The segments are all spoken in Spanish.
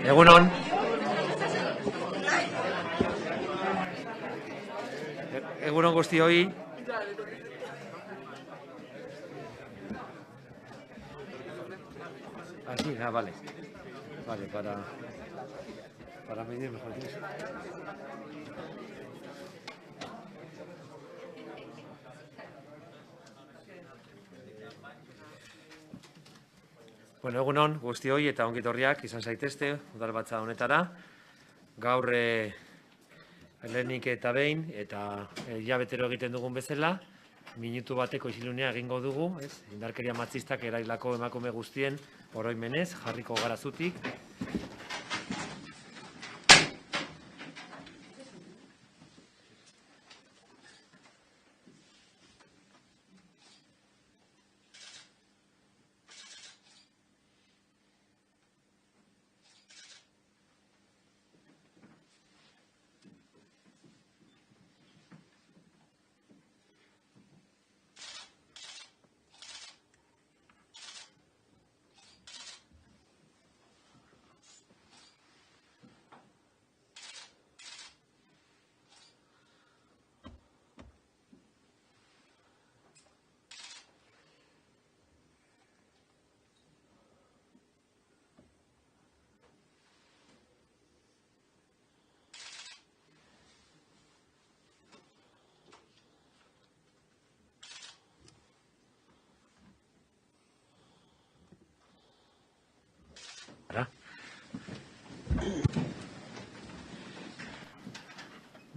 Egunon. Egunon guztioi. Así, vale. Vale, para medir mejor. Bueno, egunon guztioi eta ongi etorriak izan zaitezte udalbatza honetara. Gaur lehenik eta behin eta hilabetero egiten dugun bezala, minutu bateko isilunea egingo dugu, ez? Indarkeria matxistak erailako emakume guztien oroimenez jarriko gara zutik.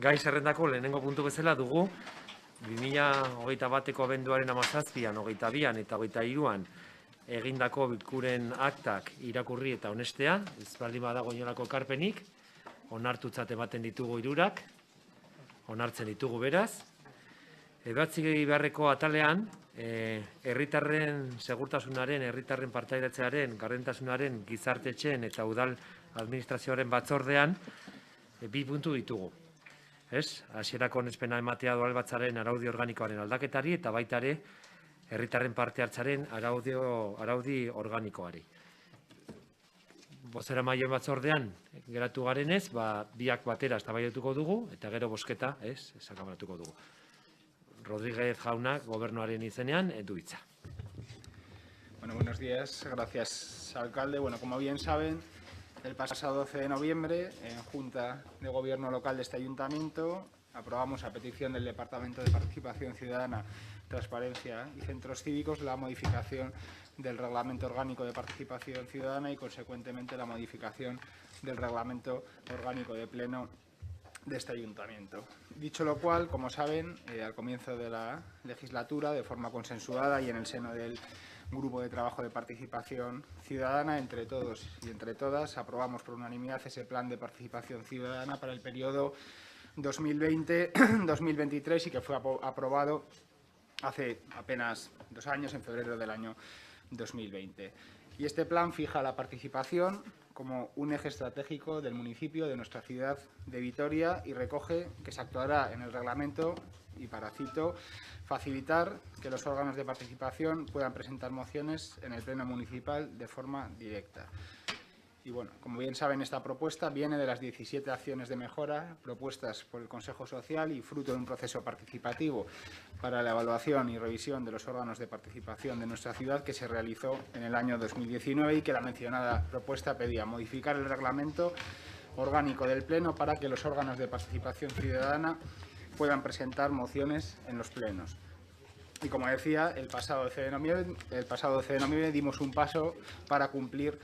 Gai zerrendako lehenengo puntu bezala dugu 2021ko abenduaren 17an, 22an eta 23an egindako bilkuren aktak irakurri eta onestea, ez baldin badago inolako ekarpenik, onartutzat ematen ditugu hirurak, onartzen ditugu beraz. Ebatzi beharreko atalean, herritarren segurtasunaren, herritarren partaidatzearen, gardentasunaren, gizartetxeen eta udal administrazioaren batzordean 2 puntu ditugu. Hasierako onespena ematea udalbatzaren araudi organikoaren aldaketari eta baita ere herritarren parte hartzaren araudi organikoari. Bozeramaile batzordean geratu garenez, biak batera eztabaidatuko dugu eta gero bozketa, sakabanatuko dugu. Rodríguez jaunak gobernuaren izenean du hitza. Bueno, buenos días. Gracias, alcalde. Bueno, como bien saben, el pasado 12 de noviembre, en Junta de Gobierno Local de este Ayuntamiento, aprobamos a petición del Departamento de Participación Ciudadana, Transparencia y Centros Cívicos la modificación del Reglamento Orgánico de Participación Ciudadana y, consecuentemente, la modificación del Reglamento Orgánico de Pleno de este Ayuntamiento. Dicho lo cual, como saben, al comienzo de la legislatura, de forma consensuada y en el seno del Grupo de Trabajo de Participación Ciudadana, entre todos y entre todas, aprobamos por unanimidad ese Plan de Participación Ciudadana para el periodo 2020-2023 y que fue aprobado hace apenas 2 años, en febrero del año 2020. Y este plan fija la participación como un eje estratégico del municipio de nuestra ciudad de Vitoria y recoge que se actuará en el reglamento y, para cito, facilitar que los órganos de participación puedan presentar mociones en el Pleno Municipal de forma directa. Y bueno, como bien saben, esta propuesta viene de las 17 acciones de mejora propuestas por el Consejo Social y fruto de un proceso participativo para la evaluación y revisión de los órganos de participación de nuestra ciudad que se realizó en el año 2019 y que la mencionada propuesta pedía modificar el reglamento orgánico del Pleno para que los órganos de participación ciudadana puedan presentar mociones en los plenos. Y como decía, el pasado 12 de noviembre dimos un paso para cumplir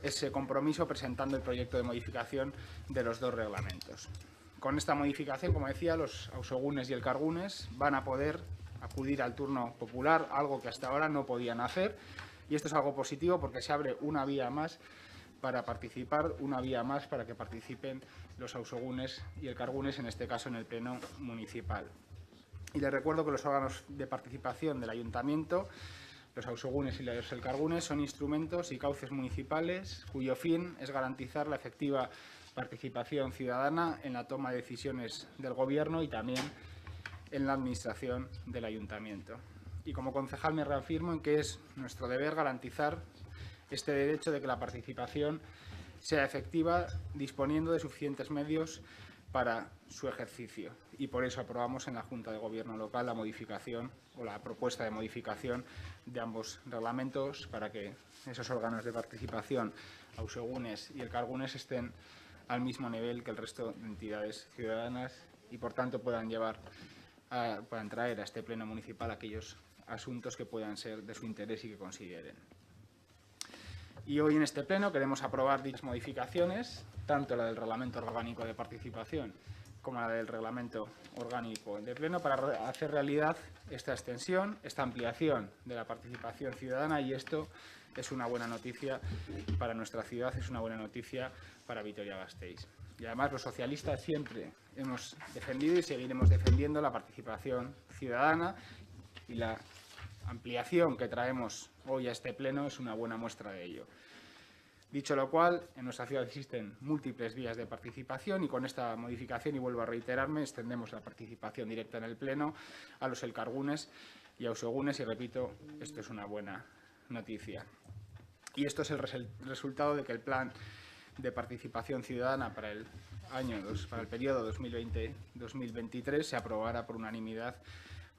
ese compromiso presentando el proyecto de modificación de los 2 reglamentos. Con esta modificación, como decía, los ausogunes y el cargunes van a poder acudir al turno popular, algo que hasta ahora no podían hacer, y esto es algo positivo porque se abre una vía más para participar, una vía más para que participen los ausogunes y el cargunes, en este caso en el Pleno Municipal. Y les recuerdo que los órganos de participación del Ayuntamiento, los ausogunes y los elkargunes, son instrumentos y cauces municipales cuyo fin es garantizar la efectiva participación ciudadana en la toma de decisiones del Gobierno y también en la administración del Ayuntamiento. Y como concejal me reafirmo en que es nuestro deber garantizar este derecho de que la participación sea efectiva disponiendo de suficientes medios para su ejercicio. Y por eso aprobamos en la Junta de Gobierno local la modificación o la propuesta de modificación de ambos reglamentos para que esos órganos de participación, Ausegunes y Elkargunes, estén al mismo nivel que el resto de entidades ciudadanas y, por tanto, puedan traer a este Pleno municipal aquellos asuntos que puedan ser de su interés y que consideren. Y hoy en este Pleno queremos aprobar dichas modificaciones, tanto la del Reglamento Orgánico de Participación como la del Reglamento Orgánico de Pleno, para hacer realidad esta extensión, esta ampliación de la participación ciudadana, y esto es una buena noticia para nuestra ciudad, es una buena noticia para Vitoria-Gasteiz. Y además los socialistas siempre hemos defendido y seguiremos defendiendo la participación ciudadana, y la ampliación que traemos hoy a este Pleno es una buena muestra de ello. Dicho lo cual, en nuestra ciudad existen múltiples vías de participación y con esta modificación, y vuelvo a reiterarme, extendemos la participación directa en el Pleno a los Elkargunes y Ausegunes, y repito, esto es una buena noticia. Y esto es el resultado de que el plan de participación ciudadana para el periodo 2020-2023 se aprobara por unanimidad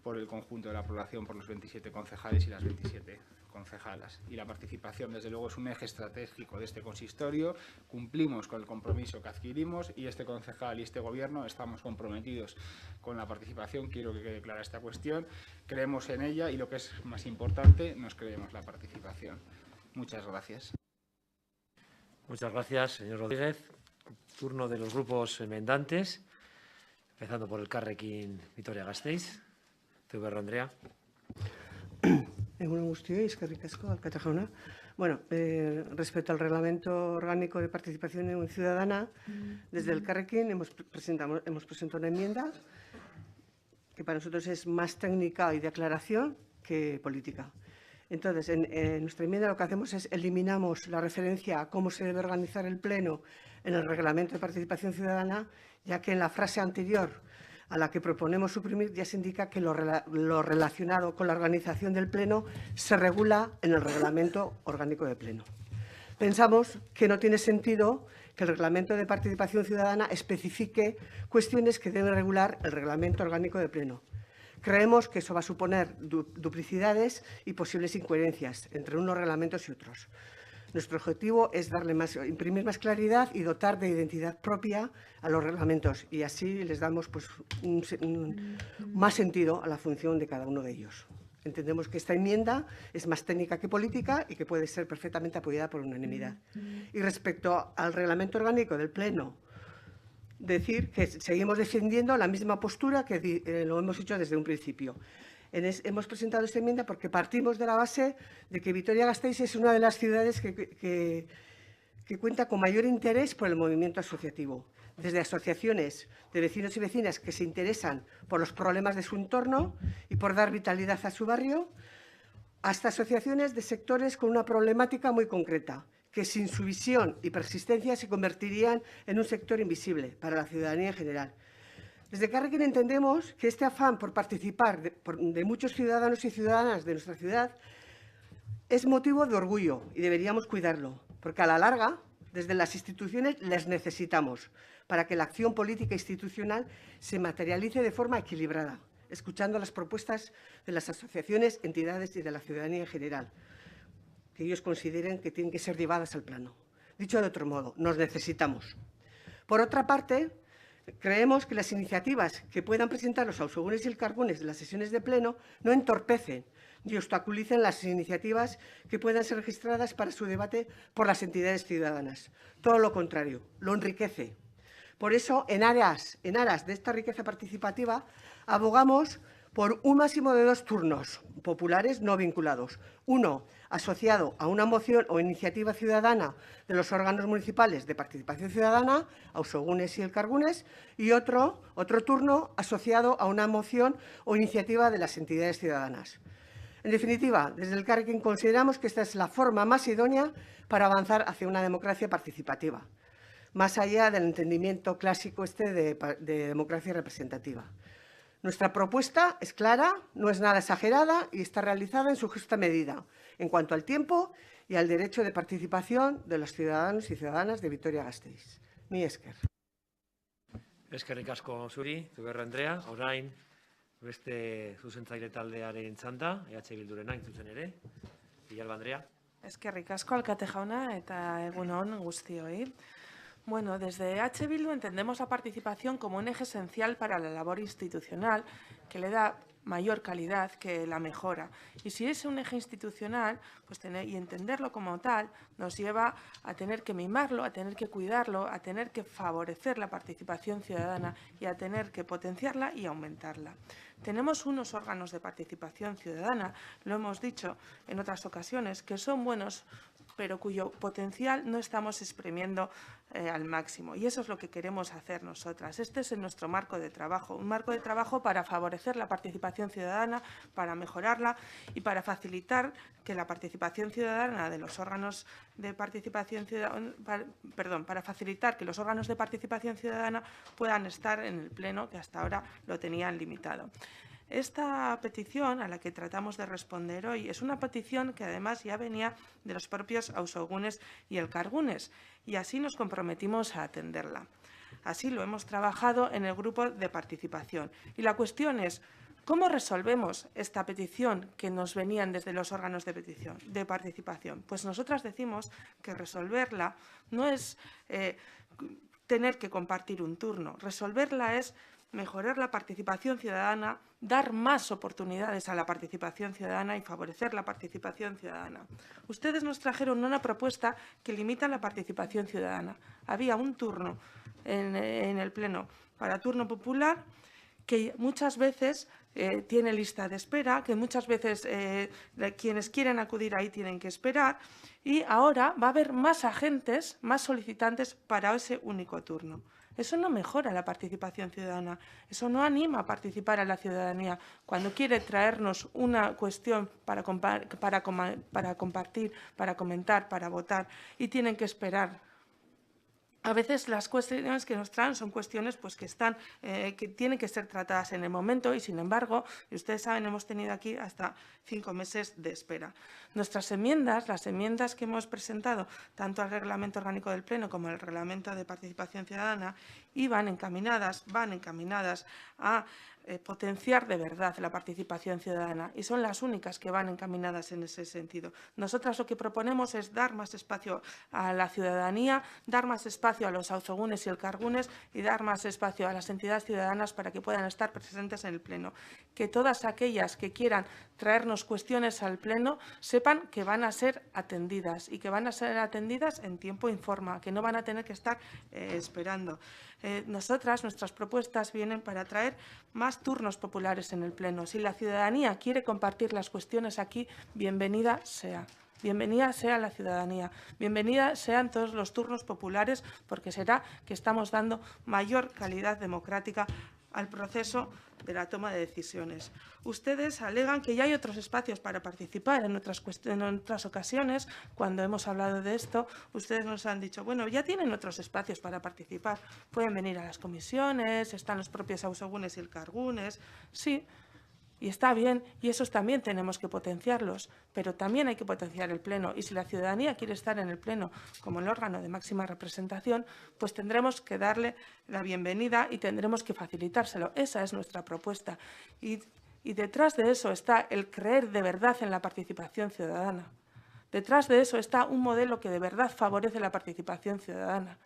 por el conjunto de la población, por los 27 concejales y las 27 concejalas. Y la participación, desde luego, es un eje estratégico de este consistorio. Cumplimos con el compromiso que adquirimos y este concejal y este Gobierno estamos comprometidos con la participación. Quiero que quede clara esta cuestión. Creemos en ella y, lo que es más importante, nos creemos la participación. Muchas gracias. Muchas gracias, señor Rodríguez. Turno de los grupos enmendantes, empezando por Elkarrekin Vitoria-Gasteiz. Zuberro Andrea. Egun on guztioi, eskerrik asko, alkate jauna. Bueno, respecto al Reglamento Orgánico de Participación Ciudadana, desde Elkarrekin hemos presentado una enmienda que para nosotros es más técnica y de aclaración que política. Entonces, en nuestra enmienda lo que hacemos es eliminamos la referencia a cómo se debe organizar el Pleno en el Reglamento de Participación Ciudadana, ya que en la frase anterior a la que proponemos suprimir ya se indica que lo relacionado con la organización del Pleno se regula en el Reglamento Orgánico de Pleno. Pensamos que no tiene sentido que el Reglamento de Participación Ciudadana especifique cuestiones que debe regular el Reglamento Orgánico de Pleno. Creemos que eso va a suponer duplicidades y posibles incoherencias entre unos reglamentos y otros. Nuestro objetivo es imprimir más claridad y dotar de identidad propia a los reglamentos, y así les damos más sentido a la función de cada uno de ellos. Entendemos que esta enmienda es más técnica que política y que puede ser perfectamente apoyada por unanimidad. Y respecto al Reglamento Orgánico del Pleno, decir que seguimos defendiendo la misma postura que lo hemos hecho desde un principio. Hemos presentado esta enmienda porque partimos de la base de que Vitoria-Gasteiz es una de las ciudades que cuenta con mayor interés por el movimiento asociativo. Desde asociaciones de vecinos y vecinas que se interesan por los problemas de su entorno y por dar vitalidad a su barrio, hasta asociaciones de sectores con una problemática muy concreta, que sin su visión y persistencia se convertirían en un sector invisible para la ciudadanía en general. Desde Elkarrekin entendemos que este afán por participar de muchos ciudadanos y ciudadanas de nuestra ciudad es motivo de orgullo y deberíamos cuidarlo, porque a la larga, desde las instituciones, les necesitamos para que la acción política e institucional se materialice de forma equilibrada, escuchando las propuestas de las asociaciones, entidades y de la ciudadanía en general, que ellos consideren que tienen que ser llevadas al plano. Dicho de otro modo, nos necesitamos. Por otra parte, creemos que las iniciativas que puedan presentar los Ausegunes y Elkargunes de las sesiones de pleno no entorpecen ni obstaculicen las iniciativas que puedan ser registradas para su debate por las entidades ciudadanas. Todo lo contrario, lo enriquece. Por eso, en aras de esta riqueza participativa, abogamos por un máximo de 2 turnos populares no vinculados. Uno, asociado a una moción o iniciativa ciudadana de los órganos municipales de participación ciudadana, Ausegunes y Elkargunes, y otro turno asociado a una moción o iniciativa de las entidades ciudadanas. En definitiva, desde Elkarrekin consideramos que esta es la forma más idónea para avanzar hacia una democracia participativa, más allá del entendimiento clásico de democracia representativa. Nuestra propuesta es clara, no es nada exagerada y está realizada en su justa medida en cuanto al tiempo y al derecho de participación de los ciudadanos y ciudadanas de Vitoria-Gasteiz. Mi esker. Eskerrik asko zuri, Zuberra Andrea. Orain, beste zuzentzaile taldearen txanda, EH Bildurena intzutzen ere. Villalba Andrea. Eskerrik asko alkate jauna eta egun on guztioi. Bueno, desde EH Bildu entendemos la participación como un eje esencial para la labor institucional que le da mayor calidad que la mejora. Y si es un eje institucional, pues y entenderlo como tal nos lleva a tener que mimarlo, a tener que cuidarlo, a tener que favorecer la participación ciudadana y a tener que potenciarla y aumentarla. Tenemos unos órganos de participación ciudadana, lo hemos dicho en otras ocasiones, que son buenos, pero cuyo potencial no estamos exprimiendo al máximo. Y eso es lo que queremos hacer nosotras. Este es nuestro marco de trabajo, un marco de trabajo para favorecer la participación ciudadana, para mejorarla y para facilitar que la participación ciudadana de los órganos de participación ciudadana, para facilitar que los órganos de participación ciudadana puedan estar en el pleno, que hasta ahora lo tenían limitado. Esta petición a la que tratamos de responder hoy es una petición que además ya venía de los propios ausogunes y elkargunes y así nos comprometimos a atenderla. Así lo hemos trabajado en el grupo de participación. Y la cuestión es, ¿cómo resolvemos esta petición que nos venían desde los órganos de participación? Pues nosotras decimos que resolverla no es tener que compartir un turno. Resolverla es mejorar la participación ciudadana, dar más oportunidades a la participación ciudadana y favorecer la participación ciudadana. Ustedes nos trajeron una propuesta que limita la participación ciudadana. Había un turno en el Pleno para turno popular que muchas veces tiene lista de espera, que muchas veces quienes quieren acudir ahí tienen que esperar y ahora va a haber más agentes, más solicitantes para ese único turno. Eso no mejora la participación ciudadana, eso no anima a participar a la ciudadanía. Cuando quiere traernos una cuestión para compartir, para comentar, para votar y tienen que esperar. A veces las cuestiones que nos traen son cuestiones pues, que tienen que ser tratadas en el momento y, sin embargo, y ustedes saben, hemos tenido aquí hasta 5 meses de espera. Nuestras enmiendas, las enmiendas que hemos presentado tanto al Reglamento Orgánico del Pleno como al Reglamento de Participación Ciudadana, van encaminadas a potenciar de verdad la participación ciudadana y son las únicas que van encaminadas en ese sentido. Nosotras lo que proponemos es dar más espacio a la ciudadanía, dar más espacio a los auzogunes y elkargunes y dar más espacio a las entidades ciudadanas para que puedan estar presentes en el Pleno. Que todas aquellas que quieran traernos cuestiones al Pleno sepan que van a ser atendidas y que van a ser atendidas en tiempo y forma, que no van a tener que estar esperando. Nuestras propuestas vienen para traer más turnos populares en el Pleno. Si la ciudadanía quiere compartir las cuestiones aquí, bienvenida sea. Bienvenida sea la ciudadanía, bienvenida sean todos los turnos populares, porque será que estamos dando mayor calidad democrática al proceso de la toma de decisiones. Ustedes alegan que ya hay otros espacios para participar en otras ocasiones. Cuando hemos hablado de esto, ustedes nos han dicho, bueno, ya tienen otros espacios para participar. Pueden venir a las comisiones, están los propios ausogunes y elkargunes. Sí, y está bien, y esos también tenemos que potenciarlos, pero también hay que potenciar el Pleno. Y si la ciudadanía quiere estar en el Pleno como el órgano de máxima representación, pues tendremos que darle la bienvenida y tendremos que facilitárselo. Esa es nuestra propuesta. Y detrás de eso está el creer de verdad en la participación ciudadana. Detrás de eso está un modelo que de verdad favorece la participación ciudadana.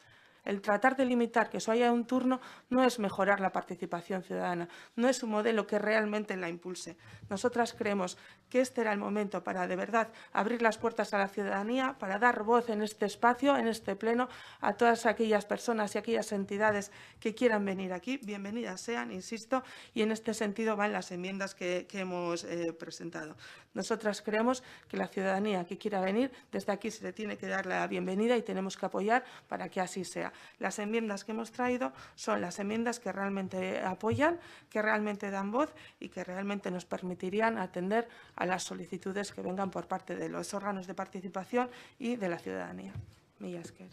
El tratar de limitar que solo haya un turno no es mejorar la participación ciudadana, no es un modelo que realmente la impulse. Nosotras creemos que este era el momento para de verdad abrir las puertas a la ciudadanía, para dar voz en este espacio, en este pleno, a todas aquellas personas y aquellas entidades que quieran venir aquí. Bienvenidas sean, insisto, y en este sentido van las enmiendas que hemos presentado. Nosotras creemos que la ciudadanía que quiera venir, desde aquí se le tiene que dar la bienvenida y tenemos que apoyar para que así sea. Las enmiendas que hemos traído son las enmiendas que realmente apoyan, que realmente dan voz y que realmente nos permitirían atender a las solicitudes que vengan por parte de los órganos de participación y de la ciudadanía. Mila esker.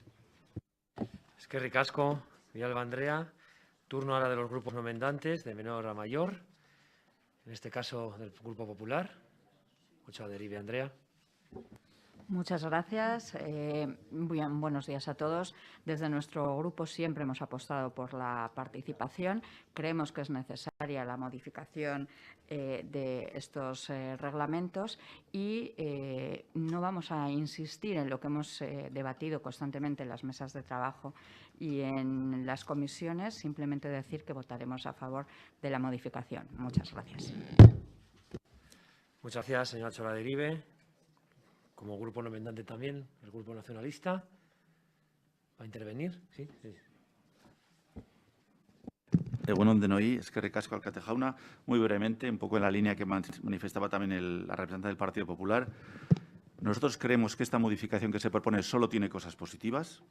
Eskerrik asko, Villalba Andrea. Turno ahora de los grupos no enmendantes, de menor a mayor. En este caso, del Grupo Popular. Mucho adherive, Andrea. Muchas gracias. Buenos días a todos. Desde nuestro grupo siempre hemos apostado por la participación. Creemos que es necesaria la modificación de estos reglamentos y no vamos a insistir en lo que hemos debatido constantemente en las mesas de trabajo y en las comisiones, simplemente decir que votaremos a favor de la modificación. Muchas gracias. Muchas gracias, señora Chora de Iribe. Como grupo no enmendante también, el Grupo Nacionalista. ¿Va a intervenir? Sí. Egunon denoi, eskerrik asko alkate jauna. Muy brevemente, un poco en la línea que manifestaba también la representante del Partido Popular. Nosotros creemos que esta modificación que se propone solo tiene cosas positivas.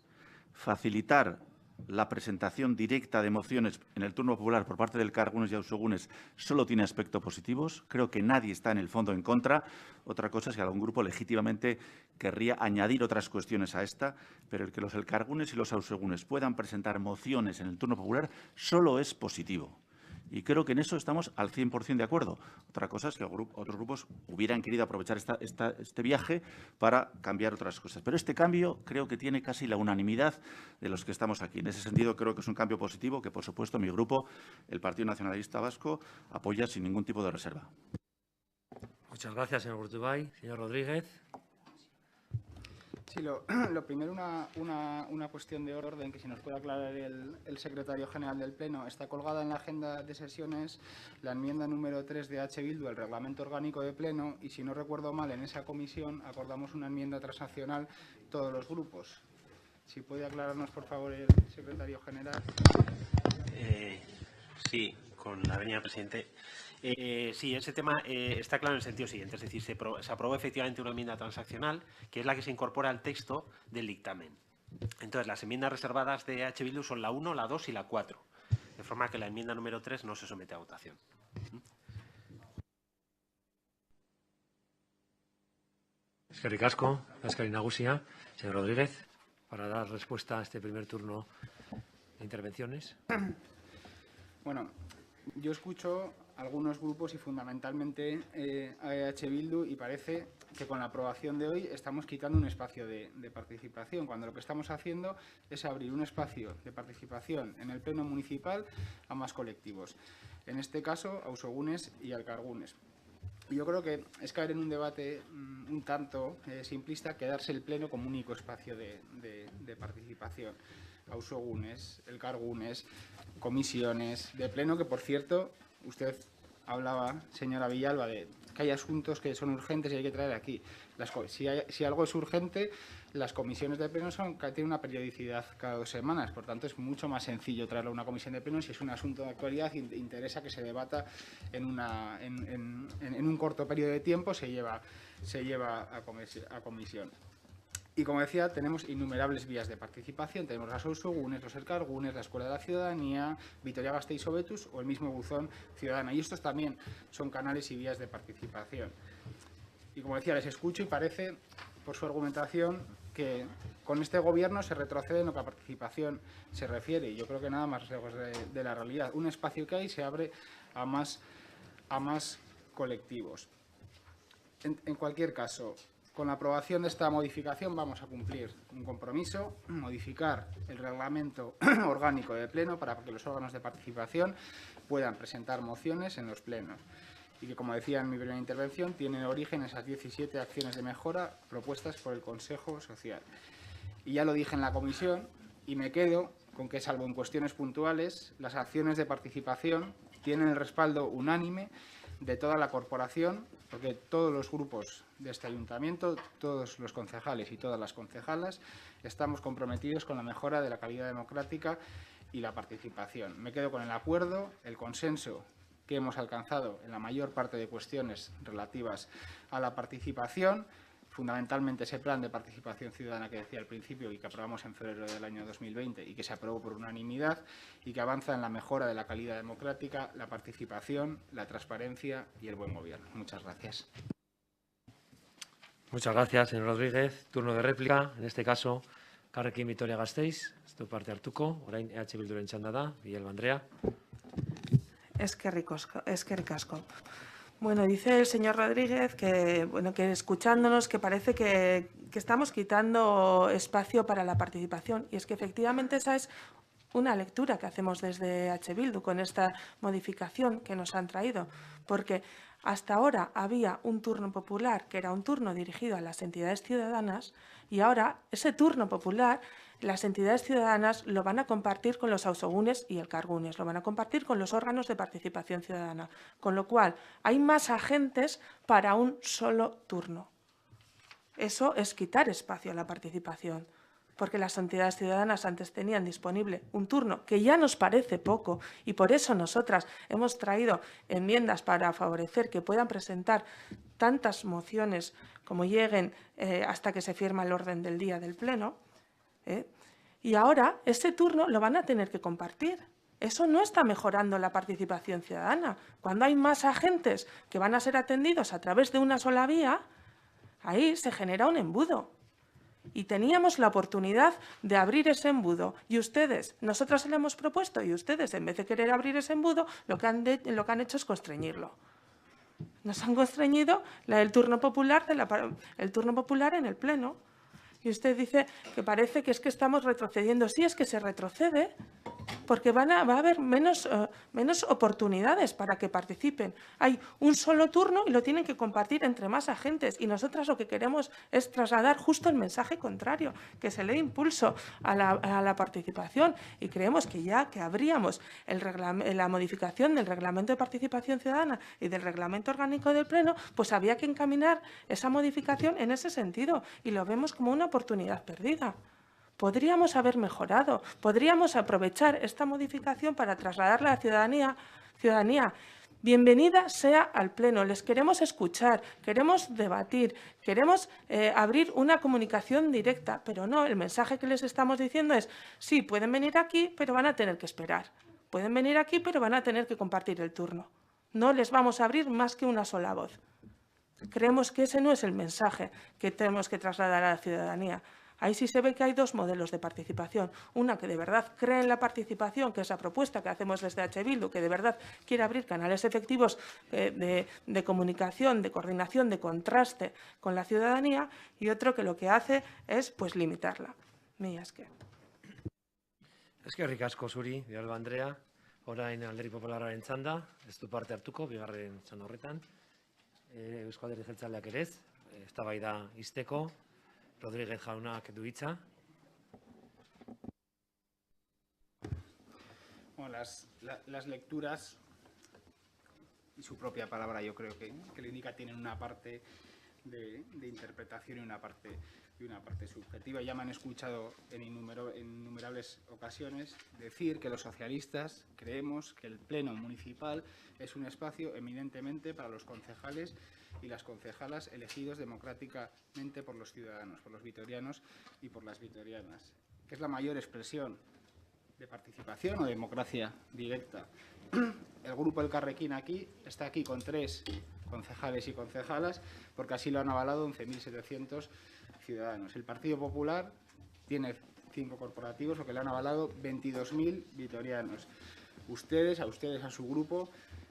Facilitar la presentación directa de mociones en el turno popular por parte del Cargunes y Ausogunes solo tiene aspectos positivos. Creo que nadie está en el fondo en contra. Otra cosa es que algún grupo legítimamente querría añadir otras cuestiones a esta, pero el que los Cargunes y los Ausogunes puedan presentar mociones en el turno popular solo es positivo. Y creo que en eso estamos al 100% de acuerdo. Otra cosa es que otros grupos hubieran querido aprovechar este viaje para cambiar otras cosas. Pero este cambio creo que tiene casi la unanimidad de los que estamos aquí. En ese sentido, creo que es un cambio positivo que, por supuesto, mi grupo, el Partido Nacionalista Vasco, apoya sin ningún tipo de reserva. Muchas gracias, señor Urtubay. Señor Rodríguez. Sí, lo primero, una cuestión de orden que si nos puede aclarar el secretario general del Pleno. Está colgada en la agenda de sesiones la enmienda número 3 de H. Bildu, el reglamento orgánico de Pleno, y si no recuerdo mal, en esa comisión acordamos una enmienda transaccional todos los grupos. Si puede aclararnos, por favor, el secretario general. Sí, con la venia, presidente. Sí, ese tema está claro en el sentido siguiente, es decir, se aprobó efectivamente una enmienda transaccional, que es la que se incorpora al texto del dictamen. Entonces, las enmiendas reservadas de H. Bildu son la 1, la 2 y la 4, de forma que la enmienda número 3 no se somete a votación. Eskerrik asko, Eskari Nagusia. Señor Rodríguez, para dar respuesta a este primer turno de intervenciones. Bueno, yo escucho algunos grupos y fundamentalmente a EH Bildu y parece que con la aprobación de hoy estamos quitando un espacio de participación, cuando lo que estamos haciendo es abrir un espacio de participación en el Pleno Municipal a más colectivos. En este caso, a Ausogunes y Alcargunes. Yo creo que es caer en un debate un tanto simplista quedarse el Pleno como único espacio de participación. Ausogunes, Elkargunes, comisiones de Pleno, que por cierto, usted hablaba, señora Villalba, de que hay asuntos que son urgentes y hay que traer aquí. Si algo es urgente, las comisiones de Pleno tienen una periodicidad cada 2 semanas, por tanto es mucho más sencillo traerlo a una comisión de Pleno si es un asunto de actualidad y interesa que se debata en un corto periodo de tiempo, se lleva a comisión. Y como decía, tenemos innumerables vías de participación. Tenemos las Ausogunes, los Elkargunes, la Escuela de la Ciudadanía, Vitoria-Gasteiz o Betus o el mismo buzón Ciudadana. Y estos también son canales y vías de participación. Y como decía, les escucho y parece, por su argumentación, que con este Gobierno se retrocede en lo que a participación se refiere. Y yo creo que nada más lejos de la realidad. Un espacio que hay se abre a más colectivos. En cualquier caso, con la aprobación de esta modificación vamos a cumplir un compromiso, modificar el reglamento orgánico de Pleno para que los órganos de participación puedan presentar mociones en los plenos. Y que, como decía en mi primera intervención, tienen origen esas 17 acciones de mejora propuestas por el Consejo Social. Y ya lo dije en la comisión y me quedo con que, salvo en cuestiones puntuales, las acciones de participación tienen el respaldo unánime de toda la corporación, porque todos los grupos de este ayuntamiento, todos los concejales y todas las concejalas, estamos comprometidos con la mejora de la calidad democrática y la participación. Me quedo con el acuerdo, el consenso que hemos alcanzado en la mayor parte de cuestiones relativas a la participación, fundamentalmente ese plan de participación ciudadana que decía al principio y que aprobamos en febrero del año 2020 y que se aprobó por unanimidad y que avanza en la mejora de la calidad democrática, la participación, la transparencia y el buen gobierno. Muchas gracias. Muchas gracias, señor Rodríguez. Turno de réplica, en este caso, Elkarrekin Vitoria-Gasteiz, ez du parte hartuko, orain EH Bilduren txanda da, Villalba Andrea. Eskerrik asko. Bueno, dice el señor Rodríguez que, bueno, que escuchándonos que parece que estamos quitando espacio para la participación. Y es que efectivamente esa es una lectura que hacemos desde H. Bildu con esta modificación que nos han traído. Porque hasta ahora había un turno popular que era un turno dirigido a las entidades ciudadanas y ahora ese turno popular las entidades ciudadanas lo van a compartir con los ausogunes y elkargunes, lo van a compartir con los órganos de participación ciudadana, con lo cual hay más agentes para un solo turno. Eso es quitar espacio a la participación, porque las entidades ciudadanas antes tenían disponible un turno que ya nos parece poco y por eso nosotras hemos traído enmiendas para favorecer que puedan presentar tantas mociones como lleguen hasta que se firma el orden del día del Pleno. Y ahora ese turno lo van a tener que compartir. Eso no está mejorando la participación ciudadana. Cuando hay más agentes que van a ser atendidos a través de una sola vía, ahí se genera un embudo. Y teníamos la oportunidad de abrir ese embudo. Y ustedes, nosotros se lo hemos propuesto, y ustedes, en vez de querer abrir ese embudo, lo que han hecho es constreñirlo. Nos han constreñido el turno popular en el Pleno. Y usted dice que parece que es que estamos retrocediendo. Sí, es que se retrocede porque va a haber menos oportunidades para que participen. Hay un solo turno y lo tienen que compartir entre más agentes. Y nosotras lo que queremos es trasladar justo el mensaje contrario, que se le dé impulso a la participación. Y creemos que ya que abríamos la modificación del Reglamento de Participación Ciudadana y del Reglamento Orgánico del Pleno, pues había que encaminar esa modificación en ese sentido. Y lo vemos como una oportunidad perdida. Podríamos haber mejorado, podríamos aprovechar esta modificación para trasladarla a la ciudadanía. Bienvenida sea al Pleno, les queremos escuchar, queremos debatir, queremos abrir una comunicación directa, pero no, el mensaje que les estamos diciendo es, sí, pueden venir aquí, pero van a tener que esperar. Pueden venir aquí, pero van a tener que compartir el turno. No les vamos a abrir más que una sola voz. Creemos que ese no es el mensaje que tenemos que trasladar a la ciudadanía. Ahí sí se ve que hay dos modelos de participación. Una que de verdad cree en la participación, que es la propuesta que hacemos desde H. Bildu, que de verdad quiere abrir canales efectivos de comunicación, de coordinación, de contraste con la ciudadanía, y otro que lo que hace es pues limitarla. Mila esker. Eskerrik asko zuri, Villalba Andrea. Orain Alderdi Popularraren txanda, ez du parte hartuko, bigarren txanda horretan. Eusko Alderdi Jeltzaleak ere ez, eztabaida ixteko. Rodríguez jaunak du hitza. Bueno, las lecturas y su propia palabra yo creo que le indica tienen una parte de interpretación y una parte subjetiva. Ya me han escuchado en innumerables ocasiones decir que los socialistas creemos que el Pleno Municipal es un espacio eminentemente para los concejales y las concejalas elegidos democráticamente por los ciudadanos, por los vitorianos y por las vitorianas, que es la mayor expresión de participación o democracia directa. El grupo El Carrequín está aquí con 3 concejales y concejalas, porque así lo han avalado 11.700 ciudadanos. El Partido Popular tiene 5 corporativos, lo que le han avalado 22.000 vitorianos. A su grupo,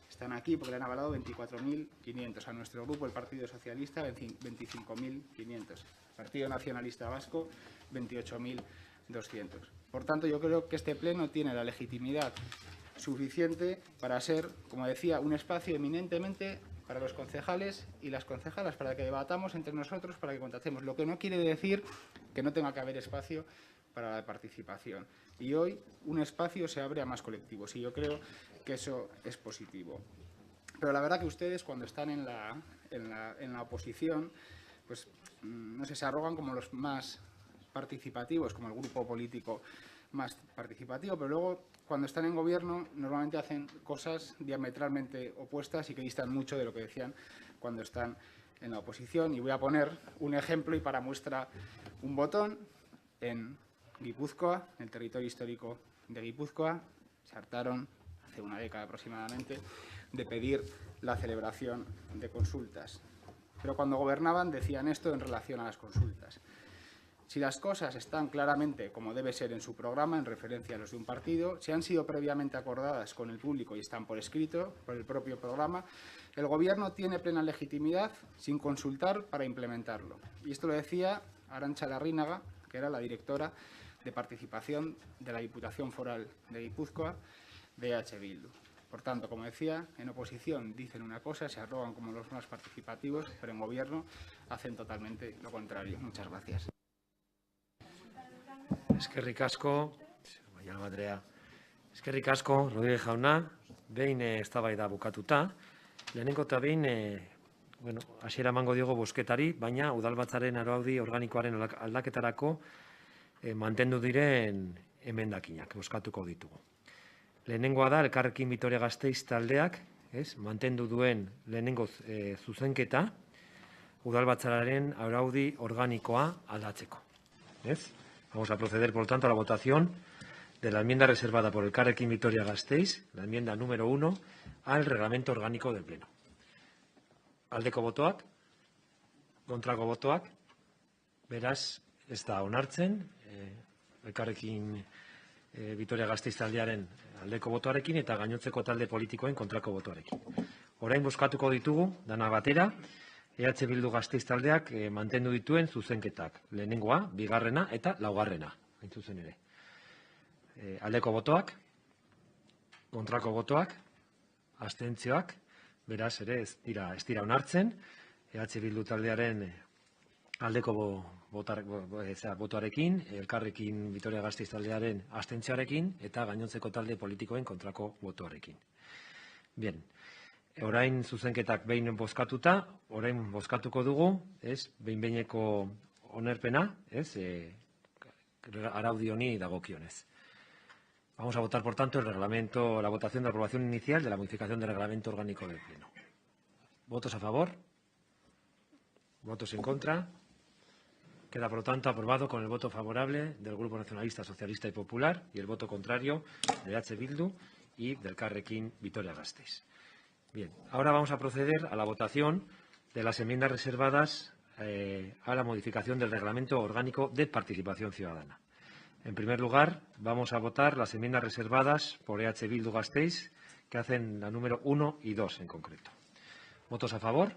están aquí porque le han avalado 24.500. A nuestro grupo, el Partido Socialista, 25.500. El Partido Nacionalista Vasco, 28.200. Por tanto, yo creo que este Pleno tiene la legitimidad suficiente para ser, como decía, un espacio eminentemente para los concejales y las concejalas, para que debatamos entre nosotros, para que contactemos. Lo que no quiere decir que no tenga que haber espacio para la participación. Y hoy un espacio se abre a más colectivos y yo creo que eso es positivo. Pero la verdad que ustedes, cuando están en la oposición, pues no sé, se arrogan como los más participativos, como el grupo político más participativo, pero luego cuando están en gobierno normalmente hacen cosas diametralmente opuestas y que distan mucho de lo que decían cuando están en la oposición. Y voy a poner un ejemplo y para muestra un botón. En Guipúzcoa, en el territorio histórico de Guipúzcoa, se hartaron hace una década aproximadamente de pedir la celebración de consultas. Pero cuando gobernaban decían esto en relación a las consultas. Si las cosas están claramente como debe ser en su programa, en referencia a los de un partido, si han sido previamente acordadas con el público y están por escrito, por el propio programa, El Gobierno tiene plena legitimidad sin consultar para implementarlo. Y esto lo decía Arantxa Larrínaga, que era la directora de participación de la Diputación Foral de Guipúzcoa de EH Bildu. Por tanto, como decía, en oposición dicen una cosa, se arrogan como los más participativos, pero en Gobierno hacen totalmente lo contrario. Muchas gracias. Eskerrik asko, baina Andrea. Eskerrik asko, Rodríguez jauna, behin eztabaida bukatuta. Lehenengo eta behin, hasiera emango diogo bozketari, baina udalbatzaren araudi organikoaren aldaketarako mantendu diren emendakinak bozkatuko ditugu. Lehenengoa da, Elkarrekin Vitoria Gasteiz taldeak, mantendu duen lehenengo zuzenketa, udalbatzaren araudi organikoa aldatzeko. Vamos a proceder, por lo tanto, a la votación de la enmienda reservada por Elkarrekin Vitoria Gasteiz, la enmienda número 1, al reglamento orgánico del Pleno. Aldeko botoak, kontrako botoak, beraz, ez da onartzen, Elkarrekin Vitoria Gasteiz taldearen aldeko botoarekin eta gainontzeko talde politikoen kontrako botoarekin. Orain bozkatuko ditugu, dana batera, EH Bildu Gasteiz taldeak mantendu dituen zuzenketak. Lehenengoa, bigarrena eta laugarrena, hain zuzen ere. Aldeko botoak, kontrako botoak, abstentzioak, beraz ere ez dira onartzen, EH Bildu taldearen aldeko botoarekin, Elkarrekin Vitoria Gasteiz taldearen abstentzioarekin eta gainontzeko talde politikoen kontrako botoarekin. Bien, orain zuzenketak behin bozkatuta, orain bozkatuko dugu, behin-behineko onerpena, araudi honi dagokionez. Vamos a votar, por tanto, la votación de aprobación inicial de la modificación del reglamento orgánico del Pleno. ¿Votos a favor? ¿Votos en contra? Queda, por lo tanto, aprobado con el voto favorable del Grupo Nacionalista, Socialista y Popular y el voto contrario de EH Bildu y del Elkarrekin Vitoria Gasteiz. Bien, ahora vamos a proceder a la votación de las enmiendas reservadas a la modificación del reglamento orgánico de participación ciudadana. En primer lugar, vamos a votar las enmiendas reservadas por EH Bildu Gasteiz, que hacen la número 1 y 2 en concreto. ¿Votos a favor?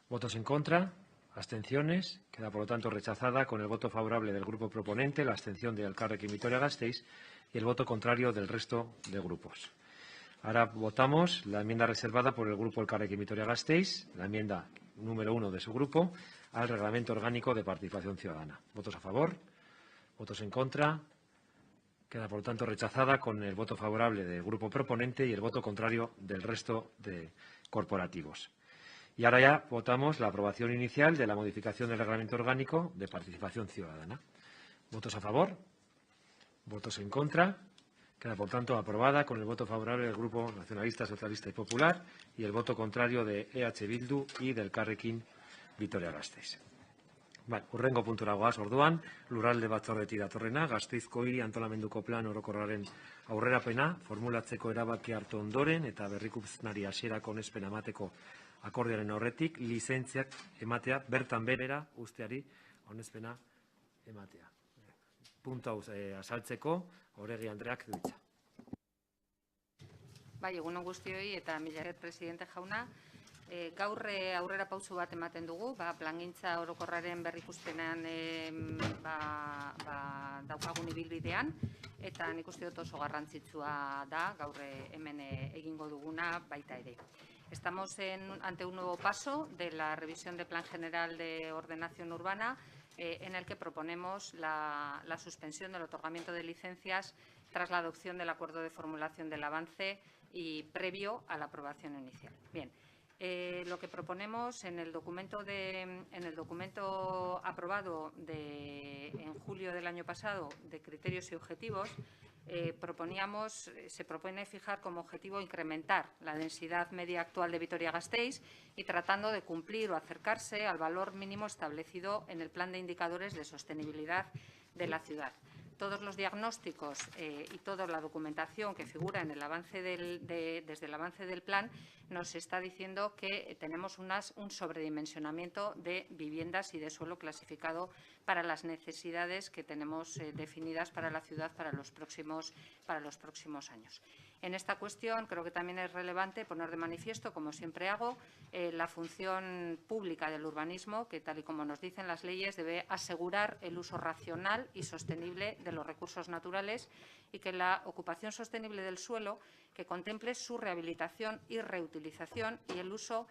¿Votos en contra? ¿Abstenciones? Queda, por lo tanto, rechazada con el voto favorable del grupo proponente, la abstención de Elkarrekin Vitoria Gasteiz y el voto contrario del resto de grupos. Ahora votamos la enmienda reservada por el grupo Elkarrekin Vitoria Gasteiz, la enmienda número 1 de su grupo, al reglamento orgánico de participación ciudadana. ¿Votos a favor? ¿Votos en contra? Queda, por lo tanto, rechazada con el voto favorable del grupo proponente y el voto contrario del resto de corporativos. Y ahora ya votamos la aprobación inicial de la modificación del reglamento orgánico de participación ciudadana. ¿Votos a favor? ¿Votos en contra? Queda, por tanto, aprobada con el voto favorable del Grupo Nacionalista, Socialista y Popular y el voto contrario de EH Bildu y del Elkarrekin Vitoria Gasteiz. Hurrengo puntura goaz, orduan, lurralde batzordetik datorrena, Gasteizko hiri antolamenduko plan orokorraren aurrerapena, formulatzeko erabaki hartu ondoren eta berrikuntzenari hasierako onespena emateko akordioaren aurretik, lizentziak ematea, bertan berera usteari onespena ematea. Puntu hau azaltzeko, Oregi Andreak du hitza. Bai, egun on guztioi eta mila esker presidente jauna. Gaur aurrera pauso bat ematen dugu, plangintza orokorraren berrikuspenean daukagun ibilbidean, eta nik uste dut oso garrantzitsua da, gaur hemen egingo duguna baita ere. Estamos ante un nuevo paso de la revisión del Plan General de Ordenación Urbana, en el que proponemos la suspensión del otorgamiento de licencias tras la adopción del acuerdo de formulación del avance y previo a la aprobación inicial. Bien. Lo que proponemos en el documento aprobado en julio del año pasado de criterios y objetivos, se propone fijar como objetivo incrementar la densidad media actual de Vitoria-Gasteiz y tratando de cumplir o acercarse al valor mínimo establecido en el Plan de Indicadores de Sostenibilidad de la ciudad. Todos los diagnósticos y toda la documentación que figura en desde el avance del plan nos está diciendo que tenemos un sobredimensionamiento de viviendas y de suelo clasificado para las necesidades que tenemos definidas para la ciudad para los próximos años. En esta cuestión creo que también es relevante poner de manifiesto, como siempre hago, la función pública del urbanismo, que tal y como nos dicen las leyes debe asegurar el uso racional y sostenible de los recursos naturales y que la ocupación sostenible del suelo que contemple su rehabilitación y reutilización y el uso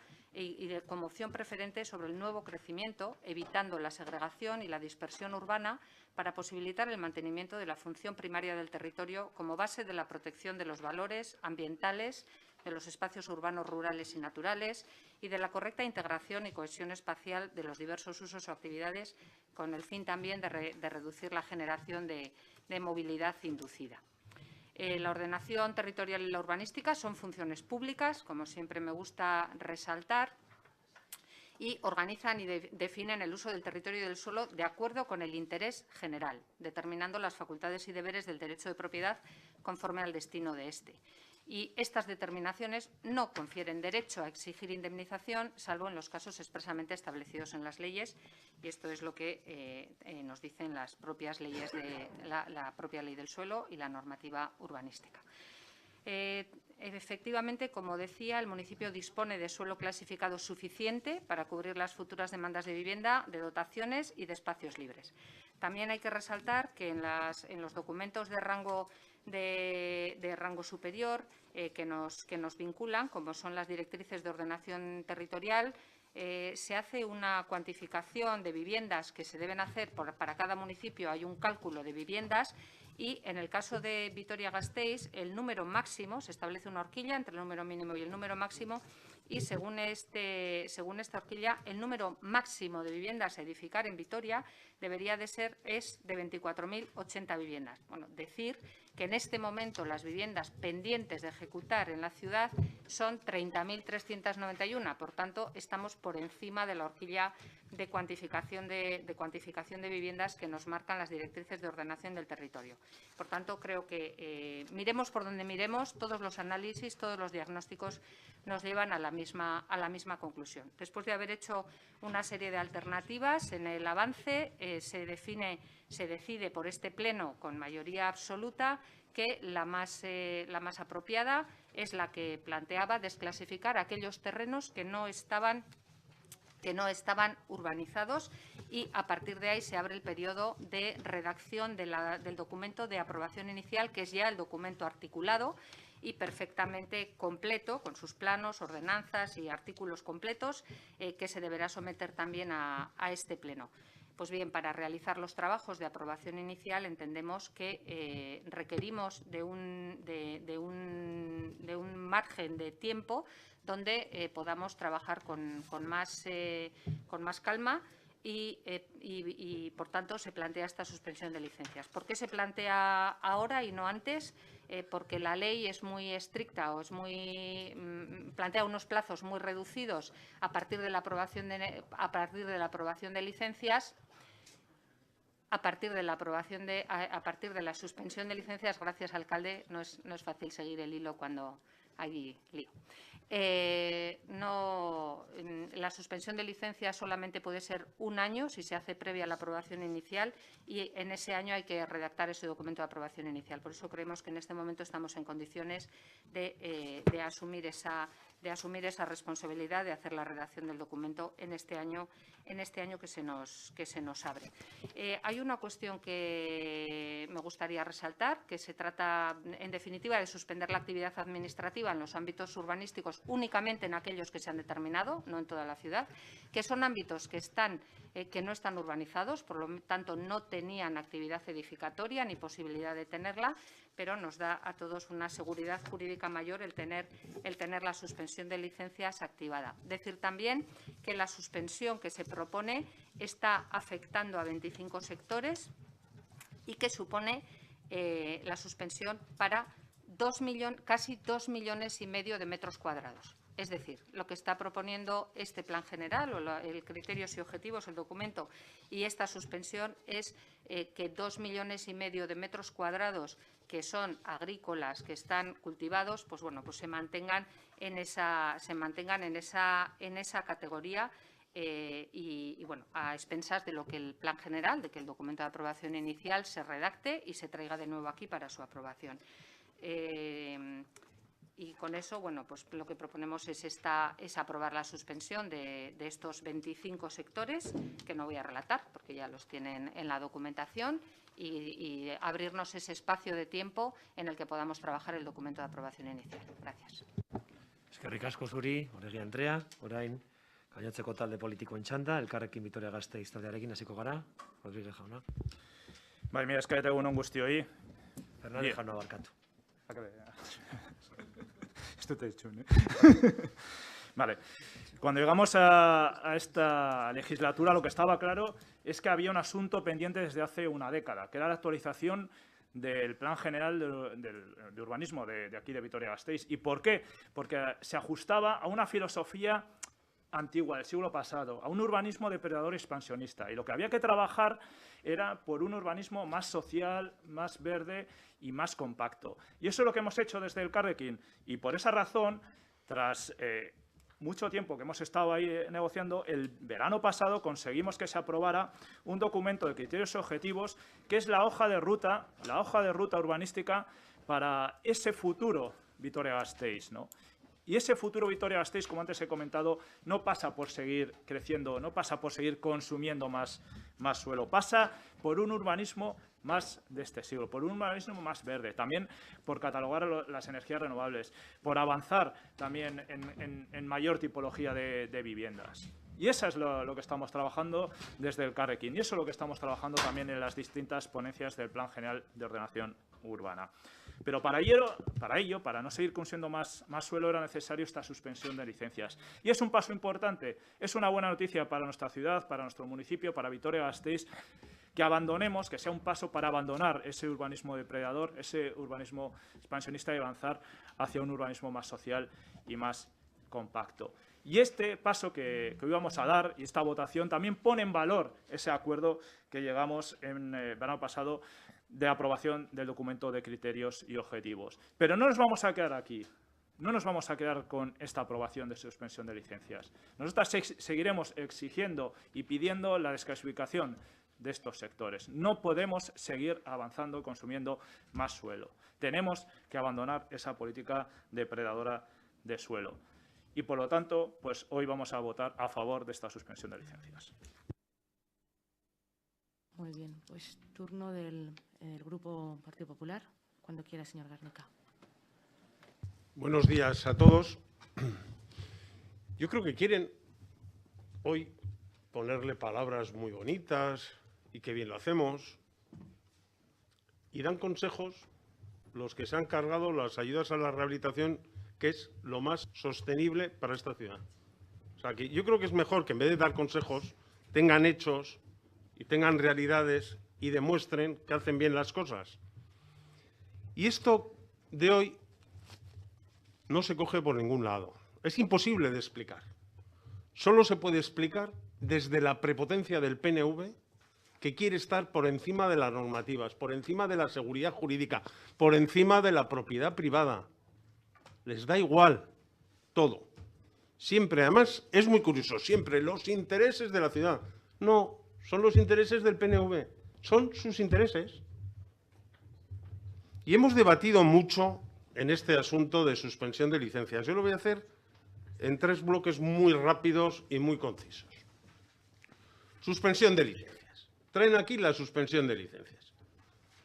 como opción preferente sobre el nuevo crecimiento, evitando la segregación y la dispersión urbana para posibilitar el mantenimiento de la función primaria del territorio como base de la protección de los valores ambientales, de los espacios urbanos, rurales y naturales y de la correcta integración y cohesión espacial de los diversos usos o actividades, con el fin también de reducir la generación de movilidad inducida. La ordenación territorial y la urbanística son funciones públicas, como siempre me gusta resaltar, y organizan y definen el uso del territorio y del suelo de acuerdo con el interés general, determinando las facultades y deberes del derecho de propiedad conforme al destino de éste. Y estas determinaciones no confieren derecho a exigir indemnización, salvo en los casos expresamente establecidos en las leyes, y esto es lo que nos dicen las propias leyes la propia ley del suelo y la normativa urbanística. Efectivamente, como decía, el municipio dispone de suelo clasificado suficiente para cubrir las futuras demandas de vivienda, de dotaciones y de espacios libres. También hay que resaltar que en los documentos de rango superior que nos vinculan, como son las directrices de ordenación territorial, se hace una cuantificación de viviendas que se deben hacer para cada municipio. Hay un cálculo de viviendas y, en el caso de Vitoria-Gasteiz, el número máximo, se establece una horquilla entre el número mínimo y el número máximo, y según esta horquilla, el número máximo de viviendas a edificar en Vitoria debería de ser de 24.080 viviendas. Bueno, decir que en este momento las viviendas pendientes de ejecutar en la ciudad son 30.391. Por tanto, estamos por encima de la horquilla de cuantificación de viviendas que nos marcan las directrices de ordenación del territorio. Por tanto, creo que miremos por donde miremos, todos los análisis, todos los diagnósticos nos llevan a la misma conclusión. Después de haber hecho una serie de alternativas, en el avance se decide por este Pleno con mayoría absoluta que la más apropiada es la que planteaba desclasificar aquellos terrenos que no estaban urbanizados, y a partir de ahí se abre el periodo de redacción del documento de aprobación inicial, que es ya el documento articulado y perfectamente completo, con sus planos, ordenanzas y artículos completos, que se deberá someter también a este Pleno. Pues bien, para realizar los trabajos de aprobación inicial entendemos que requerimos de un margen de tiempo donde podamos trabajar con más calma y, por tanto, se plantea esta suspensión de licencias. ¿Por qué se plantea ahora y no antes? Porque la ley es muy estricta o plantea unos plazos muy reducidos a partir de la aprobación de licencias. A partir de la suspensión de licencias, gracias, alcalde, no es fácil seguir el hilo cuando hay lío. La suspensión de licencias solamente puede ser un año si se hace previa a la aprobación inicial, y en ese año hay que redactar ese documento de aprobación inicial. Por eso creemos que en este momento estamos en condiciones de asumir esa responsabilidad de hacer la redacción del documento en este año que se nos abre. Hay una cuestión que me gustaría resaltar, que se trata, en definitiva, de suspender la actividad administrativa en los ámbitos urbanísticos únicamente en aquellos que se han determinado, no en toda la ciudad, que son ámbitos que no están urbanizados, por lo tanto no tenían actividad edificatoria ni posibilidad de tenerla, pero nos da a todos una seguridad jurídica mayor el tener la suspensión de licencias activada. Decir también que la suspensión que se propone está afectando a 25 sectores y que supone la suspensión para casi 2,5 millones de metros cuadrados. Es decir, lo que está proponiendo este plan general o el criterios y objetivos, el documento, y esta suspensión es que 2,5 millones de metros cuadrados que son agrícolas, que están cultivados, pues bueno, pues se mantengan en esa categoría. Y bueno, a expensas de lo que el plan general, de que el documento de aprobación inicial se redacte y se traiga de nuevo aquí para su aprobación. Y con eso, bueno, pues lo que proponemos es aprobar la suspensión de estos 25 sectores, que no voy a relatar porque ya los tienen en la documentación, y abrirnos ese espacio de tiempo en el que podamos trabajar el documento de aprobación inicial. Gracias. Eskerrik asko zuri, Oregi Andrea, orain gainontzeko talde politikoen txanda, Elkarrekin Vitoria Gasteiz taldearekin hasiko gara. Rodríguez jauna. Bai, mira, eskaret egun on guztioi. Fernández jauna barkatu. Esto te he hecho, ¿no? Vale. Cuando llegamos a esta legislatura, lo que estaba claro es que había un asunto pendiente desde hace una década, que era la actualización del Plan General de Urbanismo de aquí de Vitoria-Gasteiz. ¿Y por qué? Porque se ajustaba a una filosofía antigua del siglo pasado, a un urbanismo depredador expansionista. Y lo que había que trabajar era por un urbanismo más social, más verde y más compacto. Y eso es lo que hemos hecho desde el Elkarrekin. Y por esa razón, tras mucho tiempo que hemos estado ahí negociando, el verano pasado conseguimos que se aprobara un documento de criterios y objetivos que es la hoja de ruta urbanística para ese futuro Vitoria-Gasteiz, ¿no? Y ese futuro Vitoria-Gasteiz, como antes he comentado, no pasa por seguir creciendo, no pasa por seguir consumiendo más suelo, pasa por un urbanismo más de este siglo, por un urbanismo más verde, también por catalogar las energías renovables, por avanzar también en mayor tipología de viviendas. Y eso es lo que estamos trabajando desde el Elkarrekin, y eso es lo que estamos trabajando también en las distintas ponencias del Plan General de Ordenación Urbana. Pero para ello, para no seguir consumiendo más suelo, era necesario esta suspensión de licencias. Y es un paso importante, es una buena noticia para nuestra ciudad, para nuestro municipio, para Vitoria-Gasteiz, que abandonemos, que sea un paso para abandonar ese urbanismo depredador, ese urbanismo expansionista y avanzar hacia un urbanismo más social y más compacto. Y este paso que hoy vamos a dar y esta votación también pone en valor ese acuerdo que llegamos en verano pasado de aprobación del documento de criterios y objetivos. Pero no nos vamos a quedar aquí. No nos vamos a quedar con esta aprobación de suspensión de licencias. Nosotros seguiremos exigiendo y pidiendo la desclasificación de estos sectores. No podemos seguir avanzando consumiendo más suelo. Tenemos que abandonar esa política depredadora de suelo. Y, por lo tanto, pues hoy vamos a votar a favor de esta suspensión de licencias. Muy bien, pues turno del Grupo Partido Popular. Cuando quiera, señor Garnica. Buenos días a todos. Yo creo que quieren hoy ponerle palabras muy bonitas y qué bien lo hacemos. Y dan consejos los que se han cargado las ayudas a la rehabilitación, que es lo más sostenible para esta ciudad. O sea, que yo creo que es mejor que en vez de dar consejos, tengan hechos y tengan realidades y demuestren que hacen bien las cosas. Y esto de hoy no se coge por ningún lado. Es imposible de explicar. Solo se puede explicar desde la prepotencia del PNV, que quiere estar por encima de las normativas, por encima de la seguridad jurídica, por encima de la propiedad privada. Les da igual todo. Siempre, además, es muy curioso, siempre los intereses de la ciudad. No, son los intereses del PNV, son sus intereses. Y hemos debatido mucho en este asunto de suspensión de licencias. Yo lo voy a hacer en 3 bloques muy rápidos y muy concisos. Suspensión de licencias. Traen aquí la suspensión de licencias.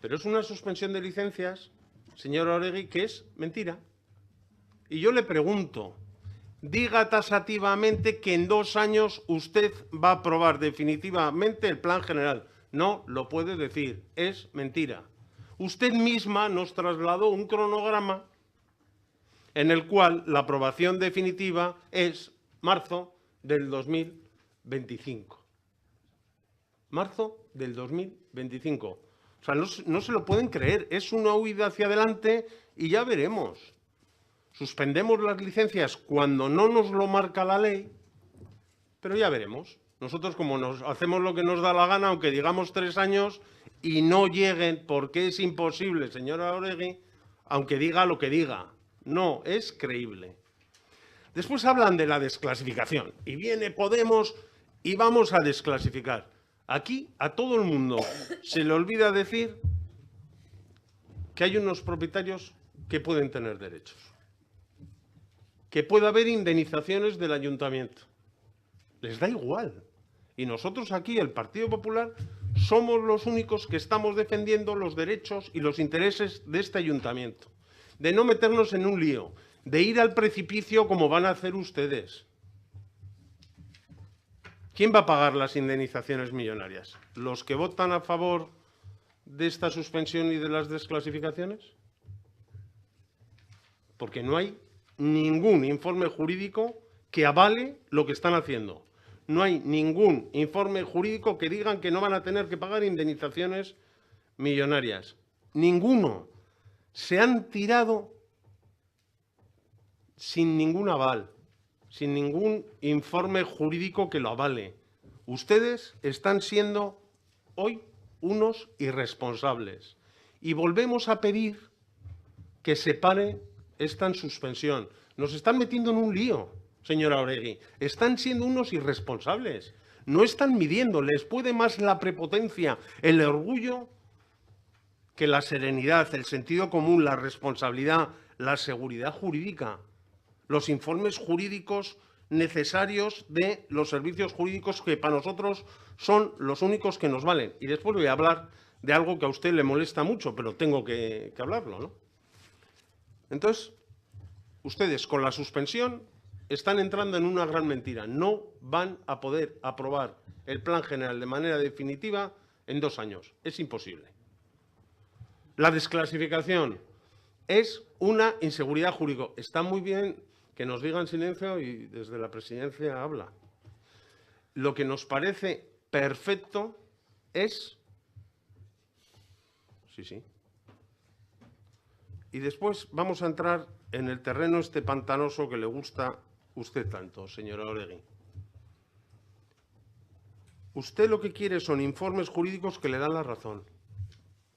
Pero es una suspensión de licencias, señora Oregi, que es mentira. Y yo le pregunto, diga taxativamente que en 2 años usted va a aprobar definitivamente el plan general. No lo puede decir, es mentira. Usted misma nos trasladó un cronograma en el cual la aprobación definitiva es marzo del 2025. Marzo del 2025. O sea, no se lo pueden creer, es una huida hacia adelante y ya veremos. Suspendemos las licencias cuando no nos lo marca la ley, pero ya veremos. Nosotros, como nos hacemos lo que nos da la gana, aunque digamos 3 años y no lleguen, porque es imposible, señora Oregi, aunque diga lo que diga. No, es creíble. Después hablan de la desclasificación. Y viene Podemos y vamos a desclasificar. Aquí a todo el mundo se le olvida decir que hay unos propietarios que pueden tener derechos, que puede haber indemnizaciones del ayuntamiento. Les da igual. Y nosotros aquí, el Partido Popular, somos los únicos que estamos defendiendo los derechos y los intereses de este ayuntamiento, de no meternos en un lío, de ir al precipicio como van a hacer ustedes. ¿Quién va a pagar las indemnizaciones millonarias? ¿Los que votan a favor de esta suspensión y de las desclasificaciones? Porque no hay ningún informe jurídico que avale lo que están haciendo. No hay ningún informe jurídico que digan que no van a tener que pagar indemnizaciones millonarias. Ninguno. Se han tirado sin ningún aval, sin ningún informe jurídico que lo avale. Ustedes están siendo hoy unos irresponsables. Y volvemos a pedir que se pare esta suspensión. Nos están metiendo en un lío, señora Oregui. Están siendo unos irresponsables. No están midiendo. Les puede más la prepotencia, el orgullo, que la serenidad, el sentido común, la responsabilidad, la seguridad jurídica, los informes jurídicos necesarios de los servicios jurídicos que para nosotros son los únicos que nos valen. Y después voy a hablar de algo que a usted le molesta mucho, pero tengo que hablarlo, ¿no? Entonces, ustedes con la suspensión están entrando en una gran mentira. No van a poder aprobar el Plan General de manera definitiva en 2 años. Es imposible. La desclasificación es una inseguridad jurídica. Está muy bien que nos digan silencio y desde la presidencia habla. Lo que nos parece perfecto es... Sí. Y después vamos a entrar en el terreno este pantanoso que le gusta a usted tanto, señora Oregui. Usted lo que quiere son informes jurídicos que le dan la razón.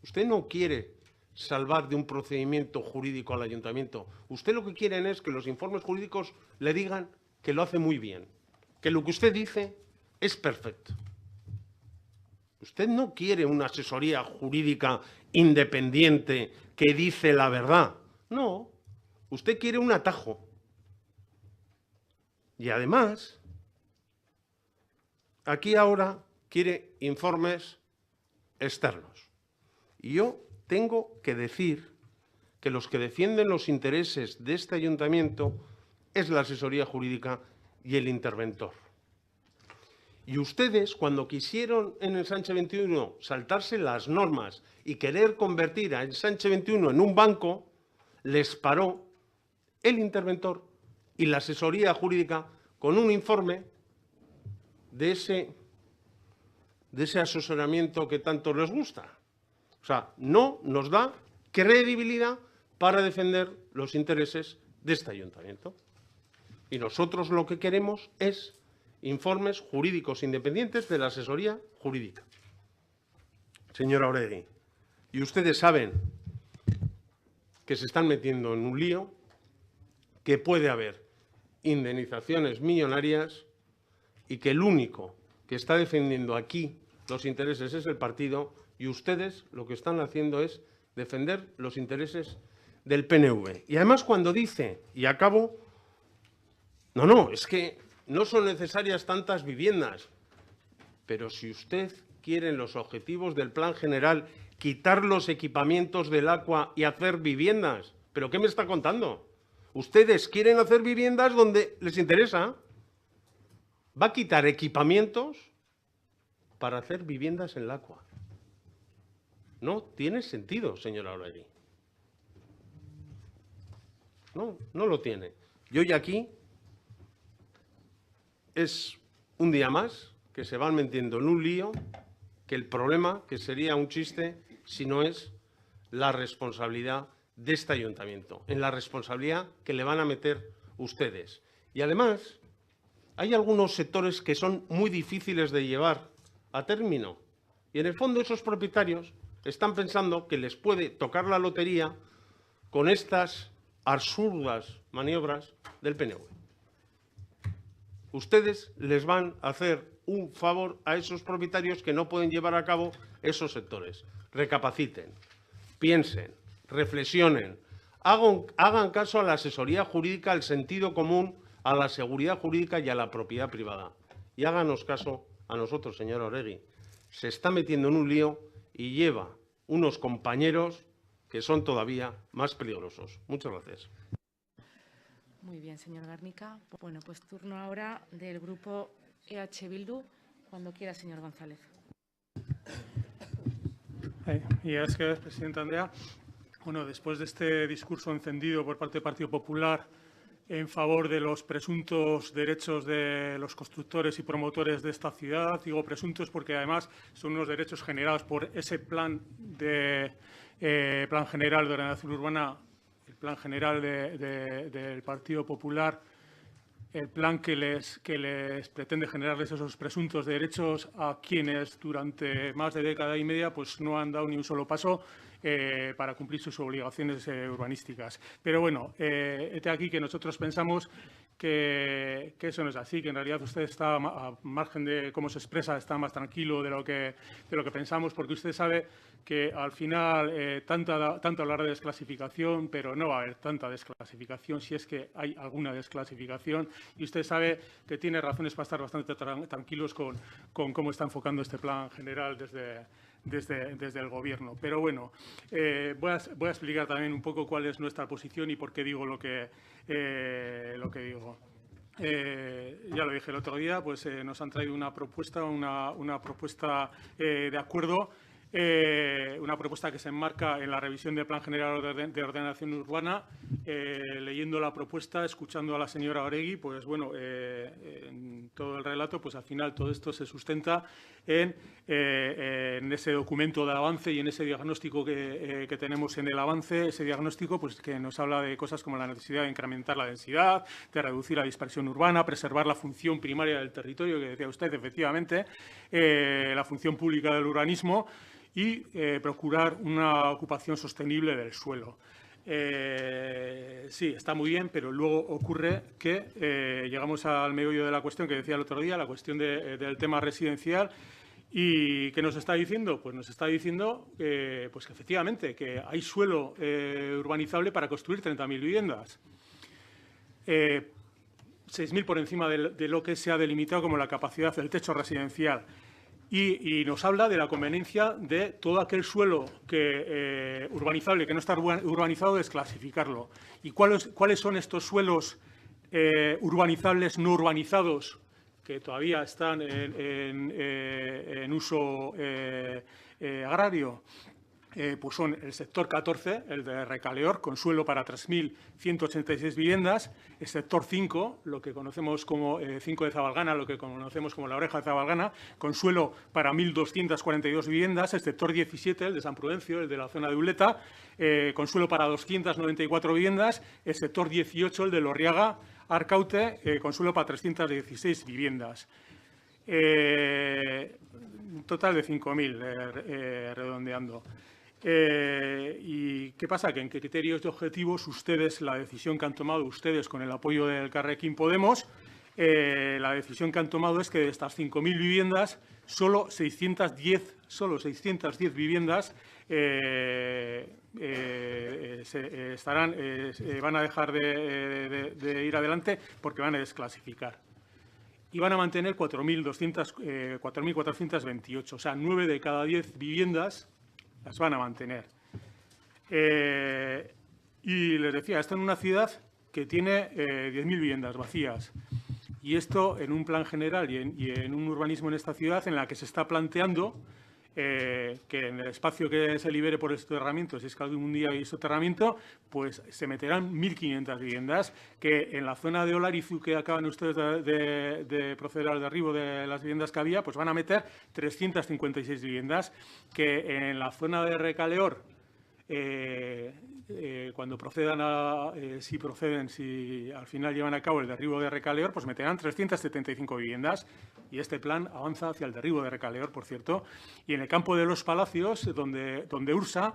Usted no quiere salvar de un procedimiento jurídico al ayuntamiento. Usted lo que quieren es que los informes jurídicos le digan que lo hace muy bien, que lo que usted dice es perfecto. Usted no quiere una asesoría jurídica independiente que dice la verdad. No, usted quiere un atajo. Y además, aquí ahora quiere informes externos. Y yo tengo que decir que los que defienden los intereses de este ayuntamiento es la asesoría jurídica y el interventor. Y ustedes, cuando quisieron en el Sánchez 21 saltarse las normas y querer convertir a Sánchez 21 en un banco, les paró el interventor y la asesoría jurídica con un informe de ese asesoramiento que tanto les gusta. O sea, no nos da credibilidad para defender los intereses de este ayuntamiento. Y nosotros lo que queremos es informes jurídicos independientes de la asesoría jurídica. Señora Oregui, y ustedes saben que se están metiendo en un lío, que puede haber indemnizaciones millonarias y que el único que está defendiendo aquí los intereses es el partido y ustedes lo que están haciendo es defender los intereses del PNV. Y además cuando dice, y acabo, no, es que no son necesarias tantas viviendas, pero si usted quiere en los objetivos del Plan General quitar los equipamientos del Aqua y hacer viviendas, ¿pero qué me está contando? Ustedes quieren hacer viviendas donde les interesa. ¿Va a quitar equipamientos para hacer viviendas en el Aqua? No tiene sentido, señora Oregui. No lo tiene. Y hoy aquí es un día más que se van metiendo en un lío, que el problema, que sería un chiste, si no es la responsabilidad de este ayuntamiento, en la responsabilidad que le van a meter ustedes. Y además, hay algunos sectores que son muy difíciles de llevar a término. Y en el fondo esos propietarios están pensando que les puede tocar la lotería con estas absurdas maniobras del PNV. Ustedes les van a hacer un favor a esos propietarios que no pueden llevar a cabo esos sectores. Recapaciten, piensen, reflexionen, Hagan caso a la asesoría jurídica, al sentido común, a la seguridad jurídica y a la propiedad privada. Y háganos caso a nosotros, señora Oregi. Se está metiendo en un lío y lleva unos compañeros que son todavía más peligrosos. Muchas gracias. Muy bien, señor Garnica. Bueno, pues turno ahora del grupo EH Bildu. Cuando quiera, señor González. Y es que, presidenta Andrea, bueno, después de este discurso encendido por parte del Partido Popular en favor de los presuntos derechos de los constructores y promotores de esta ciudad, digo presuntos porque además son unos derechos generados por ese plan general de ordenación urbana, el plan general del Partido Popular, el plan que les pretende generarles esos presuntos derechos a quienes durante más de década y media pues no han dado ni un solo paso para cumplir sus obligaciones urbanísticas. Pero bueno, este aquí que nosotros pensamos que eso no es así, que en realidad usted está, a margen de cómo se expresa, está más tranquilo de lo que pensamos, porque usted sabe que al final tanto hablar de desclasificación, pero no va a haber tanta desclasificación si es que hay alguna desclasificación, y usted sabe que tiene razones para estar bastante tranquilos con cómo está enfocando este plan general desde el Gobierno. Pero bueno, voy a explicar también un poco cuál es nuestra posición y por qué digo lo que digo. Ya lo dije el otro día, pues nos han traído una propuesta de acuerdo, una propuesta que se enmarca en la revisión del Plan General de Ordenación Urbana. Leyendo la propuesta, escuchando a la señora Oregi, pues bueno, en todo el relato, pues al final todo esto se sustenta en ese documento de avance y en ese diagnóstico que tenemos en el avance. Ese diagnóstico pues que nos habla de cosas como la necesidad de incrementar la densidad, de reducir la dispersión urbana, preservar la función primaria del territorio, que decía usted, efectivamente, la función pública del urbanismo y procurar una ocupación sostenible del suelo. Sí, está muy bien, pero luego ocurre que llegamos al meollo de la cuestión que decía el otro día, la cuestión del tema residencial. ¿Y qué nos está diciendo? Pues nos está diciendo pues que efectivamente que hay suelo urbanizable para construir 30.000 viviendas. 6.000 por encima de lo que se ha delimitado como la capacidad del techo residencial. Y nos habla de la conveniencia de todo aquel suelo urbanizable que no está urbanizado, desclasificarlo. ¿Y cuáles son estos suelos urbanizables no urbanizados que todavía están en uso agrario? Pues son el sector 14, el de Recaleor, con suelo para 3.186 viviendas, el sector 5, lo que conocemos como 5 de Zabalgana, lo que conocemos como la Oreja de Zabalgana, con suelo para 1.242 viviendas, el sector 17, el de San Prudencio, el de la zona de Uleta, con suelo para 294 viviendas, el sector 18, el de Lorriaga, Arcaute, con suelo para 316 viviendas. Un total de 5.000, redondeando. ¿Y qué pasa? Que en qué criterios y objetivos ustedes, la decisión que han tomado ustedes con el apoyo del Carrequín Podemos, la decisión que han tomado es que de estas 5.000 viviendas, solo 610 viviendas van a dejar de ir adelante porque van a desclasificar. Y van a mantener 4.428, o sea, 9 de cada 10 viviendas las van a mantener. Y les decía, está en una ciudad que tiene 10.000 viviendas vacías. Y esto en un plan general y en un urbanismo en esta ciudad en la que se está planteando que en el espacio que se libere por el soterramiento, si es que algún día hay soterramiento, pues se meterán 1.500 viviendas, que en la zona de Olarizu, que acaban ustedes de proceder al derribo de las viviendas que había, pues van a meter 356 viviendas, que en la zona de Recaleor, cuando procedan si al final llevan a cabo el derribo de Recaleor, pues meterán 375 viviendas, y este plan avanza hacia el derribo de Recaleor, por cierto. Y en el campo de los Palacios, donde Ursa,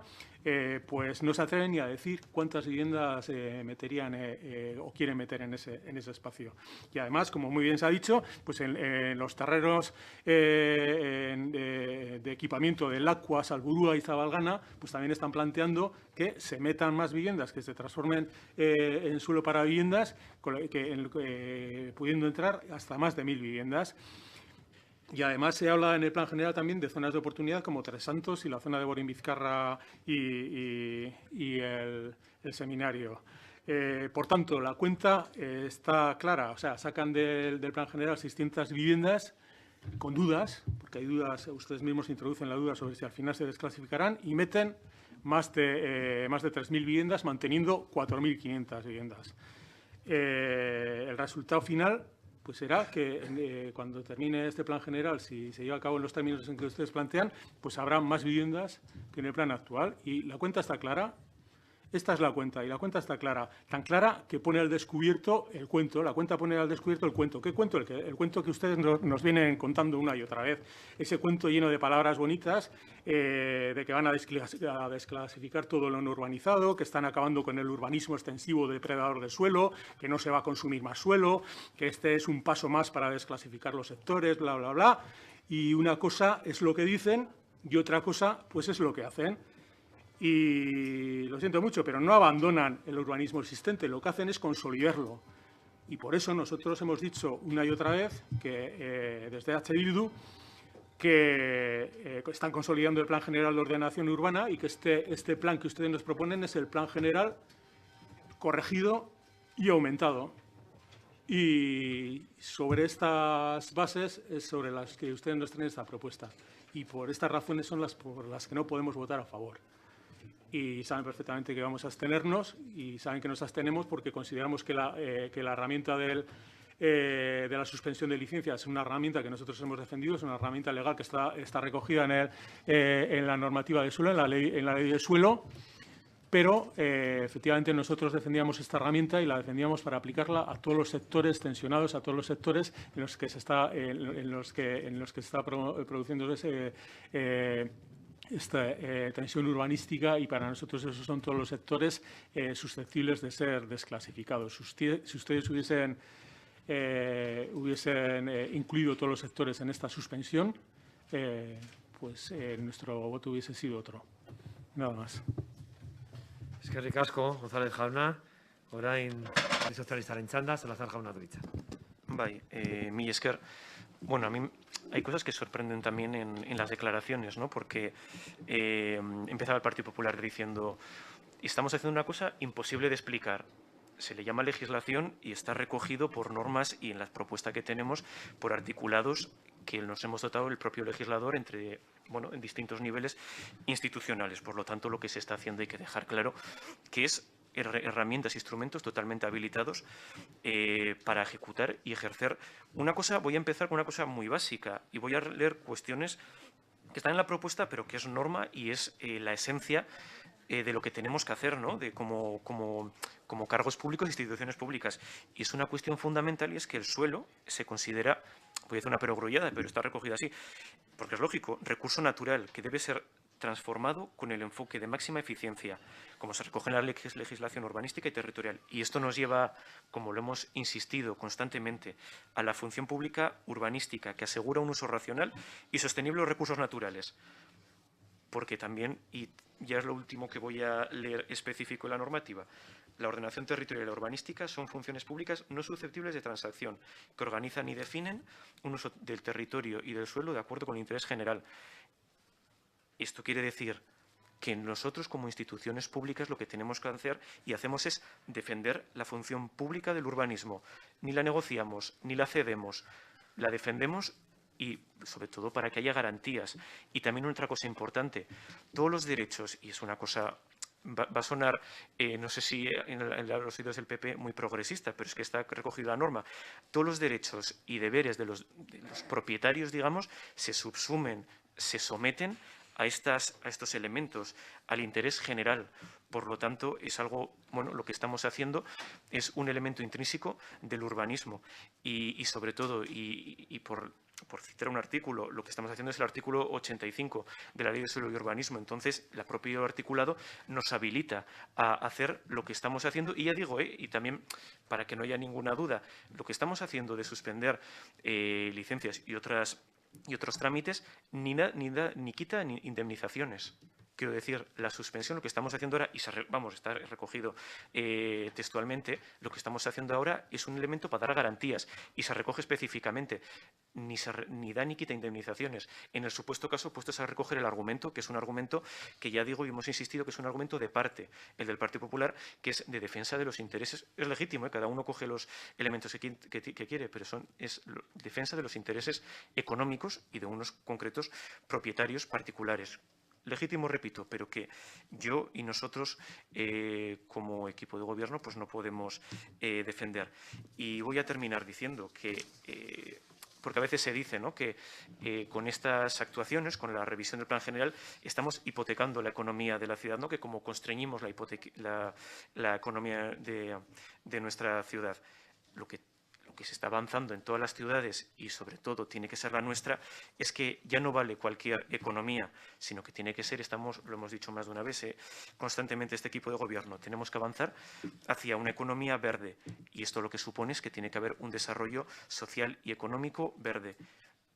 pues no se atreven ni a decir cuántas viviendas meterían o quieren meter en ese espacio. Y además, como muy bien se ha dicho, pues en los terrenos de equipamiento del Aqua, Salburúa y Zabalgana, pues también están planteando que se metan más viviendas, que se transformen en suelo para viviendas, pudiendo entrar hasta más de 1000 viviendas. Y además se habla en el plan general también de zonas de oportunidad como Tres Santos y la zona de Borín-Vizcarra y el seminario. Por tanto, la cuenta está clara, o sea, sacan del plan general 600 viviendas con dudas, porque hay dudas, ustedes mismos introducen la duda sobre si al final se desclasificarán, y meten más de 3.000 viviendas, manteniendo 4.500 viviendas. El resultado final pues será que cuando termine este plan general, si se lleva a cabo en los términos en que ustedes plantean, pues habrá más viviendas que en el plan actual. Y la cuenta está clara. Esta es la cuenta, y la cuenta está clara. Tan clara que pone al descubierto el cuento. La cuenta pone al descubierto el cuento. ¿Qué cuento? El cuento que ustedes nos vienen contando una y otra vez. Ese cuento lleno de palabras bonitas, de que van a desclasificar todo lo no urbanizado, que están acabando con el urbanismo extensivo depredador del suelo, que no se va a consumir más suelo, que este es un paso más para desclasificar los sectores, bla, bla, bla. Y una cosa es lo que dicen y otra cosa pues es lo que hacen. Y lo siento mucho, pero no abandonan el urbanismo existente, lo que hacen es consolidarlo. Y por eso nosotros hemos dicho una y otra vez que desde H. Bildu que están consolidando el Plan General de Ordenación Urbana y que este plan que ustedes nos proponen es el Plan General corregido y aumentado. Y sobre estas bases es sobre las que ustedes nos traen esta propuesta. Y por estas razones son las por las que no podemos votar a favor. Y saben perfectamente que vamos a abstenernos y saben que nos abstenemos porque consideramos que la herramienta de la suspensión de licencias es una herramienta que nosotros hemos defendido, es una herramienta legal que está recogida en la normativa de suelo, en la ley de suelo, pero efectivamente nosotros defendíamos esta herramienta y la defendíamos para aplicarla a todos los sectores tensionados, a todos los sectores en los que se está produciendo esta tensión urbanística, y para nosotros esos son todos los sectores susceptibles de ser desclasificados. Si ustedes hubiesen incluido todos los sectores en esta suspensión, pues nuestro voto hubiese sido otro. Nada más. Eskerrik asko, González jauna. Orain sozialistaren txanda, Salazar jauna du hitza. Bai, mila esker. Bueno, a mí hay cosas que sorprenden también en las declaraciones, ¿no? Porque empezaba el Partido Popular diciendo: estamos haciendo una cosa imposible de explicar. Se le llama legislación y está recogido por normas y en la propuesta que tenemos por articulados que nos hemos dotado el propio legislador en distintos niveles institucionales. Por lo tanto, lo que se está haciendo hay que dejar claro que es herramientas, instrumentos totalmente habilitados para ejecutar y ejercer una cosa. Voy a empezar con una cosa muy básica y voy a leer cuestiones que están en la propuesta, pero que es norma y es la esencia de lo que tenemos que hacer, ¿no? Como cargos públicos e instituciones públicas. Y es una cuestión fundamental, y es que el suelo se considera, voy a decir una perogrullada, pero está recogido así, porque es lógico, recurso natural que debe ser transformado con el enfoque de máxima eficiencia, como se recoge en la legislación urbanística y territorial. Y esto nos lleva, como lo hemos insistido constantemente, a la función pública urbanística que asegura un uso racional y sostenible de los recursos naturales. Porque también, y ya es lo último que voy a leer específico en la normativa, la ordenación territorial y la urbanística son funciones públicas no susceptibles de transacción, que organizan y definen un uso del territorio y del suelo de acuerdo con el interés general. Esto quiere decir que nosotros como instituciones públicas lo que tenemos que hacer y hacemos es defender la función pública del urbanismo. Ni la negociamos, ni la cedemos, la defendemos y sobre todo para que haya garantías. Y también otra cosa importante, todos los derechos, y es una cosa, va a sonar, no sé si en los oídos del PP muy progresista, pero es que está recogida la norma, todos los derechos y deberes de los propietarios, digamos, se subsumen, se someten a estos elementos, al interés general. Por lo tanto, es algo, lo que estamos haciendo es un elemento intrínseco del urbanismo y sobre todo, y por por citar un artículo, lo que estamos haciendo es el artículo 85 de la Ley de Suelo y Urbanismo. Entonces, el propio articulado nos habilita a hacer lo que estamos haciendo. Y ya digo, y también para que no haya ninguna duda, lo que estamos haciendo de suspender licencias y otros trámites ni quita ni indemnizaciones. Quiero decir, la suspensión, lo que estamos haciendo ahora, y está recogido textualmente, lo que estamos haciendo ahora es un elemento para dar garantías y se recoge específicamente, ni da ni quita indemnizaciones. En el supuesto caso, puestos a recoger el argumento, que es un argumento que ya digo y hemos insistido que es un argumento de parte, el del Partido Popular, que es de defensa de los intereses. Es legítimo, cada uno coge los elementos que quiere, pero es defensa de los intereses económicos y de unos concretos propietarios particulares. Legítimo, repito, pero que yo y nosotros como equipo de gobierno pues no podemos defender. Y voy a terminar diciendo que, porque a veces se dice, ¿no?, que con estas actuaciones, con la revisión del Plan General, estamos hipotecando la economía de la ciudad, ¿no?, que como constreñimos la economía de nuestra ciudad. Lo que se está avanzando en todas las ciudades y sobre todo tiene que ser la nuestra, es que ya no vale cualquier economía, sino que tiene que ser, lo hemos dicho más de una vez, constantemente este equipo de gobierno, tenemos que avanzar hacia una economía verde y esto lo que supone es que tiene que haber un desarrollo social y económico verde.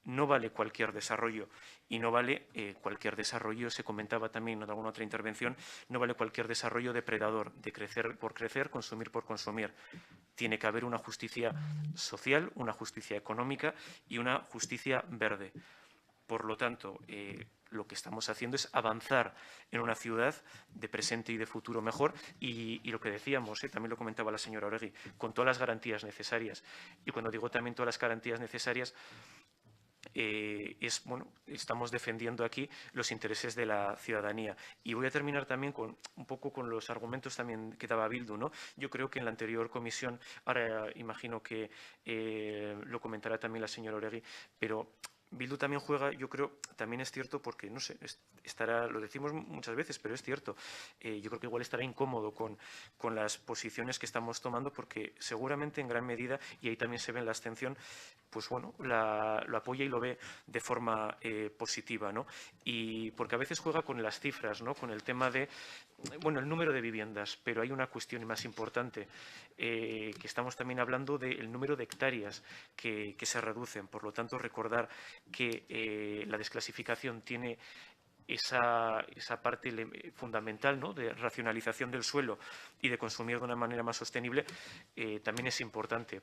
No vale cualquier desarrollo y no vale cualquier desarrollo, se comentaba también en alguna otra intervención, no vale cualquier desarrollo depredador, de crecer por crecer, consumir por consumir. Tiene que haber una justicia social, una justicia económica y una justicia verde. Por lo tanto, lo que estamos haciendo es avanzar en una ciudad de presente y de futuro mejor y lo que decíamos, también lo comentaba la señora Oregui, con todas las garantías necesarias. Y cuando digo también todas las garantías necesarias, estamos defendiendo aquí los intereses de la ciudadanía. Y voy a terminar también un poco con los argumentos también que daba Bildu, ¿no? Yo creo que en la anterior comisión, ahora imagino que lo comentará también la señora Oregui, pero Bildu también juega, yo creo, también es cierto porque, no sé, lo decimos muchas veces, pero es cierto, yo creo que igual estará incómodo con las posiciones que estamos tomando porque seguramente en gran medida, y ahí también se ve en la abstención, pues bueno, lo apoya y lo ve de forma positiva, ¿no? Y porque a veces juega con las cifras, ¿no? Con el tema de, bueno, el número de viviendas, pero hay una cuestión más importante, que estamos también hablando del número de hectáreas que se reducen. Por lo tanto, recordar que la desclasificación tiene esa parte fundamental, ¿no?, de racionalización del suelo y de consumir de una manera más sostenible, también es importante.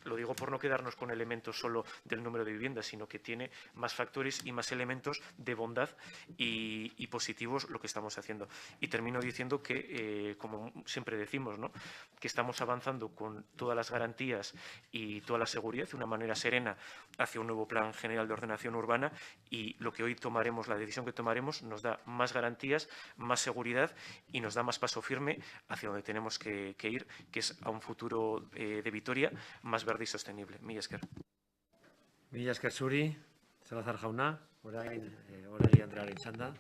Lo digo por no quedarnos con elementos solo del número de viviendas, sino que tiene más factores y más elementos de bondad y positivos lo que estamos haciendo. Y termino diciendo que, como siempre decimos, ¿no?, que estamos avanzando con todas las garantías y toda la seguridad de una manera serena hacia un nuevo Plan General de Ordenación Urbana y lo que hoy tomaremos, la decisión que tomaremos, nos da más garantías, más seguridad y nos da más paso firme hacia donde tenemos que ir, que es a un futuro de Vitoria más verde y sostenible. Mila esker. Mila esker zuri, Salazar jauna, orain Oregi andrearen txanda.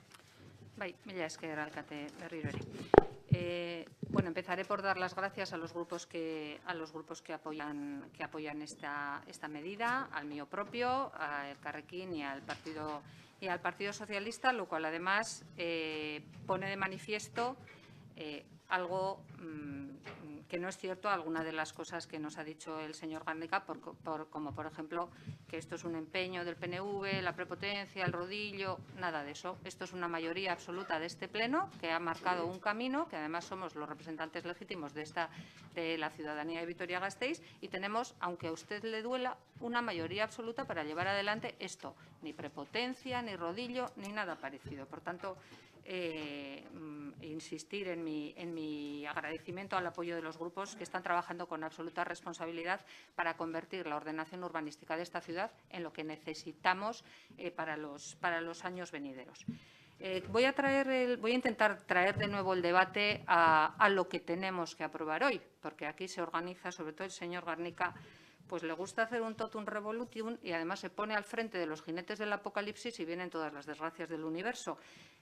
Bai, mila esker alkate berriro ere. Bueno, empezaré por dar las gracias a los grupos que apoyan esta medida, al mío propio, a Elkarrekin y al Partido Socialista, lo cual además pone de manifiesto algo que no es cierto, alguna de las cosas que nos ha dicho el señor Garnica, como por ejemplo que esto es un empeño del PNV, la prepotencia, el rodillo, nada de eso. Esto es una mayoría absoluta de este Pleno que ha marcado un camino, que además somos los representantes legítimos de la ciudadanía de Vitoria-Gasteiz y tenemos, aunque a usted le duela, una mayoría absoluta para llevar adelante esto. Ni prepotencia, ni rodillo, ni nada parecido. Por tanto, insistir en mi agradecimiento al apoyo de los grupos que están trabajando con absoluta responsabilidad para convertir la ordenación urbanística de esta ciudad en lo que necesitamos para los años venideros. Voy a intentar traer de nuevo el debate a lo que tenemos que aprobar hoy, porque aquí se organiza, sobre todo el señor Garnica, pues le gusta hacer un totum revolutum y además se pone al frente de los jinetes del apocalipsis y vienen todas las desgracias del universo.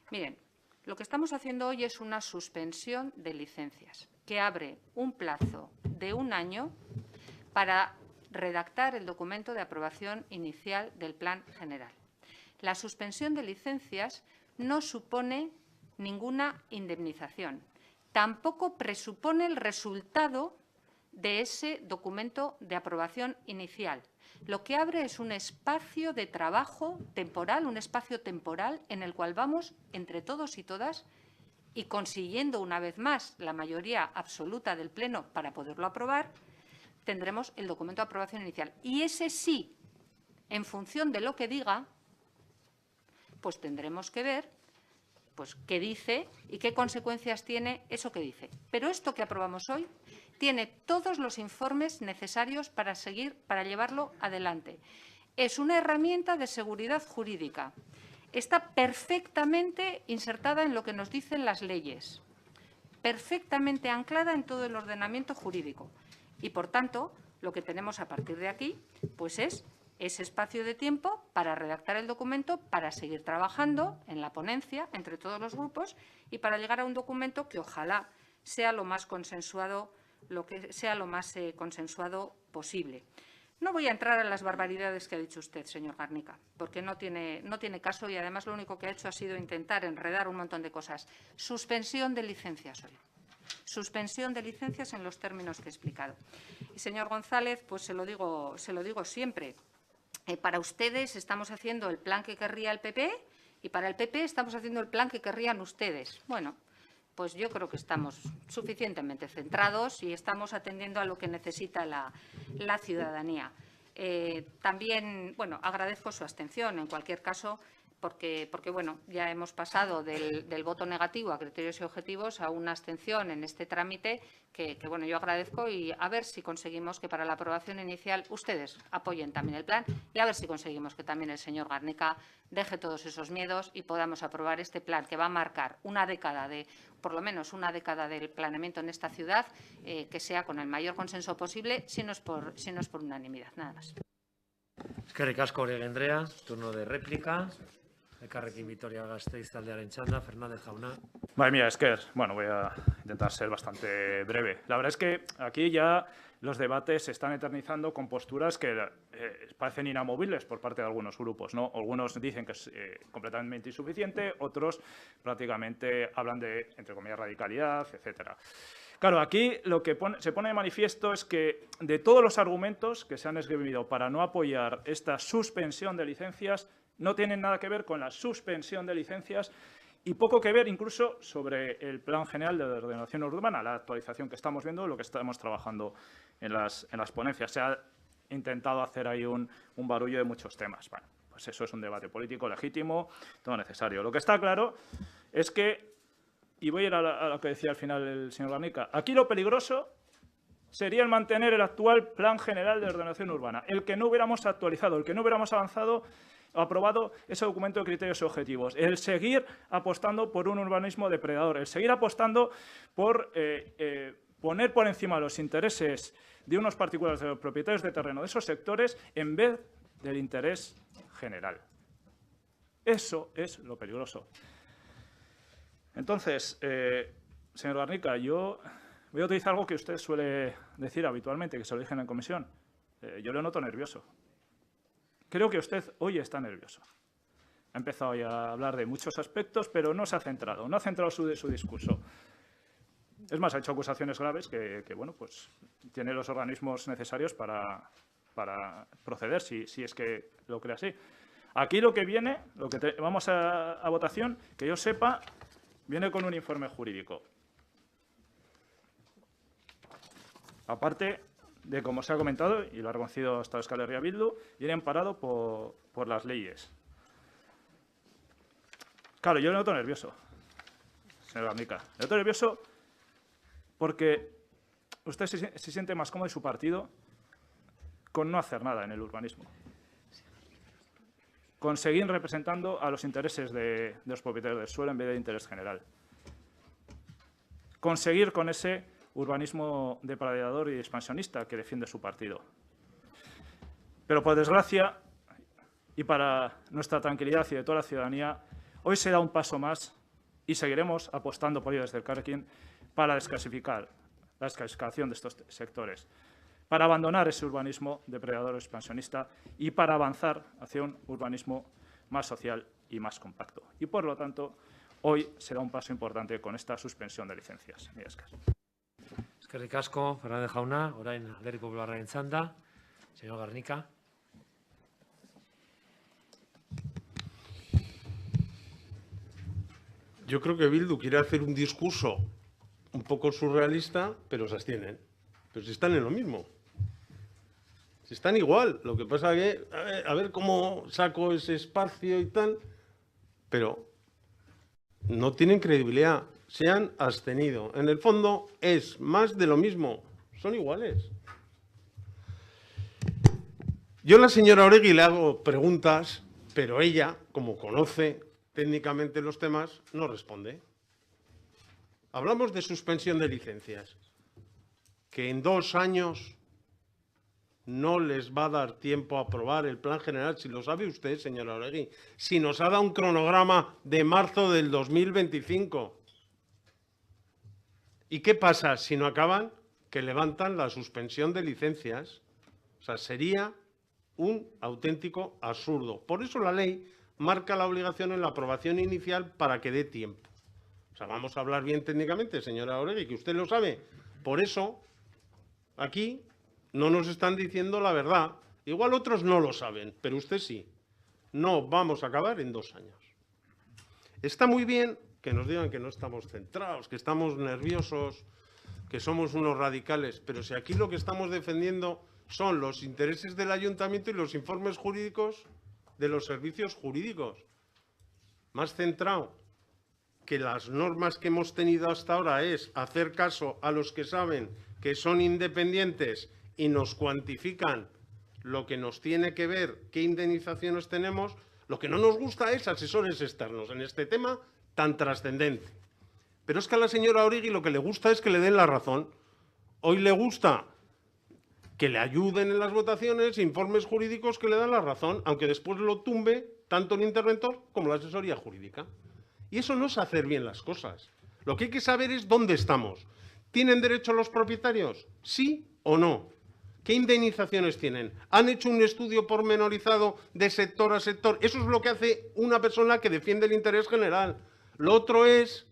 Miren, lo que estamos haciendo hoy es una suspensión de licencias que abre un plazo de un año para redactar el documento de aprobación inicial del Plan General. La suspensión de licencias no supone ninguna indemnización. Tampoco presupone el resultado de ese documento de aprobación inicial. Lo que abre es un espacio de trabajo temporal, un espacio temporal en el cual vamos entre todos y todas y consiguiendo una vez más la mayoría absoluta del Pleno para poderlo aprobar, tendremos el documento de aprobación inicial. Y ese sí, en función de lo que diga, pues tendremos que ver pues, qué dice y qué consecuencias tiene eso que dice. Pero esto que aprobamos hoy tiene todos los informes necesarios para llevarlo adelante. Es una herramienta de seguridad jurídica. Está perfectamente insertada en lo que nos dicen las leyes, perfectamente anclada en todo el ordenamiento jurídico. Y, por tanto, lo que tenemos a partir de aquí pues es ese espacio de tiempo para redactar el documento, para seguir trabajando en la ponencia entre todos los grupos y para llegar a un documento que ojalá sea lo más consensuado, posible. No voy a entrar en las barbaridades que ha dicho usted, señor Garnica, porque no tiene caso y además lo único que ha hecho ha sido intentar enredar un montón de cosas. Suspensión de licencias hoy. Suspensión de licencias en los términos que he explicado. Y, señor González, pues se lo digo siempre. Para ustedes estamos haciendo el plan que querría el PP y para el PP estamos haciendo el plan que querrían ustedes. Bueno, pues yo creo que estamos suficientemente centrados y estamos atendiendo a lo que necesita la ciudadanía. También, bueno, agradezco su abstención en cualquier caso, porque bueno, ya hemos pasado del voto negativo a criterios y objetivos a una abstención en este trámite que bueno, yo agradezco y a ver si conseguimos que para la aprobación inicial ustedes apoyen también el plan y a ver si conseguimos que también el señor Garnica deje todos esos miedos y podamos aprobar este plan que va a marcar por lo menos una década del planeamiento en esta ciudad, que sea con el mayor consenso posible, si no es por unanimidad. Nada más. Eskerrik asko, Oregi Andrea. Turno de réplica. Elkarrekin Vitoria-Gasteiz taldearen txanda, Fernández jauna. Vale, mira, Esker, bueno, voy a intentar ser bastante breve. La verdad es que aquí ya los debates se están eternizando con posturas que parecen inamovibles por parte de algunos grupos, ¿no? Algunos dicen que es completamente insuficiente, otros prácticamente hablan de, entre comillas, radicalidad, etcétera. Claro, aquí lo que se pone de manifiesto es que de todos los argumentos que se han esgrimido para no apoyar esta suspensión de licencias, no tienen nada que ver con la suspensión de licencias y poco que ver incluso sobre el Plan General de Ordenación Urbana, la actualización que estamos viendo, lo que estamos trabajando en las ponencias. Se ha intentado hacer ahí un barullo de muchos temas. Bueno, pues eso es un debate político legítimo, todo necesario. Lo que está claro es que, y voy a ir a lo que decía al final el señor Garnica, aquí lo peligroso sería el mantener el actual Plan General de Ordenación Urbana, el que no hubiéramos actualizado, el que no hubiéramos avanzado, aprobado ese documento de criterios y objetivos, el seguir apostando por un urbanismo depredador, el seguir apostando por poner por encima los intereses de unos particulares, de los propietarios de terreno de esos sectores, en vez del interés general. Eso es lo peligroso. Entonces, señor Garnica, yo voy a utilizar algo que usted suele decir habitualmente, que se lo dije en comisión. Yo lo noto nervioso. Creo que usted hoy está nervioso. Ha empezado ya a hablar de muchos aspectos, pero no se ha centrado, no ha centrado su discurso. Es más, ha hecho acusaciones graves que bueno, pues tiene los organismos necesarios para proceder, si es que lo cree así. Aquí lo que viene, vamos a votación, que yo sepa, viene con un informe jurídico. Aparte de, como se ha comentado, y lo ha reconocido hasta Euskal Herria Bildu, viene amparado por las leyes. Claro, yo lo noto nervioso, señor Garnica. Lo noto nervioso porque usted se siente más cómodo en su partido con no hacer nada en el urbanismo. Con seguir representando a los intereses de los propietarios del suelo en vez del interés general. Conseguir con ese urbanismo depredador y expansionista que defiende su partido. Pero, por desgracia, y para nuestra tranquilidad y de toda la ciudadanía, hoy se da un paso más y seguiremos apostando por ello desde el Carrequín para la desclasificación de estos sectores, para abandonar ese urbanismo depredador expansionista y para avanzar hacia un urbanismo más social y más compacto. Y, por lo tanto, hoy se da un paso importante con esta suspensión de licencias. Mila esker. Eskerrik asko, Fernández jauna, orain Alderdi Popularraren txanda, señor Garnica. Yo creo que Bildu quiere hacer un discurso un poco surrealista, pero se abstienen. Pero si están en lo mismo. Si están igual. Lo que pasa es que, a ver cómo saco ese espacio y tal, pero no tienen credibilidad. Se han abstenido. En el fondo es más de lo mismo. Son iguales. Yo a la señora Oregui le hago preguntas, pero ella, como conoce técnicamente los temas, no responde. Hablamos de suspensión de licencias, que en 2 años no les va a dar tiempo a aprobar el plan general, si lo sabe usted, señora Oregui, si nos ha dado un cronograma de marzo del 2025. ¿Y qué pasa si no acaban? Que levantan la suspensión de licencias. O sea, sería un auténtico absurdo. Por eso la ley marca la obligación en la aprobación inicial para que dé tiempo. O sea, vamos a hablar bien técnicamente, señora Oregui, que usted lo sabe. Por eso, aquí no nos están diciendo la verdad. Igual otros no lo saben, pero usted sí. No vamos a acabar en 2 años. Está muy bien que nos digan que no estamos centrados, que estamos nerviosos, que somos unos radicales, pero si aquí lo que estamos defendiendo son los intereses del ayuntamiento y los informes jurídicos de los servicios jurídicos. Más centrado que las normas que hemos tenido hasta ahora es hacer caso a los que saben que son independientes y nos cuantifican lo que nos tiene que ver, qué indemnizaciones tenemos. Lo que no nos gusta es asesores externos en este tema tan trascendente. Pero es que a la señora Oregui lo que le gusta es que le den la razón. Hoy le gusta que le ayuden en las votaciones, informes jurídicos que le dan la razón, aunque después lo tumbe tanto el interventor como la asesoría jurídica. Y eso no es hacer bien las cosas. Lo que hay que saber es dónde estamos. ¿Tienen derecho los propietarios? ¿Sí o no? ¿Qué indemnizaciones tienen? ¿Han hecho un estudio pormenorizado de sector a sector? Eso es lo que hace una persona que defiende el interés general. Lo otro es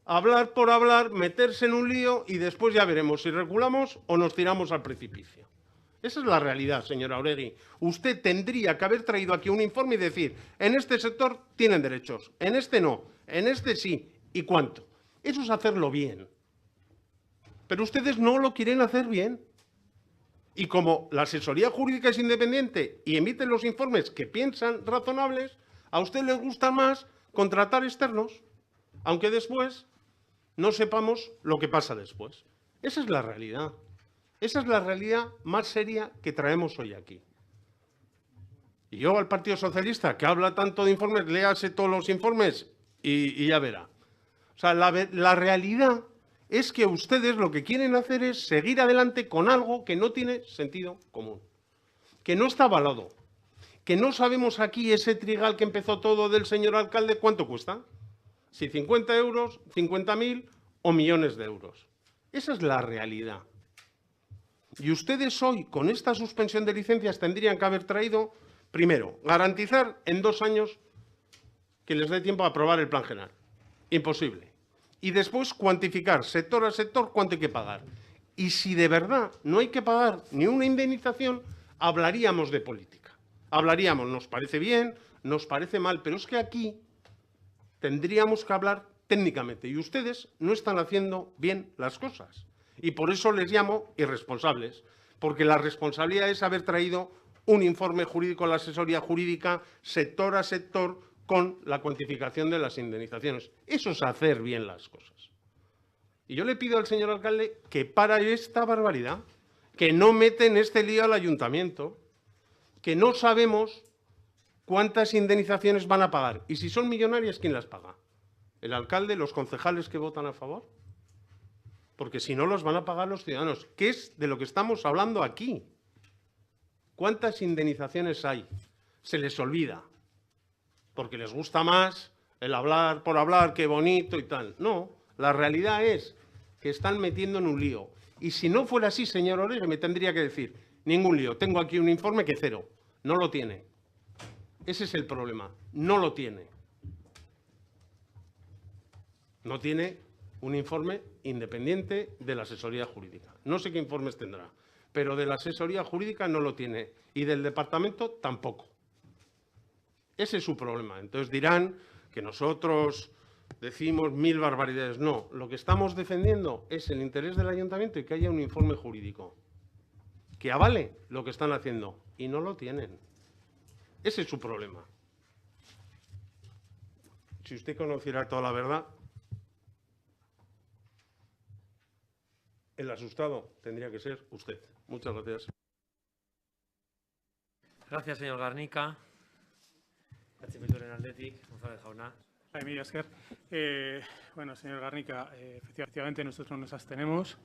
hablar por hablar, meterse en un lío y después ya veremos si reculamos o nos tiramos al precipicio. Esa es la realidad, señora Oregui. Usted tendría que haber traído aquí un informe y decir, en este sector tienen derechos, en este no, en este sí, ¿y cuánto? Eso es hacerlo bien. Pero ustedes no lo quieren hacer bien. Y como la asesoría jurídica es independiente y emiten los informes que piensan razonables, a usted les gusta más contratar externos, aunque después no sepamos lo que pasa después. Esa es la realidad. Esa es la realidad más seria que traemos hoy aquí. Y yo al Partido Socialista, que habla tanto de informes, léase todos los informes y ya verá. O sea, la realidad es que ustedes lo que quieren hacer es seguir adelante con algo que no tiene sentido común, que no está avalado, que no sabemos aquí ese trigal que empezó todo del señor alcalde, ¿cuánto cuesta? Si 50 euros, 50.000 o millones de euros. Esa es la realidad. Y ustedes hoy, con esta suspensión de licencias, tendrían que haber traído, primero, garantizar en 2 años que les dé tiempo a aprobar el plan general. Imposible. Y después cuantificar sector a sector cuánto hay que pagar. Y si de verdad no hay que pagar ni una indemnización, hablaríamos de política. Hablaríamos, nos parece bien, nos parece mal, pero es que aquí tendríamos que hablar técnicamente. Y ustedes no están haciendo bien las cosas. Y por eso les llamo irresponsables, porque la responsabilidad es haber traído un informe jurídico a la asesoría jurídica, sector a sector, con la cuantificación de las indemnizaciones. Eso es hacer bien las cosas. Y yo le pido al señor alcalde que pare esta barbaridad, que no mete en este lío al ayuntamiento, que no sabemos cuántas indemnizaciones van a pagar. Y si son millonarias, ¿quién las paga? ¿El alcalde, los concejales que votan a favor? Porque si no, los van a pagar los ciudadanos. ¿Qué es de lo que estamos hablando aquí? ¿Cuántas indemnizaciones hay? Se les olvida. Porque les gusta más el hablar por hablar, qué bonito y tal. No, la realidad es que están metiendo en un lío. Y si no fuera así, señor Oregi, me tendría que decir, ningún lío, tengo aquí un informe que 0. No lo tiene. Ese es el problema, no lo tiene. No tiene un informe independiente de la asesoría jurídica. No sé qué informes tendrá, pero de la asesoría jurídica no lo tiene y del departamento tampoco. Ese es su problema. Entonces dirán que nosotros decimos 1000 barbaridades. No, lo que estamos defendiendo es el interés del ayuntamiento y que haya un informe jurídico que avale lo que están haciendo y no lo tienen. Ese es su problema. Si usted conociera toda la verdad, el asustado tendría que ser usted. Muchas gracias. Gracias, señor Garnica. Bilduren aldetik, González Jauna. Mila esker. Bueno, señor Garnica, efectivamente nosotros nos abstenemos,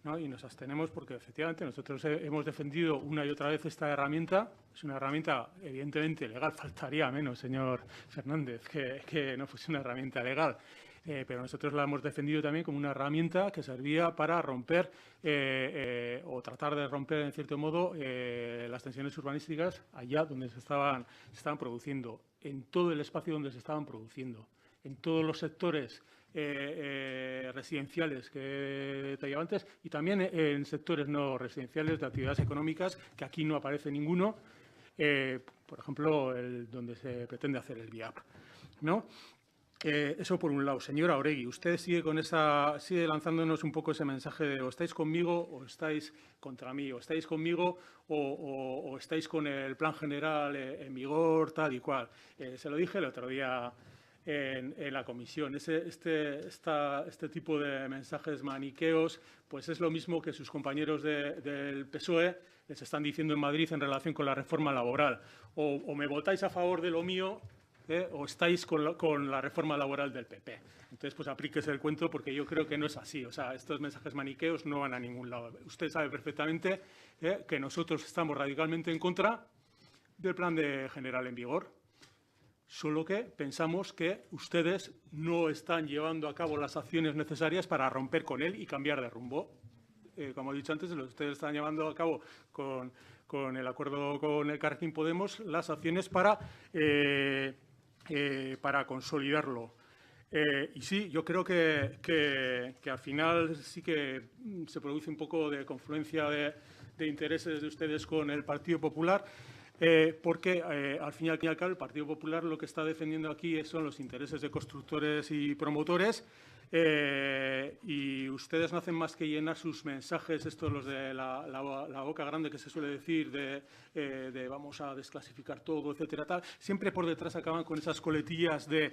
¿no? Y nos abstenemos porque efectivamente nosotros hemos defendido una y otra vez esta herramienta. Es una herramienta evidentemente legal, faltaría menos, señor Fernández, que no fuese una herramienta legal. Pero nosotros la hemos defendido también como una herramienta que servía para romper o tratar de romper, en cierto modo, las tensiones urbanísticas allá donde se estaban produciendo, en todo el espacio donde se estaban produciendo, en todos los sectores residenciales que detallaba antes y también en sectores no residenciales de actividades económicas, que aquí no aparece ninguno, por ejemplo, donde se pretende hacer el VIAP, ¿no? Eso por un lado. Señora Oregi, usted sigue lanzándonos un poco ese mensaje de o estáis conmigo o estáis contra mí, o estáis conmigo o estáis con el plan general en vigor, tal y cual. Se lo dije el otro día en la comisión. Este tipo de mensajes maniqueos pues es lo mismo que sus compañeros del PSOE les están diciendo en Madrid en relación con la reforma laboral. O me votáis a favor de lo mío, o estáis con la reforma laboral del PP. Entonces, pues aplíquese el cuento porque yo creo que no es así. O sea, estos mensajes maniqueos no van a ningún lado. Usted sabe perfectamente que nosotros estamos radicalmente en contra del plan general en vigor, solo que pensamos que ustedes no están llevando a cabo las acciones necesarias para romper con él y cambiar de rumbo. Como he dicho antes, ustedes están llevando a cabo con el acuerdo con el Carrequín Podemos las acciones para consolidarlo. Y sí, yo creo que al final sí que se produce un poco de confluencia de intereses de ustedes con el Partido Popular, porque al fin y al cabo el Partido Popular lo que está defendiendo aquí son los intereses de constructores y promotores, y ustedes no hacen más que llenar sus mensajes, estos los de la boca grande que se suele decir, de vamos a desclasificar todo, etcétera, tal. Siempre por detrás acaban con esas coletillas de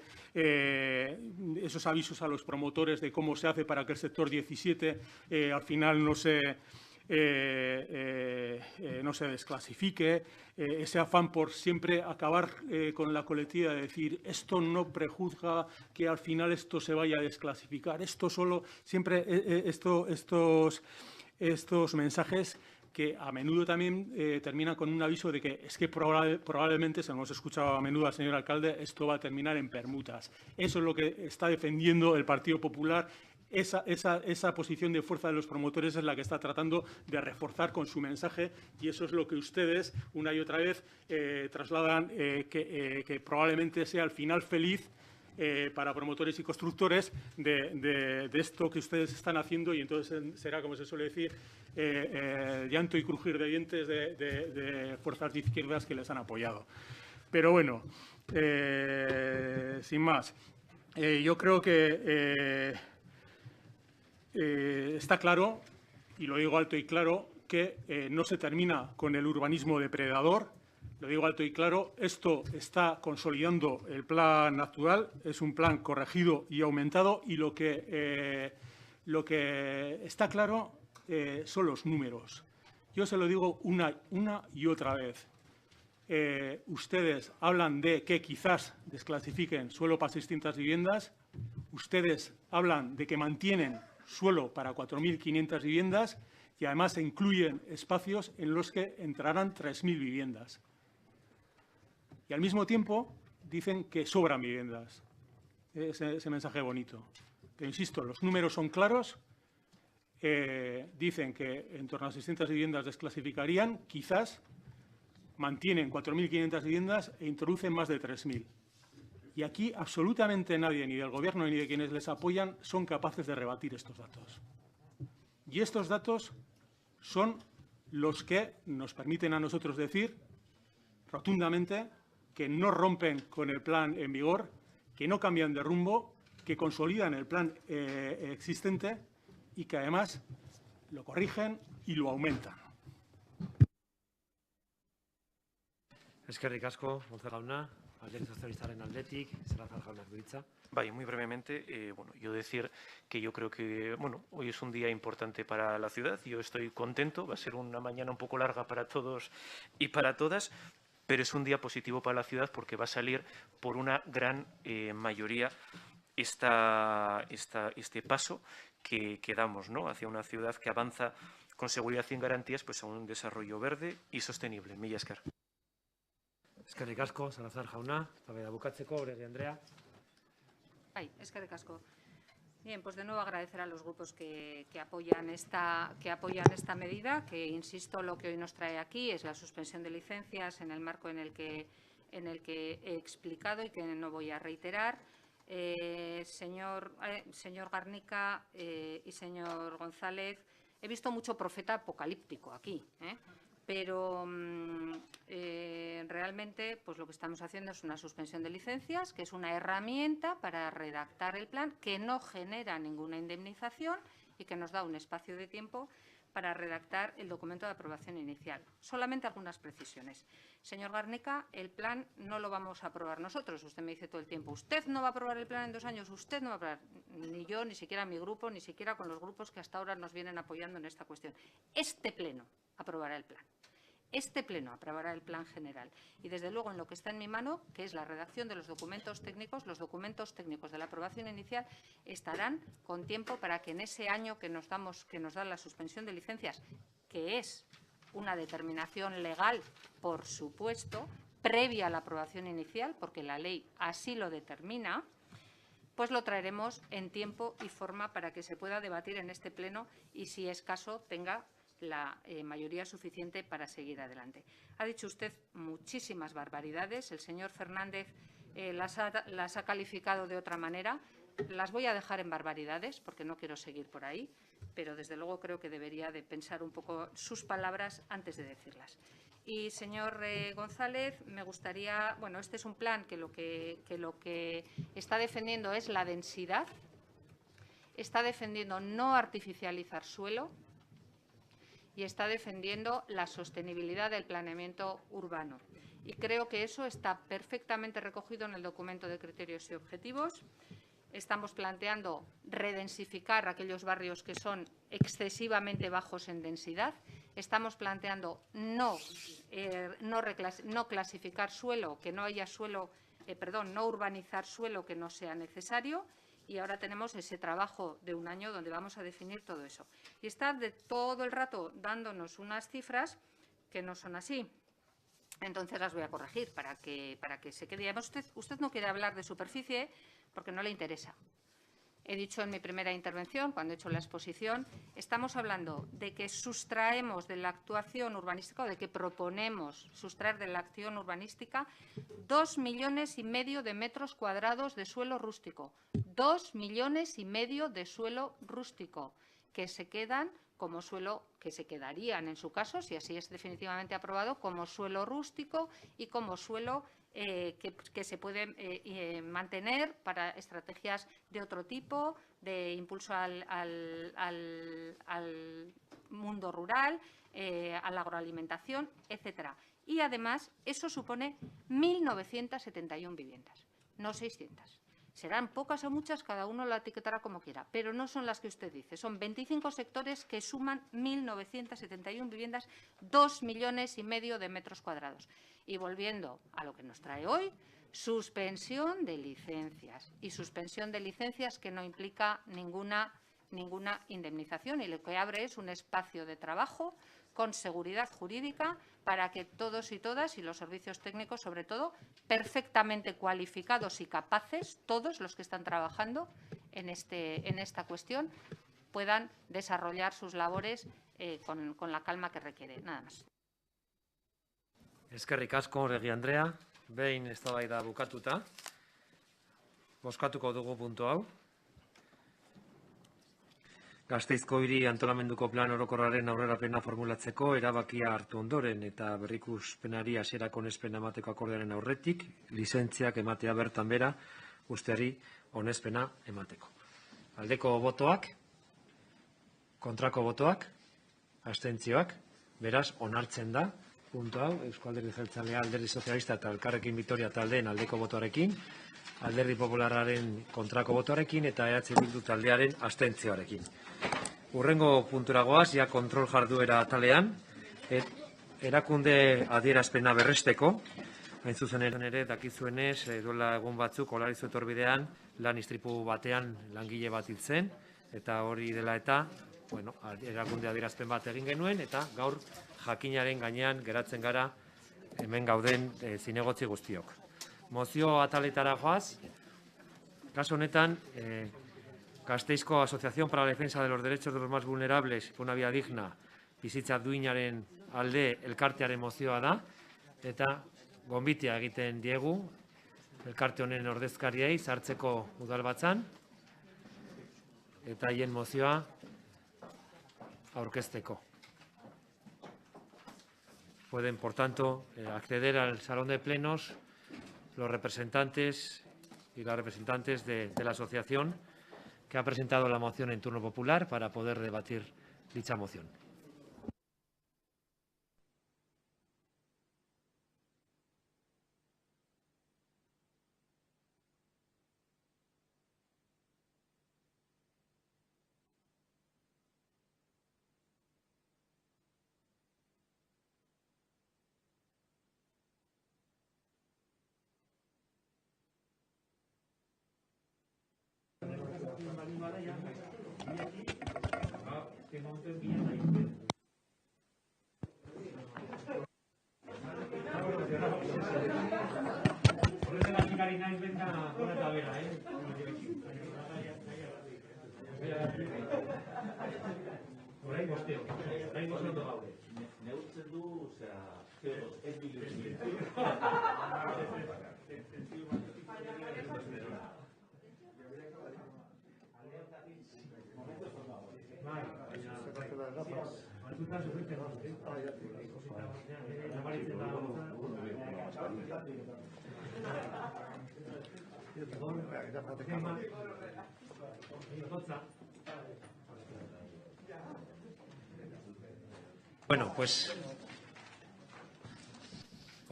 esos avisos a los promotores de cómo se hace para que el sector 17 al final no se desclasifique, ese afán por siempre acabar con la coletilla de decir esto no prejuzga que al final esto se vaya a desclasificar, esto solo, siempre estos mensajes que a menudo también terminan con un aviso de que es que probablemente, se lo hemos escuchado a menudo al señor alcalde, esto va a terminar en permutas. Eso es lo que está defendiendo el Partido Popular. Esa posición de fuerza de los promotores es la que está tratando de reforzar con su mensaje, y eso es lo que ustedes una y otra vez trasladan, que probablemente sea el final feliz para promotores y constructores de esto que ustedes están haciendo, y entonces será, como se suele decir, llanto y crujir de dientes de fuerzas de izquierdas que les han apoyado. Pero bueno, sin más, yo creo que está claro, y lo digo alto y claro, que no se termina con el urbanismo depredador. Lo digo alto y claro, esto está consolidando el plan actual, es un plan corregido y aumentado, y lo que está claro son los números. Yo se lo digo una y otra vez. Ustedes hablan de que quizás desclasifiquen suelo para 600 viviendas, ustedes hablan de que mantienen suelo para 4.500 viviendas y además se incluyen espacios en los que entrarán 3.000 viviendas. Y al mismo tiempo dicen que sobran viviendas. Ese mensaje bonito. Pero insisto, los números son claros. dicen que en torno a 600 viviendas desclasificarían, quizás mantienen 4.500 viviendas e introducen más de 3.000. Y aquí absolutamente nadie, ni del Gobierno ni de quienes les apoyan, son capaces de rebatir estos datos. Y estos datos son los que nos permiten a nosotros decir rotundamente que no rompen con el plan en vigor, que no cambian de rumbo, que consolidan el plan existente y que además lo corrigen y lo aumentan. Eskerrik asko, Gonzalo jauna, Alderdi Sozialistaren aldetik, Salazar jaunak du hitza. Vaya, muy brevemente, bueno, yo decir que yo creo que, bueno, hoy es un día importante para la ciudad, yo estoy contento, va a ser una mañana un poco larga para todos y para todas, pero es un día positivo para la ciudad porque va a salir por una gran mayoría este paso que damos, ¿no?, hacia una ciudad que avanza con seguridad y garantías pues, a un desarrollo verde y sostenible. Mila esker. Eskerrik asko, Salazar jauna, eztabaida bukatzeko, Oregi Andrea. Eskerrik asko. Bien, pues de nuevo agradecer a los grupos que apoyan esta medida, que insisto, lo que hoy nos trae aquí es la suspensión de licencias en el marco en el que he explicado y que no voy a reiterar. Señor Garnica y señor González, he visto mucho profeta apocalíptico aquí, pero realmente pues lo que estamos haciendo es una suspensión de licencias, que es una herramienta para redactar el plan que no genera ninguna indemnización y que nos da un espacio de tiempo para redactar el documento de aprobación inicial. Solamente algunas precisiones. Señor Garnica, el plan no lo vamos a aprobar nosotros. Usted me dice todo el tiempo, usted no va a aprobar el plan en 2 años, usted no va a aprobar. Ni yo, ni siquiera mi grupo, ni siquiera con los grupos que hasta ahora nos vienen apoyando en esta cuestión. Este pleno aprobará el plan. Este pleno aprobará el plan general y, desde luego, en lo que está en mi mano, que es la redacción de los documentos técnicos de la aprobación inicial estarán con tiempo para que en ese año que nos da la suspensión de licencias, que es una determinación legal, por supuesto, previa a la aprobación inicial, porque la ley así lo determina, pues lo traeremos en tiempo y forma para que se pueda debatir en este pleno y, si es caso, tenga la mayoría suficiente para seguir adelante. Ha dicho usted muchísimas barbaridades. El señor Fernández las ha calificado de otra manera. Las voy a dejar en barbaridades porque no quiero seguir por ahí, pero desde luego creo que debería de pensar un poco sus palabras antes de decirlas. Y, señor González, me gustaría, bueno, este es un plan que lo que está defendiendo es la densidad, está defendiendo no artificializar suelo, y está defendiendo la sostenibilidad del planeamiento urbano. Y creo que eso está perfectamente recogido en el documento de criterios y objetivos. Estamos planteando redensificar aquellos barrios que son excesivamente bajos en densidad. Estamos planteando no clasificar suelo, que no haya suelo, no urbanizar suelo que no sea necesario. Y ahora tenemos ese trabajo de 1 año donde vamos a definir todo eso. Y está de todo el rato dándonos unas cifras que no son así. Entonces las voy a corregir para que se quede. Además, usted no quiere hablar de superficie porque no le interesa. He dicho en mi primera intervención, cuando he hecho la exposición, estamos hablando de que sustraemos de la actuación urbanística, o de que proponemos sustraer de la acción urbanística 2,5 millones de metros cuadrados de suelo rústico. 2,5 millones de suelo rústico que se quedan como suelo, que se quedarían en su caso, si así es definitivamente aprobado, como suelo rústico y como suelo que se puede mantener para estrategias de otro tipo, de impulso al mundo rural, a la agroalimentación, etcétera. Y además eso supone 1.971 viviendas, no 600. Serán pocas o muchas, cada uno la etiquetará como quiera, pero no son las que usted dice. Son 25 sectores que suman 1.971 viviendas, 2,5 millones de metros cuadrados. Y volviendo a lo que nos trae hoy, suspensión de licencias. Y suspensión de licencias que no implica ninguna indemnización, y lo que abre es un espacio de trabajo con seguridad jurídica para que todos y todas, y los servicios técnicos sobre todo, perfectamente cualificados y capaces, todos los que están trabajando en esta cuestión, puedan desarrollar sus labores con la calma que requiere. Nada más. Eskerrik asko, Oregi Andrea. Behin eztabaida bukatuta. Bozkatuko dugu puntu hau. Gasteizko hiri antolamenduko plan orokorraren aurrerapena formulatzeko erabakia hartu ondoren eta berrikuspenari hasierako onespena emateko akordioaren aurretik, lizentziak ematea bertan bera guztiari onespena emateko. Aldeko botoak, kontrako botoak, abstentzioak, beraz onartzen da puntu hau, Eusko Alderdi Jeltzalea, Alderdi Sozialista eta Elkarrekin Bitoria taldeen aldeko botoarekin, Alderdi Popularraren kontrako botoarekin eta EH Bildu taldearen abstentzioarekin. Urrengo punturagoaz, ja kontrol jarduera atalean, erakunde adierazpena berresteko, hain zuzen ere dakizuenez, duela egun batzuk Olarizu etorbidean lan istripu batean langile bat hil zen, eta hori dela eta, erakunde adierazpen bat egin genuen, eta gaur jakinaren gainean geratzen gara hemen gauden zinegotzi guztiok. Mozio ataletara joaz, kasu honetan, Gasteizko Asociación para la Defensa de los Derechos de los Más Vulnerables, una vía digna, bizitza duinaren alde elkartearen mozioa da, eta gonbitea egiten diegu, elkarte honen ordezkariei sartzeko udalbatzan, eta haien mozioa aurkezteko. Pueden, por tanto, acceder al salón de plenos los representantes y las representantes de la asociación que ha presentado la moción en turno popular para poder debatir dicha moción. Bueno, pues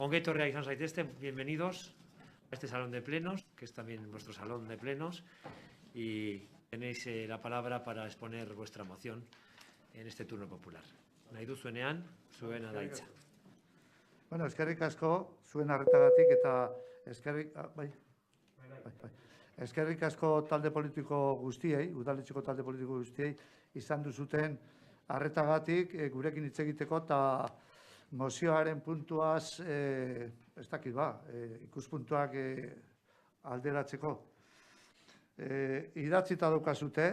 ongi etorria izan zaitezte, bienvenidos a este salón de plenos, que es también nuestro salón de plenos, y tenéis la palabra para exponer vuestra moción en este turno popular. Nahi duzuenean, zuen adaitza. Bueno, eskerrik asko zuen arretagatik eta eskerrik asko talde politiko guztiei, udaletxeko talde politiko guztiei izan duzuten arretagatik gurekin hitz egiteko eta mozioaren puntuaz, ez dakit ikuspuntuak alderatzeko. Idatzita daukazute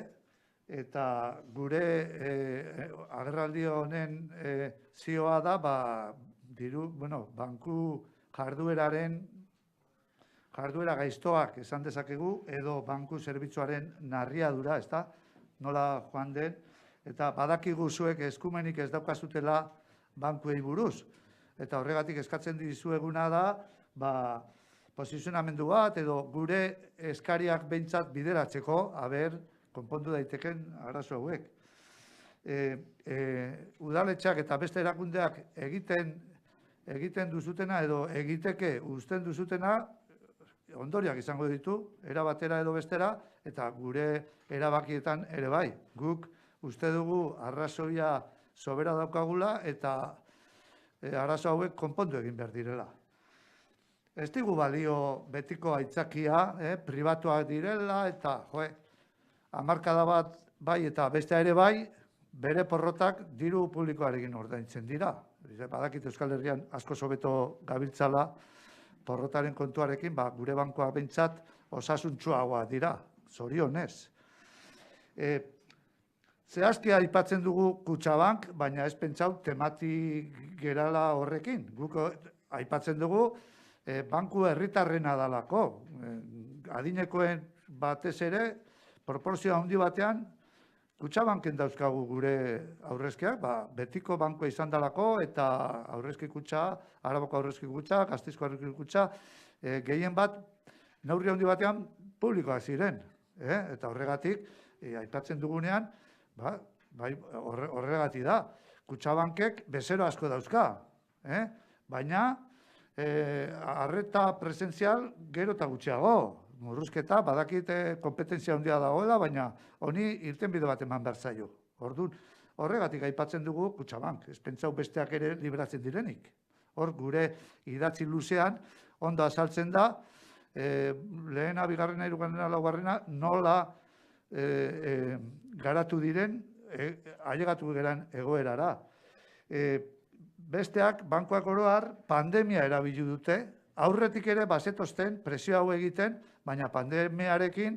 eta gure agerraldi honen zioa da, banku jarduera gaiztoak esan dezakegu edo banku zerbitzuaren narriadura, ezta? Nola joan den, eta badakigu zuek eskumenik ez daukazutela bankuei buruz. Eta horregatik eskatzen dizueguna da, posizionamendu bat edo gure eskariak behintzat bideratzeko, konpondu daiteken arazo hauek. Udaletxeak eta beste erakundeak egiten duzutena edo egiteke uzten duzutena, ondoriak izango ditu, era batera edo bestera, eta gure erabakietan ere bai. Guk uste dugu arrazoia sobera daukagula eta arazo hauek konpondu egin behar direla. Ez digu balio betiko aitzakia, pribatuak direla eta hamarkada bat bai eta bestea ere bai, bere porrotak diru publikoarekin ordaintzen dira. Badakit Euskal Herrian asko hobeto gabiltzala porrotaren kontuarekin, gure bankoa behintzat osasuntsuagoa dira, zorionez. Zehazki aipatzen dugu Kutxabank, baina ez pentsau temati gerala horrekin. Guk aipatzen dugu banku herritarrena dalako. Adinekoen batez ere, proporzio handi batean, Kutxabanken dauzkagu gure aurrezkiak, betiko bankoa izan dalako, eta aurrezki kutxa, Arabako aurrezki kutxa, Gasteizko aurrezki kutxa, gehien bat, neurri handi batean, publikoak ziren. Eta horregatik, aipatzen dugunean, horregatik da, Kutxabankek bezero asko dauzka, baina arreta presentzial gero eta gutxiago, murruzketa, badakit kompetentzia handia dagoela, baina honi irtenbide bat eman behar zaio. Orduan, horregatik aipatzen dugu Kutxabank, ez pentsau besteak ere liberatzen direnik. Hor, gure idatzi luzean, ondo azaltzen da, lehena, bigarrena, hirugarrena, laugarrena, nola garatu diren, ailegatu geran egoerara. Besteak, bankoak oroar, pandemia erabili dute, aurretik ere bazetozten, presio hau egiten, baina pandemiarekin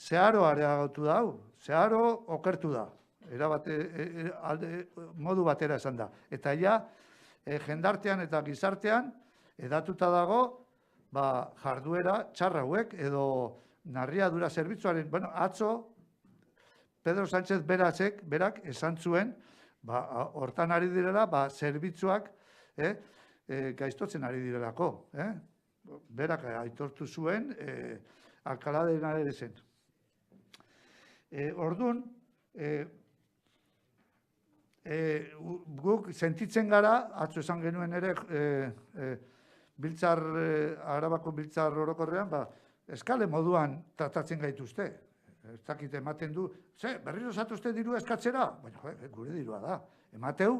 zeharo areagotu da, zeharo okertu da, modu batera esan da. Eta ja, jendartean eta gizartean, edatuta dago, jarduera txarra hauek, edo narriadura zerbitzuaren, atzo, Pedro Sánchez berak esan zuen, hortan ari direla, zerbitzuak gaiztotzen ari direlako. Berak aitortu zuen, Alcalá de Henarezen. Orduan, guk sentitzen gara, atzo esan genuen ere, Arabako biltzar orokorrean, eskale moduan tratatzen gaituzte. Ez dakit ematen du, berriro zatuzte diru eskatzera, baina gure dirua da. Emateu,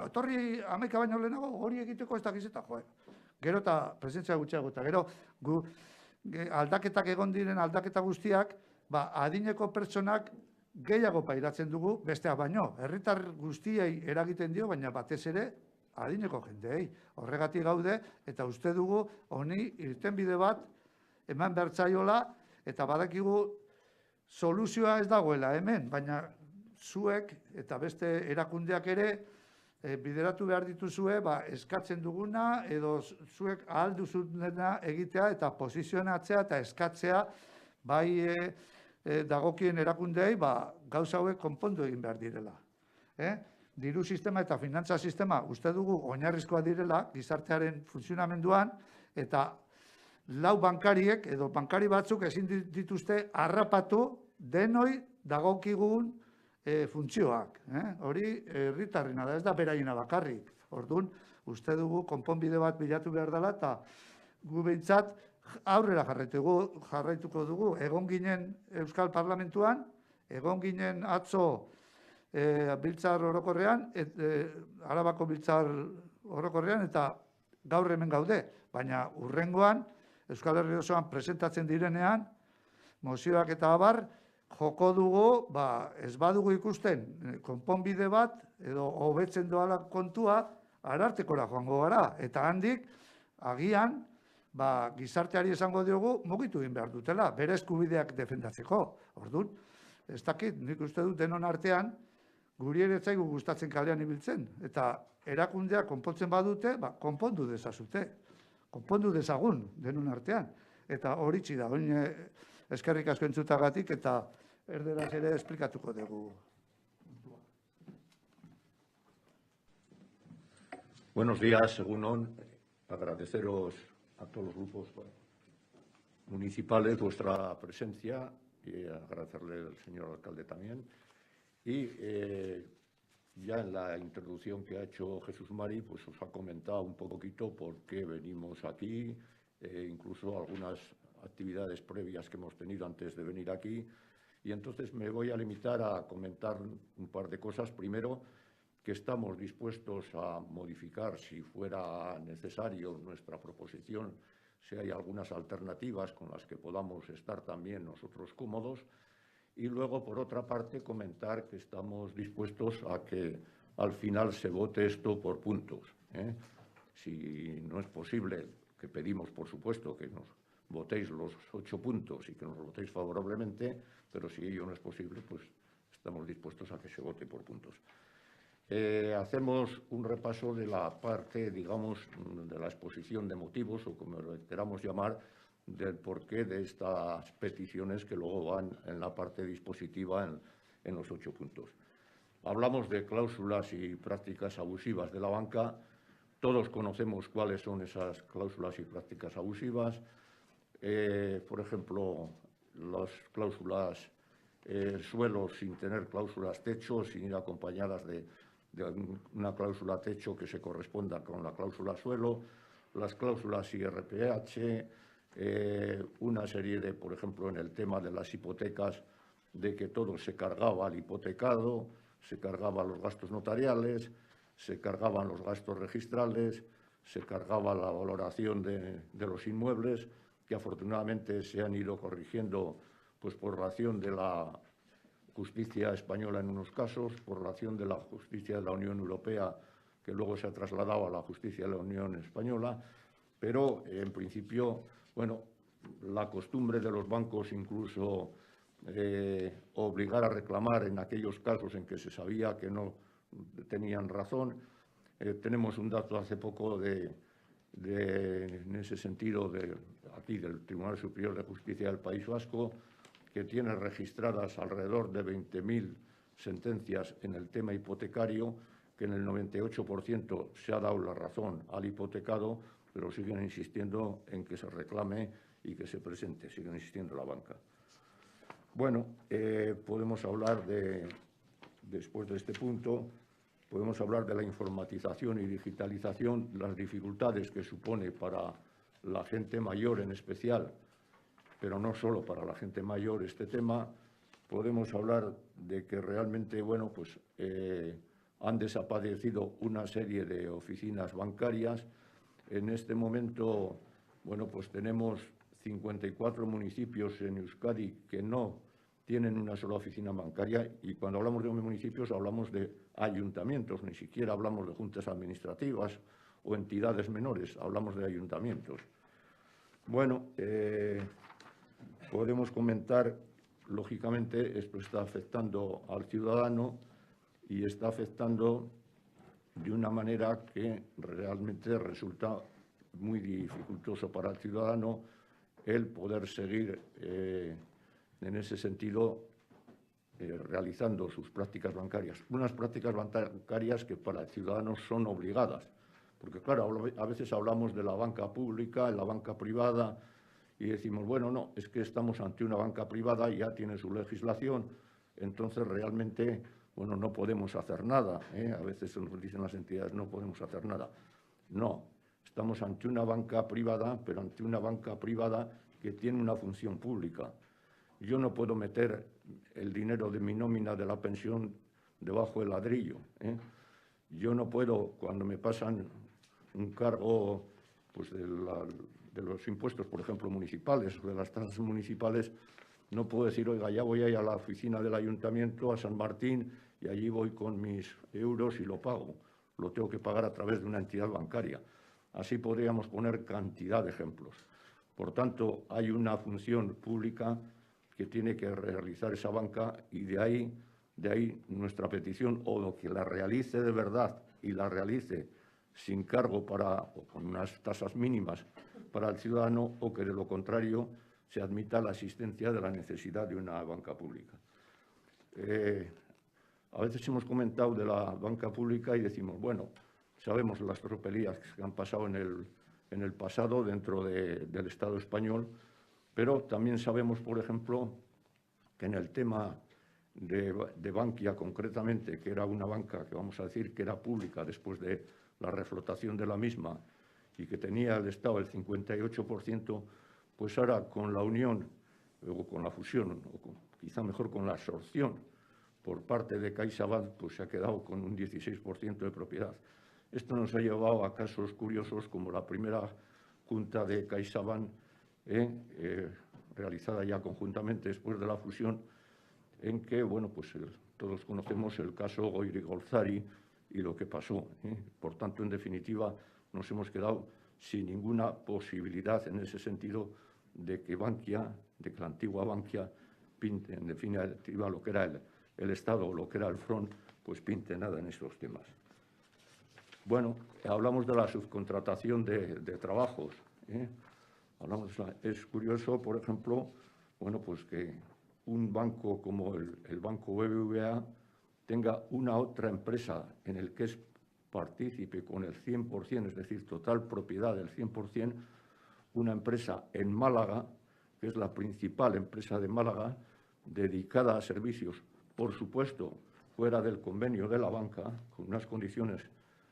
etorri 11 baino lehenago hori egiteko ez dakizeta, gero eta presentzia gutxiago, eta gero aldaketak egon diren aldaketa guztiak, adineko pertsonak gehiago pairatzen dugu, besteak baino, herritar guztiei eragiten dio, baina batez ere adineko jendeei. Horregatik gaude, eta uste dugu honi irtenbide bat eman bertzaiola, eta badakigu soluzioa ez dagoela hemen, baina zuek eta beste erakundeak ere bideratu behar dituzue eskatzen duguna edo zuek ahal duzunena egitea eta posizionatzea eta eskatzea bai dagokien erakundeei gauza hauek konpondu egin behar direla. Diru sistema eta finantza sistema uste dugu oinarrizkoa direla gizartearen funtzionamenduan eta lau bankariek edo bankari batzuk ezin dituzte harrapatu denoi dagokigun funtzioak. Hori herritarrena da, ez da beraiena bakarrik. Orduan, uste dugu konponbide bat bilatu behar dela eta gu behintzat aurrera jarraituko dugu. Egon ginen Euskal Parlamentuan, egon ginen atzo biltzar orokorrean, Arabako biltzar orokorrean eta gaur hemen gaude. Baina urrengoan, Euskal Herri osoan presentatzen direnean, mozioak eta abar, joko dugu, ez badugu ikusten, konponbide bat, edo hobetzen doala kontua, arartekora joango gara. Eta handik, agian, gizarteari esango diogu, mugitu egin behar dutela, bere eskubideak defendatzeko. Orduan, ez dakit, nik uste dut denon artean, guri ere zaigu gustatzen kalean ibiltzen. Eta erakundeak konpontzen badute, konpondu dezazute. Konpondu dezagun denon artean. Eta horitzi da, eskerrik asko entzutagatik eta erderaz ere esplikatuko dugu. Buenos días, egunon. Agradeceros a todos los grupos municipales vuestra presencia y agradecerle al señor alcalde también. Y ya en la introducción que ha hecho Jesús Mari, pues os ha comentado un poquito por qué venimos aquí, incluso algunas actividades previas que hemos tenido antes de venir aquí. Y entonces me voy a limitar a comentar un par de cosas. Primero, que estamos dispuestos a modificar, si fuera necesario, nuestra proposición, si hay algunas alternativas con las que podamos estar también nosotros cómodos. Y luego, por otra parte, comentar que estamos dispuestos a que al final se vote esto por puntos. Si no es posible, que pedimos, por supuesto, que nos votéis los 8 puntos y que nos votéis favorablemente, pero si ello no es posible, pues estamos dispuestos a que se vote por puntos. Hacemos un repaso de la parte, digamos, de la exposición de motivos, o como lo queramos llamar, del porqué de estas peticiones que luego van en la parte dispositiva en los 8 puntos. Hablamos de cláusulas y prácticas abusivas de la banca. Todos conocemos cuáles son esas cláusulas y prácticas abusivas. Por ejemplo, las cláusulas suelo sin tener cláusulas techo, sin ir acompañadas de una cláusula techo que se corresponda con la cláusula suelo, las cláusulas IRPH, una serie de, por ejemplo, en el tema de las hipotecas, de que todo se cargaba al hipotecado, se cargaban los gastos notariales, se cargaban los gastos registrales, se cargaba la valoración de los inmuebles, que afortunadamente se han ido corrigiendo pues, por la acción de la justicia española en unos casos, por la acción de la justicia de la Unión Europea, que luego se ha trasladado a la justicia de la Unión Española, pero en principio, bueno, la costumbre de los bancos incluso obligar a reclamar en aquellos casos en que se sabía que no tenían razón. Tenemos un dato hace poco en ese sentido aquí del Tribunal Superior de Justicia del País Vasco, que tiene registradas alrededor de 20.000 sentencias en el tema hipotecario, que en el 98% se ha dado la razón al hipotecado, pero siguen insistiendo en que se reclame y que se presente, siguen insistiendo la banca. Bueno, podemos hablar después de este punto, podemos hablar de la informatización y digitalización, las dificultades que supone para la gente mayor en especial, pero no solo para la gente mayor este tema. Podemos hablar de que realmente, bueno, pues han desaparecido una serie de oficinas bancarias. En este momento, bueno, pues tenemos 54 municipios en Euskadi que no tienen una sola oficina bancaria, y cuando hablamos de municipios hablamos de ayuntamientos, ni siquiera hablamos de juntas administrativas o entidades menores, hablamos de ayuntamientos. Bueno, podemos comentar, lógicamente, esto está afectando al ciudadano y está afectando de una manera que realmente resulta muy dificultoso para el ciudadano el poder seguir en ese sentido realizando sus prácticas bancarias. Unas prácticas bancarias que para el ciudadano son obligadas, porque claro, a veces hablamos de la banca pública, la banca privada, y decimos, bueno, no, es que estamos ante una banca privada y ya tiene su legislación, entonces realmente, bueno, no podemos hacer nada. A veces nos dicen las entidades, no podemos hacer nada. No, estamos ante una banca privada, pero ante una banca privada que tiene una función pública. Yo no puedo meter el dinero de mi nómina de la pensión debajo del ladrillo. Yo no puedo, cuando me pasan un cargo pues, de los impuestos, por ejemplo, municipales, o de las tasas municipales, no puedo decir, oiga, ya voy a ir a la oficina del ayuntamiento, a San Martín, y allí voy con mis euros y lo pago. Lo tengo que pagar a través de una entidad bancaria. Así podríamos poner cantidad de ejemplos. Por tanto, hay una función pública que tiene que realizar esa banca, y de ahí nuestra petición, o que la realice de verdad y la realice sin cargo o con unas tasas mínimas para el ciudadano, o que de lo contrario se admita la existencia de la necesidad de una banca pública. A veces hemos comentado de la banca pública y decimos, bueno, sabemos las tropelías que han pasado en el pasado dentro del Estado español, pero también sabemos, por ejemplo, que en el tema de Bankia concretamente, que era una banca que vamos a decir que era pública después de la reflotación de la misma y que tenía el Estado el 58%, pues ahora con la unión o con la fusión, o quizá mejor con la absorción por parte de CaixaBank, pues se ha quedado con un 16% de propiedad. Esto nos ha llevado a casos curiosos como la primera junta de CaixaBank, realizada ya conjuntamente después de la fusión, en que, bueno, pues todos conocemos el caso Goyri-Golzari y lo que pasó. Por tanto, en definitiva, nos hemos quedado sin ninguna posibilidad en ese sentido de que Bankia, de que la antigua Bankia, pinte en definitiva lo que era el Estado o lo que era el FRON, pues pinte nada en estos temas. Bueno, hablamos de la subcontratación de trabajos. Es curioso, por ejemplo, bueno, pues que un banco como el Banco BBVA tenga una otra empresa en el que es partícipe con el 100%, es decir, total propiedad del 100%, una empresa en Málaga, que es la principal empresa de Málaga, dedicada a servicios, por supuesto, fuera del convenio de la banca, con unas condiciones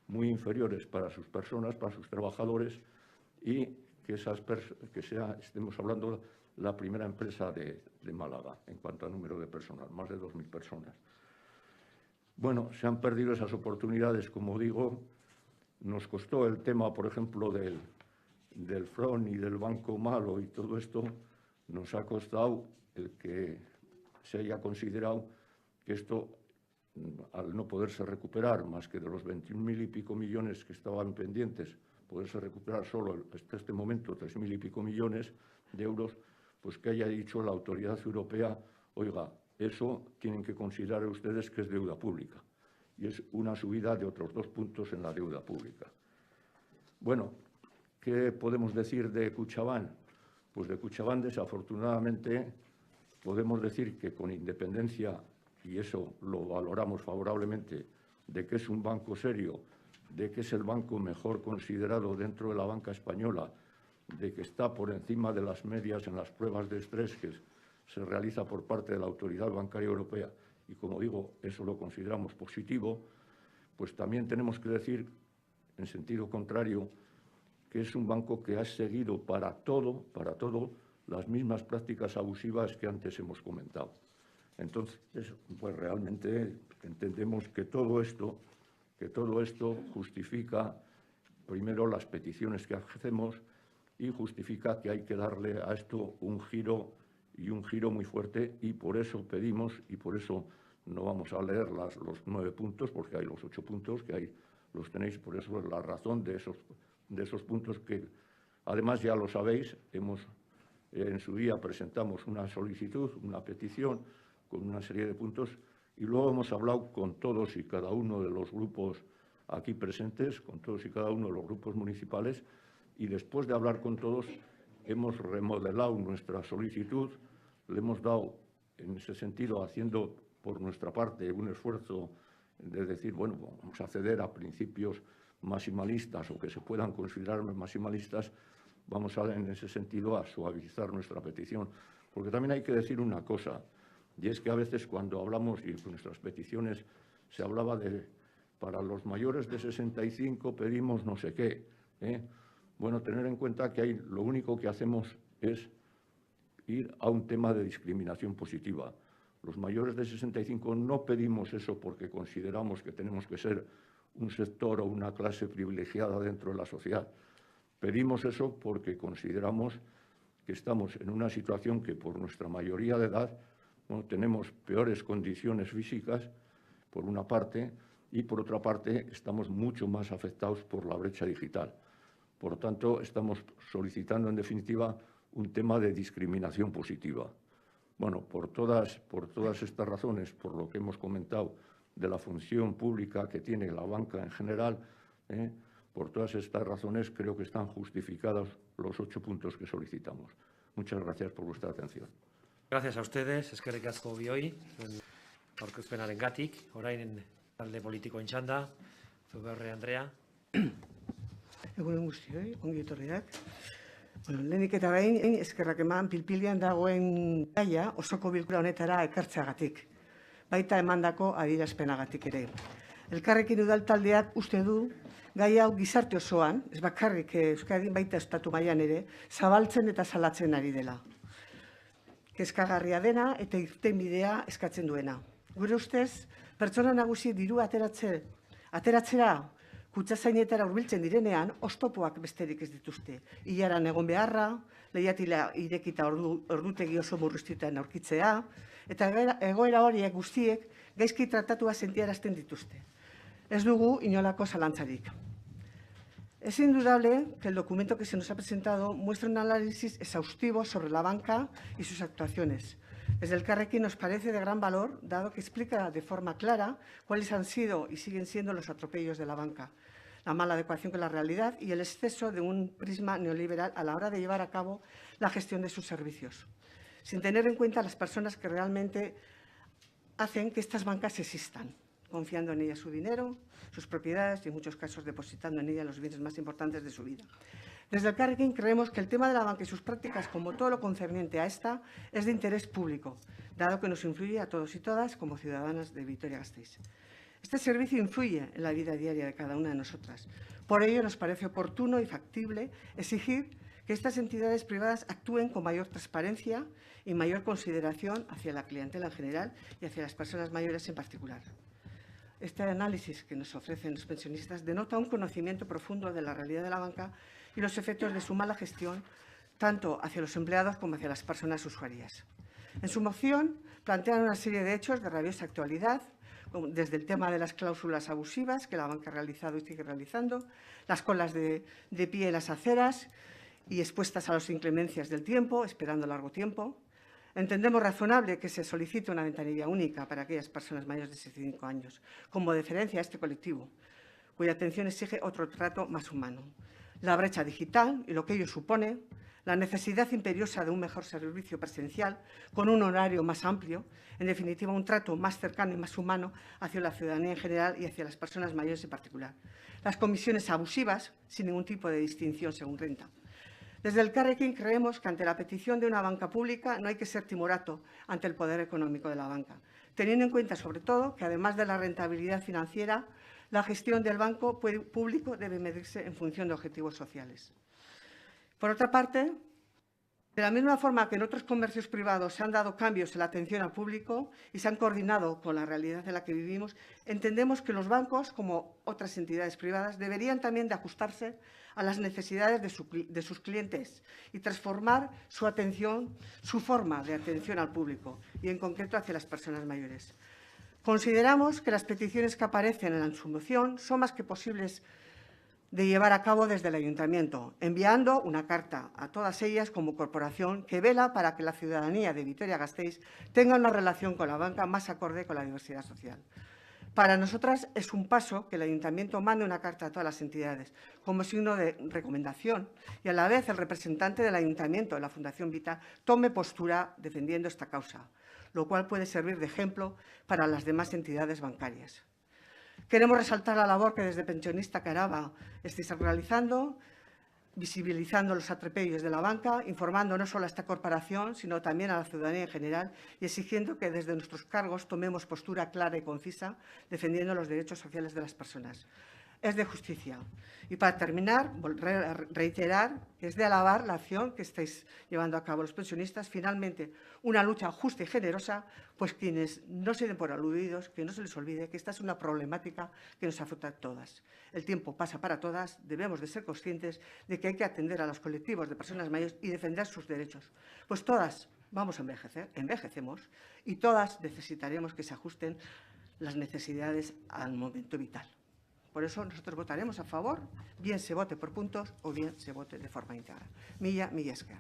muy inferiores para sus personas, para sus trabajadores, y que estemos hablando la primera empresa de Málaga en cuanto a número de personas, más de 2.000 personas. Bueno, se han perdido esas oportunidades, como digo. Nos costó el tema, por ejemplo, del FRON y del Banco Malo y todo esto, nos ha costado el que se haya considerado que esto, al no poderse recuperar más que de los 21.000 y pico millones que estaban pendientes, poderse recuperar solo hasta este momento 3.000 y pico millones de euros, pues que haya dicho la autoridad europea, oiga, eso tienen que considerar ustedes que es deuda pública. Y es una subida de otros 2 puntos en la deuda pública. Bueno, ¿qué podemos decir de Kutxabank? Pues de Kutxabank, desafortunadamente, podemos decir que con independencia, y eso lo valoramos favorablemente, de que es un banco serio, de que es el banco mejor considerado dentro de la banca española, de que está por encima de las medias en las pruebas de estrés que se realiza por parte de la Autoridad Bancaria Europea, y como digo, eso lo consideramos positivo, pues también tenemos que decir, en sentido contrario, que es un banco que ha seguido para todo, las mismas prácticas abusivas que antes hemos comentado. Entonces, pues realmente entendemos que todo esto justifica, primero, las peticiones que hacemos y justifica que hay que darle a esto un giro muy fuerte, y por eso pedimos, y por eso no vamos a leer los 9 puntos, porque hay los 8 puntos que ahí los tenéis, por eso es la razón de esos puntos que, además, ya lo sabéis, en su día presentamos una solicitud, una petición con una serie de puntos, y luego hemos hablado con todos y cada uno de los grupos aquí presentes, con todos y cada uno de los grupos municipales, y después de hablar con todos hemos remodelado nuestra solicitud, le hemos dado, en ese sentido, haciendo por nuestra parte un esfuerzo de decir, bueno, vamos a ceder a principios maximalistas o que se puedan considerar maximalistas, vamos en ese sentido a suavizar nuestra petición. Porque también hay que decir una cosa, y es que a veces cuando hablamos, y con nuestras peticiones se hablaba de, para los mayores de 65 pedimos no sé qué. Bueno, tener en cuenta que lo único que hacemos es ir a un tema de discriminación positiva. Los mayores de 65 no pedimos eso porque consideramos que tenemos que ser un sector o una clase privilegiada dentro de la sociedad. Pedimos eso porque consideramos que estamos en una situación que, por nuestra mayoría de edad, tenemos peores condiciones físicas, por una parte, y por otra parte estamos mucho más afectados por la brecha digital. Por lo tanto, estamos solicitando, en definitiva, un tema de discriminación positiva. Bueno, por todas estas razones, por lo que hemos comentado de la función pública que tiene la banca en general, por todas estas razones creo que están justificados los 8 puntos que solicitamos. Muchas gracias por vuestra atención. Gracias a ustedes, eskerrik asko bioi, aurkezpenarengatik, orain talde politikoen txanda, Zuberre Andrea. Egunen guztioi, ongi etorriak. Lehenik eta behin, eskerrak eman pilpilian dagoen gaia osoko bilkura honetara ekartzeagatik, baita emandako adierazpenagatik ere. Elkarrekin udaltaldeak uste du gai hau gizarte osoan, ez bakarrik Euskadin baita estatu mailan ere, zabaltzen eta salatzen ari dela. Kezkagarria dena eta irtenbidea eskatzen duena. Gure ustez, pertsona nagusi diru ateratzera kutxazainetara hurbiltzen direnean, oztopoak besterik ez dituzte. Ilaran egon beharra, leihatila irekita ordutegi oso murriztuetan aurkitzea, eta egoera horiek guztiek gaizki tratatua sentiarazten dituzte. Ez dugu inolako zalantzarik. Es indudable que el documento que se nos ha presentado muestra un análisis exhaustivo sobre la banca y sus actuaciones, Desde el Carrequín nos parece de gran valor, dado que explica de forma clara cuáles han sido y siguen siendo los atropellos de la banca, la mala adecuación con la realidad y el exceso de un prisma neoliberal a la hora de llevar a cabo la gestión de sus servicios, sin tener en cuenta a las personas que realmente hacen que estas bancas existan, confiando en ellas su dinero, sus propiedades y en muchos casos depositando en ellas los bienes más importantes de su vida. Desde el Carrequín creemos que el tema de la banca y sus prácticas, como todo lo concerniente a esta, es de interés público, dado que nos influye a todos y todas como ciudadanas de Vitoria-Gasteiz. Este servicio influye en la vida diaria de cada una de nosotras. Por ello, nos parece oportuno y factible exigir que estas entidades privadas actúen con mayor transparencia y mayor consideración hacia la clientela en general y hacia las personas mayores en particular. Este análisis que nos ofrecen los pensionistas denota un conocimiento profundo de la realidad de la banca y los efectos de su mala gestión, tanto hacia los empleados como hacia las personas usuarias. En su moción plantean una serie de hechos de rabiosa actualidad, desde el tema de las cláusulas abusivas que la banca ha realizado y sigue realizando, las colas de pie en las aceras y expuestas a las inclemencias del tiempo, esperando largo tiempo. Entendemos razonable que se solicite una ventanilla única para aquellas personas mayores de 65 años, como deferencia a este colectivo, cuya atención exige otro trato más humano. La brecha digital y lo que ello supone, la necesidad imperiosa de un mejor servicio presencial con un horario más amplio, en definitiva un trato más cercano y más humano hacia la ciudadanía en general y hacia las personas mayores en particular. Las comisiones abusivas, sin ningún tipo de distinción según renta. Desde el Carrequín creemos que ante la petición de una banca pública no hay que ser timorato ante el poder económico de la banca, teniendo en cuenta sobre todo que además de la rentabilidad financiera, la gestión del banco público debe medirse en función de objetivos sociales. Por otra parte, de la misma forma que en otros comercios privados se han dado cambios en la atención al público y se han coordinado con la realidad en la que vivimos, entendemos que los bancos, como otras entidades privadas, deberían también de ajustarse a las necesidades de sus clientes y transformar su atención, su forma de atención al público y, en concreto, hacia las personas mayores. Consideramos que las peticiones que aparecen en su moción son más que posibles de llevar a cabo desde el Ayuntamiento, enviando una carta a todas ellas como corporación que vela para que la ciudadanía de Vitoria-Gasteiz tenga una relación con la banca más acorde con la diversidad social. Para nosotras es un paso que el Ayuntamiento mande una carta a todas las entidades como signo de recomendación y a la vez el representante del Ayuntamiento de la Fundación Vita tome postura defendiendo esta causa, lo cual puede servir de ejemplo para las demás entidades bancarias. Queremos resaltar la labor que desde Pensionista Araba estáis realizando, visibilizando los atropellos de la banca, informando no solo a esta corporación, sino también a la ciudadanía en general y exigiendo que desde nuestros cargos tomemos postura clara y concisa, defendiendo los derechos sociales de las personas. Es de justicia. Y para terminar, reiterar que es de alabar la acción que estáis llevando a cabo los pensionistas, finalmente una lucha justa y generosa, pues quienes no se den por aludidos, que no se les olvide que esta es una problemática que nos afecta a todas. El tiempo pasa para todas, debemos de ser conscientes de que hay que atender a los colectivos de personas mayores y defender sus derechos, pues todas vamos a envejecer, envejecemos, y todas necesitaremos que se ajusten las necesidades al momento vital. Por eso nosotros votaremos a favor, bien se vote por puntos o bien se vote de forma íntegra. Mila esker.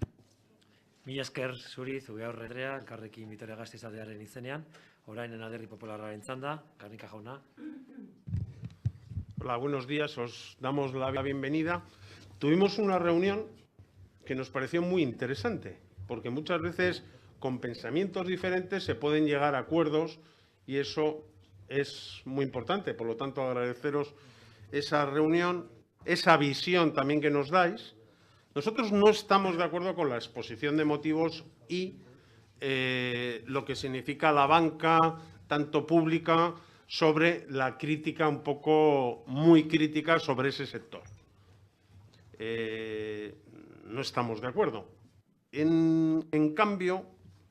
Mila esker zuri, Zubiaur Retrea, Elkarrekin Vitoria-Gasteiz taldearen izenean, orainen Alderdi Popularraren txanda, Garnika jauna. Hola, buenos días, os damos la bienvenida. Tuvimos una reunión que nos pareció muy interesante, porque muchas veces con pensamientos diferentes se pueden llegar a acuerdos y eso es muy importante. Por lo tanto, agradeceros esa reunión, esa visión también que nos dais. Nosotros no estamos de acuerdo con la exposición de motivos y lo que significa la banca, tanto pública, sobre la crítica un poco, muy crítica sobre ese sector. No estamos de acuerdo. En cambio,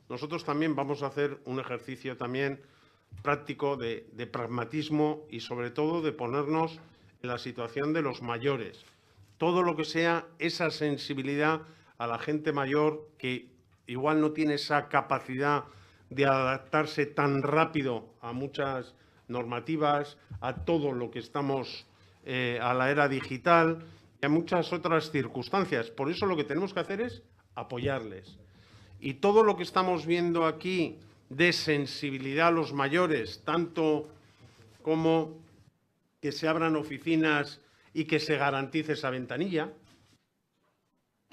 nosotros también vamos a hacer un ejercicio también práctico de pragmatismo y sobre todo de ponernos en la situación de los mayores. Todo lo que sea esa sensibilidad a la gente mayor que igual no tiene esa capacidad de adaptarse tan rápido a muchas normativas, a todo lo que estamos, a la era digital y a muchas otras circunstancias. Por eso lo que tenemos que hacer es apoyarles. Y todo lo que estamos viendo aquí de sensibilidad a los mayores, tanto como que se abran oficinas y que se garantice esa ventanilla,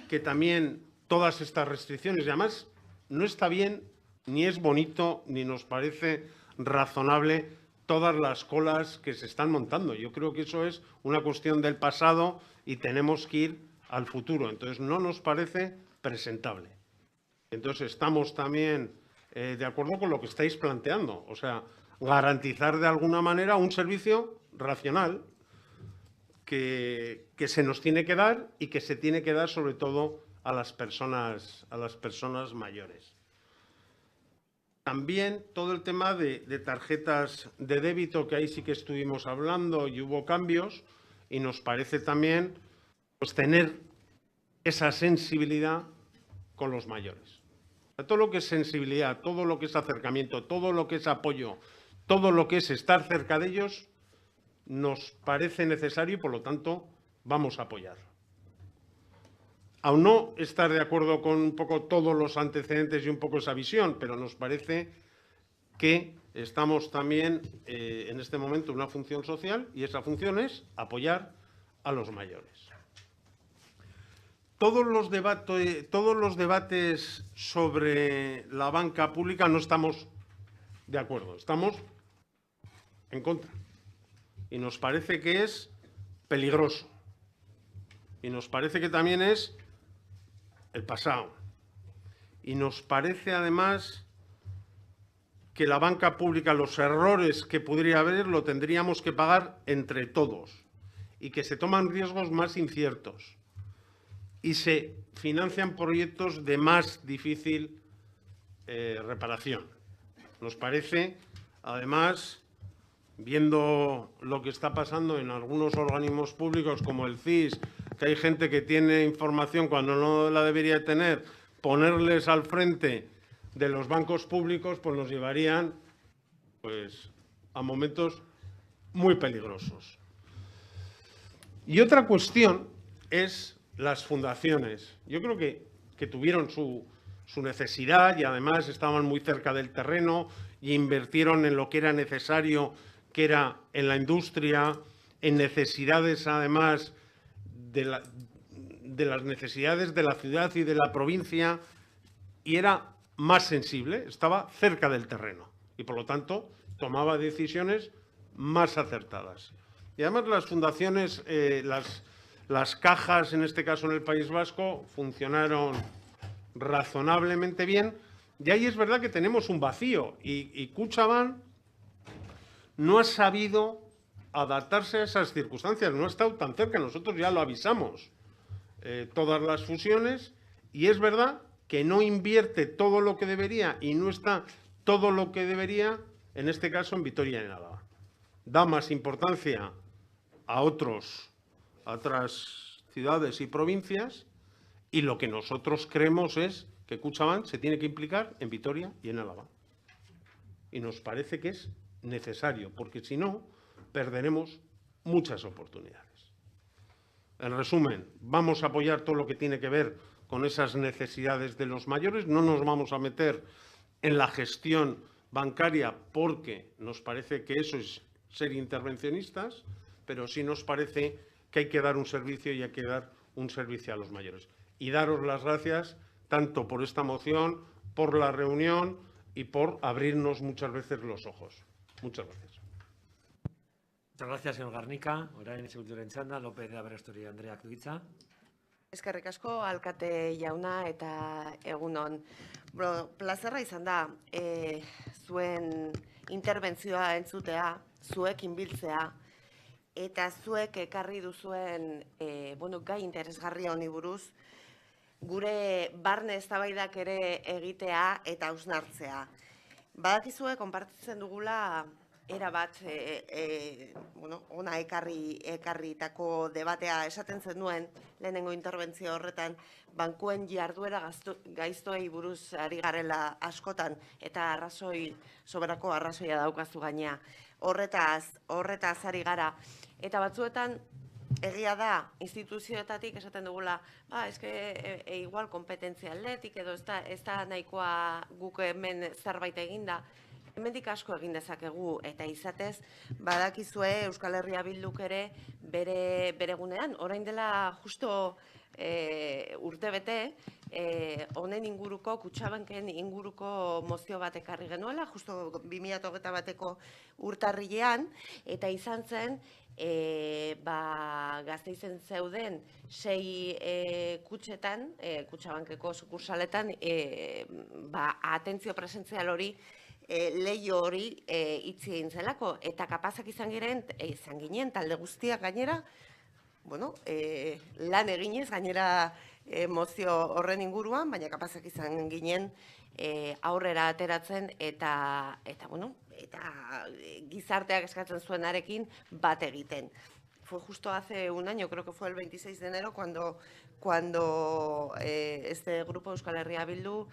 que también todas estas restricciones, y además no está bien, ni es bonito, ni nos parece razonable todas las colas que se están montando. Yo creo que eso es una cuestión del pasado y tenemos que ir al futuro. Entonces, no nos parece presentable. Entonces, estamos también de acuerdo con lo que estáis planteando. O sea, garantizar de alguna manera un servicio racional que se nos tiene que dar y que se tiene que dar sobre todo a las personas mayores. También todo el tema de tarjetas de débito, que ahí sí que estuvimos hablando y hubo cambios, y nos parece también pues, tener esa sensibilidad con los mayores. Todo lo que es sensibilidad, todo lo que es acercamiento, todo lo que es apoyo, todo lo que es estar cerca de ellos, nos parece necesario y por lo tanto vamos a apoyarlo. Aún no estar de acuerdo con un poco todos los antecedentes y un poco esa visión, pero nos parece que estamos también en este momento en una función social y esa función es apoyar a los mayores. Todos los debates sobre la banca pública no estamos de acuerdo, estamos en contra. Y nos parece que es peligroso. Y nos parece que también es el pasado. Y nos parece además que la banca pública, los errores que podría haber, lo tendríamos que pagar entre todos. Y que se toman riesgos más inciertos. Y se financian proyectos de más difícil reparación. Nos parece, además, viendo lo que está pasando en algunos organismos públicos como el CIS, que hay gente que tiene información cuando no la debería tener, ponerles al frente de los bancos públicos, pues nos llevarían pues, a momentos muy peligrosos. Y otra cuestión es las fundaciones. Yo creo que tuvieron su necesidad y además estaban muy cerca del terreno y invirtieron en lo que era necesario, que era en la industria, en necesidades además de las necesidades de la ciudad y de la provincia, y era más sensible, estaba cerca del terreno y por lo tanto tomaba decisiones más acertadas. Y además las fundaciones, las cajas, en este caso en el País Vasco, funcionaron razonablemente bien. Y ahí es verdad que tenemos un vacío y Kutxabank no ha sabido adaptarse a esas circunstancias, no ha estado tan cerca, nosotros ya lo avisamos, todas las fusiones, y es verdad que no invierte todo lo que debería y no está todo lo que debería, en este caso en Vitoria y en Álava. Da más importancia a otras ciudades y provincias, y lo que nosotros creemos es que Kutxabank se tiene que implicar en Vitoria y en Álava. Y nos parece que es necesario, porque si no, perderemos muchas oportunidades. En resumen, vamos a apoyar todo lo que tiene que ver con esas necesidades de los mayores, no nos vamos a meter en la gestión bancaria porque nos parece que eso es ser intervencionistas, pero sí nos parece que hay que dar un servicio y hay que dar un servicio a los mayores. Y daros las gracias tanto por esta moción, por la reunión y por abrirnos muchas veces los ojos. Muchas gracias. Muchas gracias, señor Garnica. Orain sekulturen txanda, López de Aberasturi Andreak du hitza. Eskerrik asko, alkate jauna eta egunon. Plazerra izan da, zuen interbentzioa entzutea, zuekin biltzea, eta zuek ekarri duzuen gai interesgarri honi buruz, gure barne eztabaidak ere egitea eta hausnartzea. Badakizue, konpartitzen dugula, erabat, ona ekarritako debatea esaten zenuen, lehenengo interbentzio horretan, bankuen jarduera gaiztoei buruz ari garela askotan, eta soberako arrazoia daukazu gainea. Horretaz ari gara. Eta batzuetan, egia da, instituzioetatik esaten dugula, igual kompetentzia aldetik edo ez da nahikoa guk hemen zerbait eginda, hemendik asko egin dezakegu eta izatez, badakizue Euskal Herria Bilduk ere bere gunean, orain dela justo urtebete, honen inguruko, Kutxabanken inguruko mozio bat ekarri genuela, justo 2021ko urtarrilean, eta izan zen, Gasteizen zeuden 6 kutxetan, Kutxabankeko sukursaletan, atentzio presentzial hori, leio hori itzi egin zelako, eta kapazak izan ginen, talde guztiak gainera, lan eginez, gainera mozio horren inguruan, baina kapazak izan ginen aurrera ateratzen eta gizarteak eskatzen zuenarekin bat egiten. Fue justo hace un año, creo que fue el 26 de enero, cuando este grupo Euskal Herria Bildu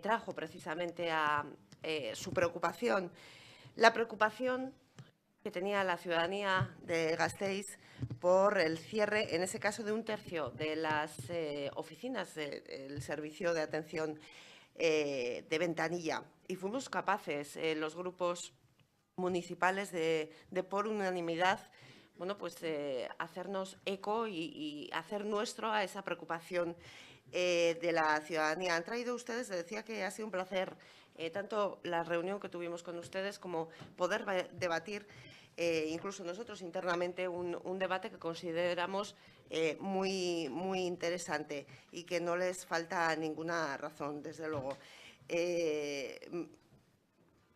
trajo precisamente a su preocupación, la preocupación que tenía la ciudadanía de Gasteiz por el cierre, en ese caso, de 1/3 de las oficinas del servicio de atención de ventanilla. Y fuimos capaces, los grupos municipales, de por unanimidad, hacernos eco y hacer nuestro a esa preocupación de la ciudadanía. Han traído ustedes, les decía que ha sido un placer tanto la reunión que tuvimos con ustedes como poder debatir, incluso nosotros internamente, un debate que consideramos muy interesante y que no les falta ninguna razón, desde luego.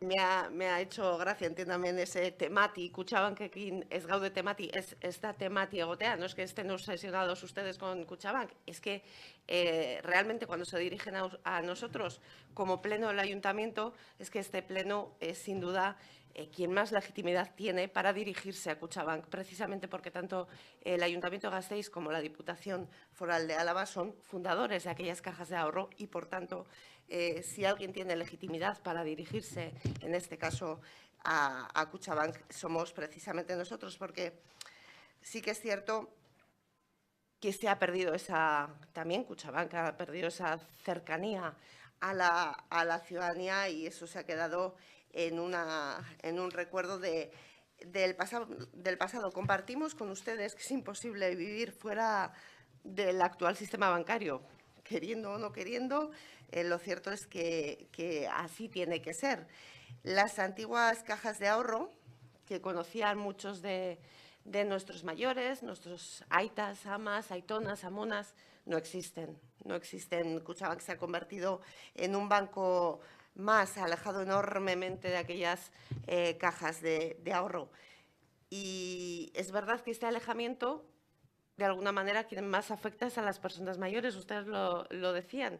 Me ha hecho gracia, entiéndame, en ese temati, Kutxabankekin ez gaude temati, ez da temati egotea, no es que estén obsesionados ustedes con Kutxabank, es que realmente cuando se dirigen a nosotros como pleno del ayuntamiento, es que este pleno es sin duda quien más legitimidad tiene para dirigirse a Kutxabank, precisamente porque tanto el Ayuntamiento de Gasteiz como la Diputación Foral de Álava son fundadores de aquellas cajas de ahorro y, por tanto, si alguien tiene legitimidad para dirigirse, en este caso, a Kutxabank, somos precisamente nosotros, porque sí que es cierto que se ha perdido también Kutxabank ha perdido esa cercanía a la ciudadanía, y eso se ha quedado en un recuerdo del pasado. Compartimos con ustedes que es imposible vivir fuera del actual sistema bancario, queriendo o no queriendo. Lo cierto es que así tiene que ser. Las antiguas cajas de ahorro, que conocían muchos de nuestros mayores, nuestros aitas, amas, aitonas, amonas, no existen. No existen. Kutxabank se ha convertido en un banco más, alejado enormemente de aquellas cajas de ahorro. Y es verdad que este alejamiento, de alguna manera, quien más afecta es a las personas mayores. Ustedes lo decían.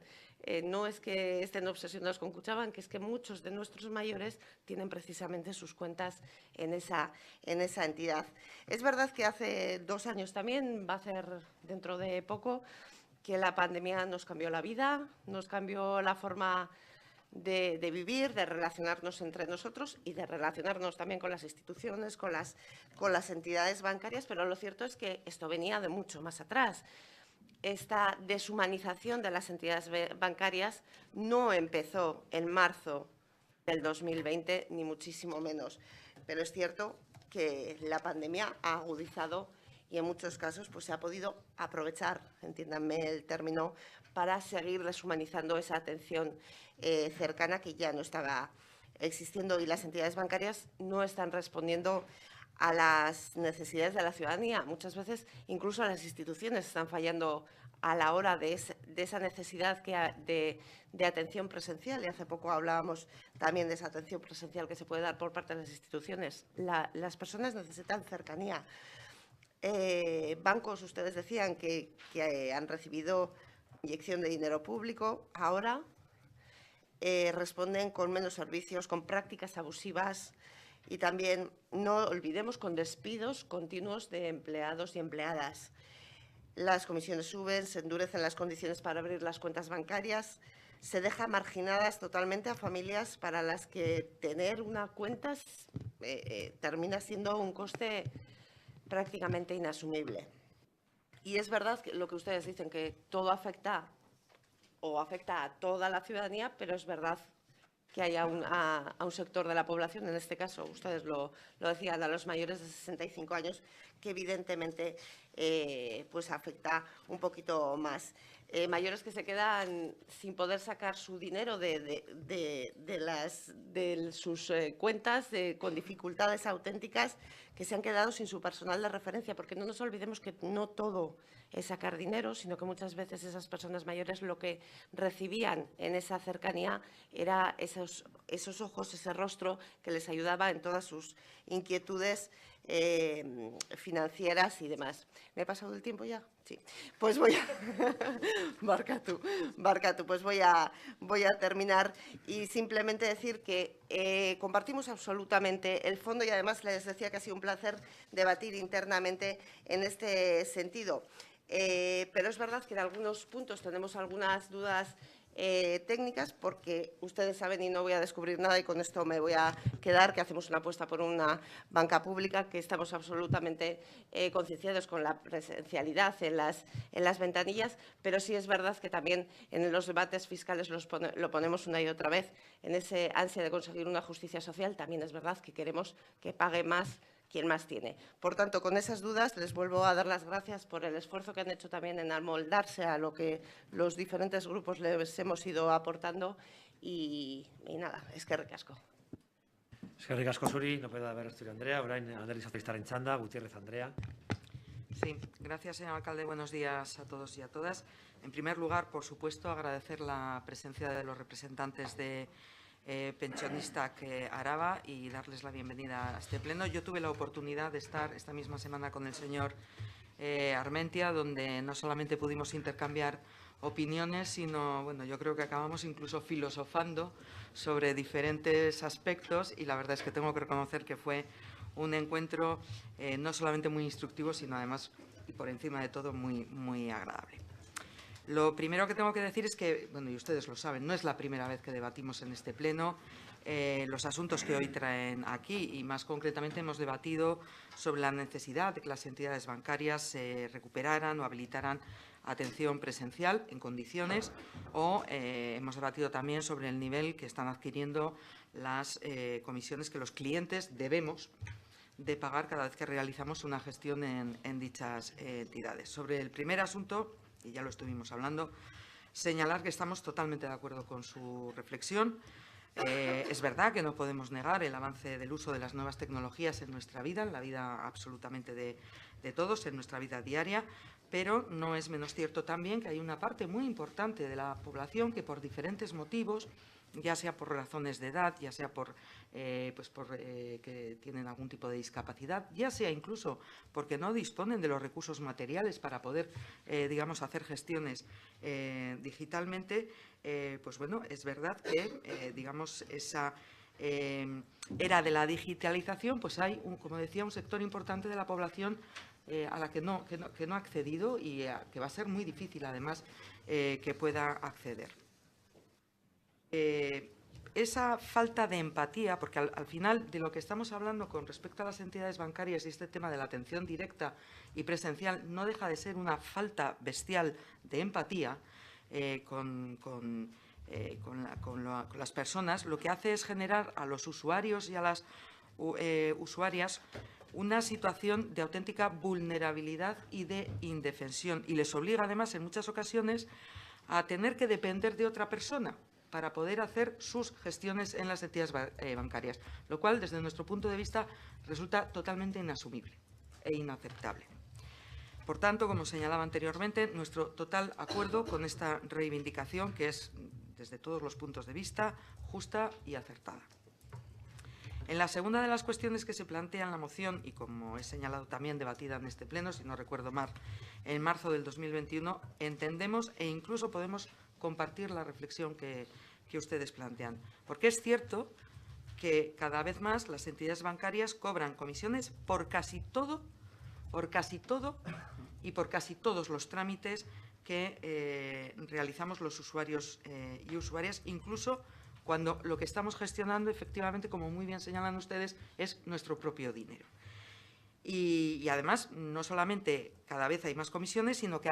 No es que estén obsesionados con Kutxabank, es que muchos de nuestros mayores tienen precisamente sus cuentas en esa entidad. Es verdad que hace 2 años también, va a ser dentro de poco, que la pandemia nos cambió la vida, nos cambió la forma de vivir, de relacionarnos entre nosotros y de relacionarnos también con las instituciones, con las entidades bancarias, pero lo cierto es que esto venía de mucho más atrás. Esta deshumanización de las entidades bancarias no empezó en marzo del 2020, ni muchísimo menos, pero es cierto que la pandemia ha agudizado y en muchos casos se ha podido aprovechar, entiéndanme el término, para seguir deshumanizando esa atención cercana que ya no estaba existiendo, y las entidades bancarias no están respondiendo a las necesidades de la ciudadanía. Muchas veces incluso las instituciones están fallando a la hora de esa necesidad de atención presencial, y hace poco hablábamos también de esa atención presencial que se puede dar por parte de las instituciones. Las personas necesitan cercanía. Bancos, ustedes decían que han recibido inyección de dinero público, ahora responden con menos servicios, con prácticas abusivas y también, no olvidemos, con despidos continuos de empleados y empleadas. Las comisiones suben, se endurecen las condiciones para abrir las cuentas bancarias, se deja marginadas totalmente a familias para las que tener una cuenta termina siendo un coste prácticamente inasumible. Y es verdad que lo que ustedes dicen, que todo afecta a toda la ciudadanía, pero es verdad que hay a un sector de la población, en este caso, ustedes lo decían, a los mayores de 65 años, que evidentemente pues afecta un poquito más. Mayores que se quedan sin poder sacar su dinero de sus cuentas, con dificultades auténticas, que se han quedado sin su personal de referencia, porque no nos olvidemos que no todo es sacar dinero, sino que muchas veces esas personas mayores lo que recibían en esa cercanía era esos ojos, ese rostro que les ayudaba en todas sus inquietudes financieras y demás. ¿Me he pasado el tiempo ya? Sí. Pues voy a... Barca tú, pues voy a terminar y simplemente decir que compartimos absolutamente el fondo y además les decía que ha sido un placer debatir internamente en este sentido. Pero es verdad que en algunos puntos tenemos algunas dudas técnicas, porque ustedes saben, y no voy a descubrir nada y con esto me voy a quedar, que hacemos una apuesta por una banca pública, que estamos absolutamente concienciados con la presencialidad en las ventanillas, pero sí es verdad que también en los debates fiscales lo ponemos una y otra vez, en ese ansia de conseguir una justicia social, también es verdad que queremos que pague más quien más tiene. Por tanto, con esas dudas, les vuelvo a dar las gracias por el esfuerzo que han hecho también en amoldarse a lo que los diferentes grupos les hemos ido aportando y nada, eskerrik asko. Eskerrik asko zuri, López de Berrosturi Andrea, orain alderdi sozialistaren txanda, Gutiérrez Andrea. Sí, gracias, señor alcalde. Buenos días a todos y a todas. En primer lugar, por supuesto, agradecer la presencia de los representantes de Pentsionistak Araba y darles la bienvenida a este pleno. Yo tuve la oportunidad de estar esta misma semana con el señor Armentia, donde no solamente pudimos intercambiar opiniones, sino, bueno, yo creo que acabamos incluso filosofando sobre diferentes aspectos y la verdad es que tengo que reconocer que fue un encuentro no solamente muy instructivo, sino además, y por encima de todo, muy, muy agradable. Lo primero que tengo que decir es que, bueno, y ustedes lo saben, no es la primera vez que debatimos en este pleno los asuntos que hoy traen aquí y más concretamente hemos debatido sobre la necesidad de que las entidades bancarias recuperaran o habilitaran atención presencial en condiciones o hemos debatido también sobre el nivel que están adquiriendo las comisiones que los clientes debemos de pagar cada vez que realizamos una gestión en dichas entidades. Sobre el primer asunto, y ya lo estuvimos hablando, señalar que estamos totalmente de acuerdo con su reflexión. Es verdad que no podemos negar el avance del uso de las nuevas tecnologías en nuestra vida, en la vida absolutamente de todos, en nuestra vida diaria, pero no es menos cierto también que hay una parte muy importante de la población que por diferentes motivos, ya sea por razones de edad, ya sea por que tienen algún tipo de discapacidad, ya sea incluso porque no disponen de los recursos materiales para poder, digamos, hacer gestiones digitalmente, pues bueno, es verdad que, digamos, esa era de la digitalización, pues hay, como decía, un sector importante de la población a la que no ha accedido y que va a ser muy difícil, además, que pueda acceder. Esa falta de empatía, porque al final de lo que estamos hablando con respecto a las entidades bancarias y este tema de la atención directa y presencial no deja de ser una falta bestial de empatía con las personas, lo que hace es generar a los usuarios y a las usuarias una situación de auténtica vulnerabilidad y de indefensión y les obliga además en muchas ocasiones a tener que depender de otra persona para poder hacer sus gestiones en las entidades bancarias, lo cual, desde nuestro punto de vista, resulta totalmente inasumible e inaceptable. Por tanto, como señalaba anteriormente, nuestro total acuerdo con esta reivindicación, que es, desde todos los puntos de vista, justa y acertada. En la segunda de las cuestiones que se plantea en la moción, y como he señalado también debatida en este pleno, si no recuerdo mal, en marzo del 2021, entendemos e incluso podemos compartir la reflexión que ustedes plantean. Porque es cierto que cada vez más las entidades bancarias cobran comisiones por casi todo y por casi todos los trámites que realizamos los usuarios y usuarias, incluso cuando lo que estamos gestionando, efectivamente, como muy bien señalan ustedes, es nuestro propio dinero. Y además, no solamente cada vez hay más comisiones, sino que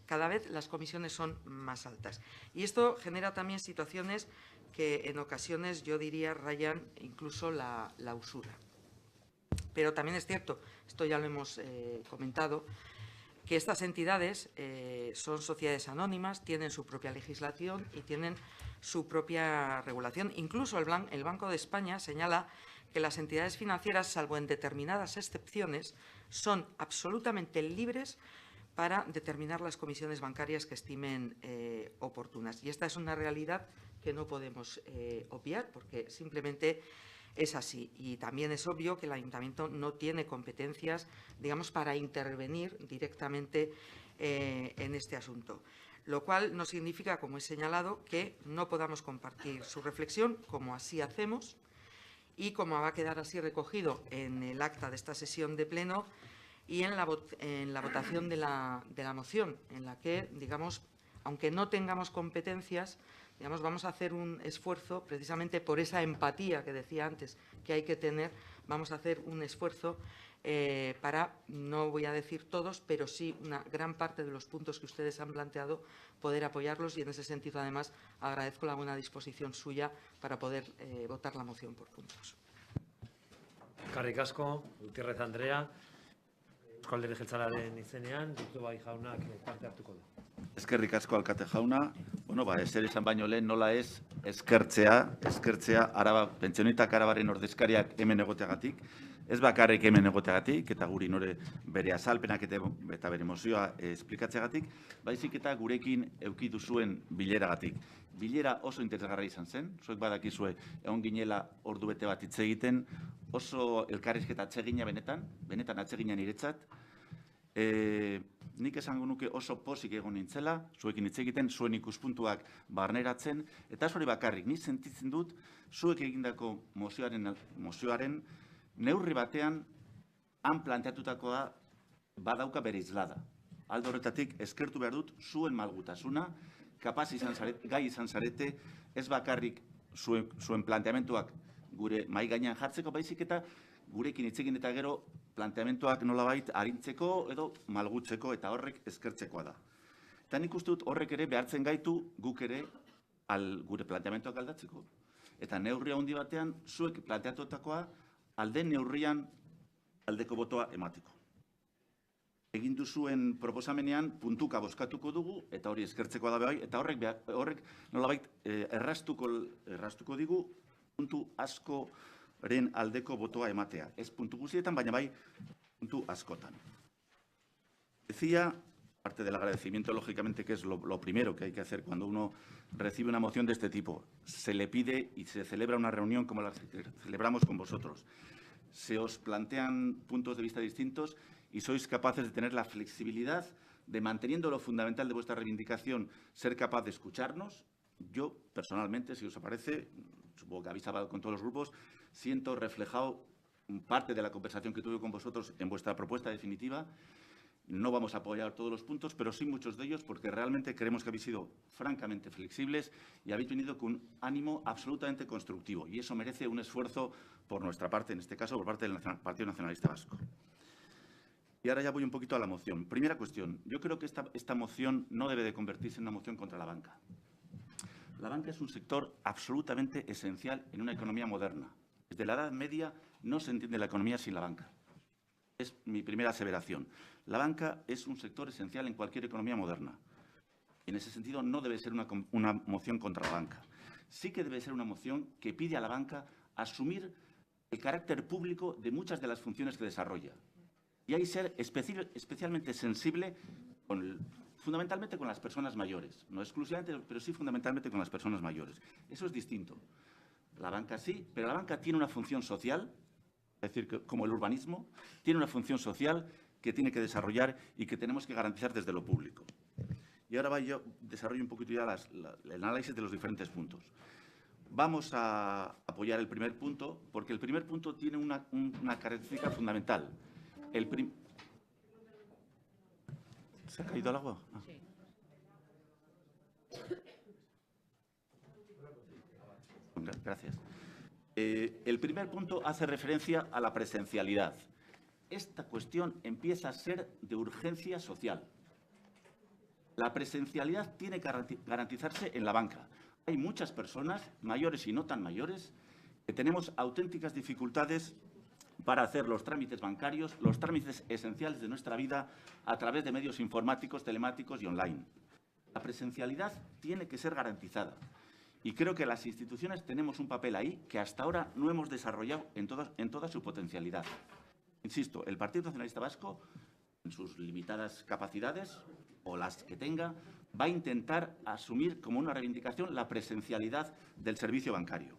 cada vez las comisiones son más altas. Y esto genera también situaciones que en ocasiones yo diría rayan incluso la usura. Pero también es cierto, esto ya lo hemos comentado, que estas entidades son sociedades anónimas, tienen su propia legislación y tienen su propia regulación. Incluso el Banco de España señala que las entidades financieras, salvo en determinadas excepciones, son absolutamente libres para determinar las comisiones bancarias que estimen oportunas. Y esta es una realidad que no podemos obviar, porque simplemente es así. Y también es obvio que el Ayuntamiento no tiene competencias, digamos, para intervenir directamente en este asunto. Lo cual no significa, como he señalado, que no podamos compartir su reflexión, como así hacemos, y como va a quedar así recogido en el acta de esta sesión de pleno y en la votación de la moción, en la que, digamos, aunque no tengamos competencias, digamos, vamos a hacer un esfuerzo, precisamente por esa empatía que decía antes que hay que tener, vamos a hacer un esfuerzo para, no voy a decir todos, pero sí una gran parte de los puntos que ustedes han planteado, poder apoyarlos, y en ese sentido, además, agradezco la buena disposición suya para poder votar la moción por puntos. Eskerrik asko, Gutierrez Andrea. Eusko Alderdi Jeltzalearen izenean, Bai jaunak parte hartuko du. Eskerrik asko alkate jauna. Bueno, ezer izan baino lehen nola ez eskertzea Araba, pentsionitak Arabaren ordezkariak hemen egoteagatik. Ez bakarrik hemen egoteagatik, eta guri nore bere azalpenak eta bere mozioa esplikatzeagatik, baizik eta gurekin eduki duzuen bileragatik. Bilera oso interesgarria izan zen, zuek badakizue egon ginela ordu bete bat hitz egiten, oso elkarrizketa atsegina benetan atsegina niretzat. Nik esango nuke oso pozik egon nintzela, zuekin hitz egiten, zuen ikuspuntuak barneratzen, eta hori bakarrik, nik sentitzen dut, zuek egindako mozioaren neurri batean han planteatutakoa badauka bere islada. Alde horretatik eskertu behar dut zuen malgutasuna, gai izan zarete, ez bakarrik zuen planteamentuak gure mahai gainean jartzeko, baizik eta gurekin hitz egin eta gero planteamentuak nolabait arintzeko edo malgutzeko, eta horrek eskertzekoa da. Eta nik uste dut horrek ere behartzen gaitu guk ere gure planteamentuak aldatzeko. Eta neurri handi batean zuek planteatutakoa alden neurrian aldeko botoa emateko. Egin duzuen proposamenean puntuka bozkatuko dugu, eta hori eskertzekoa da bai, eta horrek nolabait erraztuko digu puntu askoren aldeko botoa ematea. Ez puntu guztietan, baina bai puntu askotan. Decía, parte del agradecimiento, lógicamente, que es lo primero que hay que hacer cuando uno recibe una moción de este tipo. Se le pide y se celebra una reunión como la que celebramos con vosotros. Se os plantean puntos de vista distintos y sois capaces de tener la flexibilidad de, manteniendo lo fundamental de vuestra reivindicación, ser capaz de escucharnos. Yo, personalmente, si os parece, supongo que habéis hablado con todos los grupos, siento reflejado parte de la conversación que tuve con vosotros en vuestra propuesta definitiva. No vamos a apoyar todos los puntos, pero sí muchos de ellos, porque realmente creemos que habéis sido francamente flexibles y habéis venido con un ánimo absolutamente constructivo. Y eso merece un esfuerzo por nuestra parte, en este caso por parte del Partido Nacionalista Vasco. Y ahora ya voy un poquito a la moción. Primera cuestión. Yo creo que esta moción no debe de convertirse en una moción contra la banca. La banca es un sector absolutamente esencial en una economía moderna. Desde la Edad Media no se entiende la economía sin la banca. Es mi primera aseveración. La banca es un sector esencial en cualquier economía moderna. En ese sentido, no debe ser una moción contra la banca. Sí que debe ser una moción que pide a la banca asumir el carácter público de muchas de las funciones que desarrolla. Y ahí ser especialmente sensible, fundamentalmente con las personas mayores. No exclusivamente, pero sí fundamentalmente con las personas mayores. Eso es distinto. La banca sí, pero la banca tiene una función social, es decir, que, como el urbanismo, tiene una función social que tiene que desarrollar y que tenemos que garantizar desde lo público. Y ahora yo desarrollo un poquito ya el análisis de los diferentes puntos. Vamos a apoyar el primer punto, porque el primer punto tiene una característica fundamental. ¿Se ha caído el agua? Ah. Sí. Gracias. El primer punto hace referencia a la presencialidad. esta cuestión empieza a ser de urgencia social. La presencialidad tiene que garantizarse en la banca. Hay muchas personas, mayores y no tan mayores, que tenemos auténticas dificultades para hacer los trámites bancarios, los trámites esenciales de nuestra vida a través de medios informáticos, telemáticos y online. La presencialidad tiene que ser garantizada. Y creo que las instituciones tenemos un papel ahí que hasta ahora no hemos desarrollado en toda su potencialidad. Insisto, el Partido Nacionalista Vasco, en sus limitadas capacidades, o las que tenga, va a intentar asumir como una reivindicación la presencialidad del servicio bancario.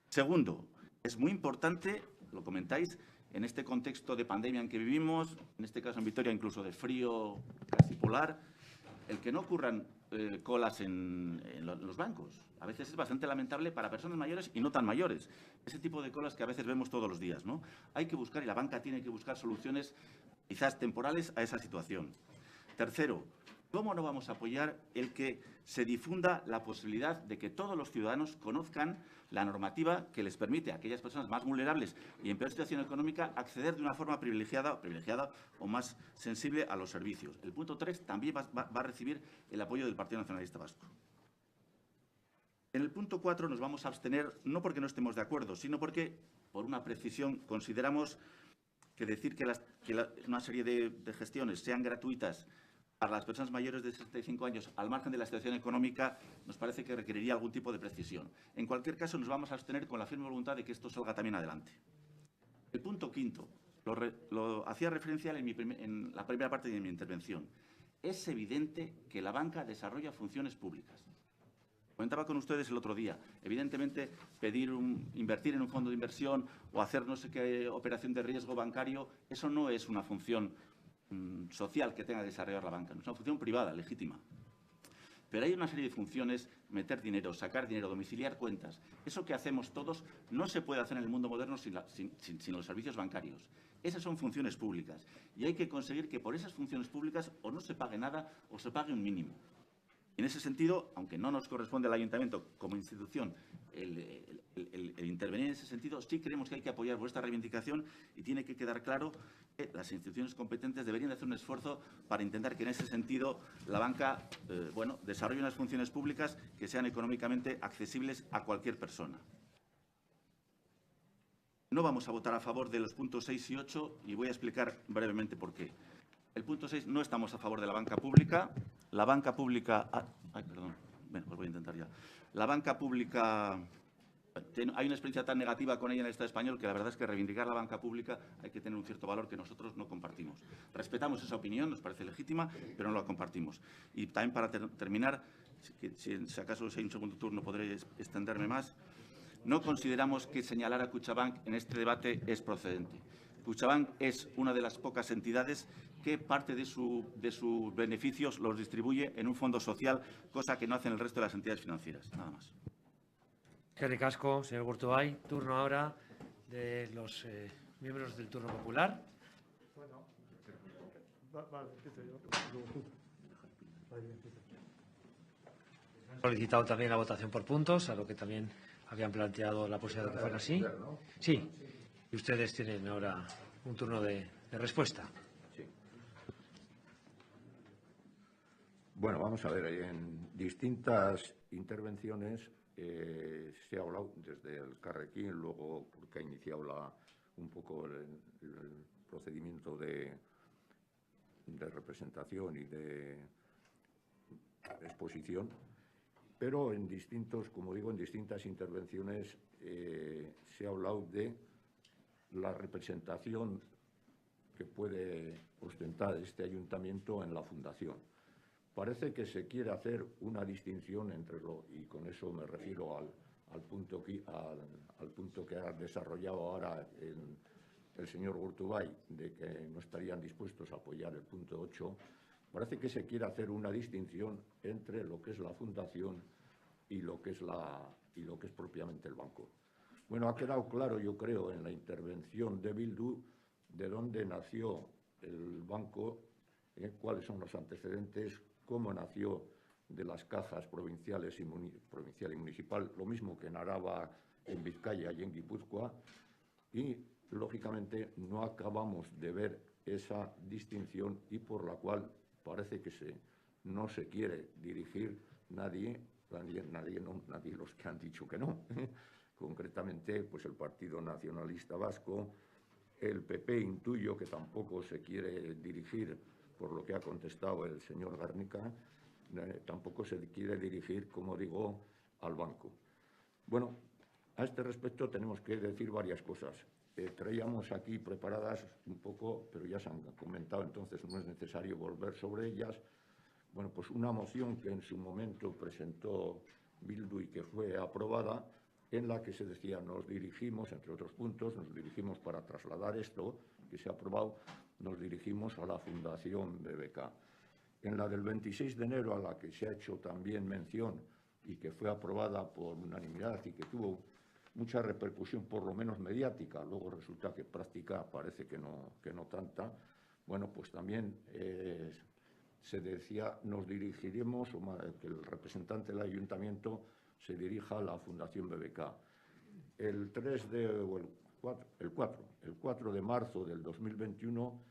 Segundo, es muy importante, lo comentáis, en este contexto de pandemia en que vivimos, en este caso en Vitoria incluso de frío casi polar, el que no ocurran colas en los bancos. A veces es bastante lamentable para personas mayores y no tan mayores. Ese tipo de colas que a veces vemos todos los días, ¿no? Hay que buscar, y la banca tiene que buscar soluciones quizás temporales a esa situación. Tercero, ¿cómo no vamos a apoyar el que se difunda la posibilidad de que todos los ciudadanos conozcan la normativa que les permite a aquellas personas más vulnerables y en peor situación económica acceder de una forma privilegiada o más sensible a los servicios? El punto 3 también va a recibir el apoyo del Partido Nacionalista Vasco. En el punto 4 nos vamos a abstener, no porque no estemos de acuerdo, sino porque, por una precisión, consideramos que decir que una serie de gestiones sean gratuitas para las personas mayores de 65 años, al margen de la situación económica, nos parece que requeriría algún tipo de precisión. En cualquier caso, nos vamos a abstener con la firme voluntad de que esto salga también adelante. El punto 5, lo hacía referencia en la primera parte de mi intervención. Es evidente que la banca desarrolla funciones públicas. Comentaba con ustedes el otro día, evidentemente invertir en un fondo de inversión o hacer no sé qué operación de riesgo bancario, eso no es una función social que tenga que desarrollar la banca, es una función privada, legítima. Pero hay una serie de funciones, meter dinero, sacar dinero, domiciliar cuentas. Eso que hacemos todos no se puede hacer en el mundo moderno sin los servicios bancarios. Esas son funciones públicas y hay que conseguir que por esas funciones públicas o no se pague nada o se pague un mínimo. En ese sentido, aunque no nos corresponde al Ayuntamiento como institución el intervenir en ese sentido, sí creemos que hay que apoyar vuestra reivindicación y tiene que quedar claro que las instituciones competentes deberían de hacer un esfuerzo para intentar que en ese sentido la banca desarrolle unas funciones públicas que sean económicamente accesibles a cualquier persona. No vamos a votar a favor de los puntos 6 y 8 y voy a explicar brevemente por qué. El punto 6, no estamos a favor de la banca pública. La banca pública... Bueno, pues voy a intentar ya. La banca pública... Hay una experiencia tan negativa con ella en el Estado español que la verdad es que reivindicar la banca pública hay que tener un cierto valor que nosotros no compartimos. Respetamos esa opinión, nos parece legítima, pero no la compartimos. Y también para terminar, si acaso hay un segundo turno podré extenderme más, no consideramos que señalar a Kutxabank en este debate es procedente. Kutxabank es una de las pocas entidades que parte de sus beneficios los distribuye en un fondo social, cosa que no hacen el resto de las entidades financieras. Nada más. Eskerrik asko, señor Gurtubay. Turno ahora de los miembros del turno popular. Solicitado también la votación por puntos, a lo que también habían planteado la posibilidad de que fuera así. Sí, y ustedes tienen ahora un turno de respuesta. Sí. Bueno, vamos a ver, en distintas intervenciones se ha hablado desde el Carrequín, luego porque ha iniciado un poco el procedimiento de representación y de exposición, pero en distintas intervenciones se ha hablado de la representación que puede ostentar este ayuntamiento en la fundación. Parece que se quiere hacer una distinción y con eso me refiero al punto que ha desarrollado ahora el señor Gurtubay, de que no estarían dispuestos a apoyar el punto 8. Parece que se quiere hacer una distinción entre lo que es la fundación y lo que es propiamente el banco. Bueno, ha quedado claro, yo creo, en la intervención de Bildu, de dónde nació el banco, cuáles son los antecedentes, cómo nació de las cajas provincial y municipal, lo mismo que en Araba, en Vizcaya y en Guipúzcoa, y lógicamente, no acabamos de ver esa distinción y por la cual parece que no se quiere dirigir nadie los que han dicho que no. Concretamente, pues el Partido Nacionalista Vasco, el PP intuyo que tampoco se quiere dirigir, por lo que ha contestado el señor Garnica, tampoco se quiere dirigir, como digo, al banco. Bueno, a este respecto tenemos que decir varias cosas. Traíamos aquí preparadas un poco, pero ya se han comentado, entonces no es necesario volver sobre ellas. Bueno, pues una moción que en su momento presentó Bildu y que fue aprobada, en la que se decía, nos dirigimos, entre otros puntos, nos dirigimos para trasladar esto, que se ha aprobado, nos dirigimos a la Fundación BBK. En la del 26 de enero, a la que se ha hecho también mención y que fue aprobada por unanimidad y que tuvo mucha repercusión, por lo menos mediática, luego resulta que práctica parece que no tanta, bueno, pues también se decía, nos dirigiremos, o que el representante del ayuntamiento se dirija a la Fundación BBK. El 4 de marzo del 2021,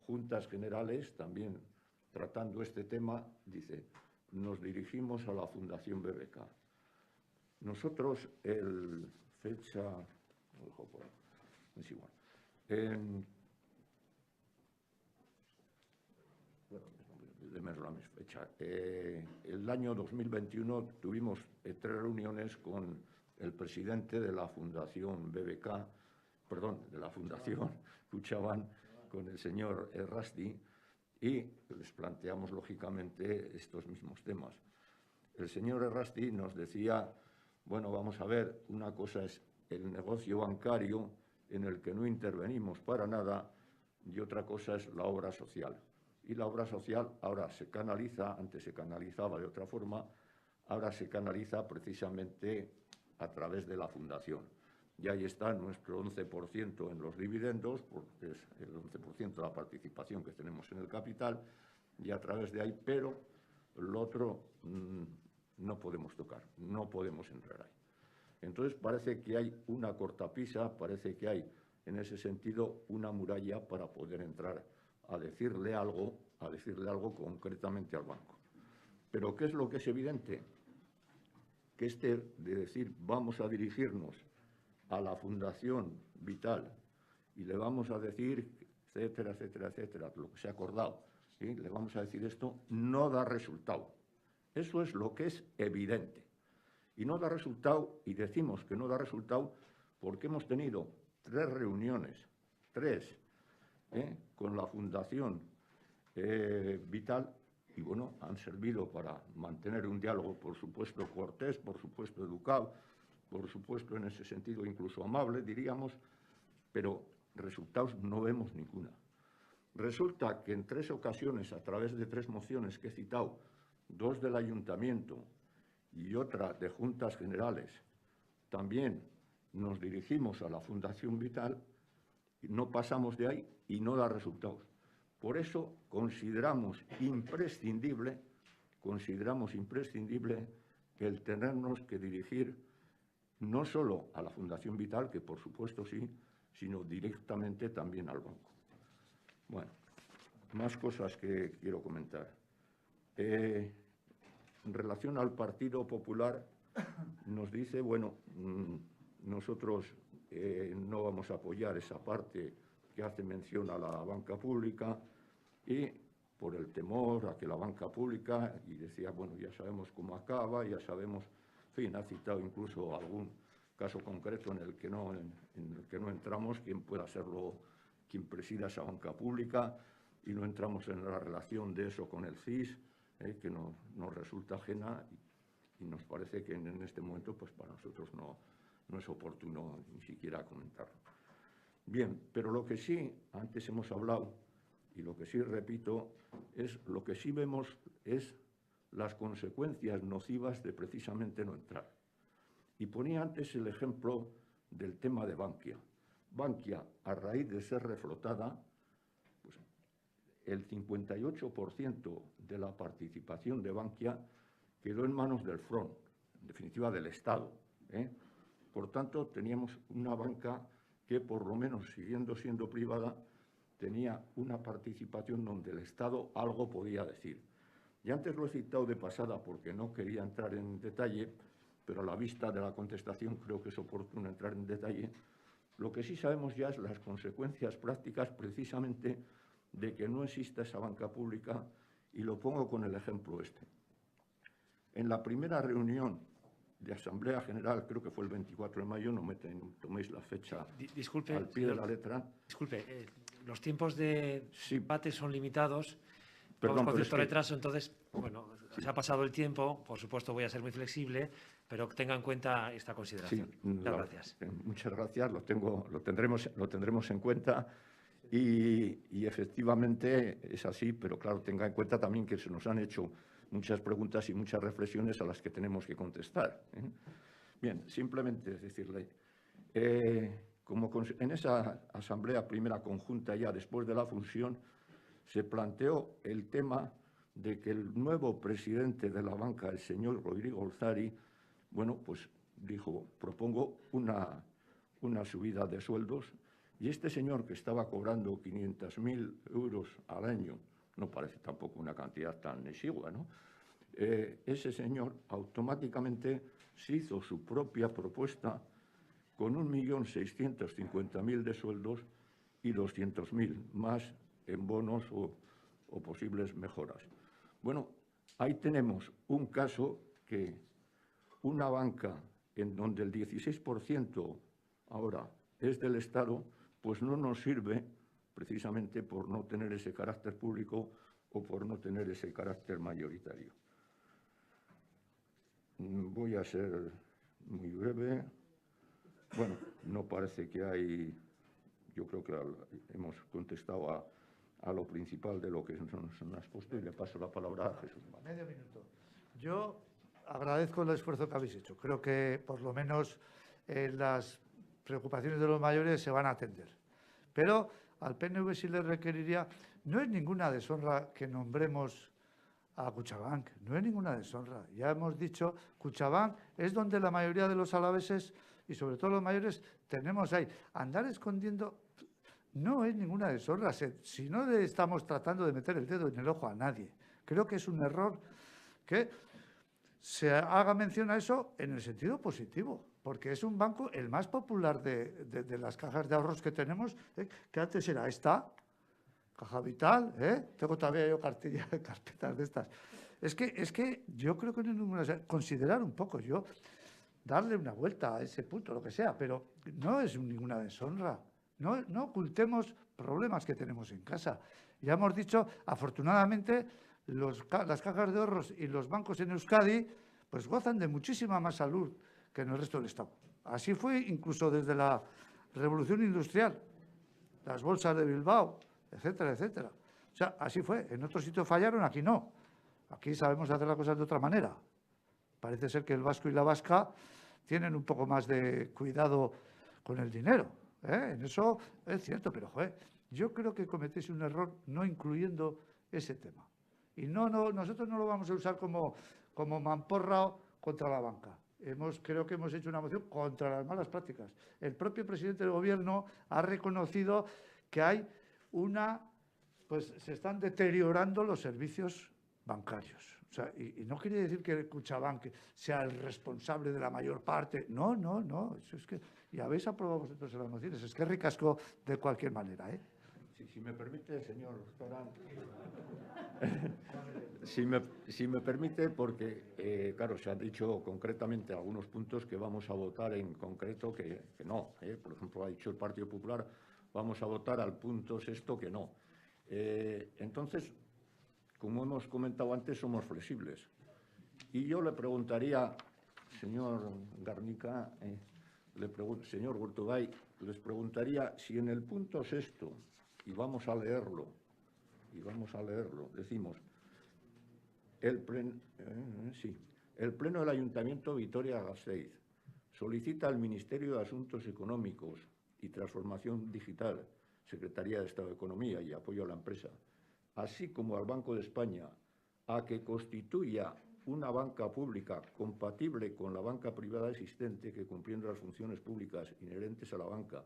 Juntas Generales, también tratando este tema, dice, nos dirigimos a la Fundación BBK. Nosotros, es igual. El año 2021 tuvimos 3 reuniones con el presidente de la Fundación BBK, perdón, de la Fundación Kutxabank, con el señor Errasti, y les planteamos lógicamente estos mismos temas. El señor Errasti nos decía, bueno, vamos a ver, una cosa es el negocio bancario en el que no intervenimos para nada y otra cosa es la obra social. Y la obra social ahora se canaliza, antes se canalizaba de otra forma, ahora se canaliza precisamente a través de la Fundación. Y ahí está nuestro 11% en los dividendos, porque es el 11% de la participación que tenemos en el capital, y a través de ahí, pero lo otro no podemos tocar, no podemos entrar ahí. Entonces parece que hay una cortapisa, parece que hay en ese sentido una muralla para poder entrar a decirle algo concretamente al banco. Pero ¿qué es lo que es evidente? Que de decir vamos a dirigirnos a la Fundación Vital y le vamos a decir, etcétera, etcétera, etcétera, lo que se ha acordado, ¿sí? Le vamos a decir esto, no da resultado. Eso es lo que es evidente. Y no da resultado, y decimos que no da resultado porque hemos tenido 3 reuniones, 3, con la Fundación Vital, y bueno, han servido para mantener un diálogo, por supuesto, cortés, por supuesto, educado, por supuesto, en ese sentido, incluso amable, diríamos, pero resultados no vemos ninguna. Resulta que en 3 ocasiones, a través de 3 mociones que he citado, 2 del Ayuntamiento y otra de Juntas Generales, también nos dirigimos a la Fundación Vital, no pasamos de ahí y no da resultados. Por eso consideramos imprescindible el tenernos que dirigir no solo a la Fundación Vital, que por supuesto sí, sino directamente también al banco. Bueno, más cosas que quiero comentar. En relación al Partido Popular, nos dice, bueno, nosotros no vamos a apoyar esa parte que hace mención a la banca pública y por el temor a que la banca pública, y decía, bueno, ya sabemos cómo acaba, ya sabemos, en fin, ha citado incluso algún caso concreto en el que no entramos, quién pueda serlo, quien presida esa banca pública, y no entramos en la relación de eso con el CIS, que nos resulta ajena y nos parece que en este momento pues para nosotros no es oportuno ni siquiera comentarlo. Bien, pero lo que sí, antes hemos hablado, y lo que sí repito, es lo que sí vemos es las consecuencias nocivas de precisamente no entrar. Y ponía antes el ejemplo del tema de Bankia. Bankia, a raíz de ser reflotada, pues, el 58% de la participación de Bankia quedó en manos del FRON, en definitiva del Estado. Por tanto, teníamos una banca que, por lo menos siguiendo siendo privada, tenía una participación donde el Estado algo podía decir. Y antes lo he citado de pasada porque no quería entrar en detalle, pero a la vista de la contestación creo que es oportuno entrar en detalle. Lo que sí sabemos ya es las consecuencias prácticas precisamente de que no exista esa banca pública, y lo pongo con el ejemplo este. En la primera reunión de Asamblea General, creo que fue el 24 de mayo, no toméis la fecha Disculpe, al pie de la letra. Disculpe, los tiempos de debate son limitados. Perdón, Vamos con pero es cierto que- retraso, entonces, bueno, se ha pasado el tiempo, por supuesto voy a ser muy flexible, pero tenga en cuenta esta consideración. Muchas gracias. Muchas gracias, lo tendremos en cuenta y efectivamente es así, pero claro, tenga en cuenta también que se nos han hecho muchas preguntas y muchas reflexiones a las que tenemos que contestar, ¿eh? Bien, simplemente decirle, en esa asamblea primera conjunta ya después de la fusión, se planteó el tema de que el nuevo presidente de la banca, el señor Rodrigo Olzari, bueno, pues dijo, propongo una subida de sueldos, y este señor que estaba cobrando 500.000 euros al año, no parece tampoco una cantidad tan exigua, ¿no? Ese señor automáticamente se hizo su propia propuesta con 1.650.000 de sueldos y 200.000 más en bonos o posibles mejoras. Bueno, ahí tenemos un caso que una banca en donde el 16% ahora es del Estado, pues no nos sirve precisamente por no tener ese carácter público o por no tener ese carácter mayoritario. Voy a ser muy breve. Bueno, no parece que hay, yo creo que hemos contestado a lo principal de lo que nos has puesto y le paso la palabra a Jesús. Medio minuto. Yo agradezco el esfuerzo que habéis hecho. Creo que por lo menos las preocupaciones de los mayores se van a atender. Pero al PNV sí le requeriría, no es ninguna deshonra que nombremos a Kutxabank, no es ninguna deshonra. Ya hemos dicho, Kutxabank es donde la mayoría de los alaveses y sobre todo los mayores tenemos ahí. Andar escondiendo no es ninguna deshonra. Si no le estamos tratando de meter el dedo en el ojo a nadie, creo que es un error que se haga mención a eso en el sentido positivo, porque es un banco el más popular de las cajas de ahorros que tenemos, que antes era esta, Caja Vital, tengo todavía yo carpetas de estas. Es que yo creo que no es ninguna... Considerar un poco, darle una vuelta a ese punto, lo que sea, pero no es ninguna deshonra. No ocultemos problemas que tenemos en casa. Ya hemos dicho, afortunadamente, las cajas de ahorros y los bancos en Euskadi pues gozan de muchísima más salud que en el resto del Estado. Así fue incluso desde la Revolución Industrial, las bolsas de Bilbao, etcétera, etcétera. O sea, así fue. En otros sitios fallaron, aquí no. Aquí sabemos hacer las cosas de otra manera. Parece ser que el vasco y la vasca tienen un poco más de cuidado con el dinero. En eso es cierto, pero yo creo que cometéis un error no incluyendo ese tema. Y nosotros no lo vamos a usar como mamporra contra la banca. Creo que hemos hecho una moción contra las malas prácticas. El propio presidente del Gobierno ha reconocido que hay se están deteriorando los servicios bancarios. O sea, y no quiere decir que Kutxabank sea el responsable de la mayor parte. No. Eso es que, y habéis aprobado vosotros las mociones. Es que es ricasco de cualquier manera, ¿eh? Si me permite, señor Torán, si me permite, porque, claro, se han dicho concretamente algunos puntos que vamos a votar en concreto que no. Por ejemplo, ha dicho el Partido Popular, vamos a votar al punto sexto que no. Entonces, como hemos comentado antes, somos flexibles. Y yo le preguntaría, señor Garnica, señor Gurtubay, les preguntaría si en el punto sexto, y vamos a leerlo, decimos, el Pleno del Ayuntamiento Vitoria-Gasteiz solicita al Ministerio de Asuntos Económicos y Transformación Digital, Secretaría de Estado de Economía y Apoyo a la Empresa, así como al Banco de España, a que constituya una banca pública compatible con la banca privada existente que, cumpliendo las funciones públicas inherentes a la banca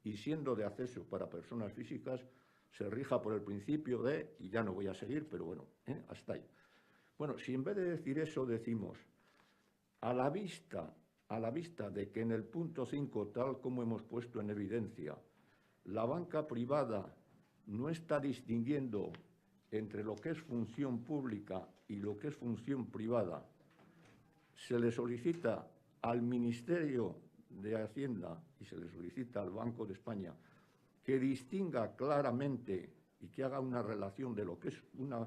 y siendo de acceso para personas físicas, se rija por el principio de, y ya no voy a seguir, pero bueno, hasta ahí. Bueno, si en vez de decir eso decimos, a la vista de que en el punto 5, tal como hemos puesto en evidencia, la banca privada no está distinguiendo entre lo que es función pública y lo que es función privada, se le solicita al Ministerio de Hacienda y se le solicita al Banco de España que distinga claramente y que haga una relación de lo que es una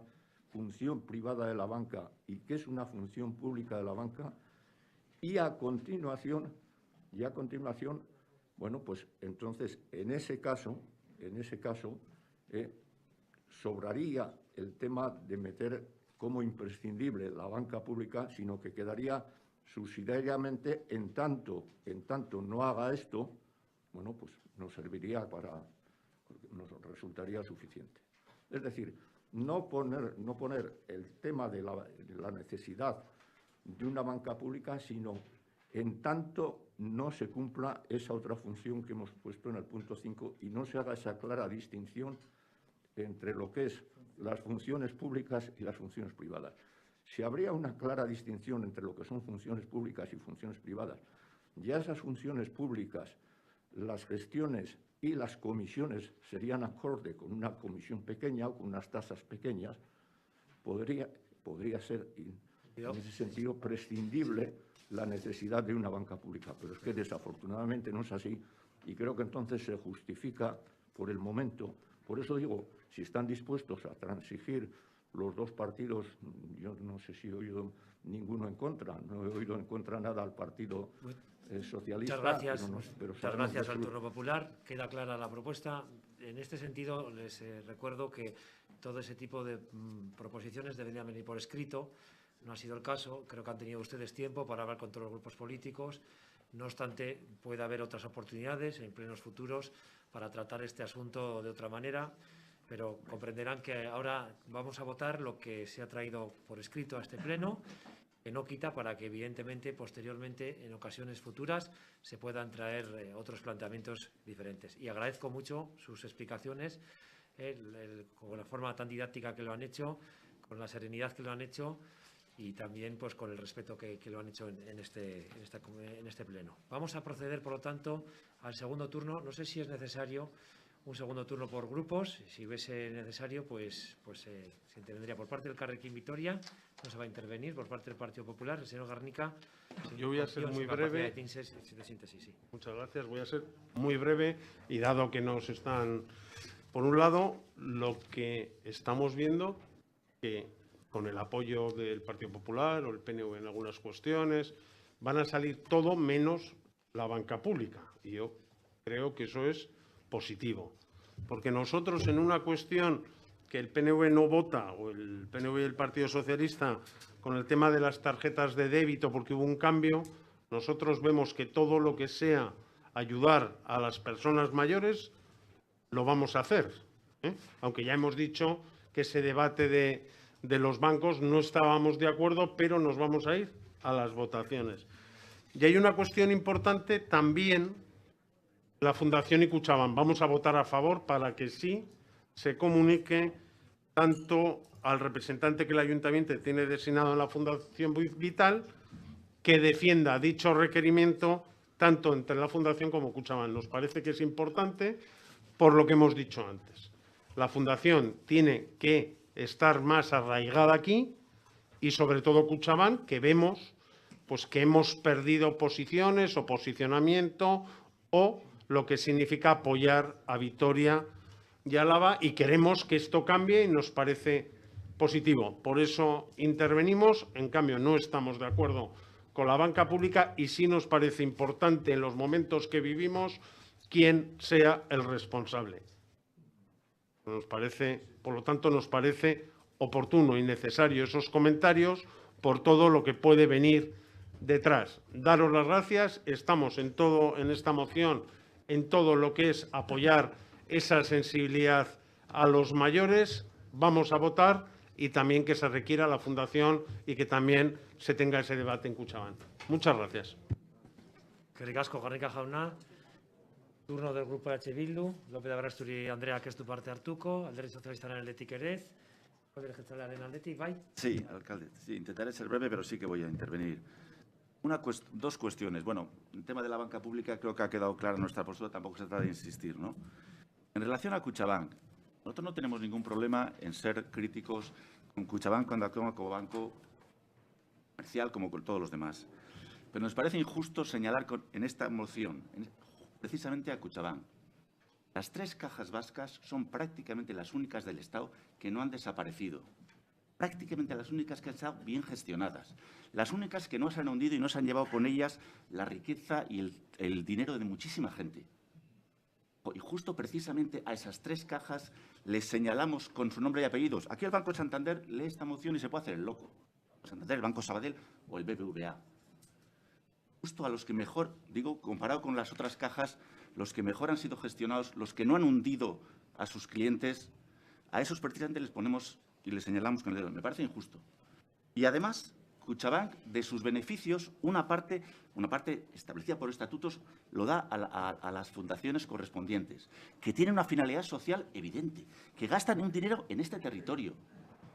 función privada de la banca y que es una función pública de la banca, y a continuación, bueno, pues entonces en ese caso, sobraría el tema de meter como imprescindible la banca pública, sino que quedaría subsidiariamente en tanto no haga esto, bueno, pues nos serviría nos resultaría suficiente. Es decir, no poner el tema de la necesidad de una banca pública, sino en tanto no se cumpla esa otra función que hemos puesto en el punto 5 y no se haga esa clara distinción entre lo que es las funciones públicas y las funciones privadas. Si habría una clara distinción entre lo que son funciones públicas y funciones privadas, ya esas funciones públicas, las gestiones y las comisiones serían acorde con una comisión pequeña o con unas tasas pequeñas, podría ser, en ese sentido, prescindible la necesidad de una banca pública. Pero es que desafortunadamente no es así y creo que entonces se justifica por el momento. Por eso digo, si están dispuestos a transigir los dos partidos, yo no sé si he oído ninguno en contra, no he oído en contra nada al Partido Socialista. Muchas gracias, pero muchas gracias al Turno Popular. Queda clara la propuesta. En este sentido, les recuerdo que todo ese tipo de proposiciones deberían venir por escrito. No ha sido el caso. Creo que han tenido ustedes tiempo para hablar con todos los grupos políticos. No obstante, puede haber otras oportunidades en plenos futuros para tratar este asunto de otra manera, pero comprenderán que ahora vamos a votar lo que se ha traído por escrito a este pleno, que no quita para que, evidentemente, posteriormente, en ocasiones futuras, se puedan traer otros planteamientos diferentes. Y agradezco mucho sus explicaciones, con la forma tan didáctica que lo han hecho, con la serenidad que lo han hecho y también pues con el respeto que lo han hecho en este pleno. Vamos a proceder, por lo tanto, al segundo turno. No sé si es necesario un segundo turno por grupos. Si hubiese necesario, pues se intervendría por parte del Carrequín Vitoria. No se va a intervenir por parte del Partido Popular. El señor Garnica. Yo voy a ser muy breve. De síntesis, sí. Muchas gracias. Voy a ser muy breve y dado que nos están... Por un lado, lo que estamos viendo, que con el apoyo del Partido Popular o el PNV en algunas cuestiones, van a salir todo menos la banca pública. Y yo creo que eso es positivo. Porque nosotros en una cuestión que el PNV no vota, o el PNV y el Partido Socialista, con el tema de las tarjetas de débito, porque hubo un cambio, nosotros vemos que todo lo que sea ayudar a las personas mayores, lo vamos a hacer. Aunque ya hemos dicho que ese debate de los bancos no estábamos de acuerdo, pero nos vamos a ir a las votaciones. Y hay una cuestión importante también, la Fundación y Kutxabank. Vamos a votar a favor para que sí se comunique tanto al representante que el Ayuntamiento tiene designado en la Fundación Vital, que defienda dicho requerimiento tanto entre la Fundación como Kutxabank. Nos parece que es importante por lo que hemos dicho antes. La Fundación tiene que estar más arraigada aquí y sobre todo Kutxabank, que vemos pues que hemos perdido posiciones o posicionamiento o lo que significa apoyar a Vitoria y Álava, y queremos que esto cambie y nos parece positivo. Por eso intervenimos. En cambio, no estamos de acuerdo con la banca pública y sí nos parece importante en los momentos que vivimos quién sea el responsable. Por lo tanto, nos parece oportuno y necesario esos comentarios por todo lo que puede venir detrás. Daros las gracias. Estamos en todo, en esta moción, en todo lo que es apoyar esa sensibilidad a los mayores. Vamos a votar y también que se requiera la Fundación y que también se tenga ese debate en Kutxabank. Muchas gracias. Eskerrik asko, Garnica jauna. Turno del Grupo H. Bildu. López de Arrasturi Andreak ez du parte hartuko. Alderdi Sozialistaren aldetik ere ez. Alderdi Jeltzalearen aldetik, bai? Sí, alcalde. Sí, intentaré ser breve, pero sí que voy a intervenir. Dos cuestiones. Bueno, el tema de la banca pública creo que ha quedado clara nuestra postura, tampoco se trata de insistir, ¿no? En relación a Kutxabank, nosotros no tenemos ningún problema en ser críticos con Kutxabank cuando actúa como banco comercial, como con todos los demás. Pero nos parece injusto señalar en esta moción precisamente a Kutxabank. Las 3 cajas vascas son prácticamente las únicas del Estado que no han desaparecido. Prácticamente las únicas que han estado bien gestionadas. Las únicas que no se han hundido y no se han llevado con ellas la riqueza y el dinero de muchísima gente. Y justo precisamente a esas 3 cajas les señalamos con su nombre y apellidos. Aquí el Banco de Santander lee esta moción y se puede hacer el loco. Santander, el Banco Sabadell o el BBVA. Justo a los que mejor, digo, comparado con las otras cajas, los que mejor han sido gestionados, los que no han hundido a sus clientes, a esos precisamente les ponemos y les señalamos con el dedo. Me parece injusto. Y además, Kutxabank, de sus beneficios, una parte establecida por estatutos, lo da a las fundaciones correspondientes, que tienen una finalidad social evidente, que gastan un dinero en este territorio.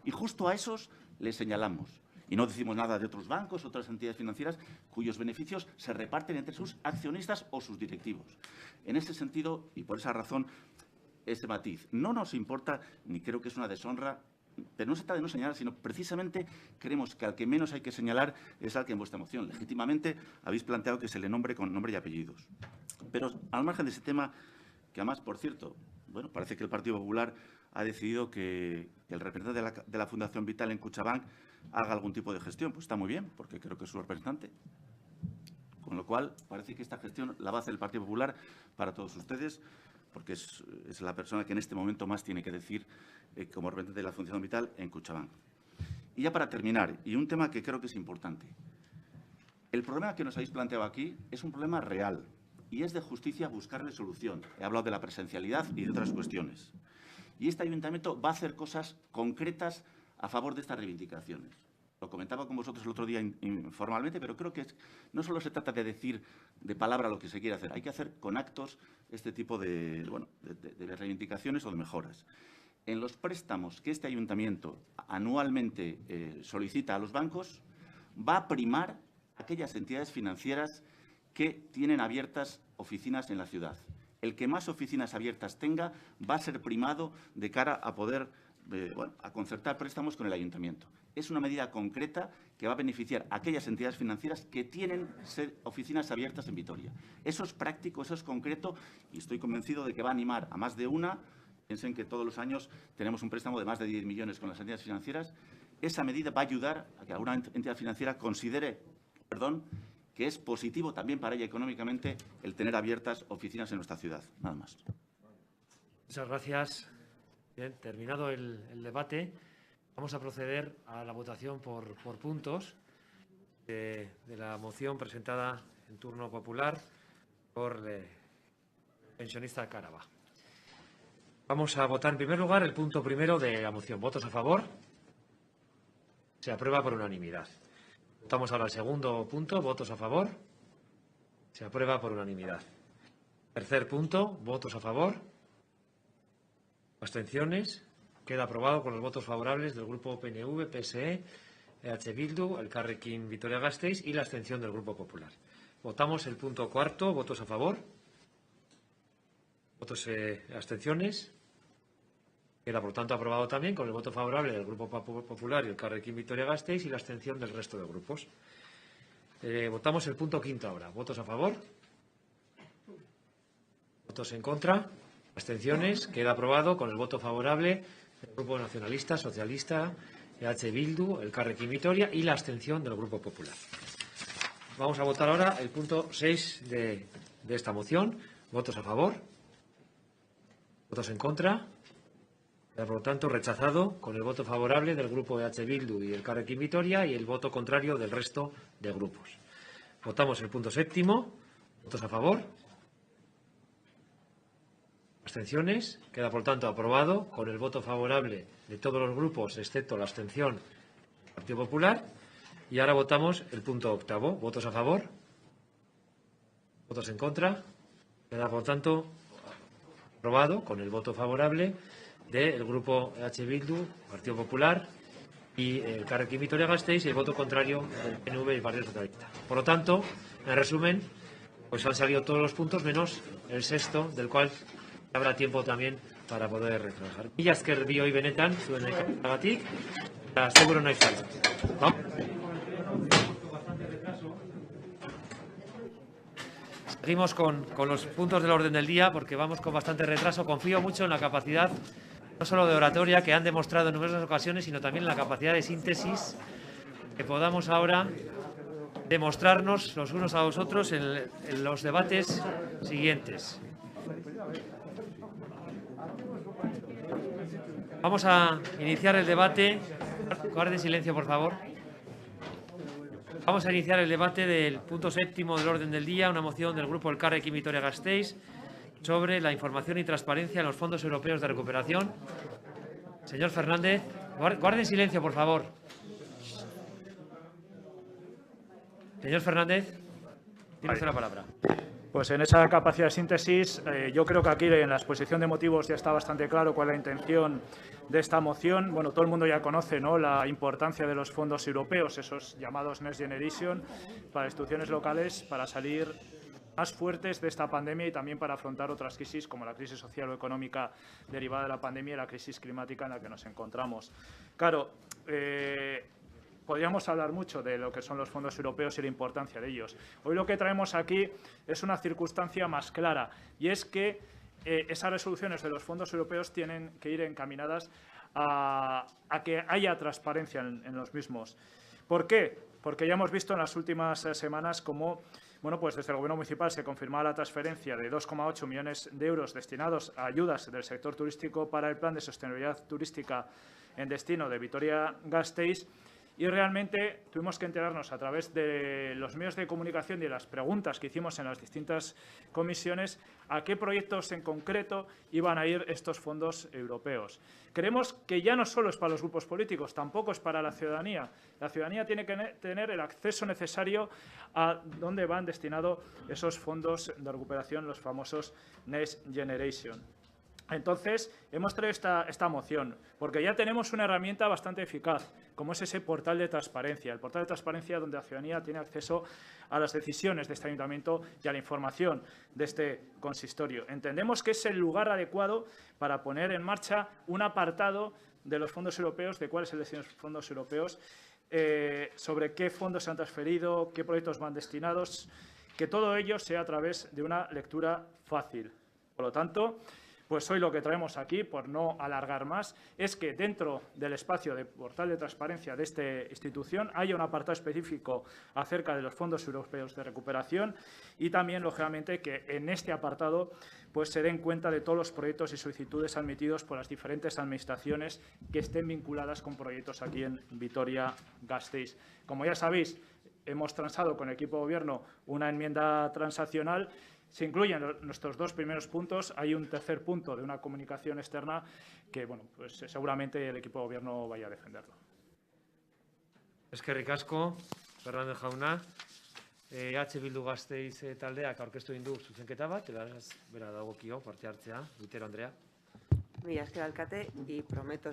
Y justo a esos les señalamos. Y no decimos nada de otros bancos, otras entidades financieras, cuyos beneficios se reparten entre sus accionistas o sus directivos. En ese sentido, y por esa razón, ese matiz. No nos importa, ni creo que es una deshonra, pero no se trata de no señalar, sino precisamente creemos que al que menos hay que señalar es al que en vuestra moción legítimamente habéis planteado que se le nombre con nombre y apellidos. Pero al margen de ese tema, que además, por cierto, bueno, parece que el Partido Popular ha decidido que el representante de la Fundación Vital en Kutxabank haga algún tipo de gestión. Pues está muy bien, porque creo que es su representante. Con lo cual, parece que esta gestión la va a hacer el Partido Popular para todos ustedes, porque es la persona que en este momento más tiene que decir como representante de la Fundación Vital en Kutxabank. Y ya para terminar, y un tema que creo que es importante. El problema que nos habéis planteado aquí es un problema real y es de justicia buscarle solución. He hablado de la presencialidad y de otras cuestiones. Y este ayuntamiento va a hacer cosas concretas a favor de estas reivindicaciones. Lo comentaba con vosotros el otro día informalmente, pero creo que no solo se trata de decir de palabra lo que se quiere hacer, hay que hacer con actos este tipo de reivindicaciones o de mejoras. En los préstamos que este ayuntamiento anualmente solicita a los bancos, va a primar aquellas entidades financieras que tienen abiertas oficinas en la ciudad. El que más oficinas abiertas tenga va a ser primado de cara a poder a concertar préstamos con el ayuntamiento. Es una medida concreta que va a beneficiar a aquellas entidades financieras que tienen oficinas abiertas en Vitoria. Eso es práctico, eso es concreto y estoy convencido de que va a animar a más de una. Piensen que todos los años tenemos un préstamo de más de 10 millones con las entidades financieras. Esa medida va a ayudar a que alguna entidad financiera considere, que es positivo también para ella económicamente el tener abiertas oficinas en nuestra ciudad. Nada más. Muchas gracias. Bien, terminado el debate, vamos a proceder a la votación por puntos de la moción presentada en turno popular por el pensionista Caraba. Vamos a votar en primer lugar el punto primero de la moción. ¿Votos a favor? Se aprueba por unanimidad. Votamos ahora el segundo punto. ¿Votos a favor? Se aprueba por unanimidad. Tercer punto. ¿Votos a favor? Abstenciones. Queda aprobado con los votos favorables del Grupo PNV, PSE, EH Bildu, Elkarrekin Vitoria-Gasteiz y la abstención del Grupo Popular. Votamos el punto cuarto. ¿Votos a favor? Abstenciones. Queda, por tanto, aprobado también con el voto favorable del Grupo Popular y Elkarrekin Vitoria-Gasteiz y la abstención del resto de grupos. Votamos el punto quinto ahora. ¿Votos a favor? ¿Votos en contra? Abstenciones. Queda aprobado con el voto favorable del Grupo Nacionalista, Socialista, EH Bildu, Elkarrekin Vitoria y la abstención del Grupo Popular. Vamos a votar ahora el punto 6 de esta moción. ¿Votos a favor? ¿Votos en contra? Queda, por lo tanto, rechazado con el voto favorable del Grupo EH Bildu y Elkarrekin Vitoria y el voto contrario del resto de grupos. Votamos el punto séptimo. ¿Votos a favor? Abstenciones. Queda, por tanto, aprobado con el voto favorable de todos los grupos, excepto la abstención del Partido Popular. Y ahora votamos el punto octavo. ¿Votos a favor? ¿Votos en contra? Queda, por tanto, aprobado con el voto favorable del Grupo EH Bildu, Partido Popular y el Elkarrekin Vitoria-Gasteiz, y el voto contrario del PNV y el Partido Socialista. Por lo tanto, en resumen, pues han salido todos los puntos menos el sexto, del cual habrá tiempo también para poder trabajar. Mila esker bioi benetan, zuen ekaragatik, eta seguro naiz zara. Seguimos con los puntos del orden del día porque vamos con bastante retraso. Confío mucho en la capacidad, no solo de oratoria, que han demostrado en numerosas ocasiones, sino también en la capacidad de síntesis que podamos ahora demostrarnos los unos a los otros en los debates siguientes. Vamos a iniciar el debate. Guarden silencio, por favor. Vamos a iniciar el debate del punto séptimo del orden del día, una moción del Grupo Elkarrekin Vitoria-Gasteiz sobre la información y transparencia en los fondos europeos de recuperación. Señor Fernández, guarden silencio, por favor. Señor Fernández, tiene usted la palabra. Pues en esa capacidad de síntesis, yo creo que aquí en la exposición de motivos ya está bastante claro cuál es la intención de esta moción. Bueno, todo el mundo ya conoce, ¿no?, la importancia de los fondos europeos, esos llamados Next Generation, para instituciones locales, para salir más fuertes de esta pandemia y también para afrontar otras crisis como la crisis social o económica derivada de la pandemia y la crisis climática en la que nos encontramos. Claro, podríamos hablar mucho de lo que son los fondos europeos y la importancia de ellos. Hoy lo que traemos aquí es una circunstancia más clara, y es que esas resoluciones de los fondos europeos tienen que ir encaminadas a que haya transparencia en los mismos. ¿Por qué? Porque ya hemos visto en las últimas semanas cómo, bueno, pues desde el Gobierno municipal se confirmaba la transferencia de 2,8 millones de euros destinados a ayudas del sector turístico para el Plan de Sostenibilidad Turística en Destino de Vitoria-Gasteiz. Y realmente tuvimos que enterarnos a través de los medios de comunicación y de las preguntas que hicimos en las distintas comisiones a qué proyectos en concreto iban a ir estos fondos europeos. Creemos que ya no solo es para los grupos políticos, tampoco es para la ciudadanía. La ciudadanía tiene que tener el acceso necesario a dónde van destinados esos fondos de recuperación, los famosos Next Generation. Entonces, hemos traído esta moción porque ya tenemos una herramienta bastante eficaz, como es ese portal de transparencia. El portal de transparencia donde la ciudadanía tiene acceso a las decisiones de este ayuntamiento y a la información de este consistorio. Entendemos que es el lugar adecuado para poner en marcha un apartado de los fondos europeos, de cuál es el destino de los fondos europeos, sobre qué fondos se han transferido, qué proyectos van destinados, que todo ello sea a través de una lectura fácil. Por lo tanto, pues hoy lo que traemos aquí, por no alargar más, es que dentro del espacio de portal de transparencia de esta institución haya un apartado específico acerca de los fondos europeos de recuperación y también, lógicamente, que en este apartado pues se den cuenta de todos los proyectos y solicitudes admitidos por las diferentes administraciones que estén vinculadas con proyectos aquí en Vitoria-Gasteiz. Como ya sabéis, hemos transado con el equipo de Gobierno una enmienda transaccional. Se incluyen nuestros dos primeros puntos. Hay un tercer punto de una comunicación externa que, bueno, pues seguramente el equipo de Gobierno vaya a defenderlo. Eskerrik asko, Fernández jauna. EH Bildu Gasteiz taldeak aurkeztu egin du zuzenketa bat, beraz, bera dagokio parte hartzea. Lutero Andrea. Mira, es que alcate y prometo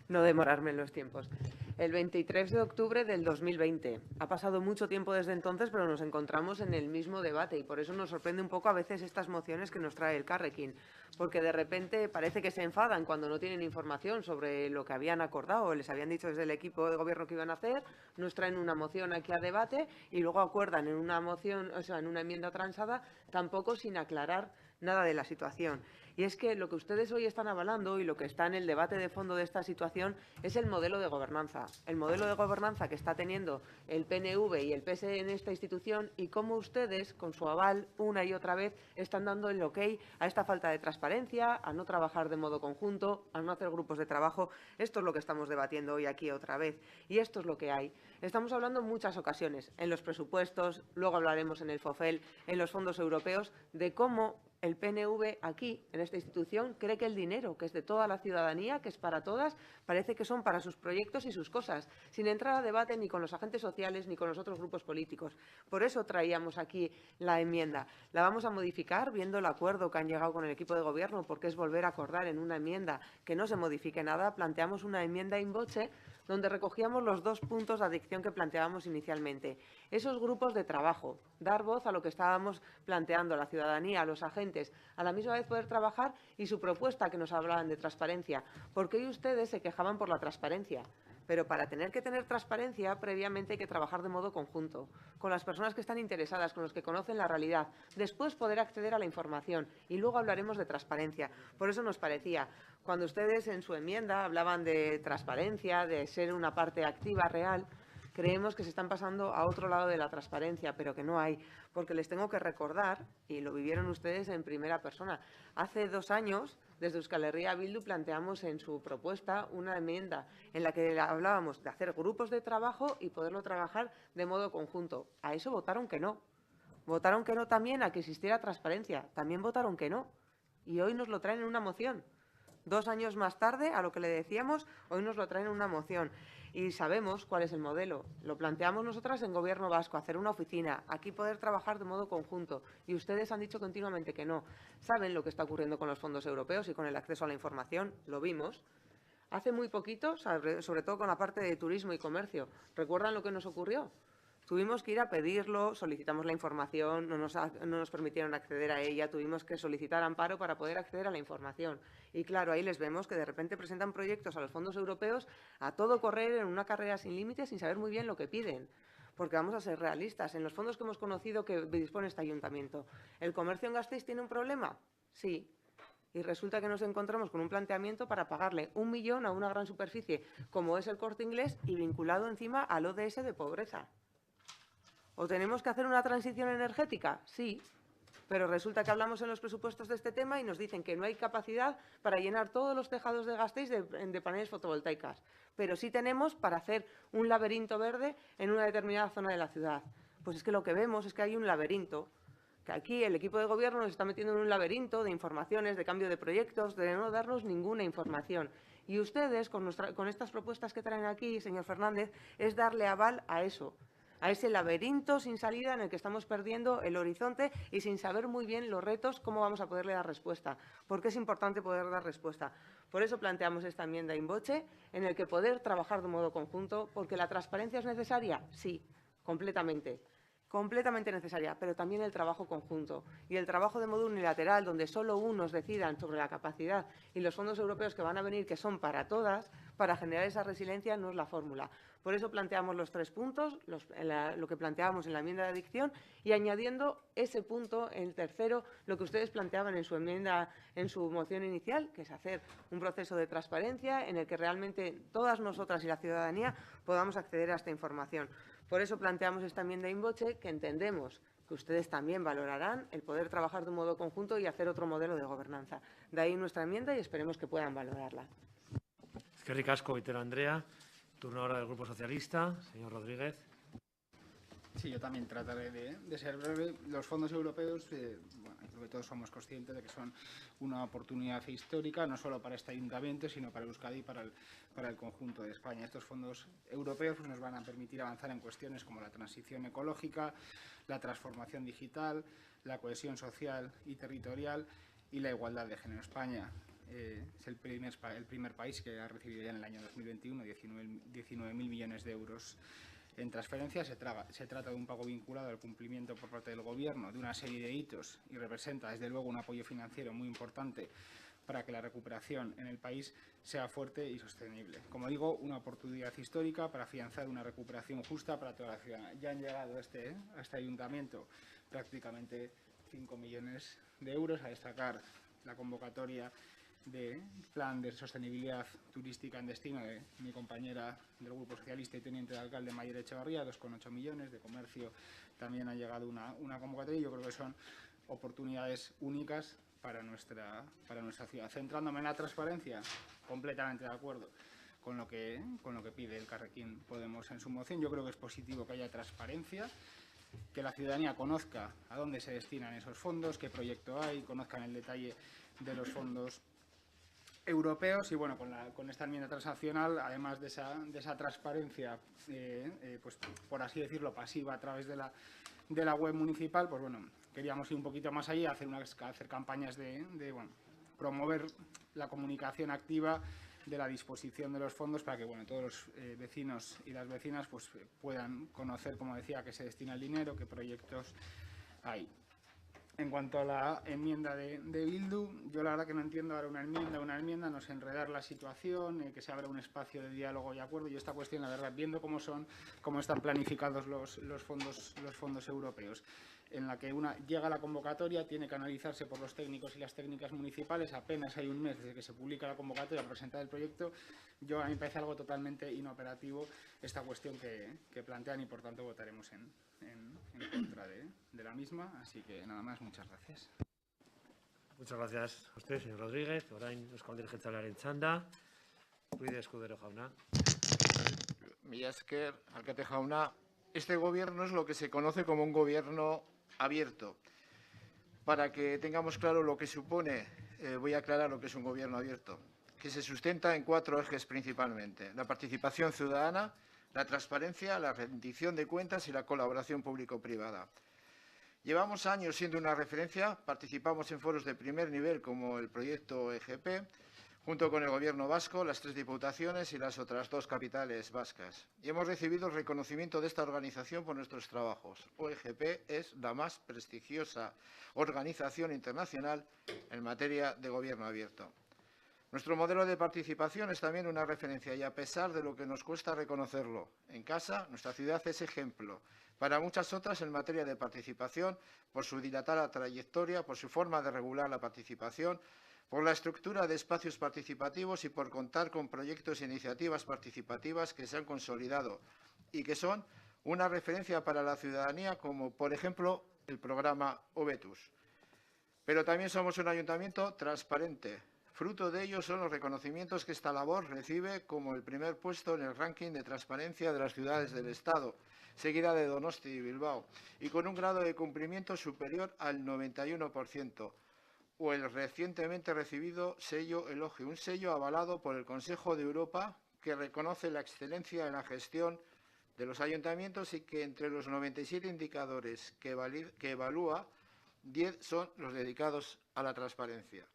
no demorarme en los tiempos. El 23 de octubre del 2020. Ha pasado mucho tiempo desde entonces, pero nos encontramos en el mismo debate y por eso nos sorprende un poco a veces estas mociones que nos trae el Elkarrekin, porque de repente parece que se enfadan cuando no tienen información sobre lo que habían acordado o les habían dicho desde el equipo de gobierno que iban a hacer, nos traen una moción aquí a debate y luego acuerdan en una moción, o sea, en una enmienda transada, tampoco sin aclarar nada de la situación. Y es que lo que ustedes hoy están avalando y lo que está en el debate de fondo de esta situación es el modelo de gobernanza. El modelo de gobernanza que está teniendo el PNV y el PSE en esta institución y cómo ustedes, con su aval, una y otra vez, están dando el ok a esta falta de transparencia, a no trabajar de modo conjunto, a no hacer grupos de trabajo. Esto es lo que estamos debatiendo hoy aquí otra vez. Y esto es lo que hay. Estamos hablando en muchas ocasiones, en los presupuestos, luego hablaremos en el FOFEL, en los fondos europeos, de cómo el PNV aquí, en esta institución, cree que el dinero, que es de toda la ciudadanía, que es para todas, parece que son para sus proyectos y sus cosas, sin entrar a debate ni con los agentes sociales ni con los otros grupos políticos. Por eso traíamos aquí la enmienda. La vamos a modificar viendo el acuerdo que han llegado con el equipo de gobierno, porque es volver a acordar en una enmienda que no se modifique nada. Planteamos una enmienda in voce donde recogíamos los 2 puntos de adicción que planteábamos inicialmente. Esos grupos de trabajo, dar voz a lo que estábamos planteando, a la ciudadanía, a los agentes, a la misma vez poder trabajar, y su propuesta que nos hablaban de transparencia, porque hoy ustedes se quejaban por la transparencia. Pero para tener transparencia, previamente hay que trabajar de modo conjunto, con las personas que están interesadas, con los que conocen la realidad, después poder acceder a la información, y luego hablaremos de transparencia. Por eso nos parecía, cuando ustedes en su enmienda hablaban de transparencia, de ser una parte activa real, creemos que se están pasando a otro lado de la transparencia, pero que no hay, porque les tengo que recordar, y lo vivieron ustedes en primera persona, hace 2 años, desde Euskal Herria Bildu planteamos en su propuesta una enmienda en la que hablábamos de hacer grupos de trabajo y poderlo trabajar de modo conjunto. A eso votaron que no. Votaron que no también a que existiera transparencia. También votaron que no. Y hoy nos lo traen en una moción. 2 años más tarde, a lo que le decíamos, hoy nos lo traen en una moción. Y sabemos cuál es el modelo. Lo planteamos nosotras en Gobierno vasco, hacer una oficina, aquí poder trabajar de modo conjunto. Y ustedes han dicho continuamente que no. Saben lo que está ocurriendo con los fondos europeos y con el acceso a la información, lo vimos. Hace muy poquito, sobre todo con la parte de turismo y comercio, ¿recuerdan lo que nos ocurrió? Tuvimos que ir a pedirlo, solicitamos la información, no nos permitieron acceder a ella, tuvimos que solicitar amparo para poder acceder a la información. Y claro, ahí les vemos que de repente presentan proyectos a los fondos europeos a todo correr en una carrera sin límites, sin saber muy bien lo que piden. Porque vamos a ser realistas, en los fondos que hemos conocido que dispone este ayuntamiento, ¿el comercio en Gasteiz tiene un problema? Sí. Y resulta que nos encontramos con un planteamiento para pagarle 1 millón a una gran superficie, como es el Corte Inglés, y vinculado encima al ODS de pobreza. ¿O tenemos que hacer una transición energética? Sí, pero resulta que hablamos en los presupuestos de este tema y nos dicen que no hay capacidad para llenar todos los tejados de Gasteiz de paneles fotovoltaicas, pero sí tenemos para hacer un laberinto verde en una determinada zona de la ciudad. Pues es que lo que vemos es que hay un laberinto, que aquí el equipo de gobierno nos está metiendo en un laberinto de informaciones, de cambio de proyectos, de no darnos ninguna información. Y ustedes, con estas propuestas que traen aquí, señor Fernández, es darle aval a eso, a ese laberinto sin salida en el que estamos perdiendo el horizonte y sin saber muy bien los retos, cómo vamos a poderle dar respuesta. Porque es importante poder dar respuesta. Por eso planteamos esta enmienda in voce, en el que poder trabajar de modo conjunto, porque la transparencia es necesaria, sí, completamente necesaria, pero también el trabajo conjunto. Y el trabajo de modo unilateral, donde solo unos decidan sobre la capacidad y los fondos europeos que van a venir, que son para todas, para generar esa resiliencia, no es la fórmula. Por eso planteamos los 3 puntos, lo que planteábamos en la enmienda de adicción, y añadiendo ese punto, el tercero, lo que ustedes planteaban en su enmienda, en su moción inicial, que es hacer un proceso de transparencia en el que realmente todas nosotras y la ciudadanía podamos acceder a esta información. Por eso planteamos esta enmienda in voce, que entendemos que ustedes también valorarán el poder trabajar de un modo conjunto y hacer otro modelo de gobernanza. De ahí nuestra enmienda y esperemos que puedan valorarla. Eskerrik asko, Itero Andrea. Turno ahora del Grupo Socialista. Señor Rodríguez. Sí, yo también trataré de ser breve. Los fondos europeos, bueno, creo que todos somos conscientes de que son una oportunidad histórica, no solo para este ayuntamiento, sino para Euskadi y para el conjunto de España. Estos fondos europeos nos van a permitir avanzar en cuestiones como la transición ecológica, la transformación digital, la cohesión social y territorial y la igualdad de género. España es el primer país que ha recibido ya en el año 2021 19.000 millones de euros en transferencias. Se trata de un pago vinculado al cumplimiento por parte del Gobierno de una serie de hitos y representa, desde luego, un apoyo financiero muy importante para que la recuperación en el país sea fuerte y sostenible. Como digo, una oportunidad histórica para afianzar una recuperación justa para toda la ciudad. Ya han llegado a este ayuntamiento prácticamente 5 millones de euros, a destacar la convocatoria de Plan de Sostenibilidad Turística en Destino de mi compañera del Grupo Socialista y teniente de alcalde Maider Echevarría, 2,8 millones. De comercio también ha llegado una convocatoria y yo creo que son oportunidades únicas para nuestra ciudad. Centrándome en la transparencia, completamente de acuerdo con lo que pide el Elkarrekin Podemos en su moción. Yo creo que es positivo que haya transparencia que la ciudadanía conozca a dónde se destinan esos fondos, qué proyecto hay, conozcan el detalle de los fondos europeos y bueno, con esta enmienda transaccional, además de esa transparencia, pues por así decirlo, pasiva a través de la web municipal, pues bueno, queríamos ir un poquito más allá, hacer campañas de promover la comunicación activa de la disposición de los fondos para que bueno, todos los vecinos y las vecinas pues, puedan conocer, como decía, a qué se destina el dinero, qué proyectos hay. En cuanto a la enmienda de Bildu, yo la verdad que no entiendo ahora una enmienda, no sé, enredar la situación, que se abra un espacio de diálogo y acuerdo. Y esta cuestión, la verdad, viendo cómo están planificados los fondos europeos, en la que llega la convocatoria, tiene que analizarse por los técnicos y las técnicas municipales, apenas hay un mes desde que se publica la convocatoria para presentar el proyecto, a mí me parece algo totalmente inoperativo esta cuestión que plantean y por tanto votaremos en contra de la misma. Así que nada más, muchas gracias. Muchas gracias a usted, señor Rodríguez. Orain Euskal Alderdi Jeltzalearen txanda. Ruiz de Escudero jauna. Mila esker, alkate jauna. Este gobierno es lo que se conoce como un gobierno abierto. Para que tengamos claro lo que supone, voy a aclarar lo que es un gobierno abierto, que se sustenta en 4 ejes principalmente: la participación ciudadana, la transparencia, la rendición de cuentas y la colaboración público-privada. Llevamos años siendo una referencia, participamos en foros de primer nivel como el proyecto EGP, junto con el Gobierno vasco, las 3 diputaciones y las otras 2 capitales vascas. Y hemos recibido el reconocimiento de esta organización por nuestros trabajos. OEGP es la más prestigiosa organización internacional en materia de gobierno abierto. Nuestro modelo de participación es también una referencia y a pesar de lo que nos cuesta reconocerlo, en casa nuestra ciudad es ejemplo para muchas otras en materia de participación por su dilatada trayectoria, por su forma de regular la participación, por la estructura de espacios participativos y por contar con proyectos e iniciativas participativas que se han consolidado y que son una referencia para la ciudadanía como, por ejemplo, el programa Obetus. Pero también somos un ayuntamiento transparente. Fruto de ello son los reconocimientos que esta labor recibe, como el primer puesto en el ranking de transparencia de las ciudades del Estado, seguida de Donosti y Bilbao, y con un grado de cumplimiento superior al 91%, o el recientemente recibido sello Elogio, un sello avalado por el Consejo de Europa que reconoce la excelencia en la gestión de los ayuntamientos y que entre los 97 indicadores que evalúa, 10 son los dedicados a la transparencia.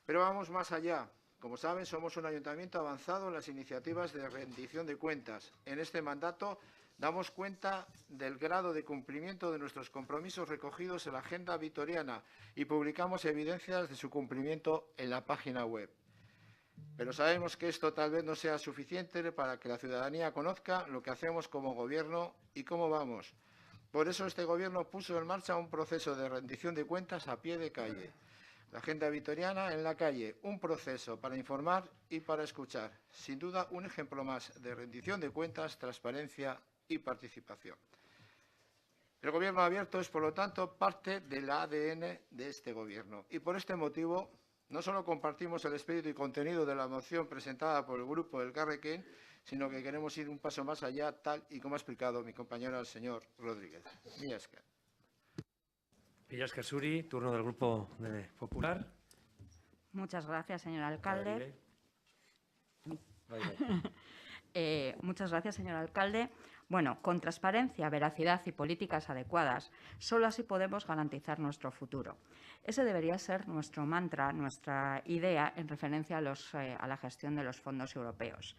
Pero vamos más allá. Como saben, somos un ayuntamiento avanzado en las iniciativas de rendición de cuentas. En este mandato damos cuenta del grado de cumplimiento de nuestros compromisos recogidos en la Agenda Vitoriana y publicamos evidencias de su cumplimiento en la página web. Pero sabemos que esto tal vez no sea suficiente para que la ciudadanía conozca lo que hacemos como Gobierno y cómo vamos. Por eso este Gobierno puso en marcha un proceso de rendición de cuentas a pie de calle. La Agenda Vitoriana en la calle, un proceso para informar y para escuchar. Sin duda, un ejemplo más de rendición de cuentas, transparencia y participación. El Gobierno abierto es, por lo tanto, parte del ADN de este Gobierno. Y por este motivo, no solo compartimos el espíritu y contenido de la moción presentada por el Grupo del Carrequín, sino que queremos ir un paso más allá, tal y como ha explicado mi compañero el señor Rodríguez. Mila esker. Mila esker zuri, turno del Grupo Popular. Muchas gracias, señor alcalde. Vale. Muchas gracias, señor alcalde. Bueno, con transparencia, veracidad y políticas adecuadas, solo así podemos garantizar nuestro futuro. Ese debería ser nuestro mantra, nuestra idea en referencia a la gestión de los fondos europeos.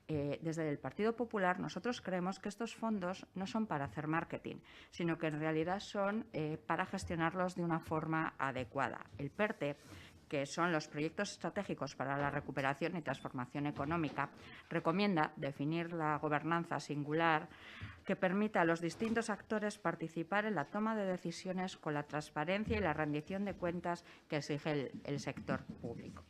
Desde el Partido Popular nosotros creemos que estos fondos no son para hacer marketing, sino que en realidad son para gestionarlos de una forma adecuada. El PERTE, que son los proyectos estratégicos para la recuperación y transformación económica, recomienda definir la gobernanza singular que permita a los distintos actores participar en la toma de decisiones con la transparencia y la rendición de cuentas que exige el sector público.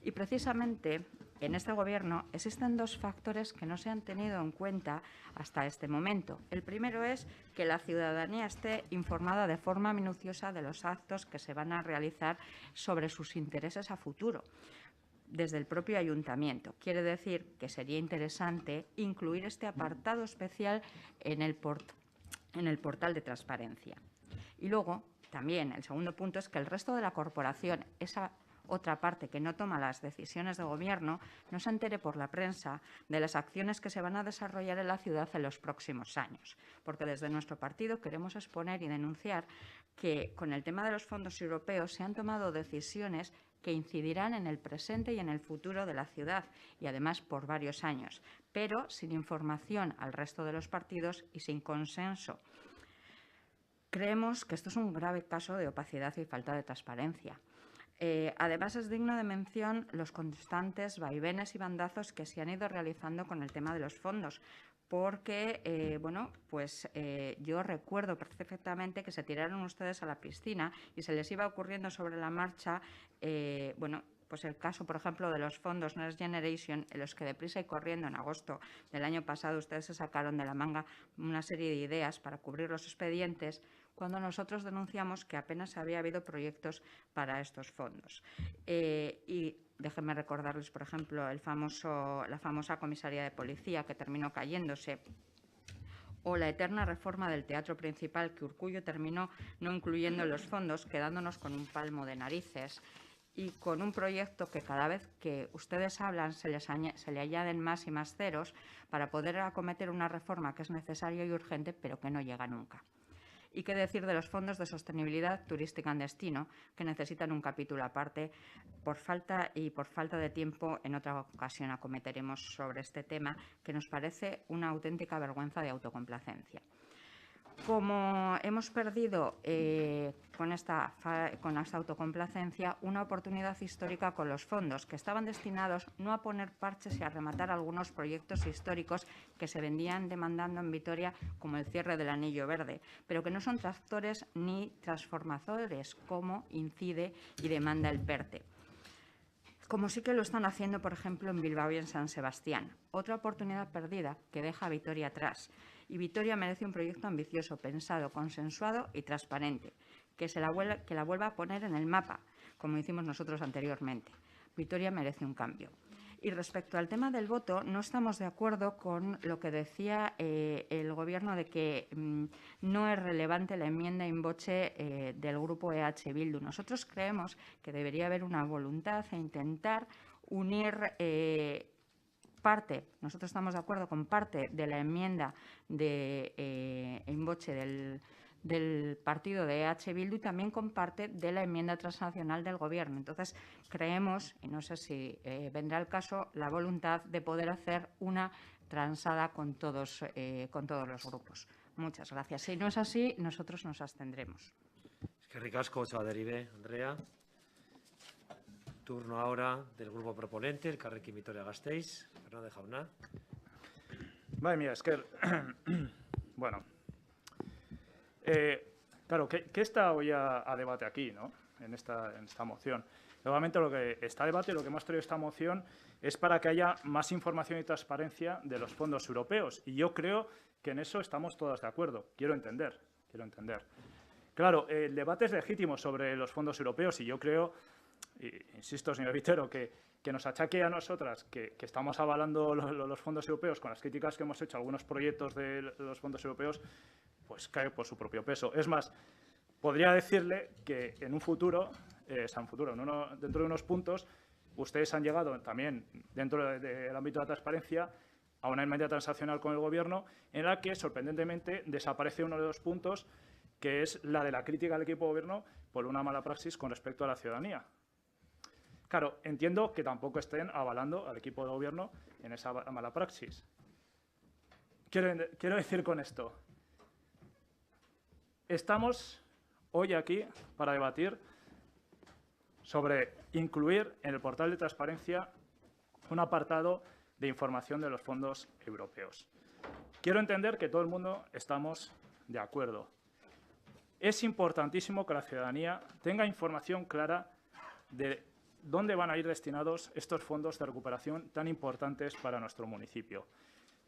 Y precisamente en este Gobierno existen 2 factores que no se han tenido en cuenta hasta este momento. El primero es que la ciudadanía esté informada de forma minuciosa de los actos que se van a realizar sobre sus intereses a futuro desde el propio ayuntamiento. Quiere decir que sería interesante incluir este apartado especial en en el portal de transparencia. Y luego, también, el segundo punto es que el resto de la corporación, esa otra parte que no toma las decisiones de gobierno, no se entere por la prensa de las acciones que se van a desarrollar en la ciudad en los próximos años. Porque desde nuestro partido queremos exponer y denunciar que con el tema de los fondos europeos se han tomado decisiones que incidirán en el presente y en el futuro de la ciudad, y además por varios años, pero sin información al resto de los partidos y sin consenso. Creemos que esto es un grave caso de opacidad y falta de transparencia. Además, es digno de mención los constantes vaivenes y bandazos que se han ido realizando con el tema de los fondos, porque, yo recuerdo perfectamente que se tiraron ustedes a la piscina y se les iba ocurriendo sobre la marcha, pues el caso, por ejemplo, de los fondos Next Generation, en los que deprisa y corriendo en agosto del año pasado ustedes se sacaron de la manga una serie de ideas para cubrir los expedientes, cuando nosotros denunciamos que apenas había habido proyectos para estos fondos. Y déjenme recordarles, por ejemplo, la famosa comisaría de policía que terminó cayéndose, o la eterna reforma del teatro principal que Urkullu terminó no incluyendo en los fondos, quedándonos con un palmo de narices y con un proyecto que cada vez que ustedes hablan se le añaden más y más ceros para poder acometer una reforma que es necesaria y urgente, pero que no llega nunca. Y qué decir de los fondos de sostenibilidad turística en destino, que necesitan un capítulo aparte. Por falta de tiempo, en otra ocasión acometeremos sobre este tema, que nos parece una auténtica vergüenza de autocomplacencia. Como hemos perdido con esta autocomplacencia una oportunidad histórica con los fondos, que estaban destinados no a poner parches y a rematar algunos proyectos históricos que se vendían demandando en Vitoria, como el cierre del Anillo Verde, pero que no son tractores ni transformadores, como incide y demanda el PERTE. Como sí que lo están haciendo, por ejemplo, en Bilbao y en San Sebastián. Otra oportunidad perdida que deja a Vitoria atrás. Y Vitoria merece un proyecto ambicioso, pensado, consensuado y transparente, que la vuelva a poner en el mapa, como hicimos nosotros anteriormente. Vitoria merece un cambio. Y respecto al tema del voto, no estamos de acuerdo con lo que decía el Gobierno de que no es relevante la enmienda in voce del grupo EH Bildu. Nosotros creemos que debería haber una voluntad e intentar unir nosotros estamos de acuerdo con parte de la enmienda in voce del partido de EH Bildu y también con parte de la enmienda transnacional del Gobierno. Entonces, creemos, y no sé si vendrá el caso, la voluntad de poder hacer una transada con todos los grupos. Muchas gracias. Si no es así, nosotros nos abstendremos. Eskerrik asko, Otxaderibe, Andrea. Turno ahora del grupo proponente, Elkarrekin Vitoria-Gasteiz. Fernández jauna. Bai, mira, esker. Bueno. Claro, ¿qué está hoy a debate aquí, ¿no? en esta moción? Nuevamente, lo que está a debate, lo que hemos traído esta moción, es para que haya más información y transparencia de los fondos europeos. Y yo creo que en eso estamos todos de acuerdo. Quiero entender. Claro, el debate es legítimo sobre los fondos europeos y yo creo, insisto, señor Vitero, que nos achaque a nosotras que estamos avalando los fondos europeos con las críticas que hemos hecho a algunos proyectos de los fondos europeos, pues cae por su propio peso. Es más, podría decirle que en un futuro, dentro de unos puntos, ustedes han llegado también, dentro del ámbito de la transparencia, a una enmienda transaccional con el Gobierno en la que, sorprendentemente, desaparece uno de los puntos, que es la de la crítica al equipo de Gobierno por una mala praxis con respecto a la ciudadanía. Claro, entiendo que tampoco estén avalando al equipo de Gobierno en esa mala praxis. Quiero decir con esto, estamos hoy aquí para debatir sobre incluir en el portal de transparencia un apartado de información de los fondos europeos. Quiero entender que todo el mundo estamos de acuerdo. Es importantísimo que la ciudadanía tenga información clara de dónde van a ir destinados estos fondos de recuperación tan importantes para nuestro municipio,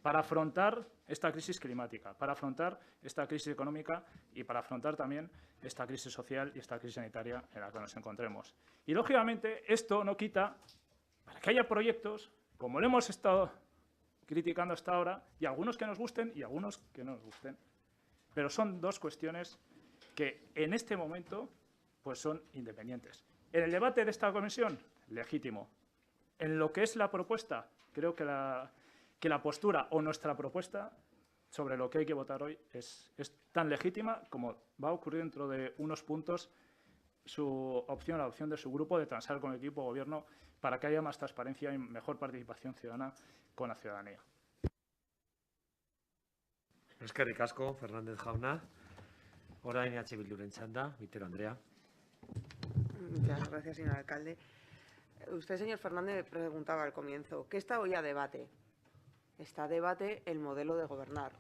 para afrontar esta crisis climática, para afrontar esta crisis económica y para afrontar también esta crisis social y esta crisis sanitaria en la que nos encontremos. Y, lógicamente, esto no quita para que haya proyectos, como lo hemos estado criticando hasta ahora, y algunos que nos gusten y algunos que no nos gusten. Pero son dos cuestiones que en este momento pues son independientes. En el debate de esta comisión, legítimo. En lo que es la propuesta, creo que la postura o nuestra propuesta sobre lo que hay que votar hoy es tan legítima como va a ocurrir dentro de unos puntos la opción de su grupo de transar con el equipo de gobierno para que haya más transparencia y mejor participación ciudadana con la ciudadanía. Eskerrik asko, Fernández jauna. Orain EH Bilduren txanda, Vitero Andrea. Muchas gracias, señor alcalde. Usted, señor Fernández, preguntaba al comienzo, ¿qué está hoy a debate? Está a debate el modelo de gobernar.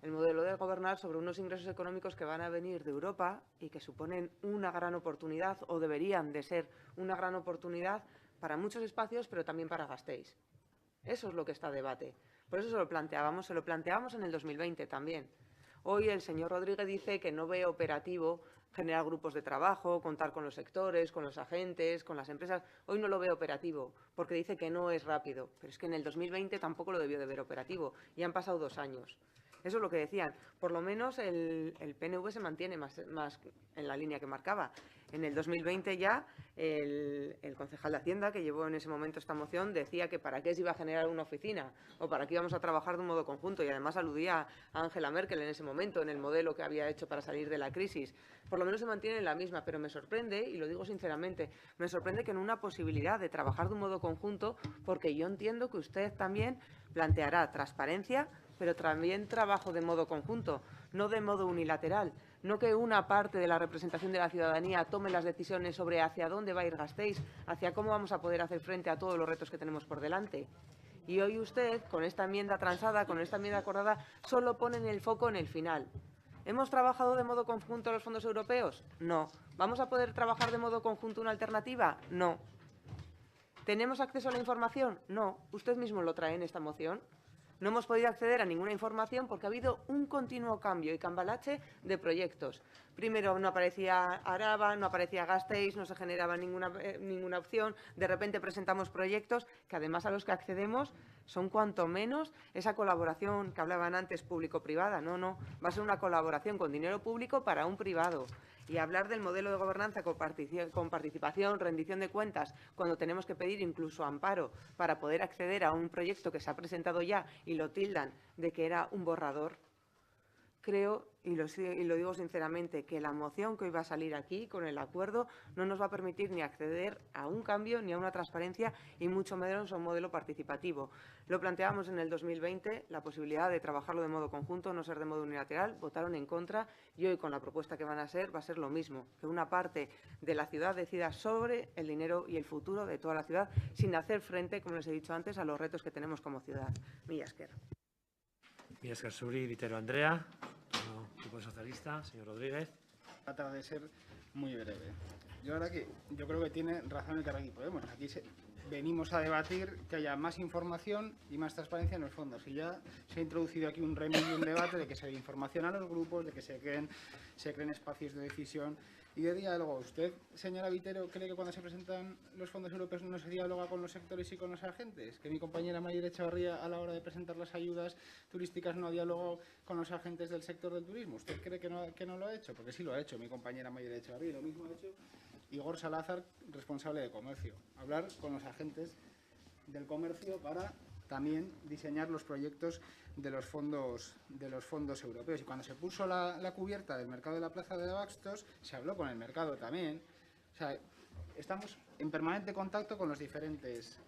El modelo de gobernar sobre unos ingresos económicos que van a venir de Europa y que suponen una gran oportunidad, o deberían de ser una gran oportunidad para muchos espacios, pero también para Gasteiz. Eso es lo que está a debate. Por eso se lo planteábamos en el 2020 también. Hoy el señor Rodríguez dice que no ve operativo generar grupos de trabajo, contar con los sectores, con los agentes, con las empresas. Hoy no lo ve operativo, porque dice que no es rápido. Pero es que en el 2020 tampoco lo debió de ver operativo. Y han pasado 2 años. Eso es lo que decían. Por lo menos el PNV se mantiene más en la línea que marcaba. En el 2020 ya el concejal de Hacienda, que llevó en ese momento esta moción, decía que para qué se iba a generar una oficina o para qué íbamos a trabajar de un modo conjunto. Y además aludía a Angela Merkel en ese momento, en el modelo que había hecho para salir de la crisis. Por lo menos se mantiene en la misma, pero me sorprende, y lo digo sinceramente, me sorprende que en una posibilidad de trabajar de un modo conjunto, porque yo entiendo que usted también planteará transparencia, pero también trabajo de modo conjunto, no de modo unilateral. No que una parte de la representación de la ciudadanía tome las decisiones sobre hacia dónde va a ir Gasteiz, hacia cómo vamos a poder hacer frente a todos los retos que tenemos por delante. Y hoy usted, con esta enmienda transada, con esta enmienda acordada, solo pone el foco en el final. ¿Hemos trabajado de modo conjunto los fondos europeos? No. ¿Vamos a poder trabajar de modo conjunto una alternativa? No. ¿Tenemos acceso a la información? No. Usted mismo lo trae en esta moción. No hemos podido acceder a ninguna información porque ha habido un continuo cambio y cambalache de proyectos. Primero no aparecía Araba, no aparecía Gasteiz, no se generaba ninguna opción. De repente presentamos proyectos que además a los que accedemos son cuanto menos esa colaboración que hablaban antes público-privada. No, va a ser una colaboración con dinero público para un privado. Y hablar del modelo de gobernanza con participación, rendición de cuentas, cuando tenemos que pedir incluso amparo para poder acceder a un proyecto que se ha presentado ya y lo tildan de que era un borrador, creo, y lo digo sinceramente, que la moción que hoy va a salir aquí con el acuerdo no nos va a permitir ni acceder a un cambio ni a una transparencia y mucho menos a un modelo participativo. Lo planteábamos en el 2020, la posibilidad de trabajarlo de modo conjunto, no ser de modo unilateral, votaron en contra y hoy con la propuesta que van a ser va a ser lo mismo, que una parte de la ciudad decida sobre el dinero y el futuro de toda la ciudad sin hacer frente, como les he dicho antes, a los retos que tenemos como ciudad. Mila esker. Mila esker zuri, Vitero Andrea. Grupo Socialista, señor Rodríguez. Trata de ser muy breve. Yo creo que tiene razón el Carrequín Podemos. Aquí venimos a debatir que haya más información y más transparencia en los fondos. Y ya se ha introducido aquí un remedio, un debate de que se dé información a los grupos, de que se creen espacios de decisión y de diálogo. ¿Usted, señora Vitero, cree que cuando se presentan los fondos europeos no se dialoga con los sectores y con los agentes? Que mi compañera Mayer Echavarría, a la hora de presentar las ayudas turísticas, no ha dialogado con los agentes del sector del turismo. ¿Usted cree que no lo ha hecho? Porque sí lo ha hecho mi compañera Mayer Echavarría. Lo mismo ha hecho Igor Salazar, responsable de comercio. Hablar con los agentes del comercio para también diseñar los proyectos de los fondos europeos. Y cuando se puso la cubierta del mercado de la Plaza de Bastos, se habló con el mercado también. O sea, estamos en permanente contacto con los diferentes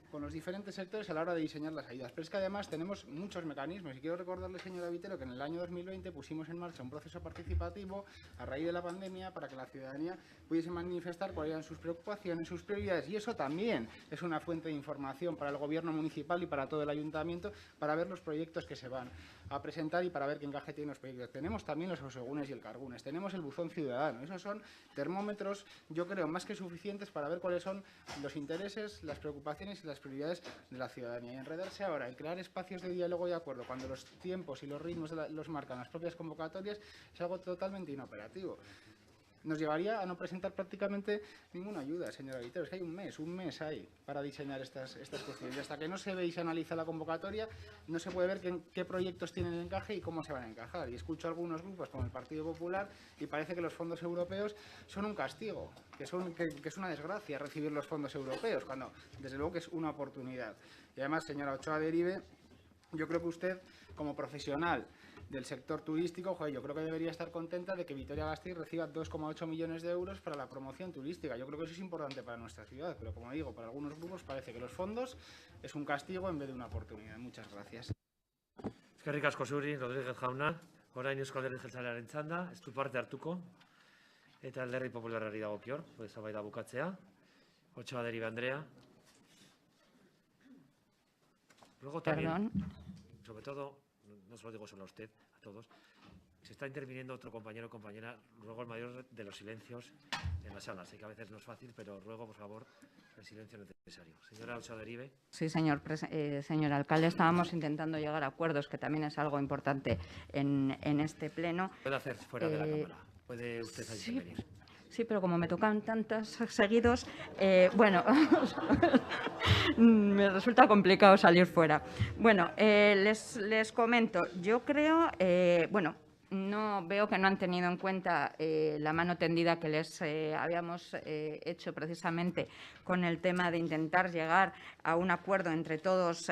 sectores a la hora de diseñar las ayudas. Pero es que además tenemos muchos mecanismos. Y quiero recordarle, señora Vitero, que en el año 2020 pusimos en marcha un proceso participativo a raíz de la pandemia para que la ciudadanía pudiese manifestar cuáles eran sus preocupaciones, sus prioridades. Y eso también es una fuente de información para el gobierno municipal y para todo el ayuntamiento para ver los proyectos que se van a presentar y para ver qué encaje tienen los proyectos. Tenemos también los Osegunes y el Cargunes. Tenemos el buzón ciudadano. Esos son termómetros, yo creo, más que suficientes para ver cuáles son los intereses, las preocupaciones y las prioridades de la ciudadanía. Y enredarse ahora en crear espacios de diálogo y acuerdo cuando los tiempos y los ritmos los marcan las propias convocatorias es algo totalmente inoperativo. nos llevaría a no presentar prácticamente ninguna ayuda, señora Vitero. Es que hay un mes ahí para diseñar estas cuestiones. Y hasta que no se ve y se analiza la convocatoria, no se puede ver qué proyectos tienen encaje y cómo se van a encajar. Y escucho a algunos grupos, como el Partido Popular, y parece que los fondos europeos son un castigo, que es una desgracia recibir los fondos europeos, cuando desde luego que es una oportunidad. Y además, señora Ochoa Derive, yo creo que usted, como profesional del sector turístico, yo creo que debería estar contenta de que Vitoria-Gasteiz reciba 2,8 millones de euros para la promoción turística. Yo creo que eso es importante para nuestra ciudad, pero como digo, para algunos grupos parece que los fondos es un castigo en vez de una oportunidad. Muchas gracias. Eskerrik asko zuri, Rodríguez jauna. Orain Eusko Alderdi Jeltzalearen txanda, ez du parte hartuko. Eta Alderdi Popularrari dagokior, eztabaida bukatzea. Ochoa Derive Andrea. Luego también, sobre todo, no se lo digo solo a usted, a todos, se está interviniendo otro compañero o compañera, ruego el mayor de los silencios en la sala. Sé que a veces no es fácil, pero ruego, por favor, el silencio necesario. Señora Ochoa Derive. Sí, señor alcalde, estábamos intentando llegar a acuerdos, que también es algo importante en este pleno. Puede hacer fuera de la cámara, puede usted intervenir. Sí, pero como me tocan tantos seguidos, bueno, me resulta complicado salir fuera. Bueno, les comento, yo creo, bueno, no veo que no han tenido en cuenta la mano tendida que les habíamos hecho precisamente con el tema de intentar llegar a un acuerdo entre todos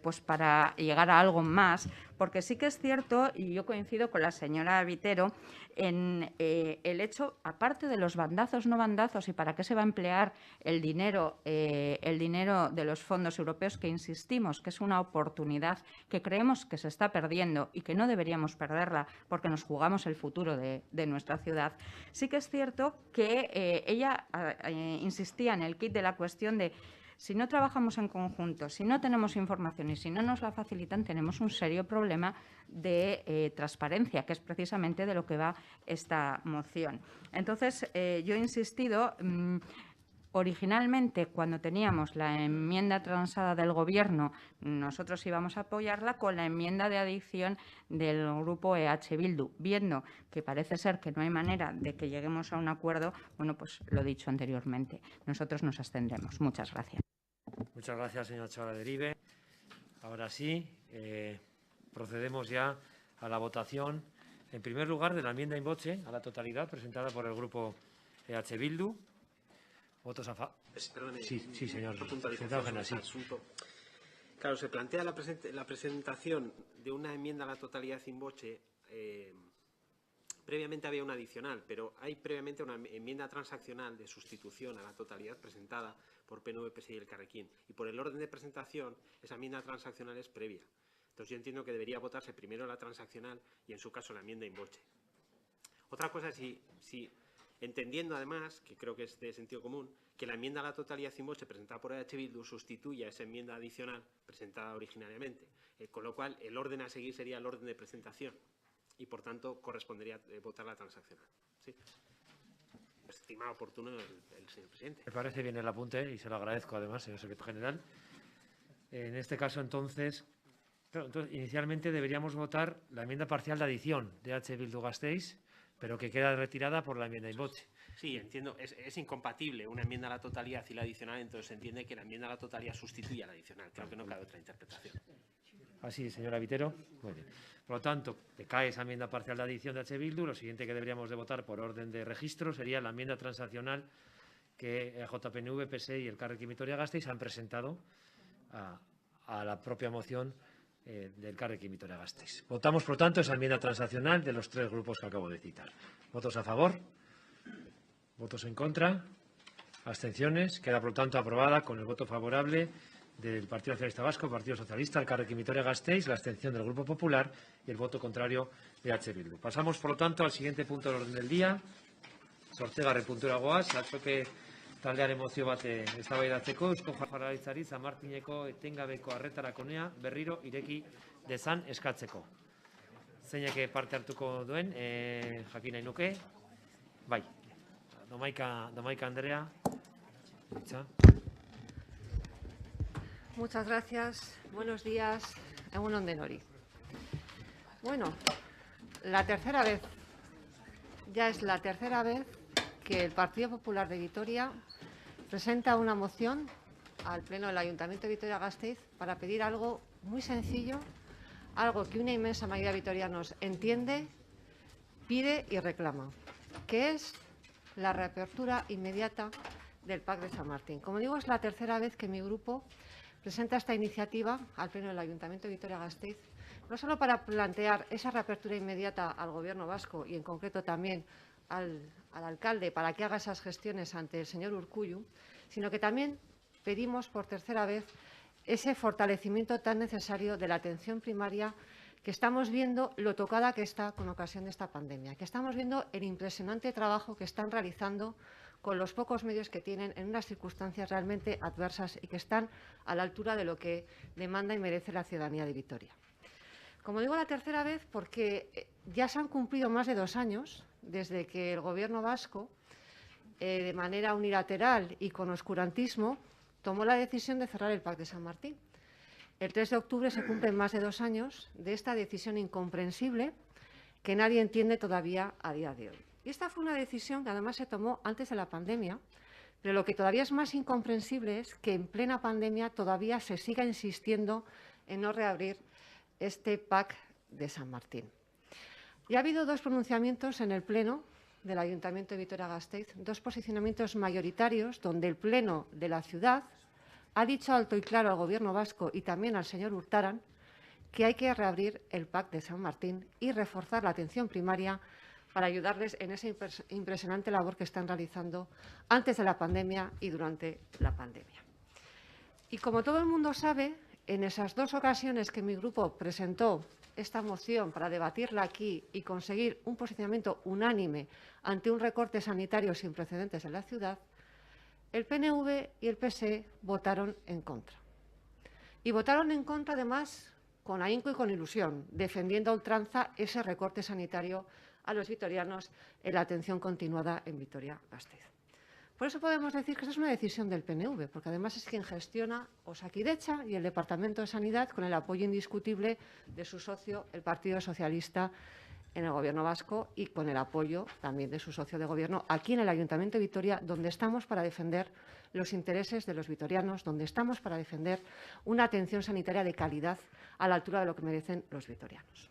pues para llegar a algo más, porque sí que es cierto, y yo coincido con la señora Vitero, en el hecho, aparte de los bandazos, no bandazos, y para qué se va a emplear el dinero de los fondos europeos, que insistimos que es una oportunidad que creemos que se está perdiendo y que no deberíamos perderla porque nos jugamos el futuro de nuestra ciudad. Sí que es cierto que ella insistía en el quid de la cuestión de si no trabajamos en conjunto, si no tenemos información y si no nos la facilitan, tenemos un serio problema de transparencia, que es precisamente de lo que va esta moción. Entonces, yo he insistido, originalmente, cuando teníamos la enmienda transada del Gobierno, nosotros íbamos a apoyarla con la enmienda de adición del grupo EH Bildu. Viendo que parece ser que no hay manera de que lleguemos a un acuerdo, bueno, pues lo dicho anteriormente, nosotros nos abstendremos. Muchas gracias. Muchas gracias, señora Ochoa Derive. Ahora sí, procedemos ya a la votación, en primer lugar, de la enmienda in voce a la totalidad presentada por el grupo EH Bildu. ¿Votos a favor? Perdone, sí, señor. Asunto. Claro, se plantea la presentación de una enmienda a la totalidad in voce. Previamente había una adicional, pero hay previamente una enmienda transaccional de sustitución a la totalidad presentada por PNV, PSI y el Carrequín. Y por el orden de presentación, esa enmienda transaccional es previa. Entonces yo entiendo que debería votarse primero la transaccional y, en su caso, la enmienda in voce. Otra cosa es si entendiendo además, que creo que es de sentido común, que la enmienda a la totalidad in voce presentada por EH Bildu sustituya esa enmienda adicional presentada originariamente. Con lo cual, el orden a seguir sería el orden de presentación y, por tanto, correspondería votar la transaccional. ¿Sí? Estimado oportuno el señor presidente. Me parece bien el apunte y se lo agradezco además, señor secretario general. En este caso, entonces, inicialmente deberíamos votar la enmienda parcial de adición de EH Bildu Gasteiz, pero que queda retirada por la enmienda in voce. Sí, entiendo. Es incompatible una enmienda a la totalidad y la adicional, entonces se entiende que la enmienda a la totalidad sustituye a la adicional. Creo que no cabe otra interpretación. Así, señora Vitero. Muy bien. Por lo tanto, decae esa enmienda parcial de adición de EH Bildu. Lo siguiente que deberíamos de votar por orden de registro sería la enmienda transaccional que JPNV, PSE y el Carrequín Vitoria-Gasteiz han presentado a la propia moción del Carrequín Vitoria-Gasteiz. Votamos, por lo tanto, esa enmienda transaccional de los tres grupos que acabo de citar. ¿Votos a favor? ¿Votos en contra? ¿Abstenciones? Queda, por lo tanto, aprobada con el voto favorable del Partido Nacionalista Vasco, Partido Socialista, el Carrequín Vitoria-Gasteiz, la abstención del Grupo Popular y el voto contrario de EH Bildu. Pasamos, por lo tanto, al siguiente punto del orden del día. Zortzigarren puntura goaz, atzoke taldearen mozio bat eztabaidatzeko Eusko Jaurlaritzari San Martineko etengabeko arretarakonea berriro ireki dezan eskatzeko. Zeinek parte hartuko duen, jakin nahi nuke. Bai, Domaika Andrea. Muchas gracias. Buenos días. Egun on denori. Bueno, la tercera vez. Ya es la tercera vez que el Partido Popular de Vitoria presenta una moción al Pleno del Ayuntamiento de Vitoria-Gasteiz para pedir algo muy sencillo, algo que una inmensa mayoría de vitorianos entiende, pide y reclama, que es la reapertura inmediata del PAC de San Martín. Como digo, es la tercera vez que mi grupo presenta esta iniciativa al Pleno del Ayuntamiento de Vitoria-Gasteiz, no solo para plantear esa reapertura inmediata al Gobierno vasco y en concreto también al alcalde para que haga esas gestiones ante el señor Urkullu, sino que también pedimos por tercera vez ese fortalecimiento tan necesario de la atención primaria, que estamos viendo lo tocada que está con ocasión de esta pandemia, que estamos viendo el impresionante trabajo que están realizando con los pocos medios que tienen en unas circunstancias realmente adversas y que están a la altura de lo que demanda y merece la ciudadanía de Vitoria. Como digo la tercera vez porque ya se han cumplido más de 2 años desde que el Gobierno vasco, de manera unilateral y con oscurantismo, tomó la decisión de cerrar el PAC de San Martín. El 3 de octubre se cumplen más de 2 años de esta decisión incomprensible que nadie entiende todavía a día de hoy. Y esta fue una decisión que además se tomó antes de la pandemia, pero lo que todavía es más incomprensible es que en plena pandemia todavía se siga insistiendo en no reabrir este PAC de San Martín. Y ha habido 2 pronunciamientos en el Pleno del Ayuntamiento de Vitoria-Gasteiz, 2 posicionamientos mayoritarios donde el Pleno de la ciudad ha dicho alto y claro al Gobierno vasco y también al señor Urtaran que hay que reabrir el PAC de San Martín y reforzar la atención primaria para ayudarles en esa impresionante labor que están realizando antes de la pandemia y durante la pandemia. Y como todo el mundo sabe, en esas 2 ocasiones que mi grupo presentó esta moción para debatirla aquí y conseguir un posicionamiento unánime ante un recorte sanitario sin precedentes en la ciudad, el PNV y el PSE votaron en contra. Y votaron en contra, además, con ahínco y con ilusión, defendiendo a ultranza ese recorte sanitario a los vitorianos en la atención continuada en Vitoria-Gasteiz. Por eso podemos decir que esa es una decisión del PNV, porque además es quien gestiona Osakidetza y el Departamento de Sanidad con el apoyo indiscutible de su socio, el Partido Socialista, en el Gobierno vasco y con el apoyo también de su socio de Gobierno aquí en el Ayuntamiento de Vitoria, donde estamos para defender los intereses de los vitorianos, donde estamos para defender una atención sanitaria de calidad a la altura de lo que merecen los vitorianos.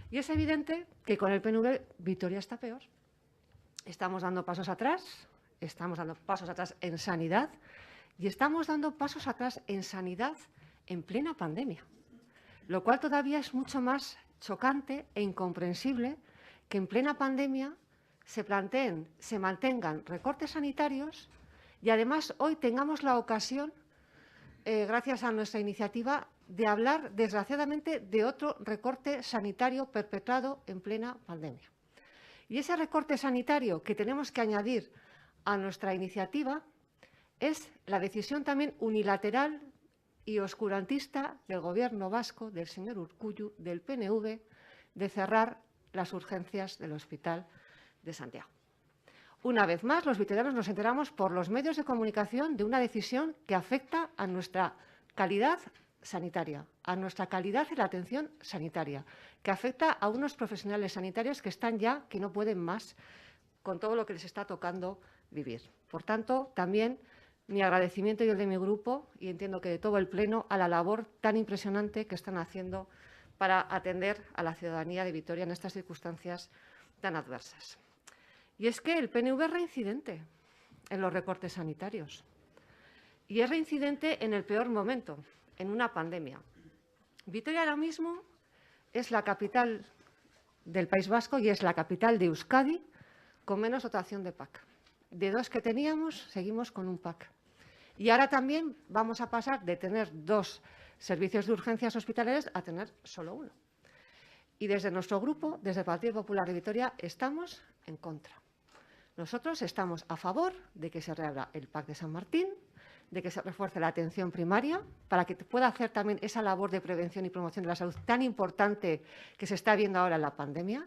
Y es evidente que con el PNV Vitoria está peor. Estamos dando pasos atrás. Estamos dando pasos atrás en sanidad y estamos dando pasos atrás en sanidad en plena pandemia, lo cual todavía es mucho más chocante e incomprensible que en plena pandemia se planteen, se mantengan recortes sanitarios y además hoy tengamos la ocasión, gracias a nuestra iniciativa, de hablar desgraciadamente de otro recorte sanitario perpetrado en plena pandemia. Y ese recorte sanitario que tenemos que añadir a nuestra iniciativa es la decisión también unilateral y oscurantista del Gobierno vasco, del señor Urkullu, del PNV, de cerrar las urgencias del Hospital de Santiago. Una vez más, los vitorianos nos enteramos por los medios de comunicación de una decisión que afecta a nuestra calidad sanitaria, a nuestra calidad en la atención sanitaria, que afecta a unos profesionales sanitarios que están ya, que no pueden más, con todo lo que les está tocando vivir. Por tanto, también mi agradecimiento y el de mi grupo, y entiendo que de todo el Pleno, a la labor tan impresionante que están haciendo para atender a la ciudadanía de Vitoria en estas circunstancias tan adversas. Y es que el PNV es reincidente en los recortes sanitarios y es reincidente en el peor momento, en una pandemia. Vitoria ahora mismo es la capital del País Vasco y es la capital de Euskadi con menos dotación de PAC. De 2 que teníamos, seguimos con un PAC. Y ahora también vamos a pasar de tener 2 servicios de urgencias hospitalarias a tener solo 1. Y desde nuestro grupo, desde el Partido Popular de Vitoria, estamos en contra. Nosotros estamos a favor de que se reabra el PAC de San Martín, de que se refuerce la atención primaria, para que pueda hacer también esa labor de prevención y promoción de la salud tan importante que se está viendo ahora en la pandemia.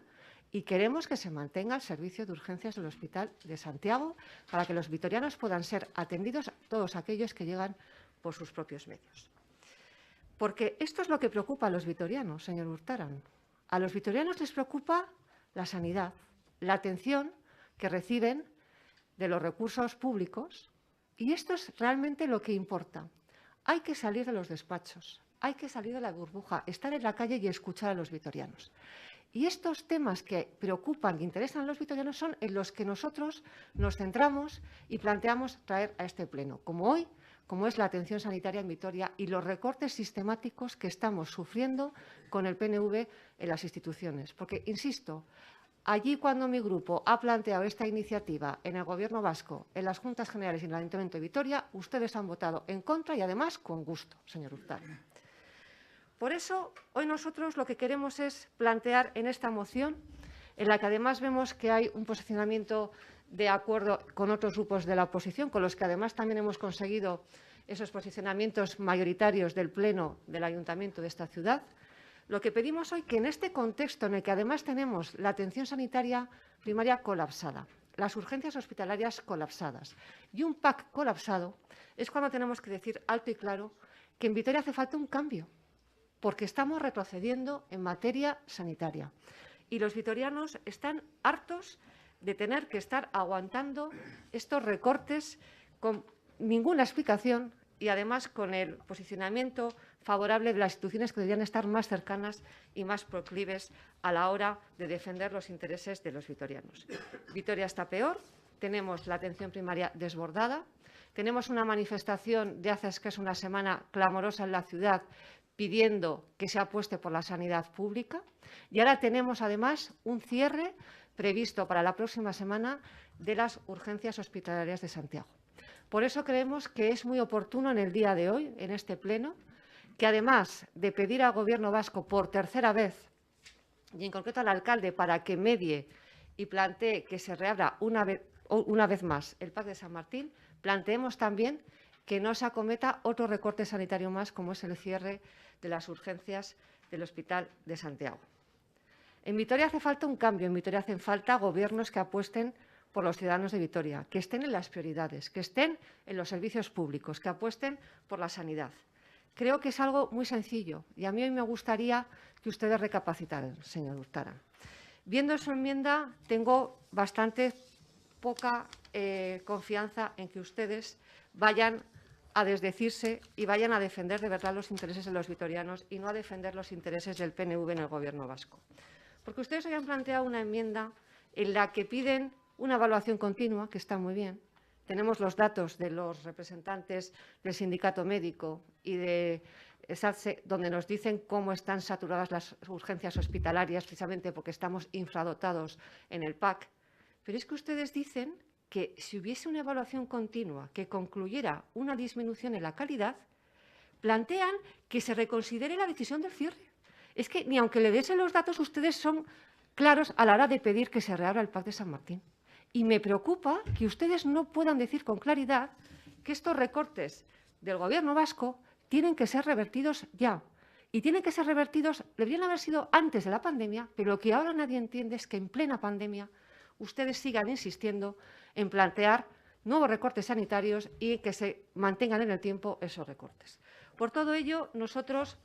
Y queremos que se mantenga el servicio de urgencias del Hospital de Santiago para que los vitorianos puedan ser atendidos, todos aquellos que llegan por sus propios medios. Porque esto es lo que preocupa a los vitorianos, señor Urtaran. A los vitorianos les preocupa la sanidad, la atención que reciben de los recursos públicos, y esto es realmente lo que importa. Hay que salir de los despachos, hay que salir de la burbuja, estar en la calle y escuchar a los vitorianos. Y estos temas que preocupan e interesan a los vitorianos son en los que nosotros nos centramos y planteamos traer a este pleno, como hoy, como es la atención sanitaria en Vitoria y los recortes sistemáticos que estamos sufriendo con el PNV en las instituciones. Porque, insisto, allí cuando mi grupo ha planteado esta iniciativa en el Gobierno vasco, en las Juntas Generales y en el Ayuntamiento de Vitoria, ustedes han votado en contra y además con gusto, señor Hurtado. Por eso, hoy nosotros lo que queremos es plantear en esta moción, en la que además vemos que hay un posicionamiento de acuerdo con otros grupos de la oposición, con los que además también hemos conseguido esos posicionamientos mayoritarios del Pleno del Ayuntamiento de esta ciudad, lo que pedimos hoy que en este contexto en el que además tenemos la atención sanitaria primaria colapsada, las urgencias hospitalarias colapsadas y un PAC colapsado, es cuando tenemos que decir alto y claro que en Vitoria hace falta un cambio, porque estamos retrocediendo en materia sanitaria. Y los vitorianos están hartos de tener que estar aguantando estos recortes con ninguna explicación y además con el posicionamiento favorable de las instituciones que deberían estar más cercanas y más proclives a la hora de defender los intereses de los vitorianos. Vitoria está peor, tenemos la atención primaria desbordada, tenemos una manifestación de hace escaso una semana clamorosa en la ciudad pidiendo que se apueste por la sanidad pública y ahora tenemos además un cierre previsto para la próxima semana de las urgencias hospitalarias de Santiago. Por eso creemos que es muy oportuno en el día de hoy, en este pleno, que además de pedir al Gobierno vasco por tercera vez, y en concreto al alcalde, para que medie y plantee que se reabra una vez más el PAC de San Martín, planteemos también que no se acometa otro recorte sanitario más, como es el cierre de las urgencias del Hospital de Santiago. En Vitoria hace falta un cambio, en Vitoria hacen falta gobiernos que apuesten por los ciudadanos de Vitoria, que estén en las prioridades, que estén en los servicios públicos, que apuesten por la sanidad. Creo que es algo muy sencillo y a mí hoy me gustaría que ustedes recapacitaran, señor Hurtado. Viendo su enmienda, tengo bastante poca confianza en que ustedes vayan a desdecirse y vayan a defender de verdad los intereses de los vitorianos y no a defender los intereses del PNV en el Gobierno vasco. Porque ustedes hoy han planteado una enmienda en la que piden una evaluación continua, que está muy bien. Tenemos los datos de los representantes del sindicato médico y de SATSE, donde nos dicen cómo están saturadas las urgencias hospitalarias, precisamente porque estamos infradotados en el PAC. Pero es que ustedes dicen que si hubiese una evaluación continua que concluyera una disminución en la calidad, plantean que se reconsidere la decisión del cierre. Es que ni aunque le desen los datos, ustedes son claros a la hora de pedir que se reabra el PAC de San Martín. Y me preocupa que ustedes no puedan decir con claridad que estos recortes del Gobierno vasco tienen que ser revertidos ya. Y tienen que ser revertidos, deberían haber sido antes de la pandemia, pero lo que ahora nadie entiende es que en plena pandemia ustedes sigan insistiendo en plantear nuevos recortes sanitarios y que se mantengan en el tiempo esos recortes. Por todo ello, nosotros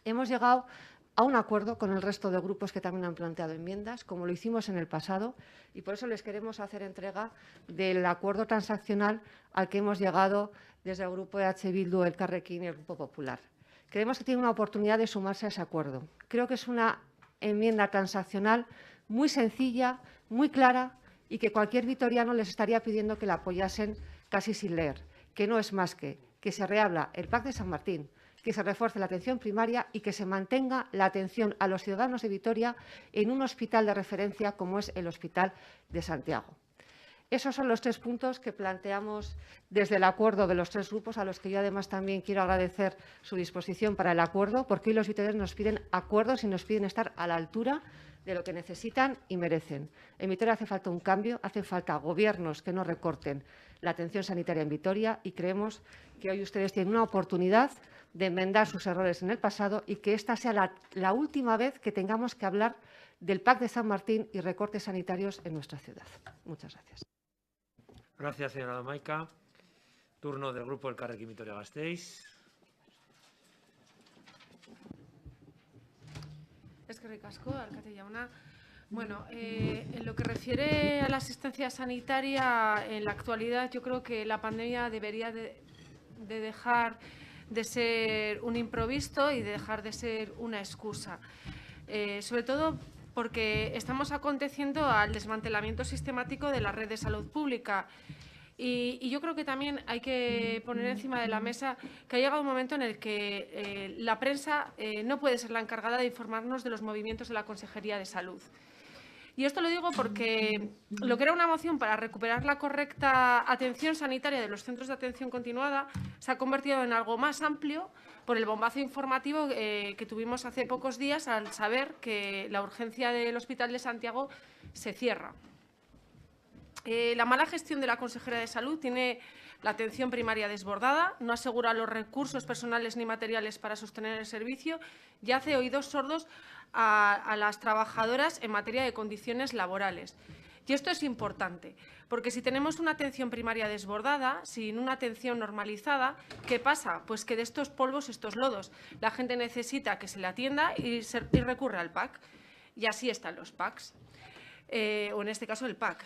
hemos llegado a un acuerdo con el resto de grupos que también han planteado enmiendas, como lo hicimos en el pasado, y por eso les queremos hacer entrega del acuerdo transaccional al que hemos llegado desde el Grupo EH Bildu, el Carrequín y el Grupo Popular. Creemos que tiene una oportunidad de sumarse a ese acuerdo. Creo que es una enmienda transaccional muy sencilla, muy clara y que cualquier vitoriano les estaría pidiendo que la apoyasen casi sin leer, que no es más que se reabra el PAC de San Martín, que se refuerce la atención primaria y que se mantenga la atención a los ciudadanos de Vitoria en un hospital de referencia como es el Hospital de Santiago. Esos son los tres puntos que planteamos desde el acuerdo de los tres grupos, a los que yo además también quiero agradecer su disposición para el acuerdo, porque hoy los vitorianos nos piden acuerdos y nos piden estar a la altura de lo que necesitan y merecen. En Vitoria hace falta un cambio, hacen falta gobiernos que no recorten la atención sanitaria en Vitoria y creemos que hoy ustedes tienen una oportunidad de enmendar sus errores en el pasado y que esta sea la última vez que tengamos que hablar del PAC de San Martín y recortes sanitarios en nuestra ciudad. Muchas gracias. Gracias, señora Domaica. Turno del Grupo Elkarrekin Vitoria-Gasteiz. Eskerrik asko, alkate jauna. Bueno, en lo que refiere a la asistencia sanitaria, en la actualidad yo creo que la pandemia debería de dejar de ser un improviso y de dejar de ser una excusa. Sobre todo porque estamos aconteciendo al desmantelamiento sistemático de la red de salud pública. Y yo creo que también hay que poner encima de la mesa que ha llegado un momento en el que la prensa no puede ser la encargada de informarnos de los movimientos de la Consejería de Salud. Y esto lo digo porque lo que era una moción para recuperar la correcta atención sanitaria de los centros de atención continuada se ha convertido en algo más amplio por el bombazo informativo que tuvimos hace pocos días al saber que la urgencia del Hospital de Santiago se cierra. La mala gestión de la consejera de Salud tiene la atención primaria desbordada, no asegura los recursos personales ni materiales para sostener el servicio y hace oídos sordos a las trabajadoras en materia de condiciones laborales. Y esto es importante, porque si tenemos una atención primaria desbordada, sin una atención normalizada, ¿qué pasa? Pues que de estos polvos, estos lodos, la gente necesita que se le atienda y recurre al PAC. Y así están los PACs, o en este caso el PAC.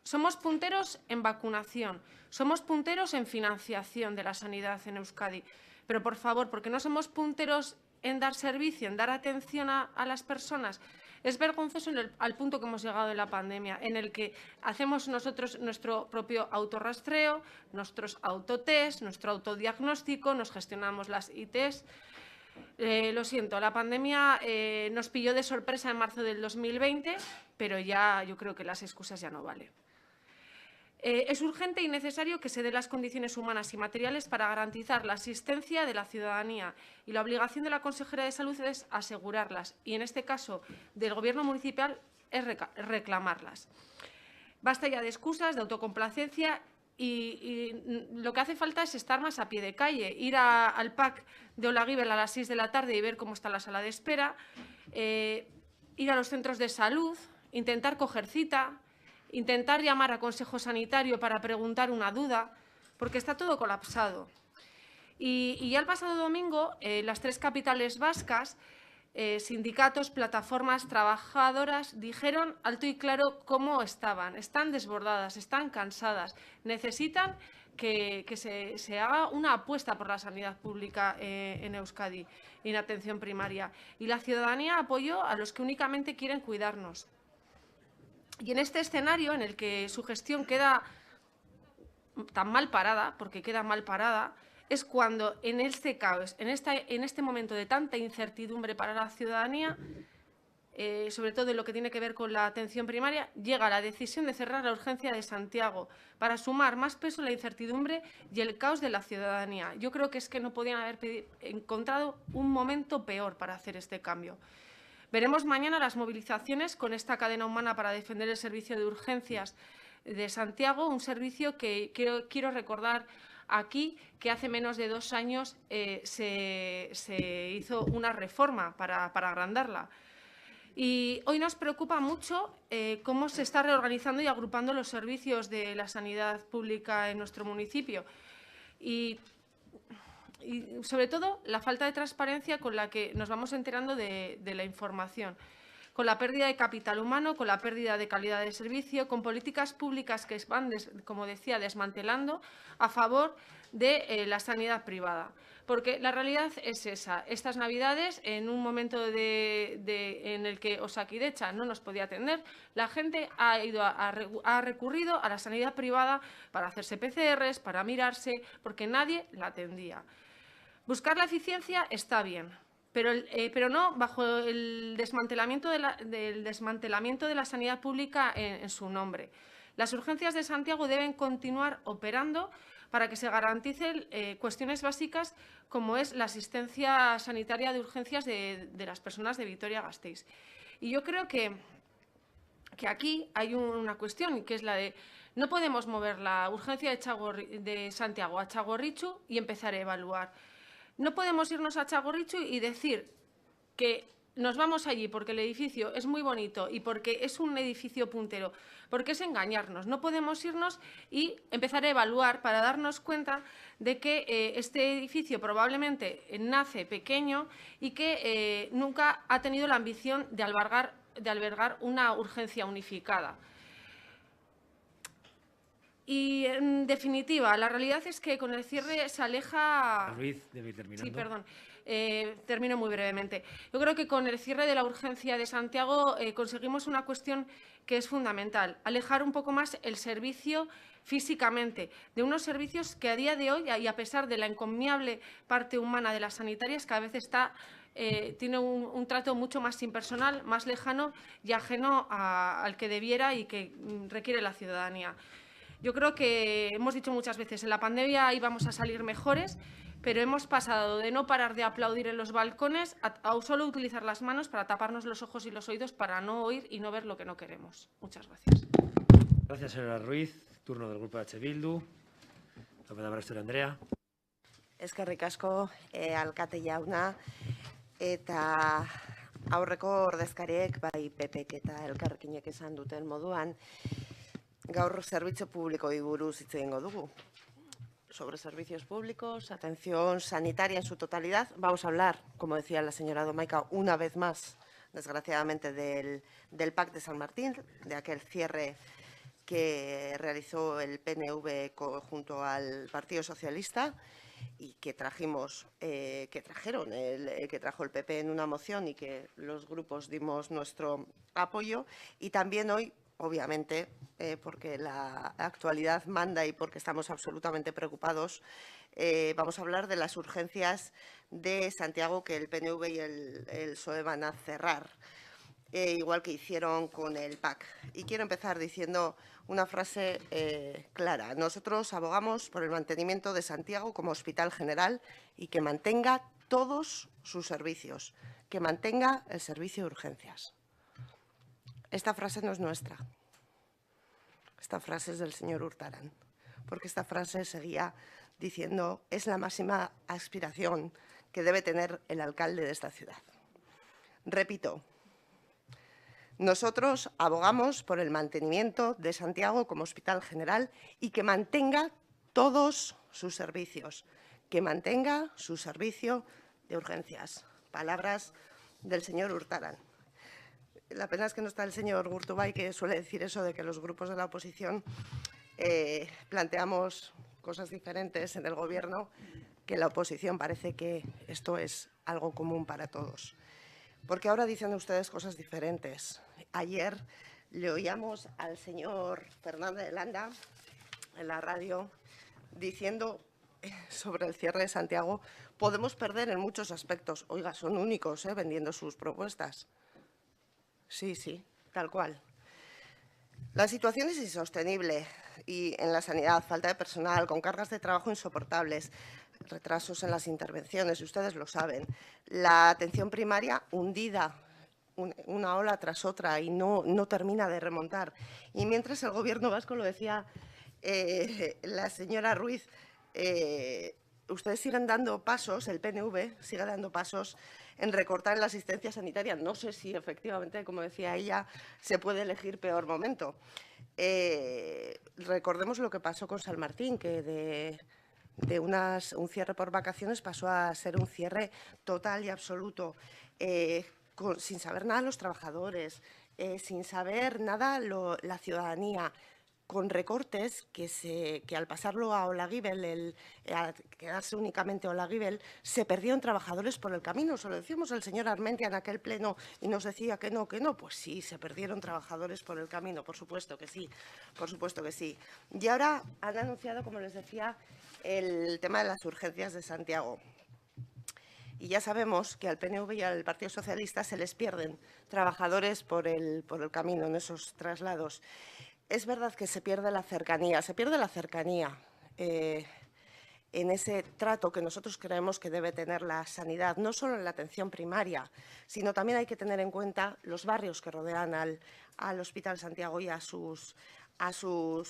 Somos punteros en vacunación, somos punteros en financiación de la sanidad en Euskadi, pero por favor, ¿por qué no somos punteros en dar servicio, en dar atención a las personas? Es vergonzoso al punto que hemos llegado en la pandemia, en el que hacemos nosotros nuestro propio autorrastreo, nuestros autotest, nuestro autodiagnóstico, nos gestionamos las ITs. Lo siento, la pandemia nos pilló de sorpresa en marzo del 2020, pero ya yo creo que las excusas ya no valen. Es urgente y necesario que se den las condiciones humanas y materiales para garantizar la asistencia de la ciudadanía y la obligación de la consejera de Salud es asegurarlas y, en este caso, del Gobierno municipal es reclamarlas. Basta ya de excusas, de autocomplacencia y lo que hace falta es estar más a pie de calle, ir al PAC de Olaguibel a las 6 de la tarde y ver cómo está la sala de espera, ir a los centros de salud, intentar coger cita, intentar llamar a consejo sanitario para preguntar una duda, porque está todo colapsado. Y ya el pasado domingo, las 3 capitales vascas, sindicatos, plataformas, trabajadoras, dijeron alto y claro cómo estaban. Están desbordadas, están cansadas, necesitan que se haga una apuesta por la sanidad pública en Euskadi y en atención primaria. Y la ciudadanía apoyó a los que únicamente quieren cuidarnos. Y en este escenario en el que su gestión queda tan mal parada, porque queda mal parada, es cuando en este caos, en este momento de tanta incertidumbre para la ciudadanía, sobre todo en lo que tiene que ver con la atención primaria, llega la decisión de cerrar la urgencia de Santiago para sumar más peso a la incertidumbre y el caos de la ciudadanía. Yo creo que es que no podían haber encontrado un momento peor para hacer este cambio. Veremos mañana las movilizaciones con esta cadena humana para defender el servicio de urgencias de Santiago, un servicio que quiero recordar aquí que hace menos de 2 años se hizo una reforma para agrandarla. Y hoy nos preocupa mucho cómo se está reorganizando y agrupando los servicios de la sanidad pública en nuestro municipio. Y sobre todo la falta de transparencia con la que nos vamos enterando de la información, con la pérdida de capital humano, con la pérdida de calidad de servicio, con políticas públicas que van, como decía, desmantelando a favor de la sanidad privada. Porque la realidad es esa. Estas Navidades, en un momento en el que Osakidecha no nos podía atender, la gente ha recurrido a la sanidad privada para hacerse PCRs, para mirarse, porque nadie la atendía. Buscar la eficiencia está bien, pero no bajo el desmantelamiento de la sanidad pública en su nombre. Las urgencias de Santiago deben continuar operando para que se garanticen cuestiones básicas como es la asistencia sanitaria de urgencias de las personas de Vitoria-Gasteiz. Y yo creo que aquí hay una cuestión, que es la de no podemos mover la urgencia de Santiago a Txagorritxu y empezar a evaluar. No podemos irnos a Txagorritxu y decir que nos vamos allí porque el edificio es muy bonito y porque es un edificio puntero, porque es engañarnos. No podemos irnos y empezar a evaluar para darnos cuenta de que este edificio probablemente nace pequeño y que nunca ha tenido la ambición de albergar de albergar una urgencia unificada. Y, en definitiva, la realidad es que con el cierre se aleja... Ruiz, debe ir terminando. Sí, perdón. Termino muy brevemente. Yo creo que con el cierre de la urgencia de Santiago conseguimos una cuestión que es fundamental, alejar un poco más el servicio físicamente de unos servicios que a día de hoy, y a pesar de la encomiable parte humana de las sanitarias, cada vez tiene un trato mucho más impersonal, más lejano y ajeno al que debiera y que requiere la ciudadanía. Yo creo que hemos dicho muchas veces, en la pandemia íbamos a salir mejores, pero hemos pasado de no parar de aplaudir en los balcones a solo utilizar las manos para taparnos los ojos y los oídos para no oír y no ver lo que no queremos. Muchas gracias. Gracias, señora Ruiz. Turno del Grupo H. Bildu. La palabra es Andrea. Eskerrik asko, alkate jauna, eta aurreko ordezkariek, bai PPk eta Elkarrekinek esan duten moduan, gaur zerbitzu publikoi buruz hitz egingo dugu. Sobre servicios públicos, atención sanitaria en su totalidad. Vamos a hablar, como decía la señora Domaica, una vez más, desgraciadamente, del PAC de San Martín, de aquel cierre que realizó el PNV junto al Partido Socialista y que trajo el PP en una moción y que los grupos dimos nuestro apoyo. Y también hoy, obviamente, porque la actualidad manda y porque estamos absolutamente preocupados, vamos a hablar de las urgencias de Santiago que el PNV y el PSOE van a cerrar, igual que hicieron con el PAC. Y quiero empezar diciendo una frase clara. Nosotros abogamos por el mantenimiento de Santiago como hospital general y que mantenga todos sus servicios, que mantenga el servicio de urgencias. Esta frase no es nuestra. Esta frase es del señor Urtaran, porque esta frase seguía diciendo es la máxima aspiración que debe tener el alcalde de esta ciudad. Repito, nosotros abogamos por el mantenimiento de Santiago como hospital general y que mantenga todos sus servicios, que mantenga su servicio de urgencias. Palabras del señor Urtaran. La pena es que no está el señor Gurtubay, que suele decir eso de que los grupos de la oposición planteamos cosas diferentes en el Gobierno, que la oposición parece que esto es algo común para todos. Porque ahora dicen ustedes cosas diferentes. Ayer le oíamos al señor Fernández de Landa en la radio diciendo sobre el cierre de Santiago, podemos perder en muchos aspectos. Oiga, son únicos vendiendo sus propuestas. Sí, sí, tal cual. La situación es insostenible y en la sanidad, falta de personal, con cargas de trabajo insoportables, retrasos en las intervenciones, y ustedes lo saben. La atención primaria hundida, una ola tras otra y no termina de remontar. Y mientras el Gobierno vasco, lo decía la señora Ruiz, ustedes siguen dando pasos, el PNV sigue dando pasos en recortar en la asistencia sanitaria. No sé si efectivamente, como decía ella, se puede elegir peor momento. Recordemos lo que pasó con San Martín, que de un cierre por vacaciones pasó a ser un cierre total y absoluto, sin saber nada los trabajadores, sin saber nada la ciudadanía, con recortes que al pasarlo a Olaguibel, a quedarse únicamente a Olaguibel, se perdieron trabajadores por el camino. Se lo decíamos al señor Armentia en aquel pleno y nos decía que no. Pues sí, se perdieron trabajadores por el camino, por supuesto que sí, por supuesto que sí. Y ahora han anunciado, como les decía, el tema de las urgencias de Santiago. Y ya sabemos que al PNV y al Partido Socialista se les pierden trabajadores por el camino en esos traslados. Es verdad que se pierde la cercanía en ese trato que nosotros creemos que debe tener la sanidad, no solo en la atención primaria, sino también hay que tener en cuenta los barrios que rodean al Hospital Santiago y a sus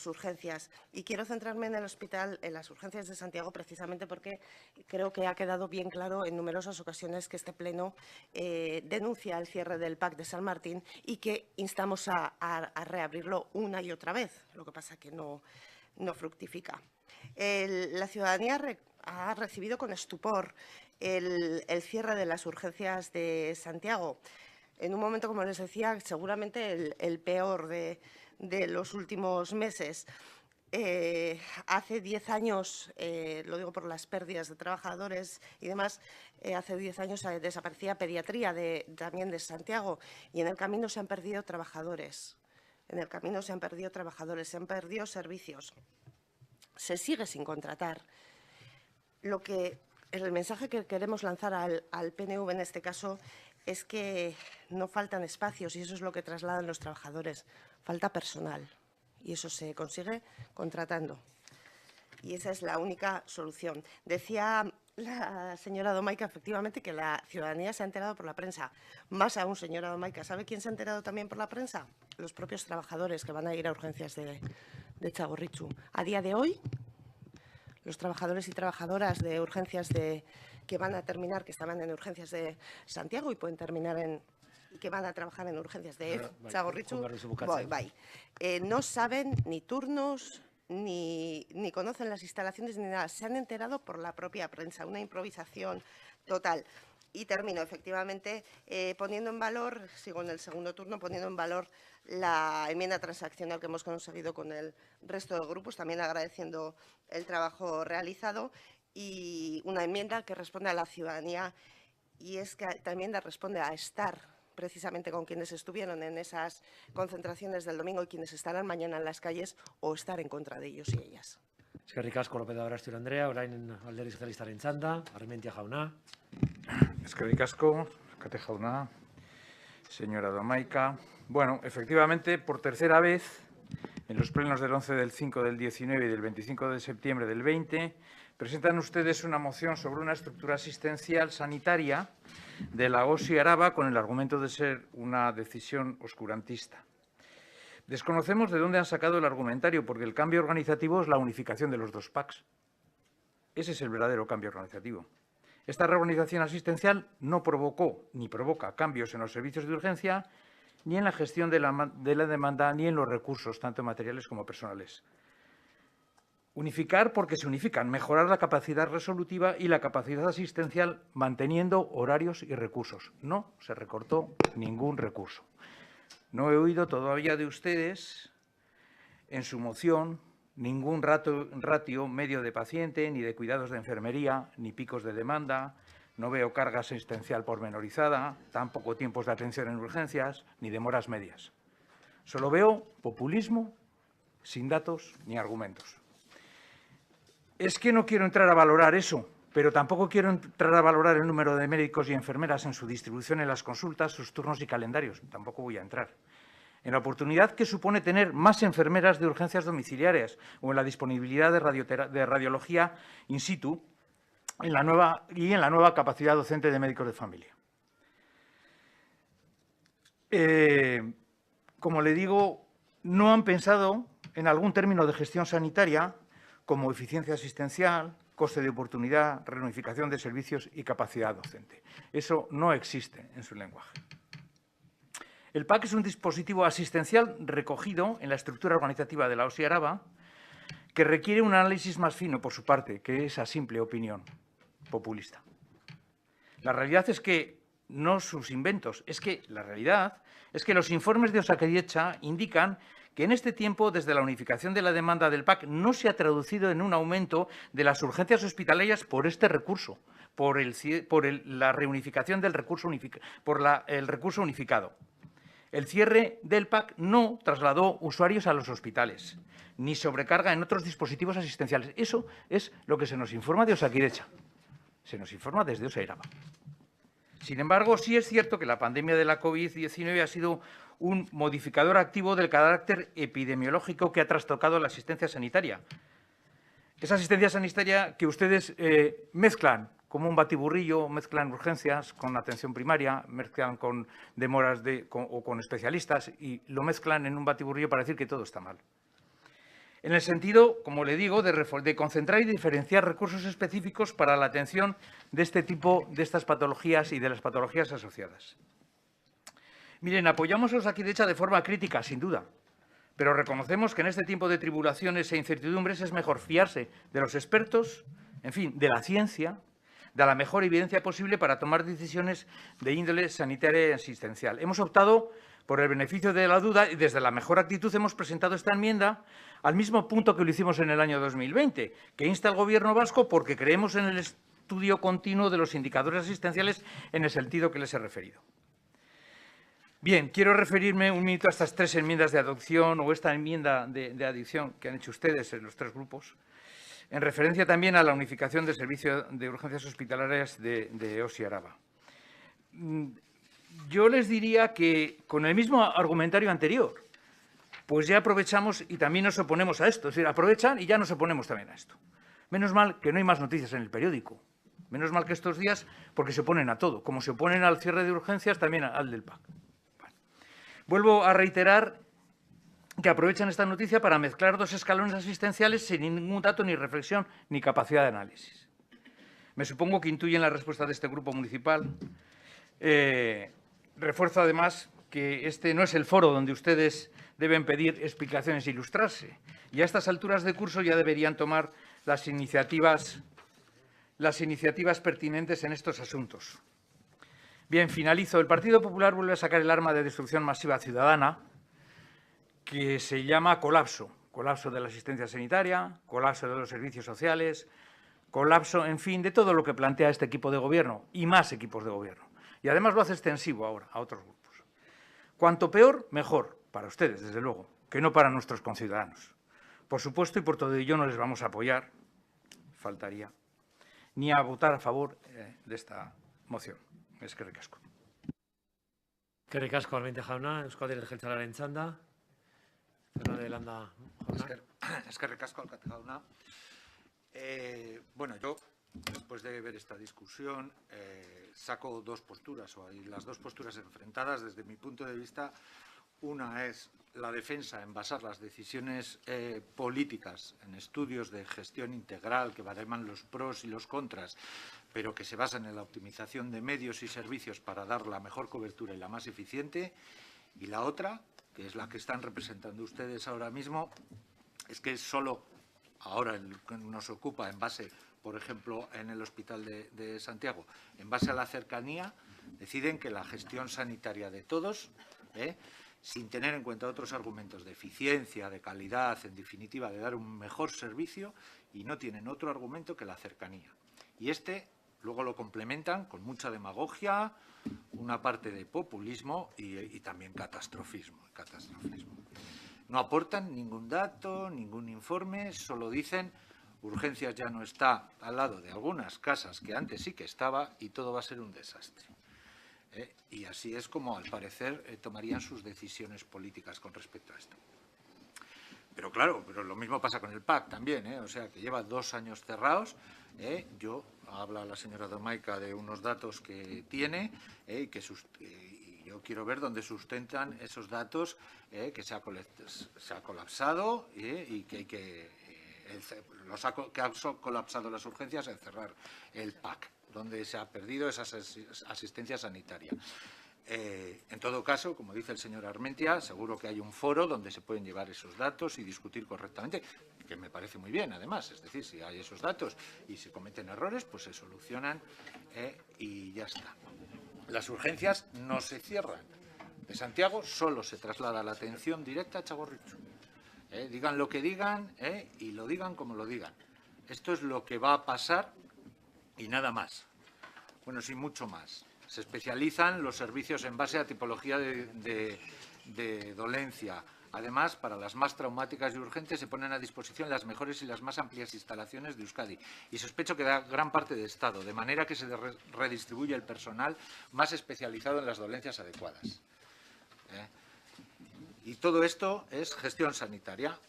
urgencias. Y quiero centrarme en las urgencias de Santiago, precisamente porque creo que ha quedado bien claro en numerosas ocasiones que este pleno denuncia el cierre del PAC de San Martín y que instamos a reabrirlo una y otra vez. Lo que pasa es que no fructifica. La ciudadanía ha recibido con estupor el cierre de las urgencias de Santiago. en un momento, como les decía, seguramente el peor de los últimos meses. Hace 10 años, lo digo por las pérdidas de trabajadores y demás, hace 10 años desaparecía pediatría también de Santiago y en el camino se han perdido trabajadores. En el camino se han perdido trabajadores, se han perdido servicios. Se sigue sin contratar. El mensaje que queremos lanzar al PNV en este caso es que no faltan espacios y eso es lo que trasladan los trabajadores. Falta personal. Y eso se consigue contratando. Y esa es la única solución. Decía la señora Domaica, efectivamente, que la ciudadanía se ha enterado por la prensa. Más aún, señora Domaica, ¿sabe quién se ha enterado también por la prensa? Los propios trabajadores que van a ir a urgencias de Txagorritxu. A día de hoy, los trabajadores y trabajadoras de urgencias que van a terminar, que estaban en urgencias de Santiago y pueden terminar que van a trabajar en urgencias de Txagorritxu, no saben ni turnos, ni conocen las instalaciones, ni nada. Se han enterado por la propia prensa, una improvisación total. Y termino, efectivamente, poniendo en valor, sigo en el segundo turno, poniendo en valor la enmienda transaccional que hemos conseguido con el resto de grupos, también agradeciendo el trabajo realizado, y una enmienda que responde a la ciudadanía, y es que esta enmienda responde a estar precisamente con quienes estuvieron en esas concentraciones del domingo y quienes estarán mañana en las calles, o estar en contra de ellos y ellas. Eskerrik asko López de Aberastu Andrea, orain Alderdi Sozialistaren txanda, Armentia jauna. Eskerrik asko, Kate jauna, señora Domaica. Bueno, efectivamente, por tercera vez, en los plenos del 11 del 5 del 19 y del 25 de septiembre del 20, presentan ustedes una moción sobre una estructura asistencial sanitaria de la OSI Araba con el argumento de ser una decisión oscurantista. Desconocemos de dónde han sacado el argumentario, porque el cambio organizativo es la unificación de los dos PACs. Ese es el verdadero cambio organizativo. Esta reorganización asistencial no provocó ni provoca cambios en los servicios de urgencia, ni en la gestión de la demanda, ni en los recursos, tanto materiales como personales. Unificar porque se unifican, mejorar la capacidad resolutiva y la capacidad asistencial manteniendo horarios y recursos. No se recortó ningún recurso. No he oído todavía de ustedes en su moción ningún ratio medio de paciente, ni de cuidados de enfermería, ni picos de demanda. No veo carga asistencial pormenorizada, tampoco tiempos de atención en urgencias, ni demoras medias. Solo veo populismo sin datos ni argumentos. Es que no quiero entrar a valorar eso, pero tampoco quiero entrar a valorar el número de médicos y enfermeras en su distribución en las consultas, sus turnos y calendarios. Tampoco voy a entrar. En la oportunidad que supone tener más enfermeras de urgencias domiciliarias o en la disponibilidad de radiología in situ en la nueva capacidad docente de médicos de familia. Como le digo, no han pensado en algún término de gestión sanitaria como eficiencia asistencial, coste de oportunidad, reunificación de servicios y capacidad docente. Eso no existe en su lenguaje. El PAC es un dispositivo asistencial recogido en la estructura organizativa de la OSI Araba que requiere un análisis más fino por su parte que esa simple opinión populista. La realidad es que, no sus inventos, la realidad es que los informes de Osakidetza indican que en este tiempo, desde la unificación de la demanda del PAC, no se ha traducido en un aumento de las urgencias hospitalarias por este recurso, por la reunificación del recurso el recurso unificado. El cierre del PAC no trasladó usuarios a los hospitales, ni sobrecarga en otros dispositivos asistenciales. Eso es lo que se nos informa de Osakidetza. Se nos informa desde OSI Araba. Sin embargo, sí es cierto que la pandemia de la COVID-19 ha sido un modificador activo del carácter epidemiológico que ha trastocado la asistencia sanitaria. Esa asistencia sanitaria que ustedes mezclan como un batiburrillo, mezclan urgencias con atención primaria, mezclan con demoras o con especialistas y lo mezclan en un batiburrillo para decir que todo está mal. En el sentido, como le digo, de concentrar y diferenciar recursos específicos para la atención de este tipo, de estas patologías y de las patologías asociadas. Miren, apoyamos a Osakidetza de forma crítica, sin duda, pero reconocemos que en este tiempo de tribulaciones e incertidumbres es mejor fiarse de los expertos, en fin, de la ciencia, de la mejor evidencia posible para tomar decisiones de índole sanitaria y asistencial. Hemos optado por el beneficio de la duda y desde la mejor actitud hemos presentado esta enmienda al mismo punto que lo hicimos en el año 2020, que insta al Gobierno vasco porque creemos en el estudio continuo de los indicadores asistenciales en el sentido que les he referido. Bien, quiero referirme un minuto a estas 3 enmiendas de adopción o esta enmienda de adición que han hecho ustedes en los 3 grupos, en referencia también a la unificación del servicio de urgencias hospitalarias de OSI Araba. Yo les diría que con el mismo argumentario anterior, pues ya aprovechamos y también nos oponemos a esto. Es decir, aprovechan y ya nos oponemos también a esto. Menos mal que no hay más noticias en el periódico. Menos mal que estos días, porque se oponen a todo. Como se oponen al cierre de urgencias, también al del PAC. Vuelvo a reiterar que aprovechan esta noticia para mezclar 2 escalones asistenciales sin ningún dato, ni reflexión, ni capacidad de análisis. Me supongo que intuyen la respuesta de este grupo municipal. Refuerzo además que este no es el foro donde ustedes deben pedir explicaciones e ilustrarse. Y a estas alturas de curso ya deberían tomar las iniciativas pertinentes en estos asuntos. Bien, finalizo. El Partido Popular vuelve a sacar el arma de destrucción masiva ciudadana que se llama colapso. Colapso de la asistencia sanitaria, colapso de los servicios sociales, colapso, en fin, de todo lo que plantea este equipo de gobierno y más equipos de gobierno. Y además lo hace extensivo ahora a otros grupos. Cuanto peor, mejor, para ustedes, desde luego, que no para nuestros conciudadanos. Por supuesto, y por todo ello no les vamos a apoyar, faltaría, ni a votar a favor de esta moción. Eskerrik asko. Eskerrik asko, Armente jauna. Eusko Alderdi Jeltzalearen txanda. Fernandez Landa jauna. Eskerrik asko, alkate jauna. Bueno, yo, después de ver esta discusión, saco 2 posturas, o hay las 2 posturas enfrentadas desde mi punto de vista. Una es la defensa en basar las decisiones políticas en estudios de gestión integral que bareman los pros y los contras, pero que se basan en la optimización de medios y servicios para dar la mejor cobertura y la más eficiente. Y la otra, que es la que están representando ustedes ahora mismo, es que solo ahora nos ocupa en base, por ejemplo, en el Hospital de Santiago, en base a la cercanía, deciden que la gestión sanitaria de todos, sin tener en cuenta otros argumentos de eficiencia, de calidad, en definitiva, de dar un mejor servicio, y no tienen otro argumento que la cercanía. Y luego lo complementan con mucha demagogia, una parte de populismo y también catastrofismo. No aportan ningún dato, ningún informe, solo dicen urgencias ya no está al lado de algunas casas que antes sí que estaba y todo va a ser un desastre. Y así es como, al parecer, tomarían sus decisiones políticas con respecto a esto. Pero claro, lo mismo pasa con el PAC también, o sea, que lleva 2 años cerrados. Habla la señora Domaica de unos datos que tiene y yo quiero ver dónde sustentan esos datos que se ha colapsado y que ha colapsado las urgencias en cerrar el PAC, donde se ha perdido esa asistencia sanitaria. En todo caso, como dice el señor Armentia, seguro que hay un foro donde se pueden llevar esos datos y discutir correctamente, que me parece muy bien, además. Es decir, si hay esos datos y se cometen errores, pues se solucionan y ya está. Las urgencias no se cierran. De Santiago solo se traslada la atención directa a Txagorritxu. Digan lo que digan y lo digan como lo digan. Esto es lo que va a pasar y nada más. Bueno, sí, mucho más. Se especializan los servicios en base a tipología de dolencia. Además, para las más traumáticas y urgentes se ponen a disposición las mejores y las más amplias instalaciones de Euskadi. Y sospecho que da gran parte de Estado, de manera que se redistribuye el personal más especializado en las dolencias adecuadas. Y todo esto es gestión sanitaria,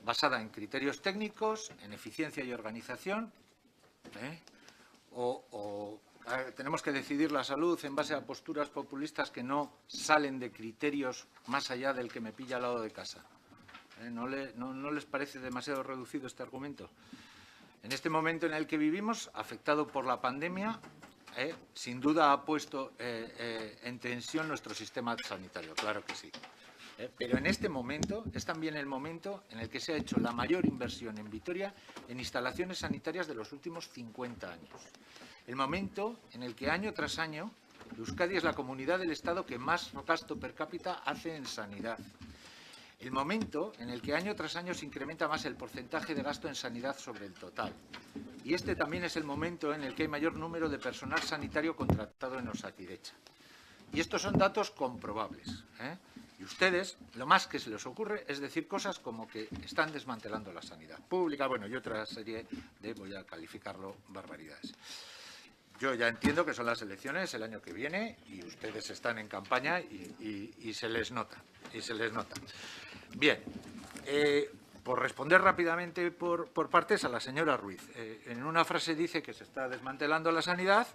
basada en criterios técnicos, en eficiencia y organización, tenemos que decidir la salud en base a posturas populistas que no salen de criterios más allá del que me pilla al lado de casa. ¿No les parece demasiado reducido este argumento? En este momento en el que vivimos, afectado por la pandemia, sin duda ha puesto en tensión nuestro sistema sanitario, claro que sí. Pero en este momento es también el momento en el que se ha hecho la mayor inversión en Vitoria en instalaciones sanitarias de los últimos 50 años. El momento en el que año tras año Euskadi es la comunidad del Estado que más gasto per cápita hace en sanidad. El momento en el que año tras año se incrementa más el porcentaje de gasto en sanidad sobre el total. Y este también es el momento en el que hay mayor número de personal sanitario contratado en Osakidetza. Y estos son datos comprobables, ¿eh? Y ustedes, lo más que se les ocurre es decir cosas como que están desmantelando la sanidad pública, bueno, y otra serie de, voy a calificarlo, barbaridades. Yo ya entiendo que son las elecciones el año que viene y ustedes están en campaña y se les nota, Bien, por responder rápidamente por partes a la señora Ruiz. En una frase dice que se está desmantelando la sanidad,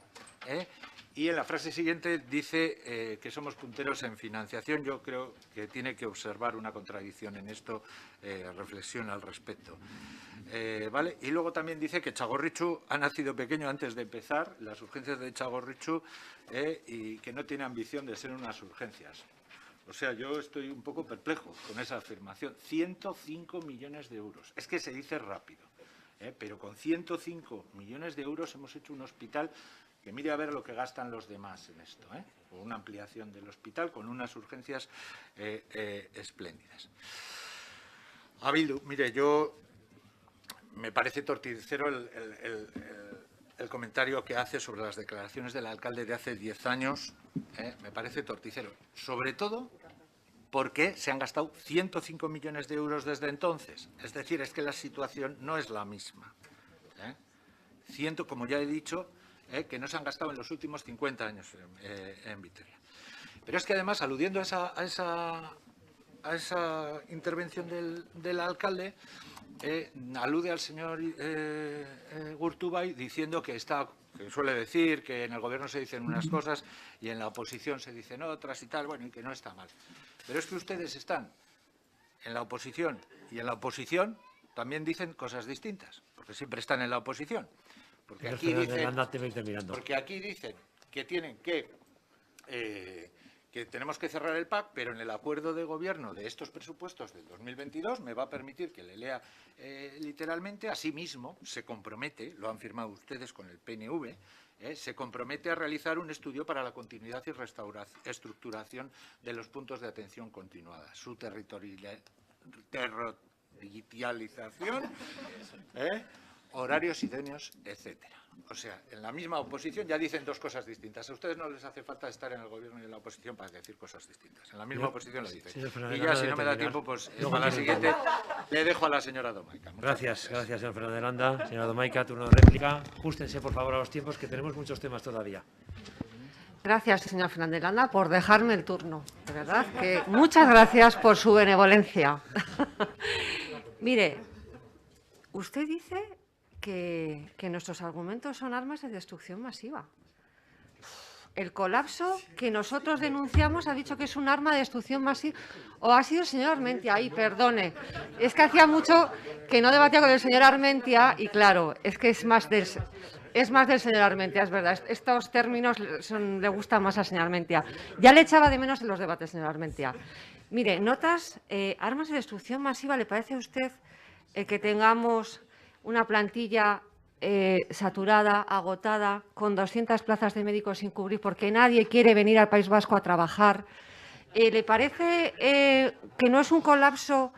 y en la frase siguiente dice que somos punteros en financiación. Yo creo que tiene que observar una contradicción en esto, reflexión al respecto. ¿Vale? Y luego también dice que Txagorritxu ha nacido pequeño antes de empezar, las urgencias de Txagorritxu, y que no tiene ambición de ser unas urgencias. O sea, yo estoy un poco perplejo con esa afirmación. 105 millones de euros. Es que se dice rápido, pero con 105 millones de euros hemos hecho un hospital que mire a ver lo que gastan los demás en esto, o una ampliación del hospital con unas urgencias espléndidas. A Bildu, mire, me parece torticero el comentario que hace sobre las declaraciones del alcalde de hace 10 años, me parece torticero, sobre todo porque se han gastado 105 millones de euros desde entonces. Es decir, es que la situación no es la misma. Como ya he dicho, que no se han gastado en los últimos 50 años en Vitoria. Pero es que además, aludiendo a esa intervención del alcalde, alude al señor Urtubay diciendo que suele decir que en el gobierno se dicen unas cosas y en la oposición se dicen otras y tal, bueno, y que no está mal. Pero es que ustedes están en la oposición y en la oposición también dicen cosas distintas, porque siempre están en la oposición. Porque aquí dicen que tienen que tenemos que cerrar el PAC, pero en el acuerdo de gobierno de estos presupuestos del 2022, me va a permitir que le lea literalmente, asimismo se compromete, lo han firmado ustedes con el PNV, se compromete a realizar un estudio para la continuidad y estructuración de los puntos de atención continuada, su territorialización, horarios idóneos, etcétera. O sea, en la misma oposición ya dicen dos cosas distintas. A ustedes no les hace falta estar en el gobierno y en la oposición para decir cosas distintas. En la misma oposición lo dicen. Y ya, si no me da tiempo, pues para la siguiente le dejo a la señora Domaica. Gracias, señor Fernández de Landa. Señora Domaica, turno de réplica. Ajustense, por favor, a los tiempos, que tenemos muchos temas todavía. Gracias, señor Fernández de Landa, por dejarme el turno. De verdad que muchas gracias por su benevolencia. Mire, usted dice que nuestros argumentos son armas de destrucción masiva. El colapso que nosotros denunciamos ha dicho que es un arma de destrucción masiva. ¿O ha sido el señor Armentia? Ay, perdone. Es que hacía mucho que no debatía con el señor Armentia y, claro, es que es más del señor Armentia, es verdad. Estos términos le gustan más al señor Armentia. Ya le echaba de menos en los debates, señor Armentia. Mire, notas, armas de destrucción masiva, ¿le parece a usted que tengamos una plantilla saturada, agotada, con 200 plazas de médicos sin cubrir porque nadie quiere venir al País Vasco a trabajar? ¿Le parece que no es un colapso?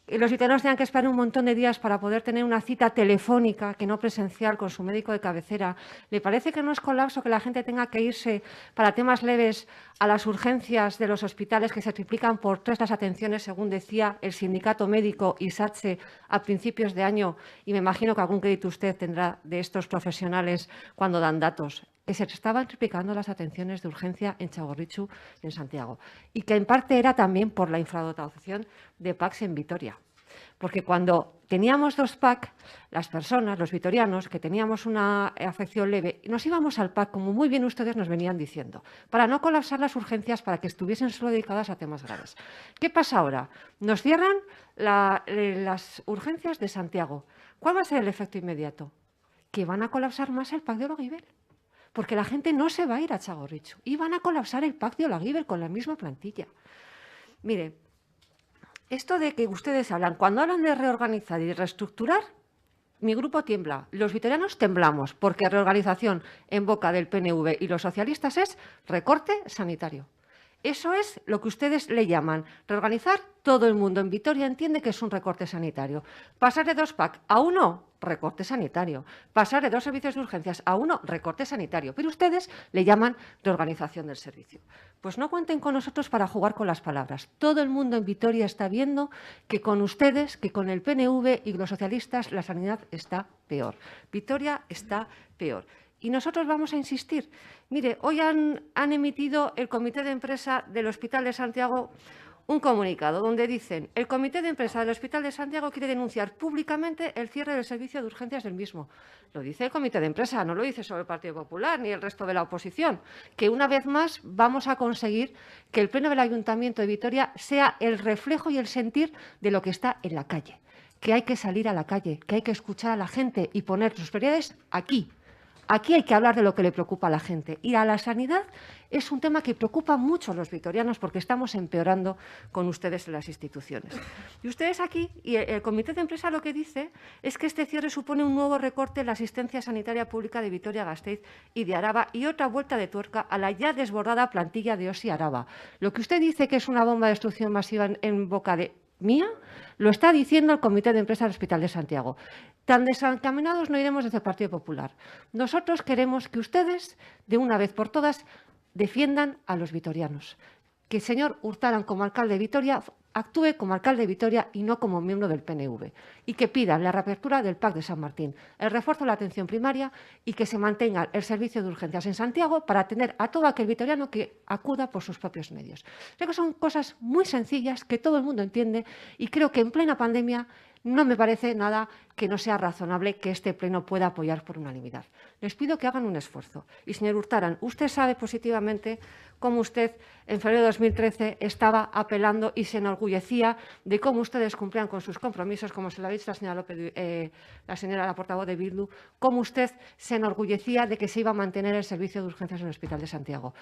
Los gitanos tengan que esperar un montón de días para poder tener una cita telefónica, que no presencial, con su médico de cabecera. ¿Le parece que no es colapso que la gente tenga que irse para temas leves a las urgencias de los hospitales que se triplican por todas las atenciones, según decía el sindicato médico ISATSE a principios de año? Y me imagino que algún crédito usted tendrá de estos profesionales cuando dan datos, que se estaban triplicando las atenciones de urgencia en Txagorritxu y en Santiago, y que en parte era también por la infradotación de PACs en Vitoria. Porque cuando teníamos 2 PAC, las personas, los vitorianos, que teníamos una afección leve, nos íbamos al PAC, como muy bien ustedes nos venían diciendo, para no colapsar las urgencias, para que estuviesen solo dedicadas a temas graves. ¿Qué pasa ahora? Nos cierran las urgencias de Santiago. ¿Cuál va a ser el efecto inmediato? Que van a colapsar más el PAC de Olaguibel. Porque la gente no se va a ir a Txagorritxu y van a colapsar el PAC de Olaguibel con la misma plantilla. Mire, esto de que ustedes hablan, cuando hablan de reorganizar y reestructurar, mi grupo tiembla, los vitorianos temblamos, porque reorganización en boca del PNV y los socialistas es recorte sanitario. Eso es lo que ustedes le llaman reorganizar. Todo el mundo en Vitoria entiende que es un recorte sanitario. Pasar de 2 PAC a 1, recorte sanitario. Pasar de 2 servicios de urgencias a 1, recorte sanitario. Pero ustedes le llaman reorganización del servicio. Pues no cuenten con nosotros para jugar con las palabras. Todo el mundo en Vitoria está viendo que con ustedes, que con el PNV y los socialistas, la sanidad está peor. Vitoria está peor. Y nosotros vamos a insistir. Mire, hoy han emitido el Comité de Empresa del Hospital de Santiago un comunicado donde dicen: el Comité de Empresa del Hospital de Santiago quiere denunciar públicamente el cierre del servicio de urgencias del mismo. Lo dice el Comité de Empresa, no lo dice solo el Partido Popular ni el resto de la oposición. Que una vez más vamos a conseguir que el Pleno del Ayuntamiento de Vitoria sea el reflejo y el sentir de lo que está en la calle. Que hay que salir a la calle, que hay que escuchar a la gente y poner sus prioridades aquí. Aquí hay que hablar de lo que le preocupa a la gente. Ir a la sanidad es un tema que preocupa mucho a los vitorianos porque estamos empeorando con ustedes en las instituciones. Y ustedes aquí, y el Comité de Empresa lo que dice es que este cierre supone un nuevo recorte en la asistencia sanitaria pública de Vitoria-Gasteiz y de Araba y otra vuelta de tuerca a la ya desbordada plantilla de OSI Araba. Lo que usted dice que es una bomba de destrucción masiva en boca de mía, lo está diciendo el Comité de Empresa del Hospital de Santiago. Tan desencaminados no iremos desde el Partido Popular. Nosotros queremos que ustedes, de una vez por todas, defiendan a los vitorianos. Que el señor Hurtaran, como alcalde de Vitoria, actúe como alcalde de Vitoria y no como miembro del PNV. Y que pidan la reapertura del PAC de San Martín, el refuerzo de la atención primaria y que se mantenga el servicio de urgencias en Santiago para atender a todo aquel vitoriano que acuda por sus propios medios. Creo que son cosas muy sencillas que todo el mundo entiende y creo que en plena pandemia no me parece nada que no sea razonable que este Pleno pueda apoyar por unanimidad. Les pido que hagan un esfuerzo. Y, señor Hurtaran, usted sabe positivamente cómo usted en febrero de 2013 estaba apelando y se enorgullecía de cómo ustedes cumplían con sus compromisos, como se lo ha dicho la señora la portavoz de Bildu, cómo usted se enorgullecía de que se iba a mantener el servicio de urgencias en el Hospital de Santiago.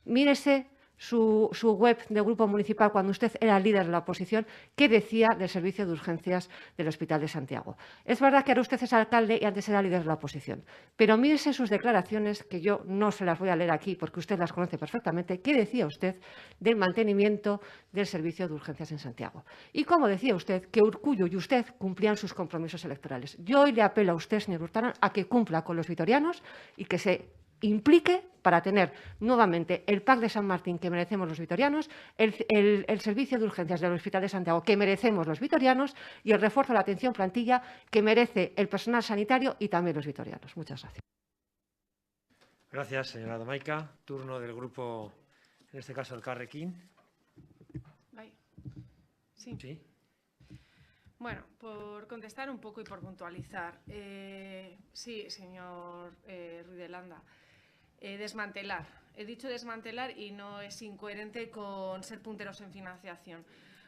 Mírese su web de Grupo Municipal cuando usted era líder de la oposición, qué decía del servicio de urgencias del Hospital de Santiago. Es verdad que ahora usted es alcalde y antes era líder de la oposición, pero mírese sus declaraciones, que yo no se las voy a leer aquí porque usted las conoce perfectamente, qué decía usted del mantenimiento del servicio de urgencias en Santiago. Y cómo decía usted que Urkullu y usted cumplían sus compromisos electorales. Yo hoy le apelo a usted, señor Hurtaran, a que cumpla con los vitorianos y que se implique para tener nuevamente el PAC de San Martín que merecemos los vitorianos, el servicio de urgencias del Hospital de Santiago que merecemos los vitorianos y el refuerzo de la atención plantilla que merece el personal sanitario y también los vitorianos. Muchas gracias. Gracias, señora Domaica. Turno del grupo, en este caso el Carrequín. Sí. Sí. Bueno, por contestar un poco y por puntualizar. Sí, señor Ruiz de Landa. Desmantelar. He dicho desmantelar y no es incoherente con ser punteros en financiación.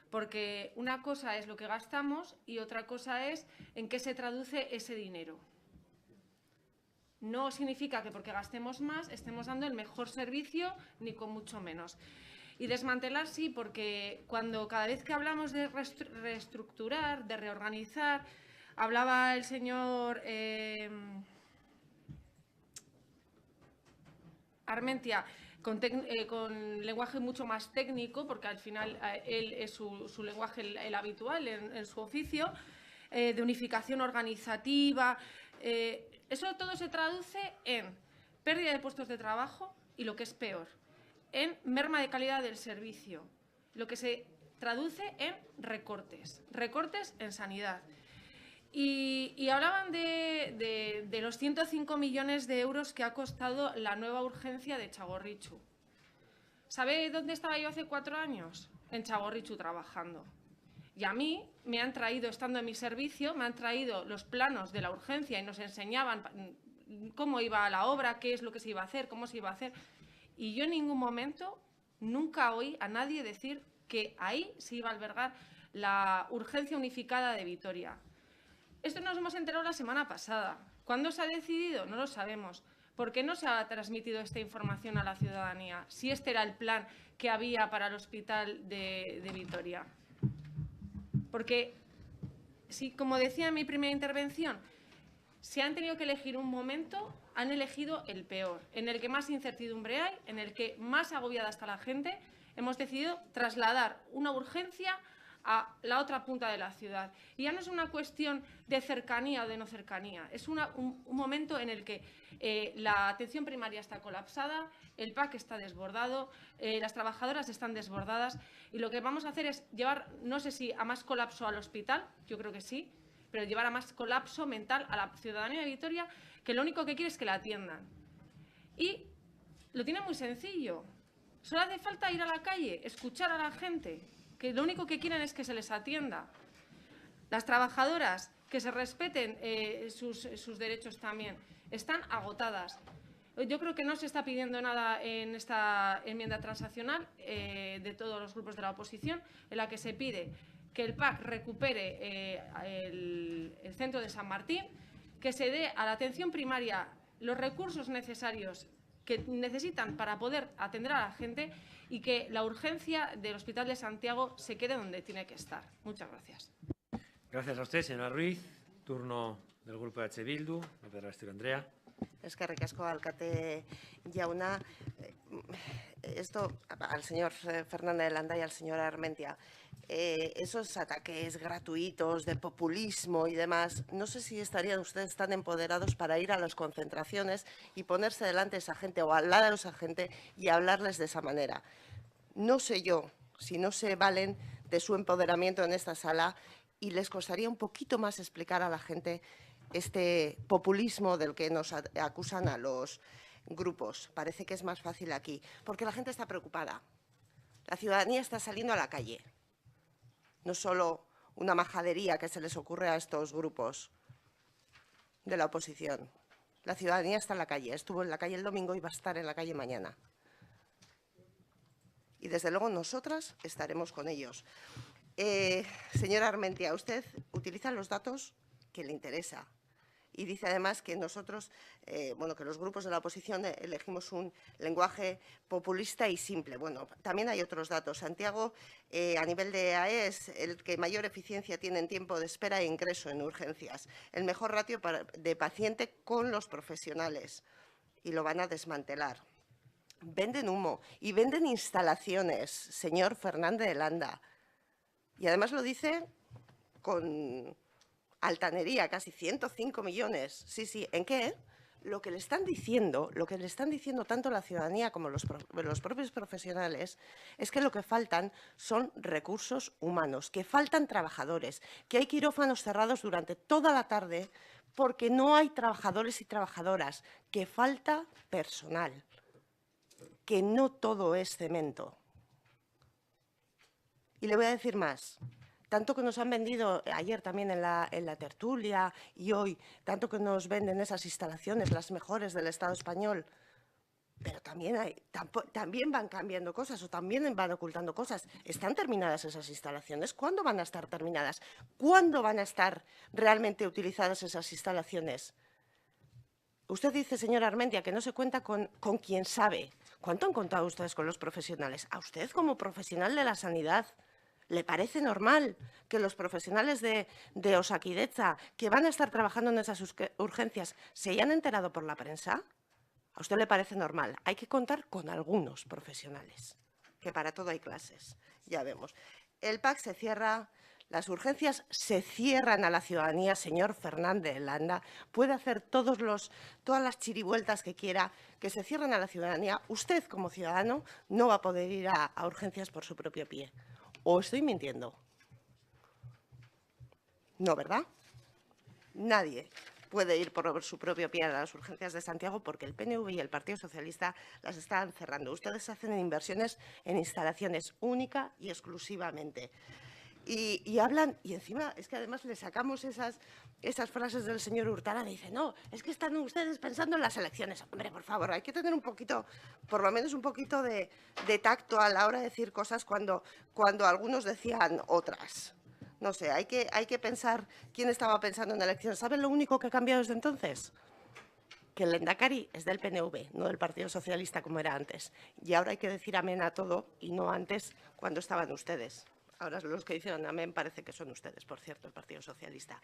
Porque una cosa es lo que gastamos y otra cosa es en qué se traduce ese dinero. No significa que porque gastemos más estemos dando el mejor servicio, ni con mucho menos. Y desmantelar sí, porque cada vez que hablamos de reestructurar, de reorganizar, hablaba el señor Armentia con lenguaje mucho más técnico, porque al final él es su lenguaje el habitual en su oficio, de unificación organizativa. Eso todo se traduce en pérdida de puestos de trabajo y, lo que es peor, en merma de calidad del servicio, lo que se traduce en recortes en sanidad. Y hablaban de los 105 millones de euros que ha costado la nueva urgencia de Txagorritxu. ¿Sabe dónde estaba yo hace 4 años? En Txagorritxu trabajando. Y a mí me han traído, estando en mi servicio, me han traído los planos de la urgencia y nos enseñaban cómo iba la obra, qué es lo que se iba a hacer, cómo se iba a hacer. Y yo en ningún momento, nunca oí a nadie decir que ahí se iba a albergar la urgencia unificada de Vitoria. Esto nos hemos enterado la semana pasada. ¿Cuándo se ha decidido? No lo sabemos. ¿Por qué no se ha transmitido esta información a la ciudadanía? Si este era el plan que había para el hospital de Vitoria. Porque, si, como decía en mi primera intervención, si han tenido que elegir un momento, han elegido el peor, en el que más incertidumbre hay, en el que más agobiada está la gente. Hemos decidido trasladar una urgencia a la otra punta de la ciudad. Y ya no es una cuestión de cercanía o de no cercanía, es un momento en el que la atención primaria está colapsada, el PAC está desbordado, las trabajadoras están desbordadas, y lo que vamos a hacer es llevar, no sé si a más colapso al hospital, yo creo que sí, pero llevar a más colapso mental a la ciudadanía de Vitoria, que lo único que quiere es que la atiendan. Y lo tiene muy sencillo, solo hace falta ir a la calle, escuchar a la gente, que lo único que quieren es que se les atienda. Las trabajadoras, que se respeten sus derechos también, están agotadas. Yo creo que no se está pidiendo nada en esta enmienda transaccional de todos los grupos de la oposición, en la que se pide que el PAC recupere el centro de San Martín, que se dé a la atención primaria los recursos necesarios que necesitan para poder atender a la gente y que la urgencia del Hospital de Santiago se quede donde tiene que estar. Muchas gracias. Gracias a usted, señora Ruiz. Turno del Grupo de H. Bildu, Pedro Astiro Andrea. Eskerrik asko, alkate jauna. Esto, al señor Fernández de Landa y al señor Armentia, esos ataques gratuitos de populismo y demás, no sé si estarían ustedes tan empoderados para ir a las concentraciones y ponerse delante de esa gente o al lado de esa gente y hablarles de esa manera. No sé yo si no se valen de su empoderamiento en esta sala y les costaría un poquito más explicar a la gente este populismo del que nos acusan a los grupos. Parece que es más fácil aquí, porque la gente está preocupada. La ciudadanía está saliendo a la calle. No solo una majadería que se les ocurre a estos grupos de la oposición. La ciudadanía está en la calle. Estuvo en la calle el domingo y va a estar en la calle mañana. Y desde luego nosotras estaremos con ellos. Señora Armentia, usted utiliza los datos que le interesa. Y dice además que nosotros, que los grupos de la oposición elegimos un lenguaje populista y simple. Bueno, también hay otros datos. Santiago, a nivel de EAE, es el que mayor eficiencia tiene en tiempo de espera e ingreso en urgencias. El mejor ratio de paciente con los profesionales. Y lo van a desmantelar. Venden humo y venden instalaciones, señor Fernández de Landa. Y además lo dice con altanería, casi 105 millones. Sí, sí. ¿En qué? Lo que le están diciendo tanto la ciudadanía como los propios profesionales, es que lo que faltan son recursos humanos, que faltan trabajadores, que hay quirófanos cerrados durante toda la tarde porque no hay trabajadores y trabajadoras, que falta personal, que no todo es cemento. Y le voy a decir más. Tanto que nos han vendido ayer también en la tertulia y hoy, tanto que nos venden esas instalaciones, las mejores del Estado español, pero también van cambiando cosas o también van ocultando cosas. ¿Están terminadas esas instalaciones? ¿Cuándo van a estar terminadas? ¿Cuándo van a estar realmente utilizadas esas instalaciones? Usted dice, señora Armentia, que no se cuenta con quien sabe. ¿Cuánto han contado ustedes con los profesionales? ¿A usted como profesional de la sanidad le parece normal que los profesionales de Osakidetza, que van a estar trabajando en esas urgencias, se hayan enterado por la prensa? ¿A usted le parece normal? Hay que contar con algunos profesionales, que para todo hay clases, ya vemos. El PAC se cierra, las urgencias se cierran a la ciudadanía, señor Fernández de Landa. Puede hacer todas las chirivueltas que quiera, que se cierran a la ciudadanía. Usted, como ciudadano, no va a poder ir a urgencias por su propio pie. ¿O estoy mintiendo? No, ¿verdad? Nadie puede ir por su propio pie a las urgencias de Santiago porque el PNV y el Partido Socialista las están cerrando. Ustedes hacen inversiones en instalaciones única y exclusivamente. Y hablan, y encima es que además le sacamos esas frases del señor Hurtado, dice, no, es que están ustedes pensando en las elecciones. Hombre, por favor, hay que tener un poquito, por lo menos un poquito de tacto a la hora de decir cosas cuando algunos decían otras. No sé, hay que pensar quién estaba pensando en elecciones. ¿Saben lo único que ha cambiado desde entonces? Que el Lehendakari es del PNV, no del Partido Socialista como era antes. Y ahora hay que decir amén a todo y no antes cuando estaban ustedes. Ahora los que dicen amén parece que son ustedes, por cierto, el Partido Socialista.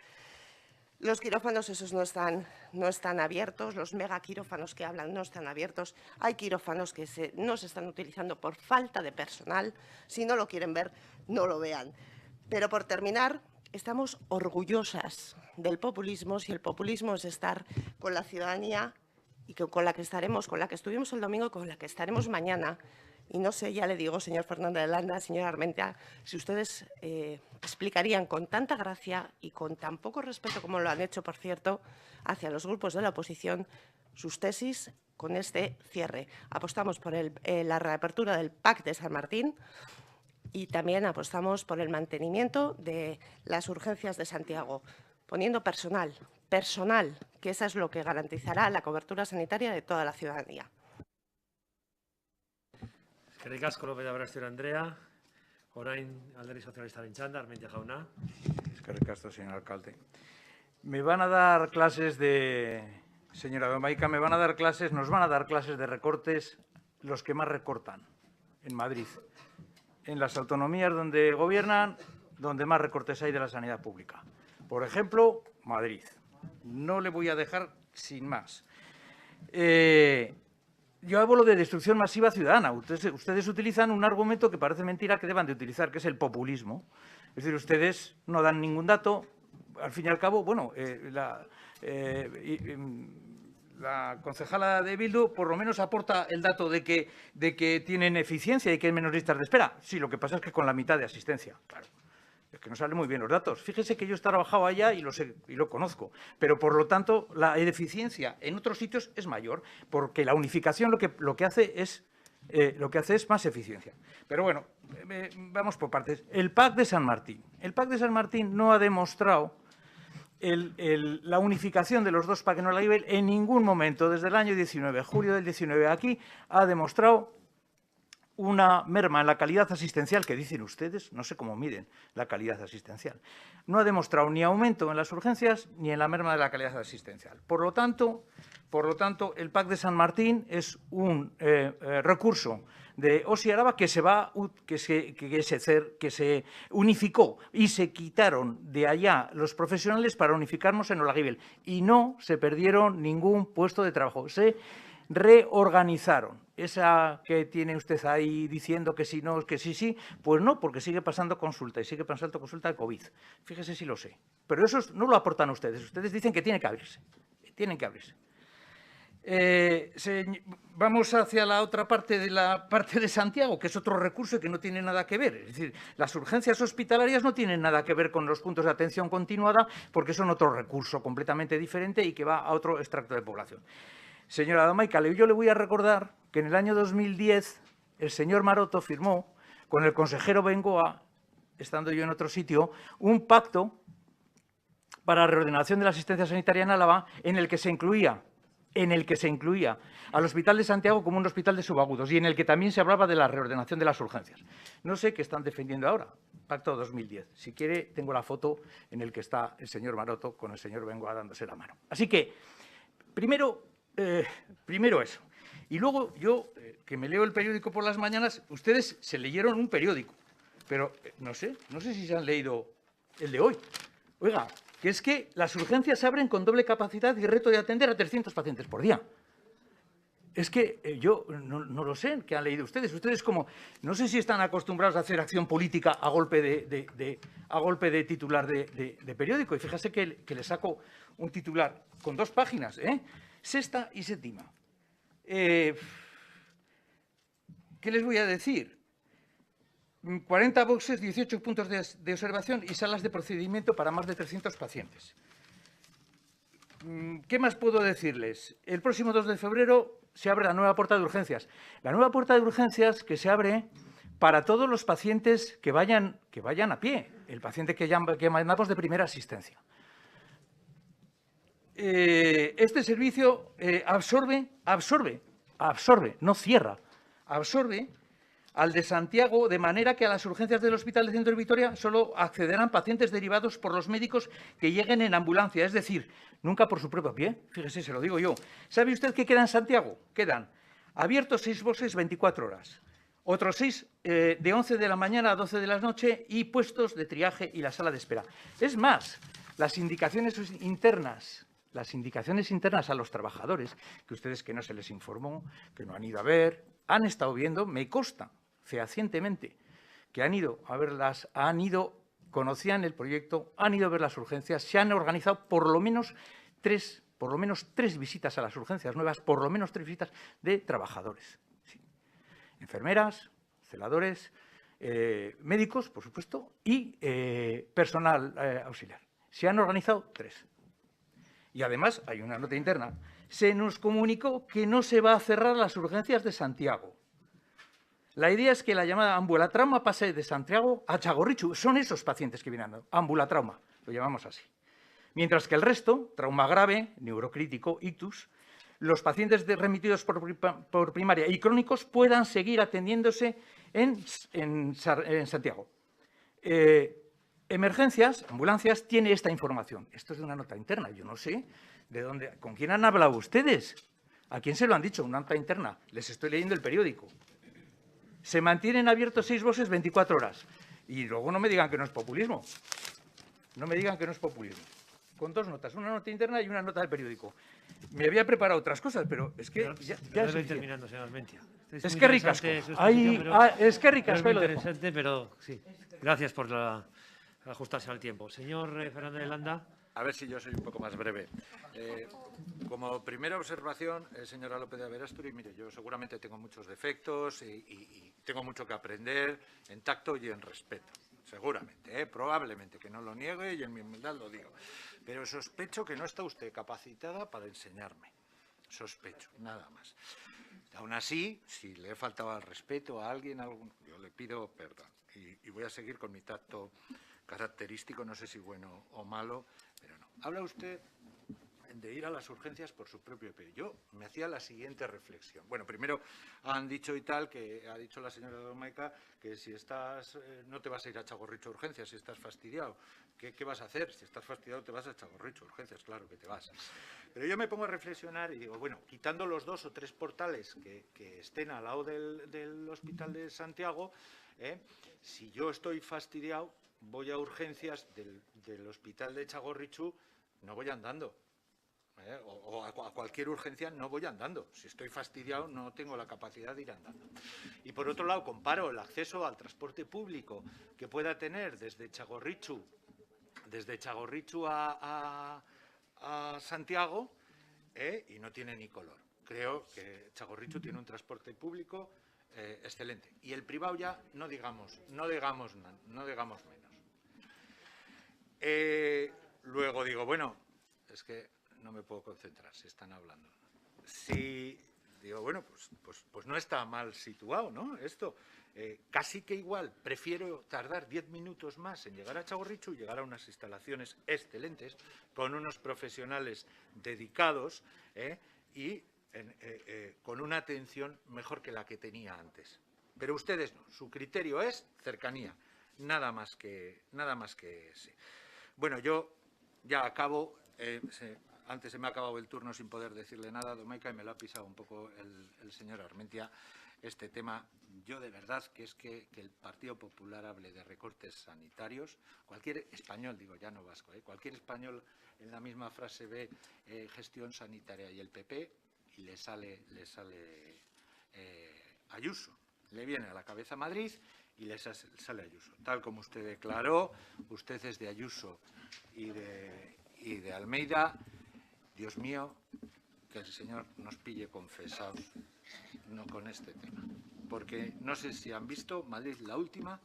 Los quirófanos esos no están abiertos, los megaquirófanos que hablan no están abiertos. Hay quirófanos que no se están utilizando por falta de personal. Si no lo quieren ver, no lo vean. Pero por terminar, estamos orgullosas del populismo. Si el populismo es estar con la ciudadanía y con la que estuvimos el domingo y con la que estaremos mañana. Y no sé, ya le digo, señor Fernández de Landa, señora Armentia, si ustedes explicarían con tanta gracia y con tan poco respeto como lo han hecho, por cierto, hacia los grupos de la oposición, sus tesis con este cierre. Apostamos por la reapertura del PAC de San Martín y también apostamos por el mantenimiento de las urgencias de Santiago, poniendo personal, que eso es lo que garantizará la cobertura sanitaria de toda la ciudadanía. Eskerrik asko López de Abrasteur Andrea. Orain Alderdi Sozialistaren txanda, Armentia jauna. Eskerrik asko, señor alcalde. Me van a dar clases señora Domaica, nos van a dar clases de recortes los que más recortan en Madrid. En las autonomías donde gobiernan, donde más recortes hay de la sanidad pública. Por ejemplo, Madrid. No le voy a dejar sin más. Yo hablo de destrucción masiva ciudadana. Ustedes utilizan un argumento que parece mentira que deban de utilizar, que es el populismo. Es decir, ustedes no dan ningún dato. Al fin y al cabo, bueno, la concejala de Bildu por lo menos aporta el dato de que tienen eficiencia y que hay menos listas de espera. Sí, lo que pasa es que con la mitad de asistencia, claro. Es que no salen muy bien los datos. Fíjese que yo he trabajado allá y lo sé y lo conozco, pero por lo tanto la eficiencia en otros sitios es mayor, porque la unificación lo que hace es más eficiencia. Pero bueno, vamos por partes. El PAC de San Martín. El PAC de San Martín no ha demostrado la unificación de los dos PAC en Olaguibel en ningún momento, desde el año 19, julio del 19 aquí, ha demostrado una merma en la calidad asistencial, que dicen ustedes, no sé cómo miden la calidad asistencial. No ha demostrado ni aumento en las urgencias ni en la merma de la calidad asistencial. Por lo tanto, el PAC de San Martín es un recurso de Osi Araba que se unificó y se quitaron de allá los profesionales para unificarnos en Olaguibel. Y no se perdieron ningún puesto de trabajo. Se reorganizaron. Esa que tiene usted ahí diciendo que si no, que sí, pues no, porque sigue pasando consulta y sigue pasando consulta de COVID. Fíjese si lo sé. Pero eso no lo aportan ustedes. Ustedes dicen que tiene que abrirse. Tienen que abrirse. Vamos hacia la otra parte de Santiago, que es otro recurso que no tiene nada que ver. Es decir, las urgencias hospitalarias no tienen nada que ver con los puntos de atención continuada, porque son otro recurso completamente diferente y que va a otro extracto de población. Señora Domaica, yo le voy a recordar que en el año 2010 el señor Maroto firmó con el consejero Bengoa, estando yo en otro sitio, un pacto para la reordenación de la asistencia sanitaria en Álava en el que se incluía al Hospital de Santiago como un hospital de subagudos y en el que también se hablaba de la reordenación de las urgencias. No sé qué están defendiendo ahora, pacto 2010. Si quiere, tengo la foto en el que está el señor Maroto con el señor Bengoa dándose la mano. Así que, primero eso. Y luego yo, que me leo el periódico por las mañanas, ustedes se leyeron un periódico, pero no sé si se han leído el de hoy. Oiga, que es que las urgencias se abren con doble capacidad y reto de atender a 300 pacientes por día. Es que yo no lo sé, ¿qué han leído ustedes? Ustedes como, no sé si están acostumbrados a hacer acción política a golpe de titular de periódico. Y fíjese que le saco un titular con 2 páginas, sexta y séptima. ¿Qué les voy a decir? 40 boxes, 18 puntos de observación y salas de procedimiento para más de 300 pacientes. ¿Qué más puedo decirles? El próximo 2 de febrero se abre la nueva puerta de urgencias. La nueva puerta de urgencias que se abre para todos los pacientes que vayan a pie, el paciente que mandamos de primera asistencia. Este servicio absorbe, no cierra, absorbe al de Santiago, de manera que a las urgencias del Hospital de Centro de Vitoria solo accederán pacientes derivados por los médicos que lleguen en ambulancia, es decir, nunca por su propio pie. Fíjese, se lo digo yo. ¿Sabe usted qué queda en Santiago? Quedan abiertos 6 boxes 24 horas, otros 6 de 11 de la mañana a 12 de la noche y puestos de triaje y la sala de espera. Es más, Las indicaciones internas a los trabajadores, que ustedes que no se les informó, que no han ido a ver, han estado viendo, me consta fehacientemente, que han ido a verlas, conocían el proyecto, han ido a ver las urgencias, se han organizado por lo menos tres visitas a las urgencias nuevas, por lo menos 3 visitas de trabajadores. Sí. Enfermeras, celadores, médicos, por supuesto, y personal auxiliar. Se han organizado 3. Y además hay una nota interna. Se nos comunicó que no se va a cerrar las urgencias de Santiago. La idea es que la llamada ambulatrauma pase de Santiago a Txagorritxu. Son esos pacientes que vienen dando ambulatrauma, lo llamamos así. Mientras que el resto, trauma grave, neurocrítico, ictus, los pacientes remitidos por primaria y crónicos puedan seguir atendiéndose en Santiago. Emergencias, ambulancias, tiene esta información. Esto es de una nota interna, yo no sé de dónde, con quién han hablado ustedes. ¿A quién se lo han dicho? Una nota interna. Les estoy leyendo el periódico. Se mantienen abiertos 6 voces 24 horas. Y luego no me digan que no es populismo. No me digan que no es populismo. Con 2 notas, una nota interna y una nota del periódico. Me había preparado otras cosas, pero es que ya estoy terminando, señor Armentia. Es que ricasco. Es que ricasco. Es interesante, pero sí. Gracias por ajustarse al tiempo. Señor Fernández de Landa. A ver si yo soy un poco más breve. Como primera observación, señora López de Aberasturi, mire, yo seguramente tengo muchos defectos y tengo mucho que aprender en tacto y en respeto. Seguramente, probablemente, que no lo niegue y en mi humildad lo digo. Pero sospecho que no está usted capacitada para enseñarme. Sospecho, nada más. Aún así, si le he faltado al respeto a alguien, yo le pido perdón. Y voy a seguir con mi tacto característico, no sé si bueno o malo, pero no. Habla usted de ir a las urgencias por su propio pie. Yo me hacía la siguiente reflexión. Bueno, primero han dicho y tal, que ha dicho la señora Domaica, que si estás, no te vas a ir a Txagorritxu Urgencias, si estás fastidiado. ¿Qué vas a hacer? Si estás fastidiado te vas a Txagorritxu Urgencias, claro que te vas. Pero yo me pongo a reflexionar y digo, bueno, quitando los 2 o 3 portales que estén al lado del Hospital de Santiago, si yo estoy fastidiado, voy a urgencias del Hospital de Txagorritxu, no voy andando. O a cualquier urgencia no voy andando. Si estoy fastidiado no tengo la capacidad de ir andando. Y por otro lado, comparo el acceso al transporte público que pueda tener desde Txagorritxu a Santiago y no tiene ni color. Creo que Txagorritxu tiene un transporte público excelente. Y el privado ya no digamos menos. Luego digo, bueno, es que no me puedo concentrar si están hablando. Sí, digo, bueno, pues no está mal situado, ¿no? Esto, casi que igual, prefiero tardar 10 minutos más en llegar a Txagorritxu y llegar a unas instalaciones excelentes, con unos profesionales dedicados y con una atención mejor que la que tenía antes. Pero ustedes no, su criterio es cercanía, nada más que ese. Bueno, yo ya acabo. Antes se me ha acabado el turno sin poder decirle nada a Domaica y me lo ha pisado un poco el señor Armentia. Este tema, yo de verdad que es que el Partido Popular hable de recortes sanitarios, cualquier español, digo ya no vasco, cualquier español en la misma frase ve gestión sanitaria y el PP y le sale Ayuso. Le viene a la cabeza Madrid y le sale Ayuso. Tal como usted declaró, usted es de Ayuso y de Almeida. Dios mío, que el Señor nos pille confesados, no con este tema. Porque no sé si han visto Madrid la última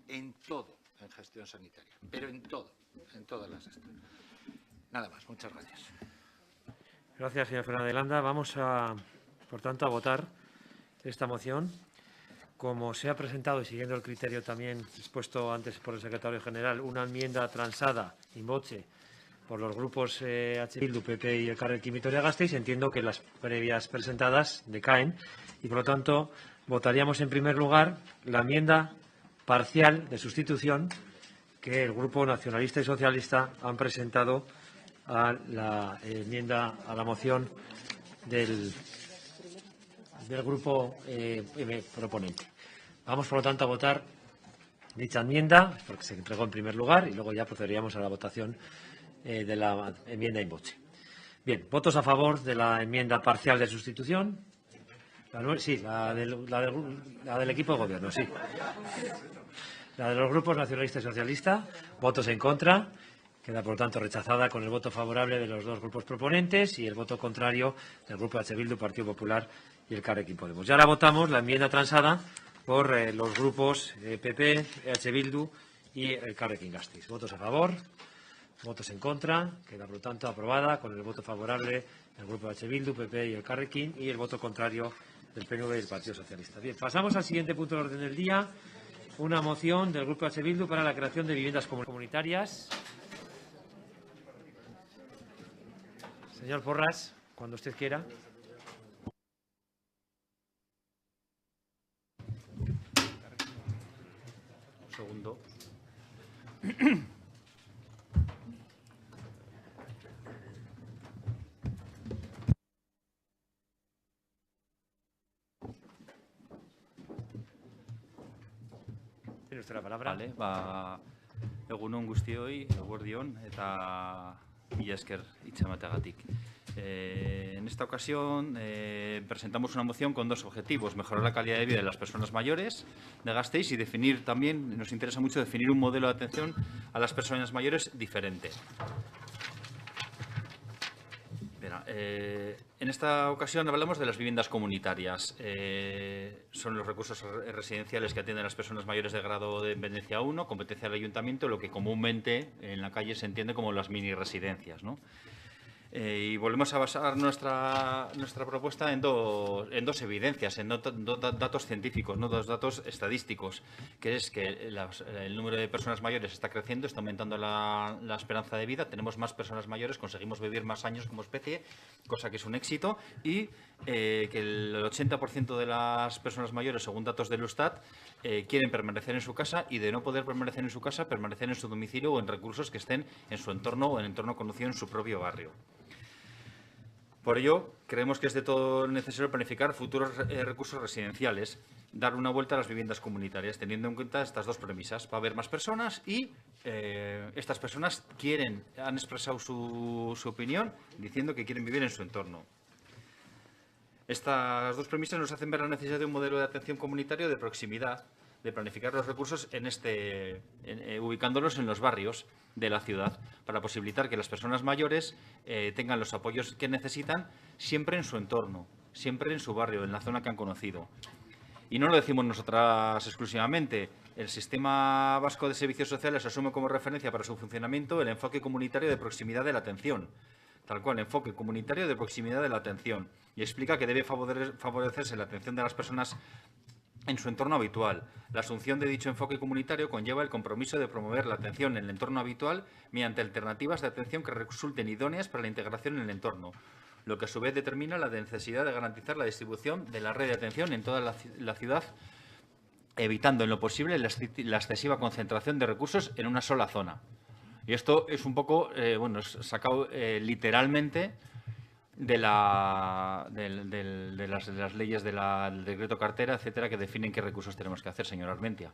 en todo, en gestión sanitaria, pero en todo, en todas las estrellas. Nada más, muchas gracias. Gracias, señor Fernández de Landa. Vamos, por tanto, a votar esta moción. Como se ha presentado y siguiendo el criterio también expuesto antes por el secretario general, una enmienda transada in voce por los grupos H. Bildu, PP y Elkarrekin Vitoria-Gasteiz, entiendo que las previas presentadas decaen y, por lo tanto, votaríamos en primer lugar la enmienda parcial de sustitución que el Grupo Nacionalista y Socialista han presentado a la enmienda a la moción del Grupo proponente. Vamos, por lo tanto, a votar dicha enmienda, porque se entregó en primer lugar, y luego ya procederíamos a la votación de la enmienda in voce. Bien, votos a favor de la enmienda parcial de sustitución. La del equipo de gobierno, sí. La de los grupos nacionalista y socialista. Votos en contra. Queda, por lo tanto, rechazada con el voto favorable de los dos grupos proponentes y el voto contrario del Grupo H. Bildu, Partido Popular y el Carrequín Podemos. Y ahora votamos la enmienda transada por los grupos PP, EH Bildu y el Carrequín Gasteiz. Votos a favor, votos en contra. Queda, por lo tanto, aprobada con el voto favorable del Grupo H. Bildu, PP y el Carrequín y el voto contrario del PNV y el Partido Socialista. Bien, pasamos al siguiente punto del orden del día. Una moción del Grupo H. Bildu para la creación de viviendas comunitarias. Señor Porras, cuando usted quiera. Un segundo. Tiene usted la palabra. Vale, egun on guztioi, eguerdion, eta mila esker hitz emateagatik. En esta ocasión presentamos una moción con dos objetivos: mejorar la calidad de vida de las personas mayores de Gasteiz y definir también, nos interesa mucho definir un modelo de atención a las personas mayores diferente. En esta ocasión hablamos de las viviendas comunitarias. Son los recursos residenciales que atienden a las personas mayores de grado de dependencia 1, competencia del ayuntamiento, lo que comúnmente en la calle se entiende como las mini residencias, ¿no? Y volvemos a basar nuestra propuesta en dos evidencias, en dos datos científicos, ¿no? Dos datos estadísticos, que es que el número de personas mayores está creciendo, está aumentando la esperanza de vida, tenemos más personas mayores, conseguimos vivir más años como especie, cosa que es un éxito, y que el 80% de las personas mayores, según datos del Eustat, quieren permanecer en su casa y, de no poder permanecer en su casa, permanecer en su domicilio o en recursos que estén en su entorno o en el entorno conocido en su propio barrio. Por ello, creemos que es de todo necesario planificar futuros recursos residenciales, dar una vuelta a las viviendas comunitarias, teniendo en cuenta estas dos premisas. Va a haber más personas y estas personas han expresado su opinión diciendo que quieren vivir en su entorno. Estas dos premisas nos hacen ver la necesidad de un modelo de atención comunitario de proximidad, de planificar los recursos ubicándolos en los barrios de la ciudad, para posibilitar que las personas mayores tengan los apoyos que necesitan siempre en su entorno, siempre en su barrio, en la zona que han conocido. Y no lo decimos nosotras exclusivamente. El Sistema Vasco de Servicios Sociales asume como referencia para su funcionamiento el enfoque comunitario de proximidad de la atención. Tal cual, enfoque comunitario de proximidad de la atención. Y explica que debe favorecerse la atención de las personas en su entorno habitual. La asunción de dicho enfoque comunitario conlleva el compromiso de promover la atención en el entorno habitual mediante alternativas de atención que resulten idóneas para la integración en el entorno, lo que a su vez determina la necesidad de garantizar la distribución de la red de atención en toda la ciudad, evitando en lo posible la excesiva concentración de recursos en una sola zona. Y esto es un poco, sacado literalmente de las leyes del decreto cartera, etcétera, que definen qué recursos tenemos que hacer, señor Armentia.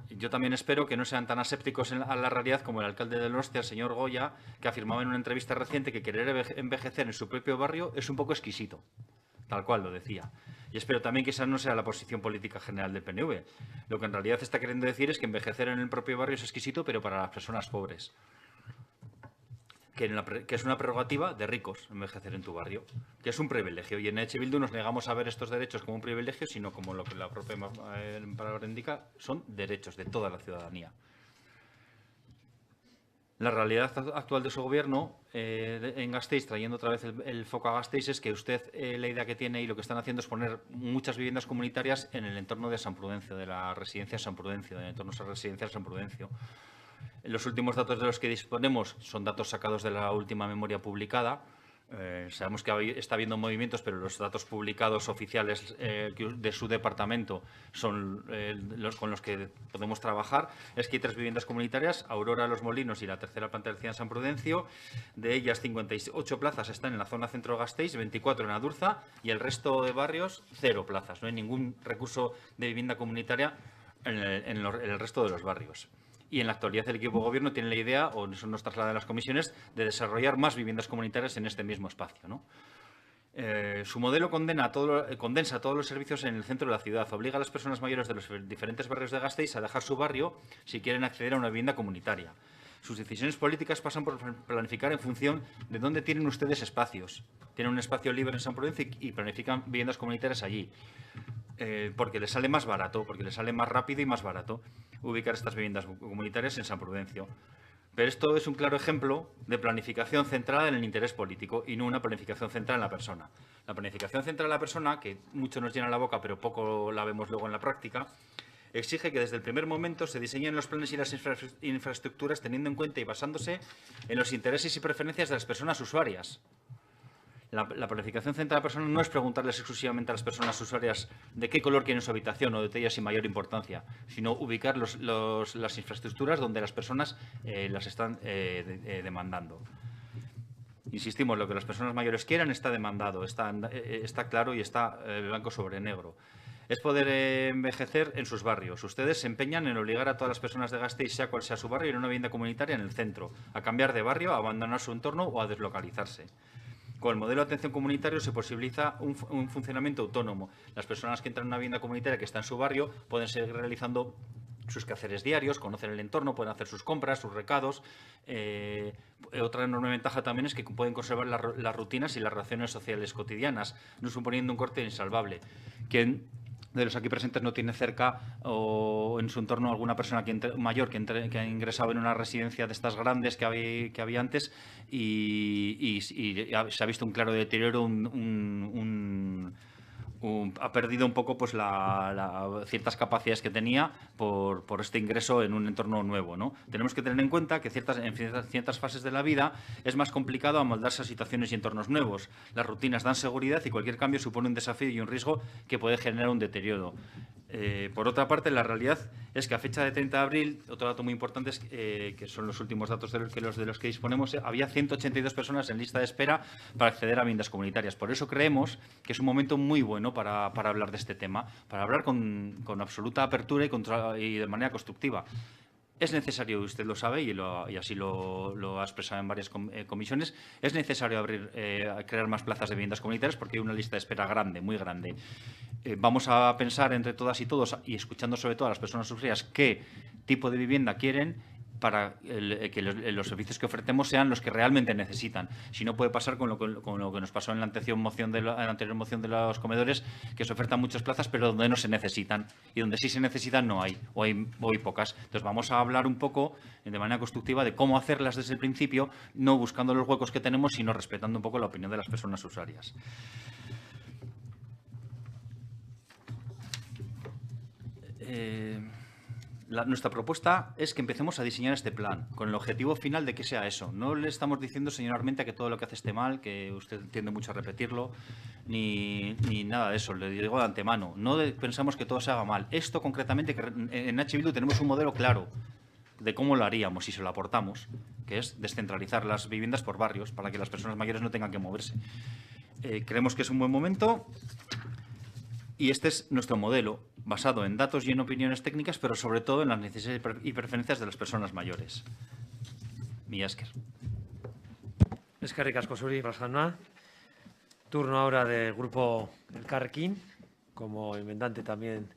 Yo también espero que no sean tan asépticos a la realidad como el alcalde de Donostia, el señor Goya, que afirmaba en una entrevista reciente que querer envejecer en su propio barrio es un poco exquisito. Tal cual lo decía. Y espero también que esa no sea la posición política general del PNV. Lo que en realidad está queriendo decir es que envejecer en el propio barrio es exquisito, pero para las personas pobres. Que es una prerrogativa de ricos envejecer en tu barrio, que es un privilegio. Y en EH Bildu nos negamos a ver estos derechos como un privilegio, sino como lo que la propia palabra indica, son derechos de toda la ciudadanía. La realidad actual de su gobierno en Gasteiz, trayendo otra vez el foco a Gasteiz, es que usted la idea que tiene y lo que están haciendo es poner muchas viviendas comunitarias en el entorno de San Prudencio, de la residencia San Prudencio, del entorno residencial San Prudencio. Los últimos datos de los que disponemos son datos sacados de la última memoria publicada. Sabemos que está habiendo movimientos, pero los datos publicados oficiales de su departamento son los con los que podemos trabajar. Es que hay 3 viviendas comunitarias: Aurora, Los Molinos y la tercera planta del CIAN San Prudencio. De ellas, 58 plazas están en la zona centro de Gasteiz, 24 en Adurza, y el resto de barrios, 0 plazas. No hay ningún recurso de vivienda comunitaria en el resto de los barrios. Y en la actualidad el equipo de gobierno tiene la idea, o eso nos traslada a las comisiones, de desarrollar más viviendas comunitarias en este mismo espacio, ¿no? Su modelo condensa todos los servicios en el centro de la ciudad, obliga a las personas mayores de los diferentes barrios de Gasteiz a dejar su barrio si quieren acceder a una vivienda comunitaria. Sus decisiones políticas pasan por planificar en función de dónde tienen ustedes espacios. Tienen un espacio libre en San Prudencio y planifican viviendas comunitarias allí. Porque les sale más barato, porque les sale más rápido y más barato ubicar estas viviendas comunitarias en San Prudencio. Pero esto es un claro ejemplo de planificación centrada en el interés político y no una planificación centrada en la persona. La planificación centrada en la persona, que mucho nos llena la boca pero poco la vemos luego en la práctica, exige que desde el primer momento se diseñen los planes y las infraestructuras teniendo en cuenta y basándose en los intereses y preferencias de las personas usuarias. La planificación centrada en la persona no es preguntarles exclusivamente a las personas usuarias de qué color quieren su habitación o detalles sin mayor importancia, sino ubicar las infraestructuras donde las personas las están demandando. Insistimos, lo que las personas mayores quieran está demandado, está claro y está blanco sobre negro. Es poder envejecer en sus barrios. Ustedes se empeñan en obligar a todas las personas de Gasteiz, sea cual sea su barrio, en una vivienda comunitaria en el centro, a cambiar de barrio, a abandonar su entorno o a deslocalizarse. Con el modelo de atención comunitario se posibilita un funcionamiento autónomo. Las personas que entran en una vivienda comunitaria que está en su barrio pueden seguir realizando sus quehaceres diarios, conocen el entorno, pueden hacer sus compras, sus recados. Otra enorme ventaja también es que pueden conservar las rutinas y las relaciones sociales cotidianas, no suponiendo un corte insalvable. Quien de los aquí presentes no tiene cerca o en su entorno alguna persona mayor que ha ingresado en una residencia de estas grandes que había antes y se ha visto un claro deterioro, ha perdido un poco pues ciertas capacidades que tenía por este ingreso en un entorno nuevo, ¿no? Tenemos que tener en cuenta que en ciertas fases de la vida es más complicado amoldarse a situaciones y entornos nuevos. Las rutinas dan seguridad y cualquier cambio supone un desafío y un riesgo que puede generar un deterioro. Por otra parte, la realidad es que a fecha de 30 de abril, otro dato muy importante es que son los últimos datos de los que disponemos, había 182 personas en lista de espera para acceder a viviendas comunitarias. Por eso creemos que es un momento muy bueno para hablar de este tema, para hablar con absoluta apertura y de manera constructiva. Es necesario, usted lo sabe y así lo ha expresado en varias comisiones, es necesario crear más plazas de viviendas comunitarias porque hay una lista de espera grande, muy grande. Vamos a pensar entre todas y todos y escuchando sobre todo a las personas usuarias qué tipo de vivienda quieren para que los servicios que ofrecemos sean los que realmente necesitan. Si no, puede pasar con lo que nos pasó en la anterior moción de los comedores, que se ofertan muchas plazas, pero donde no se necesitan. Y donde sí se necesitan no hay, o hay pocas. Entonces vamos a hablar un poco, de manera constructiva, de cómo hacerlas desde el principio, no buscando los huecos que tenemos, sino respetando un poco la opinión de las personas usuarias. Nuestra propuesta es que empecemos a diseñar este plan con el objetivo final de que sea eso. No le estamos diciendo, señor Armenta, que todo lo que hace esté mal, que usted tiende mucho a repetirlo, ni nada de eso. Le digo de antemano. No pensamos que todo se haga mal. Esto concretamente, que en H. Bildu tenemos un modelo claro de cómo lo haríamos si se lo aportamos, que es descentralizar las viviendas por barrios para que las personas mayores no tengan que moverse. Creemos que es un buen momento. Y este es nuestro modelo, basado en datos y en opiniones técnicas, pero sobre todo en las necesidades y preferencias de las personas mayores. Mila esker. Eskerrik asko zuri, Rajanna. Turno ahora del grupo Elkarrekin, como enmendante también.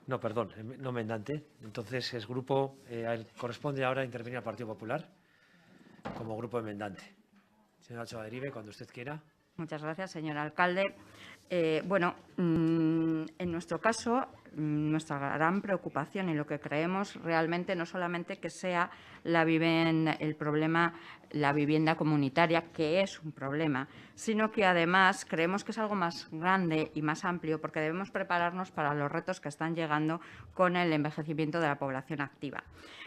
No, perdón, no enmendante. Entonces es grupo, corresponde ahora intervenir al Partido Popular como grupo enmendante. Señora Chavaderibe, cuando usted quiera. Muchas gracias, señor alcalde. En nuestro caso, nuestra gran preocupación y lo que creemos realmente no solamente que sea el problema la vivienda comunitaria, que es un problema, sino que además creemos que es algo más grande y más amplio porque debemos prepararnos para los retos que están llegando con el envejecimiento de la población activa.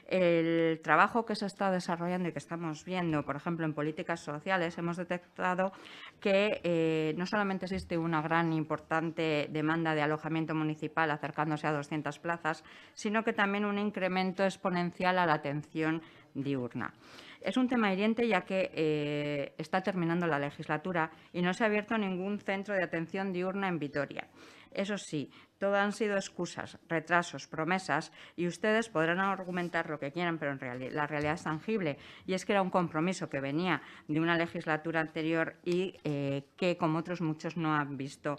El trabajo que se está desarrollando y que estamos viendo, por ejemplo, en políticas sociales, hemos detectado que no solamente existe una gran importante demanda de alojamiento municipal acercándose a 200 plazas, sino que también un incremento exponencial a la atención diurna. Es un tema hiriente ya que está terminando la legislatura y no se ha abierto ningún centro de atención diurna en Vitoria. Eso sí, todo han sido excusas, retrasos, promesas, y ustedes podrán argumentar lo que quieran, pero la realidad es tangible, y es que era un compromiso que venía de una legislatura anterior y que, como otros muchos, no han visto,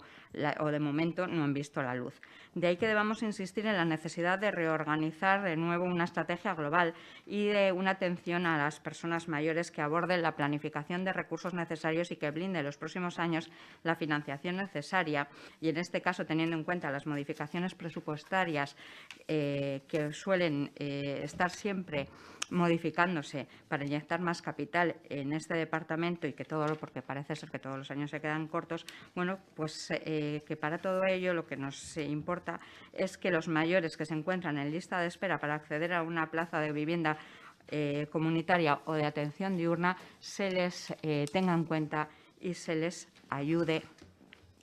o de momento no han visto la luz. De ahí que debamos insistir en la necesidad de reorganizar de nuevo una estrategia global y de una atención a las personas mayores que aborde la planificación de recursos necesarios y que blinde en los próximos años la financiación necesaria, y en este caso teniendo en cuenta las modificaciones presupuestarias que suelen estar siempre modificándose para inyectar más capital en este departamento y que porque parece ser que todos los años se quedan cortos, bueno, pues que para todo ello lo que nos importa es que los mayores que se encuentran en lista de espera para acceder a una plaza de vivienda comunitaria o de atención diurna se les tenga en cuenta y se les ayude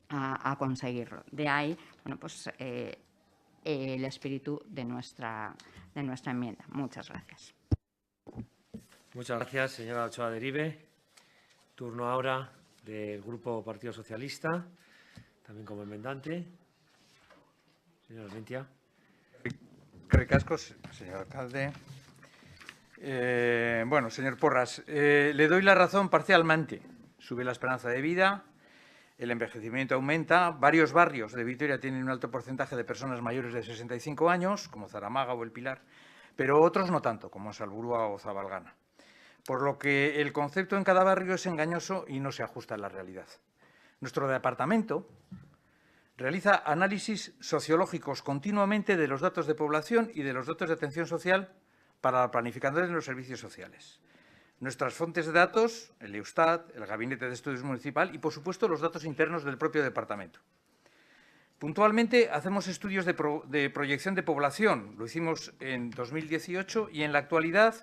a conseguirlo. De ahí, bueno, pues el espíritu de nuestra enmienda. Muchas gracias. Muchas gracias, señora Ochoa Deribe. Turno ahora del Grupo Partido Socialista, también como enmendante. Señor Armentia. Ricasco, señor alcalde. Bueno, señor Porras, le doy la razón parcialmente. Sube la esperanza de vida, el envejecimiento aumenta, varios barrios de Vitoria tienen un alto porcentaje de personas mayores de 65 años, como Zaramaga o El Pilar, pero otros no tanto, como Salburua o Zabalgana. Por lo que el concepto en cada barrio es engañoso y no se ajusta a la realidad. Nuestro departamento realiza análisis sociológicos continuamente de los datos de población y de los datos de atención social para la planificación de los servicios sociales. Nuestras fuentes de datos, el Eustat, el Gabinete de Estudios Municipal y, por supuesto, los datos internos del propio departamento. Puntualmente, hacemos estudios de proyección de población. Lo hicimos en 2018 y en la actualidad,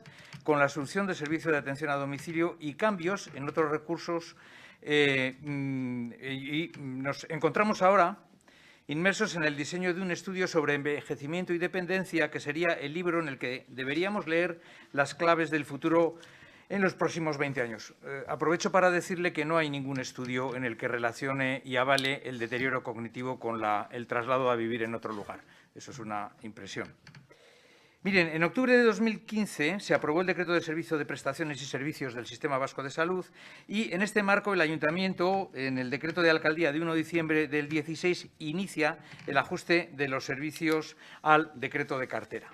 con la asunción de servicio de atención a domicilio y cambios en otros recursos, y nos encontramos ahora inmersos en el diseño de un estudio sobre envejecimiento y dependencia, que sería el libro en el que deberíamos leer las claves del futuro en los próximos 20 años. Aprovecho para decirle que no hay ningún estudio en el que relacione y avale el deterioro cognitivo con el traslado a vivir en otro lugar. Eso es una impresión. Miren, en octubre de 2015 se aprobó el Decreto de Servicio de Prestaciones y Servicios del Sistema Vasco de Salud y en este marco el Ayuntamiento, en el Decreto de Alcaldía de 1 de diciembre del 16, inicia el ajuste de los servicios al Decreto de Cartera.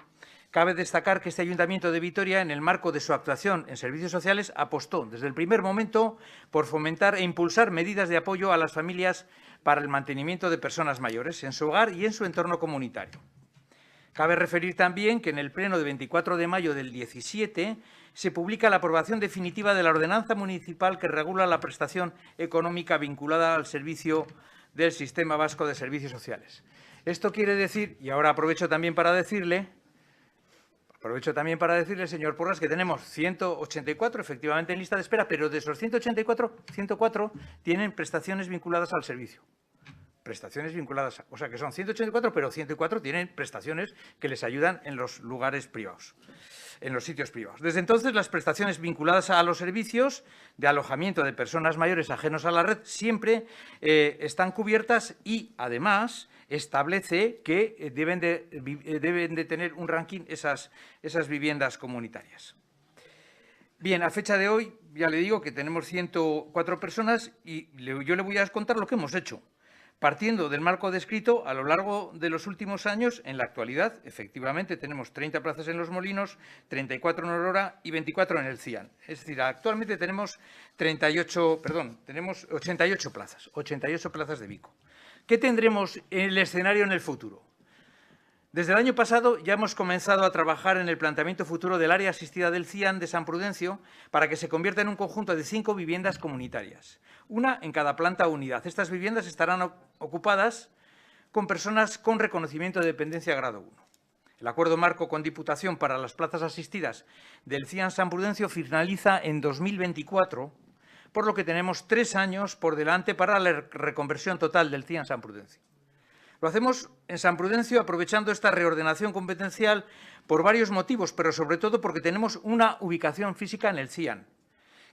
Cabe destacar que este Ayuntamiento de Vitoria, en el marco de su actuación en servicios sociales, apostó desde el primer momento por fomentar e impulsar medidas de apoyo a las familias para el mantenimiento de personas mayores en su hogar y en su entorno comunitario. Cabe referir también que en el pleno de 24 de mayo del 17 se publica la aprobación definitiva de la ordenanza municipal que regula la prestación económica vinculada al servicio del Sistema Vasco de Servicios Sociales. Esto quiere decir, y ahora aprovecho también para decirle, señor Porras, que tenemos 184 efectivamente en lista de espera, pero de esos 184, 104 tienen prestaciones vinculadas al servicio. Prestaciones vinculadas, o sea que son 184, pero 104 tienen prestaciones que les ayudan en los lugares privados, en los sitios privados. Desde entonces, las prestaciones vinculadas a los servicios de alojamiento de personas mayores ajenos a la red siempre están cubiertas y, además, establece que deben de tener un ranking esas viviendas comunitarias. Bien, a fecha de hoy, ya le digo que tenemos 104 personas y yo le voy a contar lo que hemos hecho. Partiendo del marco descrito, a lo largo de los últimos años, en la actualidad, efectivamente, tenemos 30 plazas en Los Molinos, 34 en Aurora y 24 en el CIAN. Es decir, actualmente tenemos 88 plazas de Vico. ¿Qué tendremos en el escenario en el futuro? Desde el año pasado ya hemos comenzado a trabajar en el planteamiento futuro del área asistida del CIAN de San Prudencio para que se convierta en un conjunto de 5 viviendas comunitarias, una en cada planta o unidad. Estas viviendas estarán ocupadas con personas con reconocimiento de dependencia grado 1. El acuerdo marco con Diputación para las plazas asistidas del CIAN San Prudencio finaliza en 2024, por lo que tenemos 3 años por delante para la reconversión total del CIAN San Prudencio. Lo hacemos en San Prudencio aprovechando esta reordenación competencial por varios motivos, pero sobre todo porque tenemos una ubicación física en el CIAN,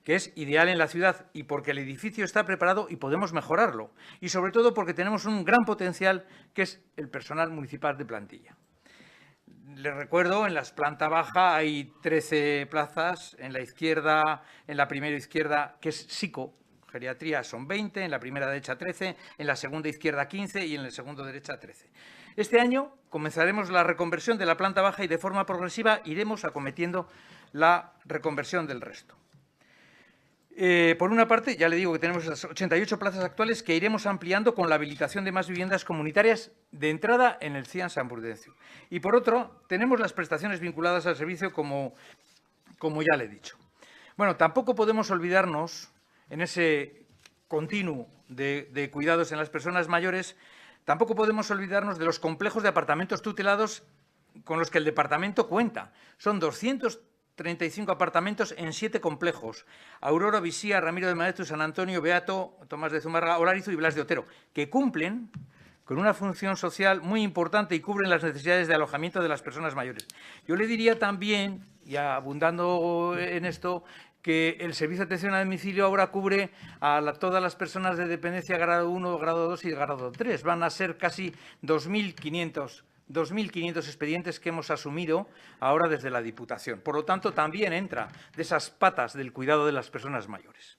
que es ideal en la ciudad y porque el edificio está preparado y podemos mejorarlo. Y sobre todo porque tenemos un gran potencial que es el personal municipal de plantilla. Les recuerdo, en la planta baja hay 13 plazas, en la izquierda, en la primera izquierda, que es psico, geriatría, son 20, en la primera derecha 13, en la segunda izquierda 15 y en la segunda derecha 13. Este año comenzaremos la reconversión de la planta baja y de forma progresiva iremos acometiendo la reconversión del resto. Por una parte, ya le digo que tenemos esas 88 plazas actuales que iremos ampliando con la habilitación de más viviendas comunitarias de entrada en el CIAN San Prudencio. Y por otro, tenemos las prestaciones vinculadas al servicio como ya le he dicho. Bueno, tampoco podemos olvidarnos, en ese continuo de cuidados en las personas mayores, tampoco podemos olvidarnos de los complejos de apartamentos tutelados con los que el departamento cuenta. Son 235 apartamentos en 7 complejos: Aurora, Visía, Ramiro de Maeztu, San Antonio, Beato, Tomás de Zumárraga, Olarizu y Blas de Otero, que cumplen con una función social muy importante y cubren las necesidades de alojamiento de las personas mayores. Yo le diría también, y abundando en esto, que el servicio de atención a domicilio ahora cubre a todas las personas de dependencia grado 1, grado 2 y grado 3. Van a ser casi 2.500 expedientes que hemos asumido ahora desde la Diputación. Por lo tanto, también entra de esas patas del cuidado de las personas mayores.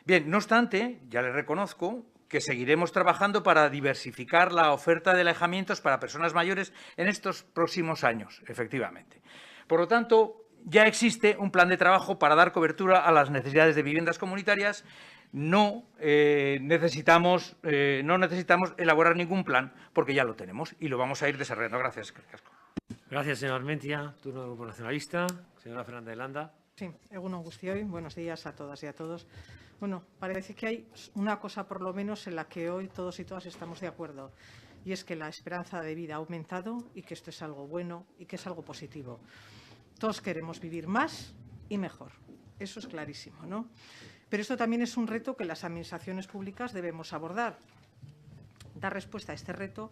Bien, no obstante, ya le reconozco que seguiremos trabajando para diversificar la oferta de alojamientos para personas mayores en estos próximos años, efectivamente. Por lo tanto, ya existe un plan de trabajo para dar cobertura a las necesidades de viviendas comunitarias. No necesitamos elaborar ningún plan porque ya lo tenemos y lo vamos a ir desarrollando. Gracias. Gracias, señor Armentia. Turno del Grupo Nacionalista. Señora Fernández de Landa. Sí, egunon guztioi, buenos días a todas y a todos. Bueno, parece que hay una cosa por lo menos en la que hoy todos y todas estamos de acuerdo, y es que la esperanza de vida ha aumentado y que esto es algo bueno y que es algo positivo. Todos queremos vivir más y mejor, eso es clarísimo, ¿no? Pero esto también es un reto que las administraciones públicas debemos abordar. Dar respuesta a este reto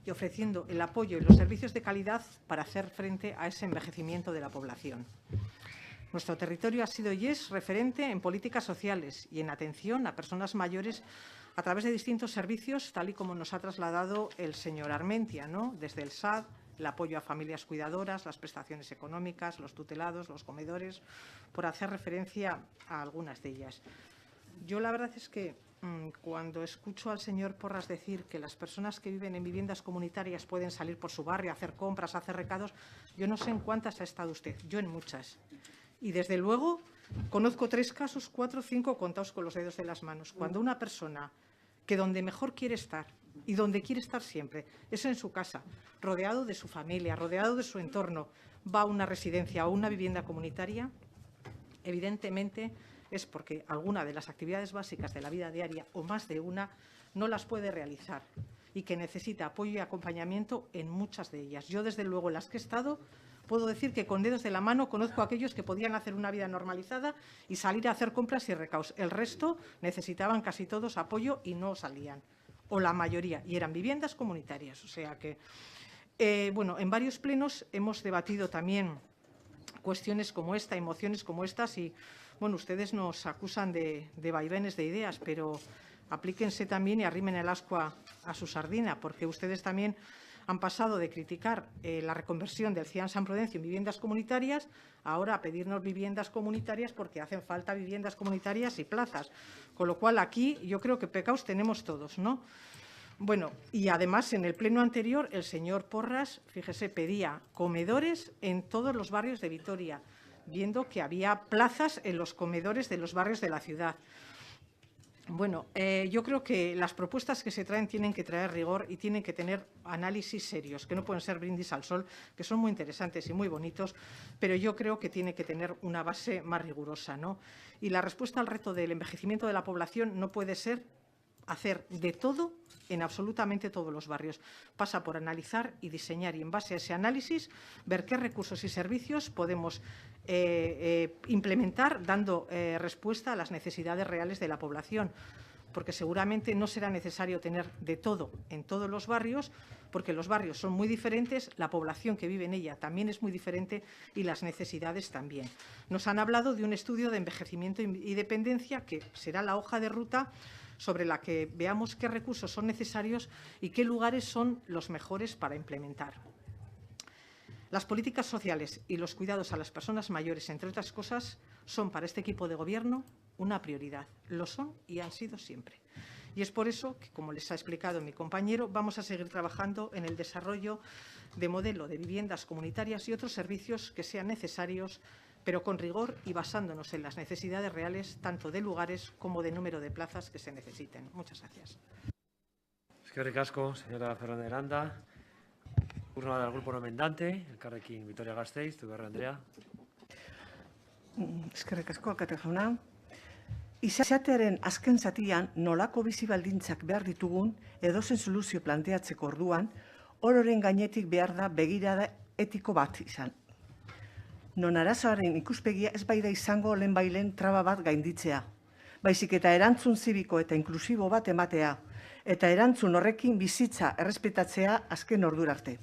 y ofreciendo el apoyo y los servicios de calidad para hacer frente a ese envejecimiento de la población. Nuestro territorio ha sido y es referente en políticas sociales y en atención a personas mayores a través de distintos servicios, tal y como nos ha trasladado el señor Armentia, ¿no? Desde el SAD, el apoyo a familias cuidadoras, las prestaciones económicas, los tutelados, los comedores, por hacer referencia a algunas de ellas. Yo la verdad es que cuando escucho al señor Porras decir que las personas que viven en viviendas comunitarias pueden salir por su barrio a hacer compras, a hacer recados, yo no sé en cuántas ha estado usted, yo en muchas. Y desde luego conozco 3 casos, 4, 5 contados con los dedos de las manos. Cuando una persona que donde mejor quiere estar y donde quiere estar siempre es en su casa, rodeado de su familia, rodeado de su entorno, va a una residencia o una vivienda comunitaria, evidentemente es porque alguna de las actividades básicas de la vida diaria o más de una no las puede realizar y que necesita apoyo y acompañamiento en muchas de ellas. Yo, desde luego, en las que he estado, puedo decir que con dedos de la mano conozco a aquellos que podían hacer una vida normalizada y salir a hacer compras y recados. El resto necesitaban casi todos apoyo y no salían, o la mayoría, y eran viviendas comunitarias. O sea que, bueno, en varios plenos hemos debatido también cuestiones como esta, emociones como estas, y bueno, ustedes nos acusan de vaivenes de ideas, pero aplíquense también y arrimen el ascua a su sardina, porque ustedes también han pasado de criticar la reconversión del CIAN San Prudencio en viviendas comunitarias ahora a pedirnos viviendas comunitarias porque hacen falta viviendas comunitarias y plazas. Con lo cual, aquí yo creo que pecados tenemos todos, ¿no? Bueno, y además en el pleno anterior el señor Porras, fíjese, pedía comedores en todos los barrios de Vitoria, viendo que había plazas en los comedores de los barrios de la ciudad. Bueno, yo creo que las propuestas que se traen tienen que traer rigor y tienen que tener análisis serios, que no pueden ser brindis al sol, que son muy interesantes y muy bonitos, pero yo creo que tiene que tener una base más rigurosa, ¿no? Y la respuesta al reto del envejecimiento de la población no puede ser hacer de todo en absolutamente todos los barrios. Pasa por analizar y diseñar y en base a ese análisis ver qué recursos y servicios podemos implementar dando respuesta a las necesidades reales de la población. porque seguramente no será necesario tener de todo en todos los barrios, porque los barrios son muy diferentes, la población que vive en ella también es muy diferente y las necesidades también. Nos han hablado de un estudio de envejecimiento y dependencia que será la hoja de ruta sobre la que veamos qué recursos son necesarios y qué lugares son los mejores para implementar. Las políticas sociales y los cuidados a las personas mayores, entre otras cosas, son para este equipo de gobierno una prioridad. Lo son y han sido siempre. Y es por eso que, como les ha explicado mi compañero, vamos a seguir trabajando en el desarrollo de modelo de viviendas comunitarias y otros servicios que sean necesarios, pero con rigor y basándonos en las necesidades reales, tanto de lugares como de número de plazas que se necesiten. Muchas gracias. Eskerrik asko, señora Fernández de Aranda. Turno del grupo no enmendante, Elkarrekin Vitoria-Gasteiz, Zuberra Andrea. Eskerrik asko, alkate jauna. Izatearen azken zatian nolako bizi baldintzak behar ditugun edozen soluzio planteatzeko orduan, ororen gainetik behar da begirada etiko bat izan. Non arazoaren ikuspegia ez bai da izango lehenbailen traba bat gainditzea. Baizik eta erantzun zibiko eta inklusibo bat ematea, eta erantzun horrekin bizitza errespetatzea azken ordurarte.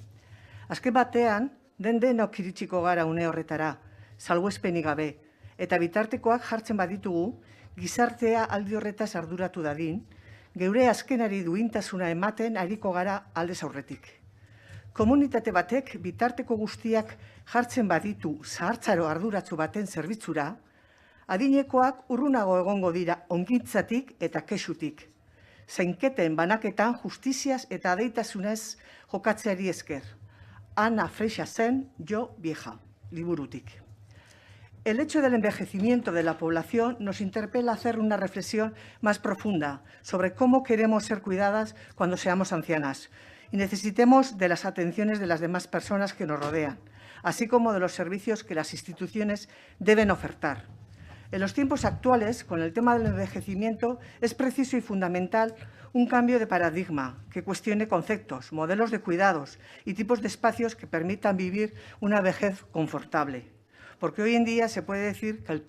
Azken batean, denok iritsiko gara une horretara, salbuespenik gabe, eta bitartekoak jartzen baditugu, gizartea aldi horretaz arduratu dadin, geure azkenari duintasuna ematen ariko gara aldez aurretik. Komunitate batek bitarteko guztiak jartzen baditu zahartzaro arduratsu baten zerbitzura, adinekoak urrunago egongo dira ongitzatik eta kexutik. Zainketen banaketan justiziaz eta adeitasunez jokatzeari esker. Ana Freixasen, Yo vieja, liburutik. El hecho del envejecimiento de la población nos interpela a hacer una reflexión más profunda sobre cómo queremos ser cuidadas cuando seamos ancianas y necesitemos de las atenciones de las demás personas que nos rodean, así como de los servicios que las instituciones deben ofertar. En los tiempos actuales, con el tema del envejecimiento, es preciso y fundamental un cambio de paradigma que cuestione conceptos, modelos de cuidados y tipos de espacios que permitan vivir una vejez confortable. Porque hoy en día se puede decir que el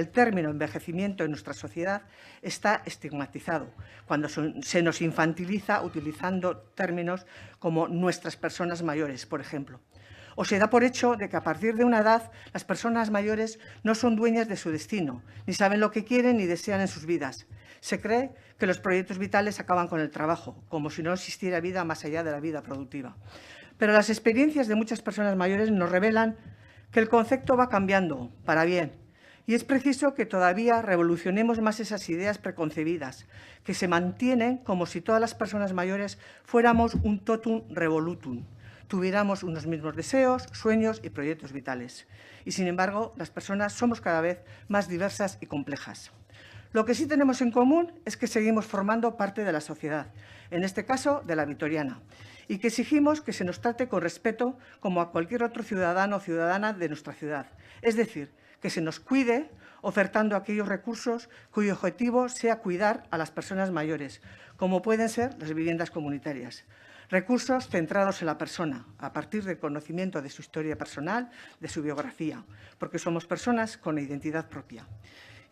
término envejecimiento en nuestra sociedad está estigmatizado, cuando se nos infantiliza utilizando términos como nuestras personas mayores, por ejemplo. O se da por hecho de que a partir de una edad las personas mayores no son dueñas de su destino, ni saben lo que quieren ni desean en sus vidas. Se cree que los proyectos vitales acaban con el trabajo, como si no existiera vida más allá de la vida productiva. Pero las experiencias de muchas personas mayores nos revelan que el concepto va cambiando para bien y es preciso que todavía revolucionemos más esas ideas preconcebidas, que se mantienen como si todas las personas mayores fuéramos un totum revolutum, tuviéramos unos mismos deseos, sueños y proyectos vitales. Y sin embargo, las personas somos cada vez más diversas y complejas. Lo que sí tenemos en común es que seguimos formando parte de la sociedad, en este caso de la vitoriana, y que exigimos que se nos trate con respeto como a cualquier otro ciudadano o ciudadana de nuestra ciudad. Es decir, que se nos cuide ofertando aquellos recursos cuyo objetivo sea cuidar a las personas mayores, como pueden ser las viviendas comunitarias. Recursos centrados en la persona, a partir del conocimiento de su historia personal, de su biografía, porque somos personas con identidad propia.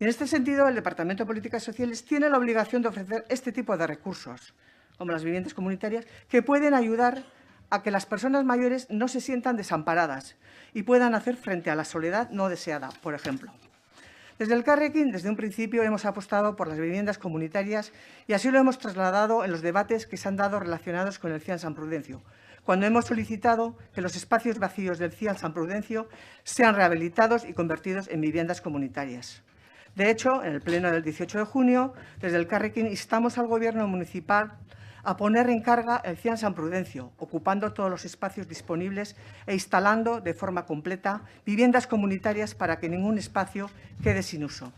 Y en este sentido, el Departamento de Políticas Sociales tiene la obligación de ofrecer este tipo de recursos, como las viviendas comunitarias, que pueden ayudar a que las personas mayores no se sientan desamparadas y puedan hacer frente a la soledad no deseada, por ejemplo. Desde Elkarrekin, desde un principio, hemos apostado por las viviendas comunitarias y así lo hemos trasladado en los debates que se han dado relacionados con el CIAN San Prudencio, cuando hemos solicitado que los espacios vacíos del CIAN San Prudencio sean rehabilitados y convertidos en viviendas comunitarias. De hecho, en el pleno del 18 de junio, desde Elkarrekin instamos al Gobierno municipal a poner en carga el CIAN San Prudencio, ocupando todos los espacios disponibles e instalando de forma completa viviendas comunitarias para que ningún espacio quede sin uso.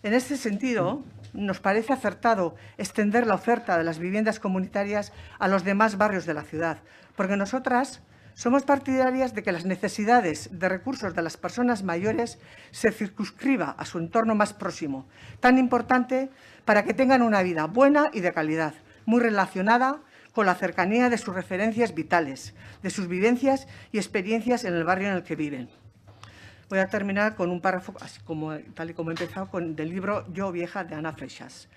En este sentido, nos parece acertado extender la oferta de las viviendas comunitarias a los demás barrios de la ciudad, porque nosotras somos partidarias de que las necesidades de recursos de las personas mayores se circunscriba a su entorno más próximo, tan importante para que tengan una vida buena y de calidad, muy relacionada con la cercanía de sus referencias vitales, de sus vivencias y experiencias en el barrio en el que viven. Voy a terminar con un párrafo, así como, tal y como he empezado, del libro Yo vieja, de Ana Freixas.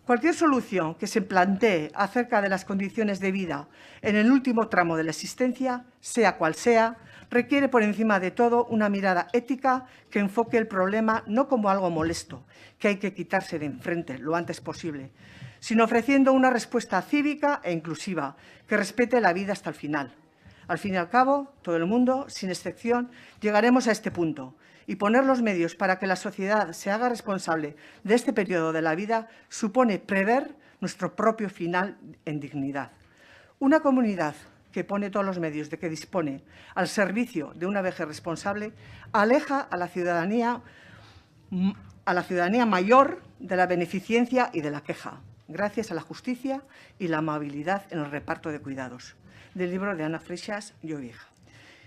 Cualquier solución que se plantee acerca de las condiciones de vida en el último tramo de la existencia, sea cual sea, requiere por encima de todo una mirada ética que enfoque el problema no como algo molesto, que hay que quitarse de enfrente lo antes posible, sino ofreciendo una respuesta cívica e inclusiva que respete la vida hasta el final. Al fin y al cabo, todo el mundo, sin excepción, llegaremos a este punto. Y poner los medios para que la sociedad se haga responsable de este periodo de la vida supone prever nuestro propio final en dignidad. Una comunidad que pone todos los medios de que dispone al servicio de una vejez responsable aleja a la ciudadanía mayor de la beneficencia y de la queja, gracias a la justicia y la amabilidad en el reparto de cuidados. Del libro de Ana Freixas, Yo vieja.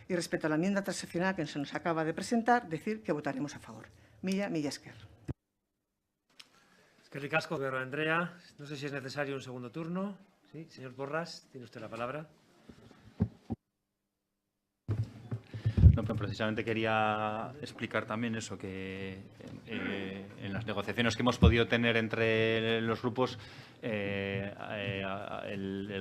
Y respecto a la enmienda transaccional que se nos acaba de presentar, decir que votaremos a favor. Mila esker. Eskerrik asko, Guerra Andrea. No sé si es necesario un segundo turno. Sí, señor Porras, tiene usted la palabra. No, pero precisamente quería explicar también eso, que en las negociaciones que hemos podido tener entre los grupos, el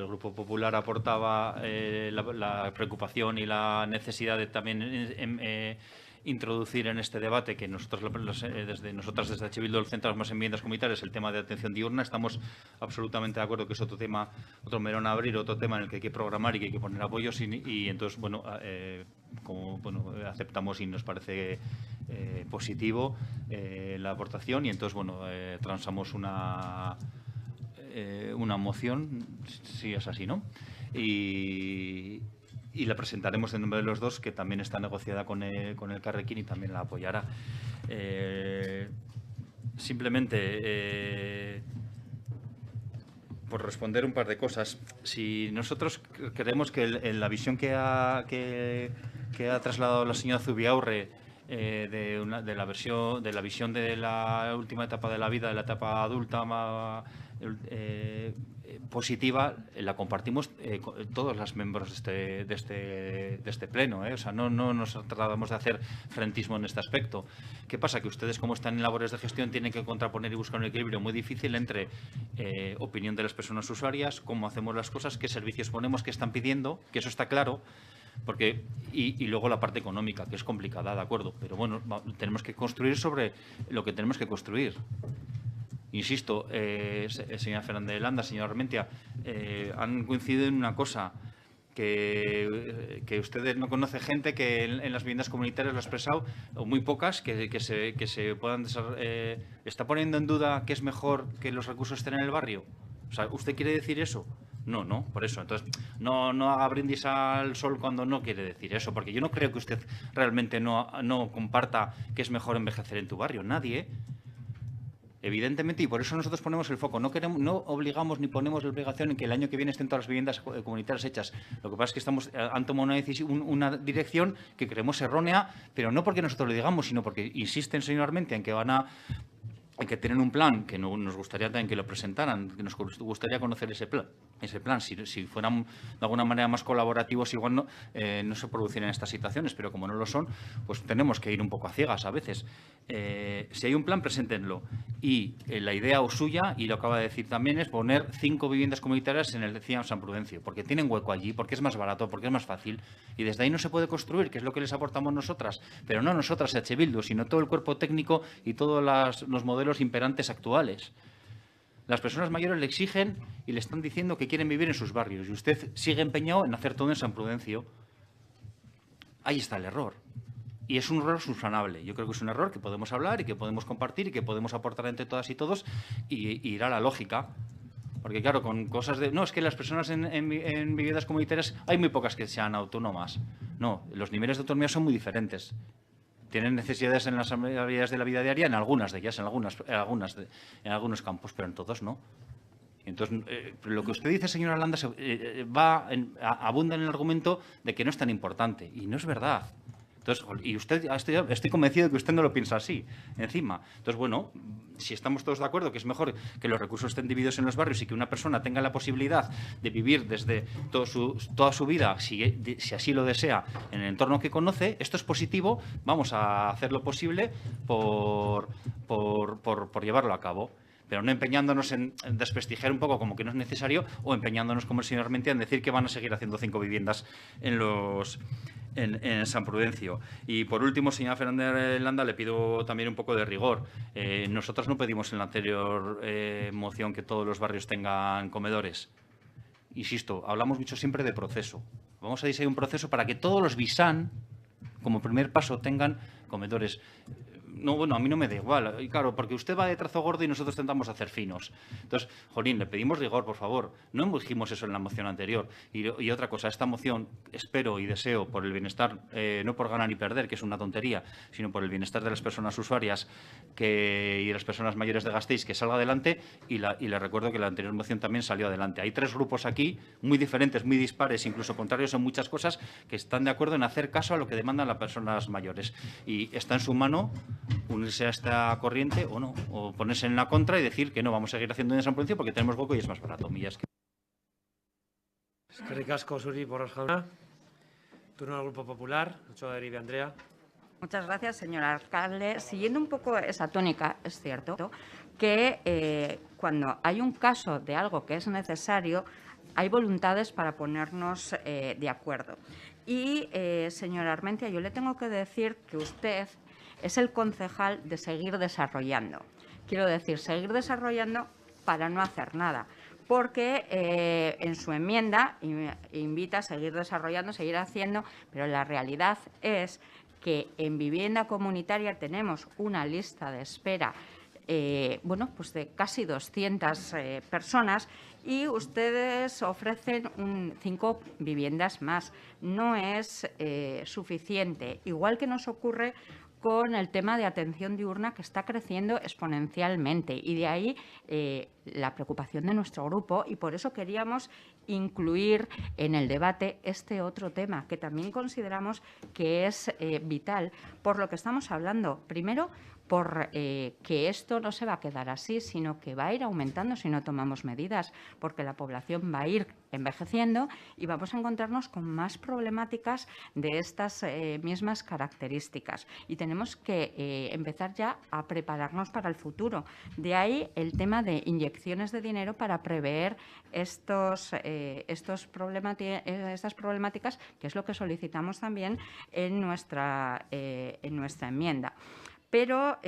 Grupo Popular aportaba la preocupación y la necesidad de también introducir en este debate, que nosotros desde H. Bildu centramos más enmiendas comunitarias, el tema de atención diurna. Estamos absolutamente de acuerdo que es otro tema, otro melón a abrir, otro tema en el que hay que programar y que hay que poner apoyos y entonces, bueno, aceptamos y nos parece positivo la aportación y entonces, bueno, transamos una moción, si es así, ¿no? Y la presentaremos en nombre de los dos, que también está negociada con el Carrequín y también la apoyará. Simplemente, por responder un par de cosas, si nosotros creemos que en la visión que ha trasladado la señora Zubiaurre de la visión de la última etapa de la vida, de la etapa adulta positiva, la compartimos todos los miembros de este pleno, O sea, no nos tratamos de hacer frentismo en este aspecto. ¿Qué pasa? Que ustedes, como están en labores de gestión, tienen que contraponer y buscar un equilibrio muy difícil entre opinión de las personas usuarias, cómo hacemos las cosas, qué servicios ponemos, qué están pidiendo, que eso está claro, porque y luego la parte económica, que es complicada, de acuerdo, pero bueno, tenemos que construir sobre lo que tenemos que construir. Insisto, señora Fernández de Landa, señora Armentia, han coincidido en una cosa, que ustedes no conocen gente que en las viviendas comunitarias lo ha expresado, o muy pocas, que se puedan ¿está poniendo en duda que es mejor que los recursos estén en el barrio? O sea, ¿usted quiere decir eso? No, por eso. Entonces, no haga brindis al sol cuando no quiere decir eso, porque yo no creo que usted realmente no comparta que es mejor envejecer en tu barrio. Nadie, evidentemente, y por eso nosotros ponemos el foco. No obligamos ni ponemos la obligación en que el año que viene estén todas las viviendas comunitarias hechas. Lo que pasa es que han tomado una dirección que creemos errónea, pero no porque nosotros lo digamos, sino porque insisten, señor Armentia, en que tienen un plan, que nos gustaría también que lo presentaran, que nos gustaría conocer ese plan. Si fueran de alguna manera más colaborativos, igual no se producirían estas situaciones, pero como no lo son, pues tenemos que ir un poco a ciegas a veces. Si hay un plan, preséntenlo. Y la idea suya, y lo acaba de decir también, es poner 5 viviendas comunitarias en el CIAM San Prudencio, porque tienen hueco allí, porque es más barato, porque es más fácil, y desde ahí no se puede construir, que es lo que les aportamos nosotras, pero no nosotras, H. Bildu, sino todo el cuerpo técnico y todos los modelos imperantes actuales. Las personas mayores le exigen y le están diciendo que quieren vivir en sus barrios y usted sigue empeñado en hacer todo en San Prudencio. Ahí está el error. Y es un error subsanable. Yo creo que es un error que podemos hablar y que podemos compartir y que podemos aportar entre todas y todos y ir a la lógica. Porque claro, con cosas de... No, es que las personas en viviendas comunitarias hay muy pocas que sean autónomas. No, los niveles de autonomía son muy diferentes. Tienen necesidades en las áreas de la vida diaria, en algunas de ellas, en algunos campos, pero en todos no. Entonces, lo que usted dice, señora Landa, abunda en el argumento de que no es tan importante. Y no es verdad. Entonces, y usted, estoy convencido de que usted no lo piensa así, encima. Entonces, bueno, si estamos todos de acuerdo que es mejor que los recursos estén divididos en los barrios y que una persona tenga la posibilidad de vivir desde toda su vida, si así lo desea, en el entorno que conoce, esto es positivo, vamos a hacer lo posible por llevarlo a cabo. pero no empeñándonos en desprestigiar un poco como que no es necesario o empeñándonos como el señor Armentia en decir que van a seguir haciendo 5 viviendas en San Prudencio. Y por último, señora Fernández Landa, le pido también un poco de rigor. Nosotros no pedimos en la anterior moción que todos los barrios tengan comedores. Insisto, hablamos mucho siempre de proceso. Vamos a diseñar un proceso para que todos los BISAN, como primer paso, tengan comedores. No, bueno, a mí no me da igual. Y claro, porque usted va de trazo gordo y nosotros intentamos hacer finos. Entonces, jolín, le pedimos rigor, por favor. No dijimos eso en la moción anterior. Y otra cosa, esta moción espero y deseo por el bienestar, no por ganar ni perder, que es una tontería, sino por el bienestar de las personas usuarias y de las personas mayores de Gasteiz, que salga adelante. Y le recuerdo que la anterior moción también salió adelante. Hay 3 grupos aquí, muy diferentes, muy dispares, incluso contrarios en muchas cosas, que están de acuerdo en hacer caso a lo que demandan las personas mayores. Y está en su mano unirse a esta corriente o no, o ponerse en la contra y decir que no, vamos a seguir haciendo en San Prudencio porque tenemos hueco y es más barato. Eskerrik asko zuri, Borras jauna. Turno del Grupo Popular, Ochoa de Eribe, Andrea. Muchas gracias, señor alcalde. Siguiendo un poco esa tónica, es cierto que cuando hay un caso de algo que es necesario, hay voluntades para ponernos de acuerdo. Y, señor Armentia, yo le tengo que decir que usted es el concejal de seguir desarrollando. Quiero decir, seguir desarrollando para no hacer nada, porque en su enmienda invita a seguir desarrollando, seguir haciendo, pero la realidad es que en vivienda comunitaria tenemos una lista de espera bueno, pues de casi 200 personas y ustedes ofrecen 5 viviendas más. No es suficiente, igual que nos ocurre con el tema de atención diurna que está creciendo exponencialmente y de ahí la preocupación de nuestro grupo y por eso queríamos incluir en el debate este otro tema que también consideramos que es vital por lo que estamos hablando. Primero, por que esto no se va a quedar así, sino que va a ir aumentando si no tomamos medidas, porque la población va a ir envejeciendo y vamos a encontrarnos con más problemáticas de estas mismas características. Y tenemos que empezar ya a prepararnos para el futuro. De ahí el tema de inyecciones de dinero para prever estas problemáticas, que es lo que solicitamos también en nuestra enmienda. Pero,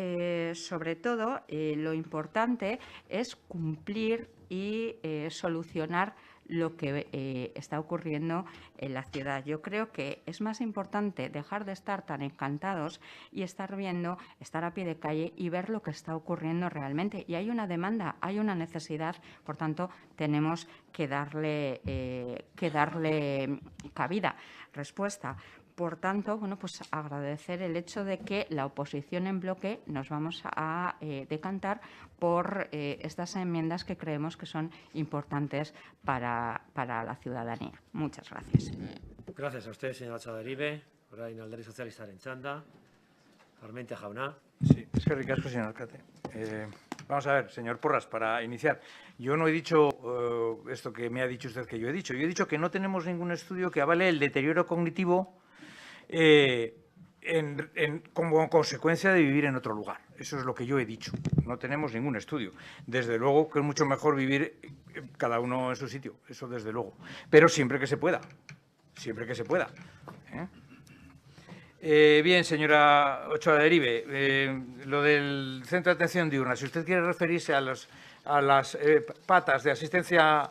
sobre todo, lo importante es cumplir y solucionar lo que está ocurriendo en la ciudad. Yo creo que es más importante dejar de estar tan encantados y estar a pie de calle y ver lo que está ocurriendo realmente. Y hay una demanda, hay una necesidad, por tanto, tenemos que darle cabida, respuesta. Por tanto, bueno, pues agradecer el hecho de que la oposición en bloque nos vamos a decantar por estas enmiendas que creemos que son importantes para la ciudadanía. Muchas gracias. Gracias a usted, señora Ochoa de Eribe. Orain Alderdi Sozialistaren txanda. Armentia jauna. Sí, es que ricasco, señor alcalde. Vamos a ver, señor Porras, para iniciar. Yo no he dicho esto que me ha dicho usted que yo he dicho. Yo he dicho que no tenemos ningún estudio que avale el deterioro cognitivo como consecuencia de vivir en otro lugar. Eso es lo que yo he dicho. No tenemos ningún estudio. Desde luego que es mucho mejor vivir cada uno en su sitio. Eso desde luego. Pero siempre que se pueda. Siempre que se pueda. Bien, señora Ochoa de Eribe, lo del centro de atención diurna. Si usted quiere referirse a las patas de asistencia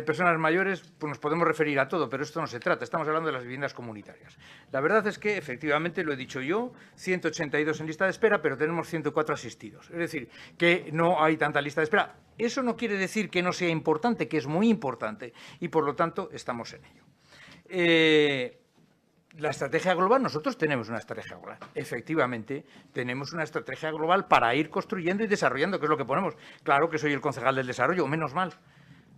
personas mayores, pues nos podemos referir a todo, pero esto no se trata. Estamos hablando de las viviendas comunitarias. La verdad es que, efectivamente, lo he dicho yo, 182 en lista de espera, pero tenemos 104 asistidos. Es decir, que no hay tanta lista de espera. Eso no quiere decir que no sea importante, que es muy importante, y por lo tanto estamos en ello. La estrategia global, nosotros tenemos una estrategia global. Efectivamente, tenemos una estrategia global para ir construyendo y desarrollando, que es lo que ponemos. Claro que soy el concejal del desarrollo, menos mal.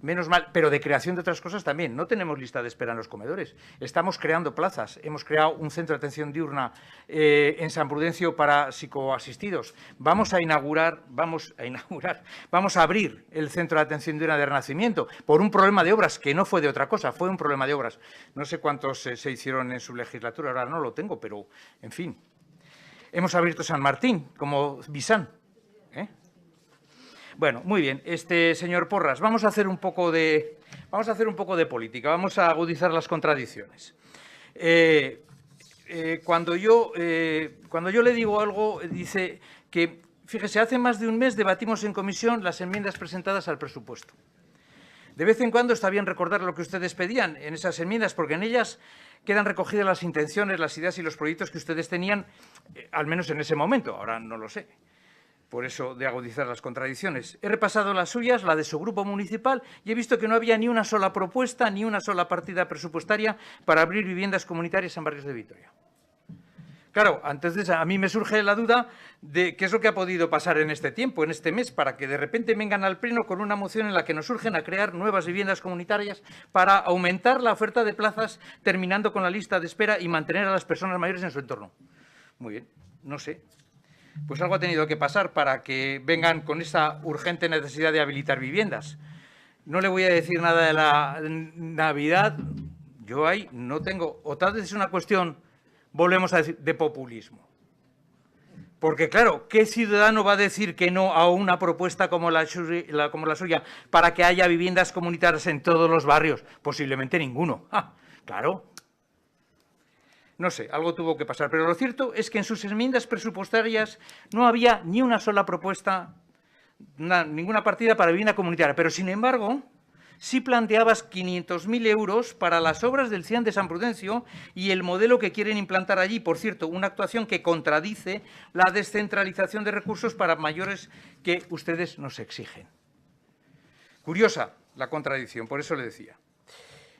Menos mal, pero de creación de otras cosas también. No tenemos lista de espera en los comedores. Estamos creando plazas. Hemos creado un centro de atención diurna en San Prudencio para psicoasistidos. Vamos a abrir el centro de atención diurna de Renacimiento por un problema de obras, que no fue de otra cosa, fue un problema de obras. No sé cuántos se hicieron en su legislatura, ahora no lo tengo, pero en fin. Hemos abierto San Martín como Bisán. Bueno, muy bien. Señor Porras, vamos a hacer un poco de política, vamos a agudizar las contradicciones. Cuando yo le digo algo, dice que, fíjese, hace más de un mes debatimos en comisión las enmiendas presentadas al presupuesto. De vez en cuando está bien recordar lo que ustedes pedían en esas enmiendas, porque en ellas quedan recogidas las intenciones, las ideas y los proyectos que ustedes tenían, al menos en ese momento, ahora no lo sé. Por eso de agudizar las contradicciones. He repasado las suyas, la de su grupo municipal, y he visto que no había ni una sola propuesta, ni una sola partida presupuestaria para abrir viviendas comunitarias en barrios de Vitoria. Claro, entonces a mí me surge la duda de qué es lo que ha podido pasar en este tiempo, en este mes, para que de repente vengan al Pleno con una moción en la que nos urgen a crear nuevas viviendas comunitarias para aumentar la oferta de plazas, terminando con la lista de espera y mantener a las personas mayores en su entorno. Muy bien, no sé. Pues algo ha tenido que pasar para que vengan con esa urgente necesidad de habilitar viviendas. No le voy a decir nada de la Navidad, yo ahí no tengo, o tal vez es una cuestión, volvemos a decir, de populismo. Porque claro, ¿qué ciudadano va a decir que no a una propuesta como la suya para que haya viviendas comunitarias en todos los barrios? Posiblemente ninguno. Claro. No sé, algo tuvo que pasar, pero lo cierto es que en sus enmiendas presupuestarias no había ni una sola propuesta, ninguna partida para vivienda comunitaria, pero sin embargo sí planteabas 500.000 euros para las obras del CIAN de San Prudencio y el modelo que quieren implantar allí. Por cierto, una actuación que contradice la descentralización de recursos para mayores que ustedes nos exigen. Curiosa la contradicción, por eso le decía.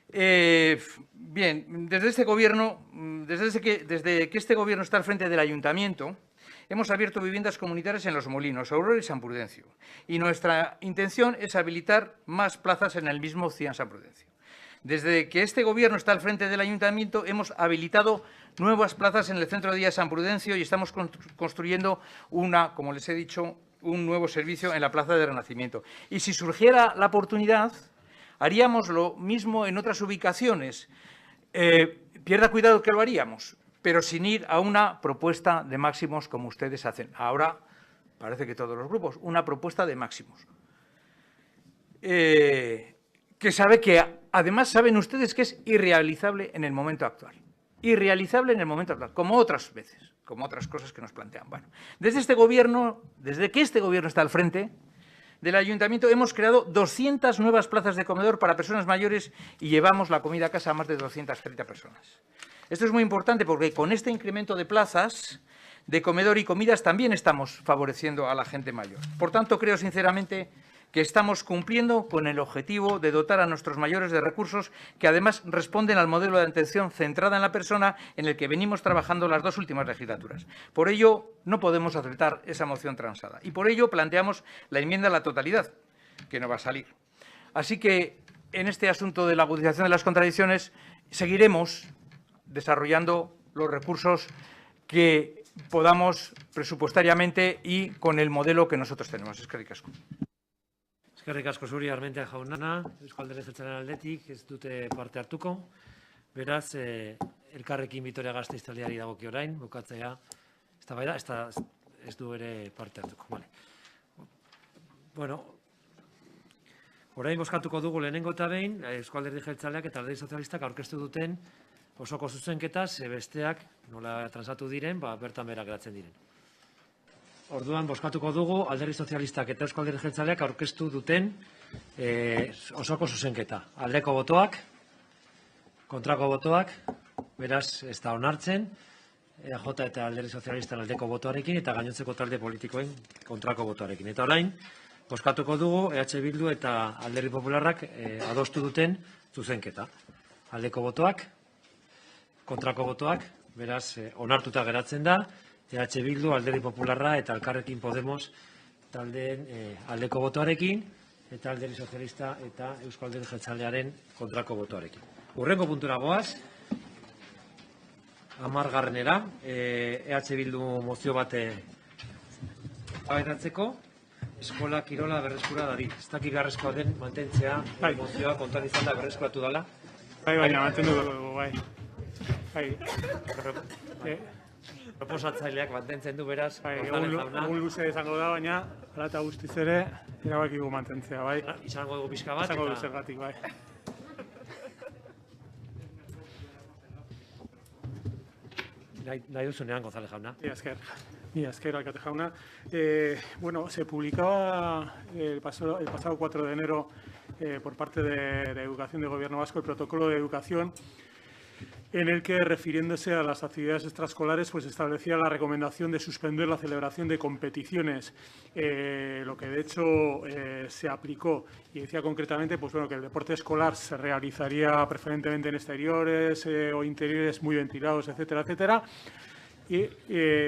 Bien, desde este gobierno, desde que este gobierno está al frente del ayuntamiento, hemos abierto viviendas comunitarias en Los Molinos, Aurora y San Prudencio. Y nuestra intención es habilitar más plazas en el mismo CIAN San Prudencio. Desde que este gobierno está al frente del ayuntamiento, hemos habilitado nuevas plazas en el centro de día de San Prudencio y estamos construyendo como les he dicho, un nuevo servicio en la Plaza de Renacimiento. Y si surgiera la oportunidad, haríamos lo mismo en otras ubicaciones. Pierda cuidado que lo haríamos, pero sin ir a una propuesta de máximos como ustedes hacen. Ahora, parece que todos los grupos, una propuesta de máximos. Que sabe que, además, saben ustedes que es irrealizable en el momento actual. Irrealizable en el momento actual, como otras veces, como otras cosas que nos plantean. Bueno, desde que este gobierno está al frente del ayuntamiento, hemos creado 200 nuevas plazas de comedor para personas mayores y llevamos la comida a casa a más de 230 personas. Esto es muy importante porque con este incremento de plazas de comedor y comidas también estamos favoreciendo a la gente mayor. Por tanto, creo sinceramente que estamos cumpliendo con el objetivo de dotar a nuestros mayores de recursos que además responden al modelo de atención centrada en la persona en el que venimos trabajando las dos últimas legislaturas. Por ello, no podemos aceptar esa moción transada y por ello planteamos la enmienda a la totalidad, que no va a salir. Así que, en este asunto de la agudización de las contradicciones, seguiremos desarrollando los recursos que podamos presupuestariamente y con el modelo que nosotros tenemos. Eskerrik asko. Eskerrik asko zuri Armentia jauna, Eusko Alderdi Jeltzalearen aldetik ez dute parte hartuko. Beraz, elkarrekin Vitoria-Gasteiz taldeari dagoki orain, bukatzea, eztabaida, ez du ere parte hartuko. Vale. Bueno, orain bozkatuko dugu lehenengo eta behin, Eusko Alderdi Jeltzaleak eta Alderdi Sozialistak aurkeztu duten osoko zuzenketaz, besteak nola transatu diren, bertan behera geratzen diren. Orduan, bozkatuko dugu Alderdi Sozialistak eta Eusko Alderdi Jeltzaleak aurkeztu duten osoko zuzenketa. Aldeko botoak, kontrako botoak, beraz ez da onartzen, EJ eta Alderdi Sozialistan aldeko botoarekin eta gainontzeko talde politikoen kontrako botoarekin. Eta orain, bozkatuko dugu EH Bildu eta Alderdi Popularrak adostu duten zuzenketa. Aldeko botoak, kontrako botoak, beraz onartuta geratzen da, EH Bildu, Alderdi Popularra eta Elkarrekin Podemos taldeen aldeko botoarekin eta Alderdi Sozialista eta Eusko Alderdi Jeltzalearen kontrako botoarekin. Hurrengo puntura goaz, 10. EH Bildu mozio bat aberatzeko, eskola kirola berreskura dadi. Ez dakik garrezkoa den mantentzea mozioa kontuan izan da berreskuratu dela. Baina mantendu dugu, bai. Proposatzaileak mantentzen du beraz, González jauna. Egun luze izango da, baina hala eta guztiz ere erabaki dugu mantentzea, bai. Izango dugu pixka bat. Izango dugu zergatik, bai. Nahi duzunean, González jauna. Mila esker, alkate jauna. Bueno, se publicaba el pasado 4 de enero por parte de Educación del Gobierno Vasco el protocolo de educación en el que, refiriéndose a las actividades extraescolares, pues establecía la recomendación de suspender la celebración de competiciones, lo que de hecho se aplicó, y decía concretamente pues, bueno, que el deporte escolar se realizaría preferentemente en exteriores o interiores muy ventilados, etcétera, etcétera.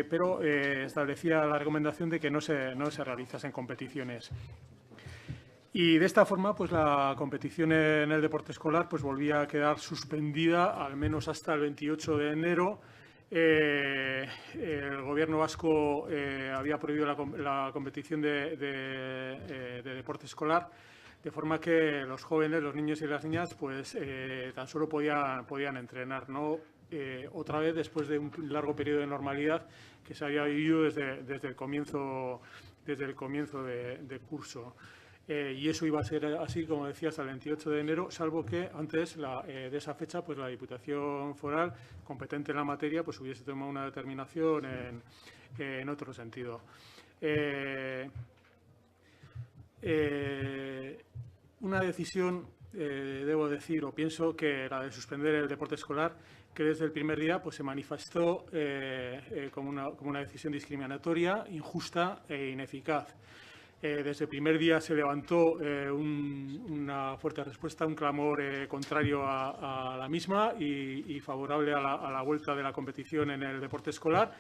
Pero establecía la recomendación de que no se realizasen competiciones. Y de esta forma, pues la competición en el deporte escolar pues volvía a quedar suspendida al menos hasta el 28 de enero. El Gobierno vasco había prohibido la competición de deporte escolar, de forma que los jóvenes, los niños y las niñas, pues tan solo podían entrenar, ¿no? Otra vez después de un largo periodo de normalidad que se había vivido desde el comienzo de curso. Y eso iba a ser así, como decía, hasta el 28 de enero, salvo que antes de esa fecha pues la Diputación Foral, competente en la materia, pues hubiese tomado una determinación en otro sentido. Una decisión, debo decir, o pienso que la de suspender el deporte escolar, que desde el primer día pues, se manifestó como una decisión discriminatoria, injusta e ineficaz. Desde el primer día se levantó una fuerte respuesta, un clamor contrario a la misma y favorable a la vuelta de la competición en el deporte escolar.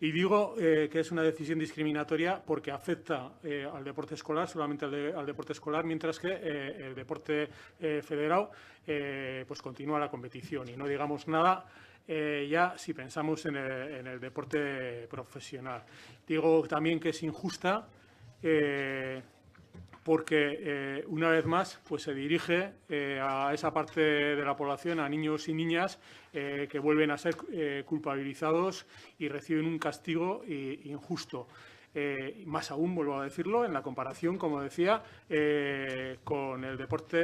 Y digo que es una decisión discriminatoria porque afecta al deporte escolar, solamente al deporte escolar, mientras que el deporte federado pues continúa la competición. Y no digamos nada ya si pensamos en el deporte profesional. Digo también que es injusta porque una vez más pues se dirige a esa parte de la población, a niños y niñas que vuelven a ser culpabilizados y reciben un castigo injusto. Más aún, vuelvo a decirlo, en la comparación, como decía, con el deporte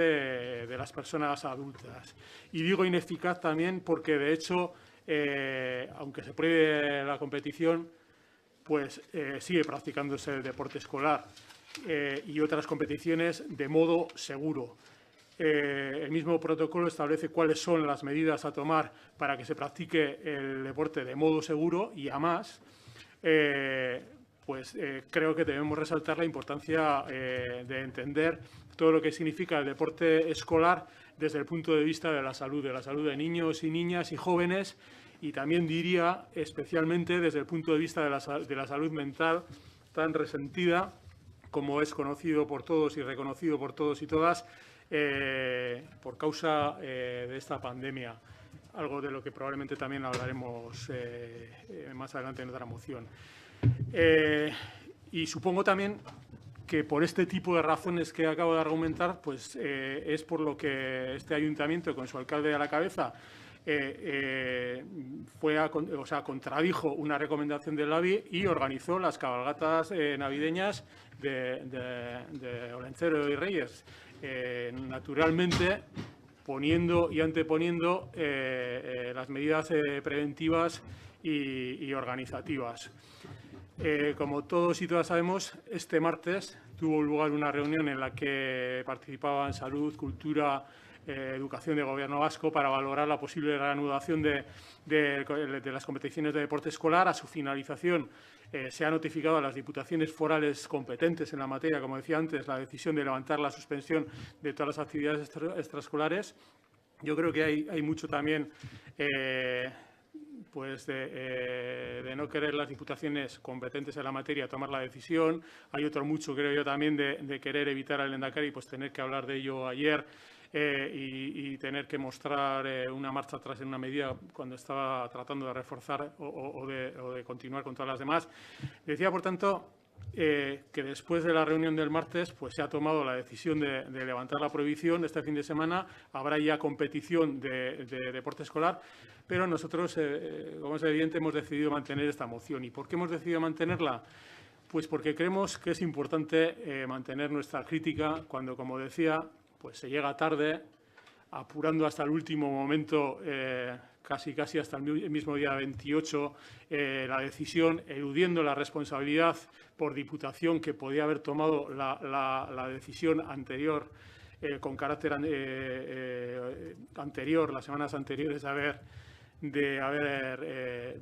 de las personas adultas. Y digo ineficaz también porque, de hecho, aunque se prohíbe la competición, pues sigue practicándose el deporte escolar y otras competiciones de modo seguro. El mismo protocolo establece cuáles son las medidas a tomar para que se practique el deporte de modo seguro y, además, creo que debemos resaltar la importancia de entender todo lo que significa el deporte escolar desde el punto de vista de la salud de niños y niñas y jóvenes, y también diría especialmente desde el punto de vista de la salud mental tan resentida como es conocido por todos y reconocido por todos y todas por causa de esta pandemia, algo de lo que probablemente también hablaremos más adelante en otra moción. Y supongo también que por este tipo de razones que acabo de argumentar, pues es por lo que este ayuntamiento, con su alcalde a la cabeza, contradijo una recomendación del LABI y organizó las cabalgatas navideñas de Olentzero y Reyes, naturalmente poniendo y anteponiendo las medidas preventivas y organizativas. Como todos y todas sabemos, este martes tuvo lugar una reunión en la que participaban Salud, Cultura, Educación del Gobierno Vasco para valorar la posible reanudación de las competiciones de deporte escolar. A su finalización se ha notificado a las diputaciones forales competentes en la materia, como decía antes, la decisión de levantar la suspensión de todas las actividades extraescolares. Yo creo que hay mucho también de no querer las diputaciones competentes en la materia tomar la decisión. Hay otro mucho, creo yo, también de querer evitar al Lehendakari pues tener que hablar de ello ayer y tener que mostrar una marcha atrás en una medida cuando estaba tratando de reforzar o de continuar con todas las demás. Decía, por tanto, que después de la reunión del martes pues se ha tomado la decisión de levantar la prohibición. Este fin de semana habrá ya competición de deporte escolar, pero nosotros, como es evidente, hemos decidido mantener esta moción. ¿Y por qué hemos decidido mantenerla? Pues porque creemos que es importante mantener nuestra crítica cuando, como decía, pues se llega tarde, apurando hasta el último momento, casi hasta el mismo día 28, la decisión, eludiendo la responsabilidad por Diputación que podía haber tomado la decisión anterior, con carácter anterior, las semanas anteriores, de haber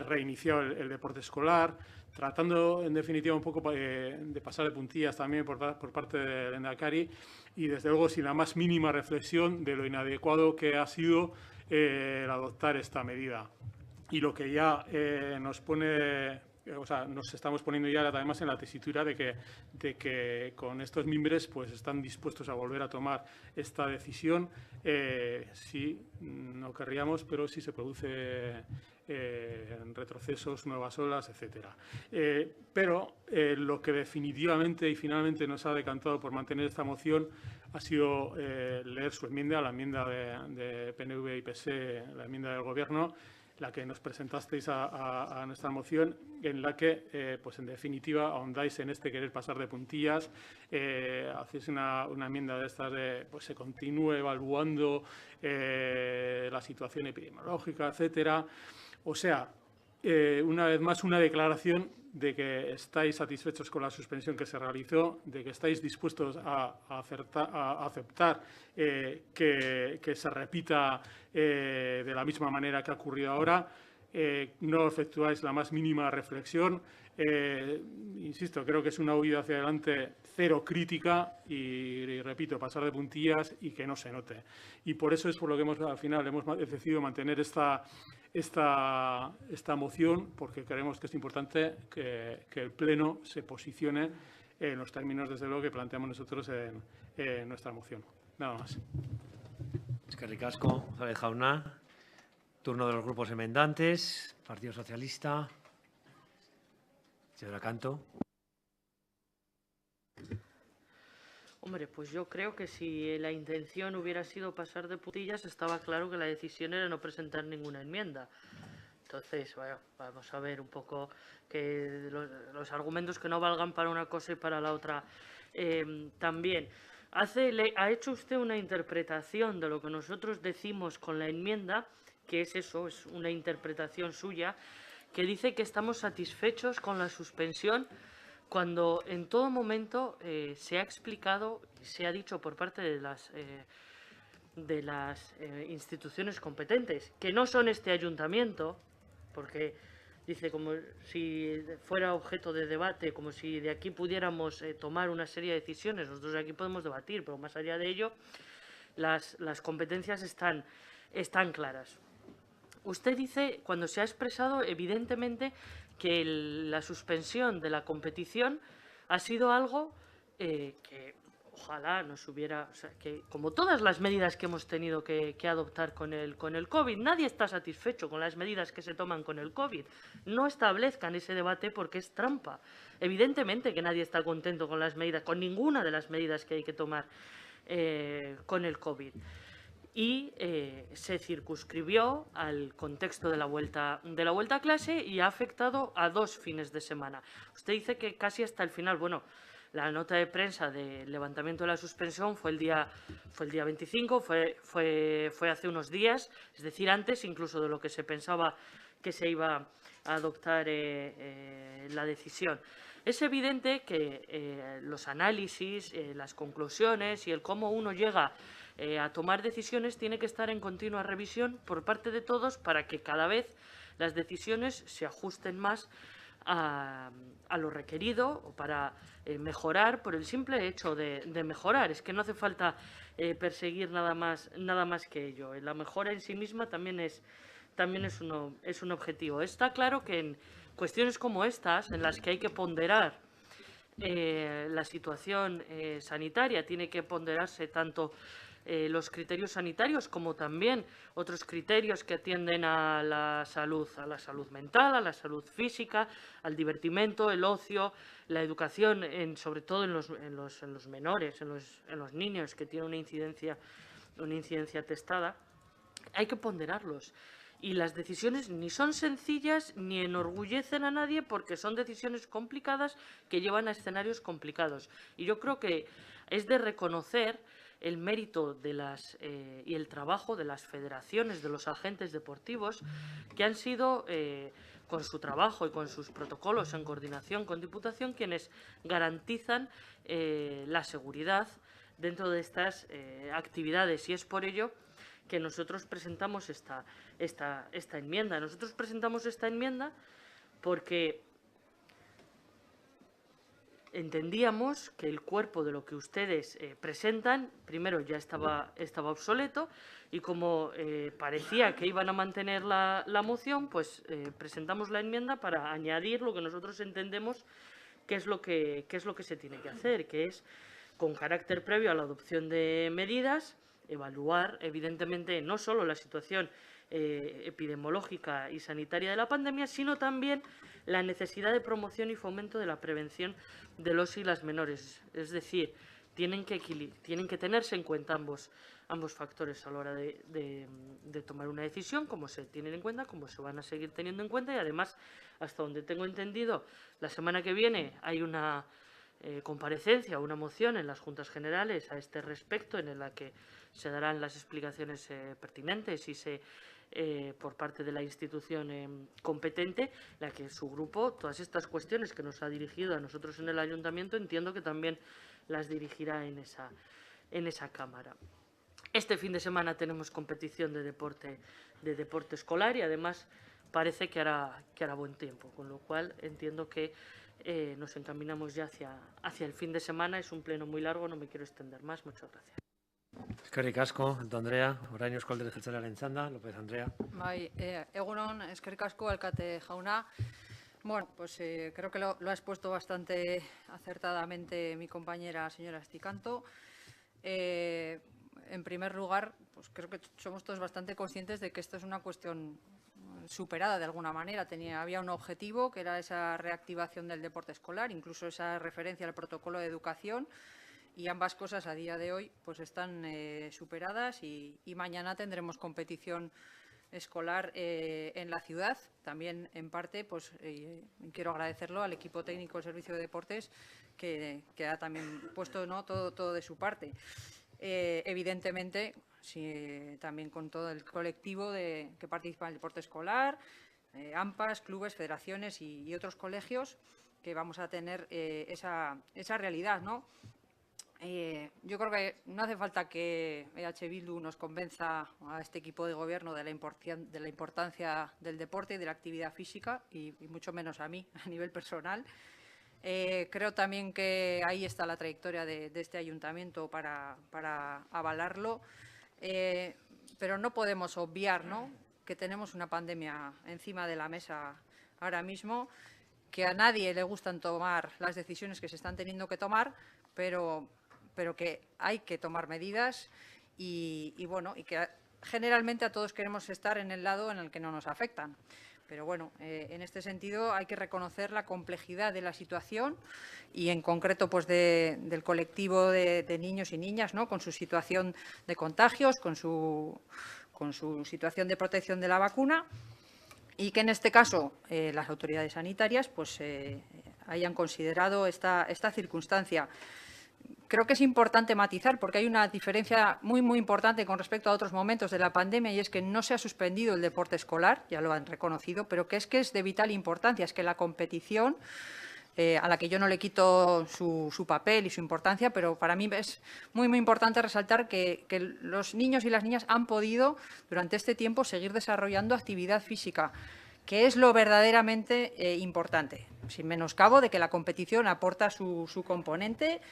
reiniciado el deporte escolar, tratando en definitiva un poco de pasar de puntillas también por parte del Endacari y desde luego sin la más mínima reflexión de lo inadecuado que ha sido el adoptar esta medida. Y lo que ya nos estamos poniendo ya además en la tesitura de que con estos mimbres pues están dispuestos a volver a tomar esta decisión si no querríamos, pero si se produce retrocesos, nuevas olas, etcétera. Pero lo que definitivamente y finalmente nos ha decantado por mantener esta moción ha sido leer su enmienda, la enmienda de PNV y PSE, la enmienda del Gobierno, la que nos presentasteis a nuestra moción, en la que, pues en definitiva, ahondáis en este querer pasar de puntillas, hacéis una enmienda de estas de pues se continúe evaluando la situación epidemiológica, etcétera. O sea, una vez más, una declaración de que estáis satisfechos con la suspensión que se realizó, de que estáis dispuestos a aceptar que se repita de la misma manera que ha ocurrido ahora. No efectuáis la más mínima reflexión. Insisto, creo que es una huida hacia adelante cero crítica y repito, pasar de puntillas y que no se note. Y por eso es por lo que al final hemos decidido mantener esta moción, porque creemos que es importante que el Pleno se posicione en los términos, desde luego, que planteamos nosotros en nuestra moción. Nada más. Eskerrik asko, Javier Jauna. Turno de los grupos enmendantes. Partido Socialista. Señora Canto. Hombre, pues yo creo que si la intención hubiera sido pasar de puntillas, estaba claro que la decisión era no presentar ninguna enmienda. Entonces, bueno, vamos a ver un poco que los argumentos que no valgan para una cosa y para la otra también. Ha hecho usted una interpretación de lo que nosotros decimos con la enmienda, que es eso, es una interpretación suya, que dice que estamos satisfechos con la suspensión, cuando en todo momento se ha explicado, se ha dicho por parte de las instituciones competentes, que no son este ayuntamiento, porque dice como si fuera objeto de debate, como si de aquí pudiéramos tomar una serie de decisiones. Nosotros aquí podemos debatir, pero más allá de ello, las competencias están claras. Usted dice, cuando se ha expresado, evidentemente, que la suspensión de la competición ha sido algo que ojalá nos hubiera... O sea, que como todas las medidas que hemos tenido que adoptar con el COVID, nadie está satisfecho con las medidas que se toman con el COVID. No establezcan ese debate porque es trampa. Evidentemente que nadie está contento con las medidas, con ninguna de las medidas que hay que tomar con el COVID. Y se circunscribió al contexto de la vuelta a clase y ha afectado a 2 fines de semana. Usted dice que casi hasta el final. Bueno, la nota de prensa del levantamiento de la suspensión fue el día 25, fue hace unos días, es decir, antes incluso de lo que se pensaba que se iba a adoptar la decisión. Es evidente que los análisis, las conclusiones y el cómo uno llega a tomar decisiones tiene que estar en continua revisión por parte de todos para que cada vez las decisiones se ajusten más a lo requerido o para mejorar por el simple hecho de mejorar. Es que no hace falta perseguir nada más que ello. La mejora en sí misma también es un objetivo. Está claro que en cuestiones como estas, en las que hay que ponderar la situación sanitaria, tiene que ponderarse tanto los criterios sanitarios, como también otros criterios que atienden a la salud mental, a la salud física, al divertimento, el ocio, la educación, sobre todo en los menores, en los niños que tienen una incidencia testada. Hay que ponderarlos. Y las decisiones ni son sencillas ni enorgullecen a nadie, porque son decisiones complicadas que llevan a escenarios complicados. Y yo creo que es de reconocer el mérito y el trabajo de las federaciones, de los agentes deportivos, que han sido, con su trabajo y con sus protocolos en coordinación con Diputación, quienes garantizan la seguridad dentro de estas actividades. Y es por ello que nosotros presentamos esta enmienda. Nosotros presentamos esta enmienda porque entendíamos que el cuerpo de lo que ustedes presentan, primero ya estaba obsoleto, y como parecía que iban a mantener la moción, pues presentamos la enmienda para añadir lo que nosotros entendemos que es lo que se tiene que hacer, que es, con carácter previo a la adopción de medidas, evaluar, evidentemente, no solo la situación epidemiológica y sanitaria de la pandemia, sino también la necesidad de promoción y fomento de la prevención de los y las menores. Es decir, tienen que tenerse en cuenta ambos factores a la hora de tomar una decisión, como se tienen en cuenta, como se van a seguir teniendo en cuenta, y además, hasta donde tengo entendido, la semana que viene hay una comparecencia, una moción en las Juntas Generales a este respecto, en la que se darán las explicaciones pertinentes y por parte de la institución competente, la que su grupo, todas estas cuestiones que nos ha dirigido a nosotros en el Ayuntamiento, entiendo que también las dirigirá en esa Cámara. Este fin de semana tenemos competición de deporte escolar, y además parece que hará buen tiempo, con lo cual entiendo que nos encaminamos ya hacia el fin de semana. Es un pleno muy largo, no me quiero extender más. Muchas gracias. Eskerrik asko, Andrea. Orain Eusko Alderdi Jeltzalearen txanda, López Andrea. Bai, egunon, eskerrik asko, alkate jauna. Bueno, pues creo que lo ha expuesto bastante acertadamente mi compañera señora Esticanto. En primer lugar, pues creo que somos todos bastante conscientes de que esto es una cuestión superada de alguna manera. Había un objetivo, que era esa reactivación del deporte escolar, incluso esa referencia al protocolo de educación, y ambas cosas a día de hoy pues están superadas, y mañana tendremos competición escolar en la ciudad. También, en parte, pues quiero agradecerlo al equipo técnico del Servicio de Deportes, que ha también puesto, ¿no?, todo de su parte. Evidentemente, también con todo el colectivo que participa en el deporte escolar, AMPAs, clubes, federaciones y otros colegios, que vamos a tener esa realidad, ¿no? Yo creo que no hace falta que EH Bildu nos convenza a este equipo de gobierno de la importancia del deporte y de la actividad física, y mucho menos a mí, a nivel personal. Creo también que ahí está la trayectoria de este ayuntamiento para avalarlo, pero no podemos obviar, ¿no?, que tenemos una pandemia encima de la mesa ahora mismo, que a nadie le gustan tomar las decisiones que se están teniendo que tomar, pero que hay que tomar medidas, y bueno, y que generalmente a todos queremos estar en el lado en el que no nos afectan. Pero bueno, en este sentido hay que reconocer la complejidad de la situación, y en concreto pues del colectivo de niños y niñas, ¿no?, con su situación de contagios, con su situación de protección de la vacuna, y que en este caso las autoridades sanitarias pues hayan considerado esta circunstancia. Creo que es importante matizar, porque hay una diferencia muy, muy importante con respecto a otros momentos de la pandemia, y es que no se ha suspendido el deporte escolar, ya lo han reconocido, pero que es de vital importancia. Es que la competición, a la que yo no le quito su papel y su importancia, pero para mí es muy, muy importante resaltar que los niños y las niñas han podido durante este tiempo seguir desarrollando actividad física, que es lo verdaderamente importante, sin menoscabo de que la competición aporta su componente,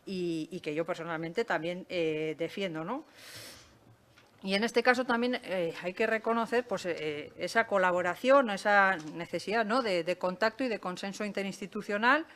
y que yo personalmente también defiendo, ¿no? Y en este caso también hay que reconocer pues, esa colaboración, esa necesidad, ¿no?, de contacto y de consenso interinstitucional,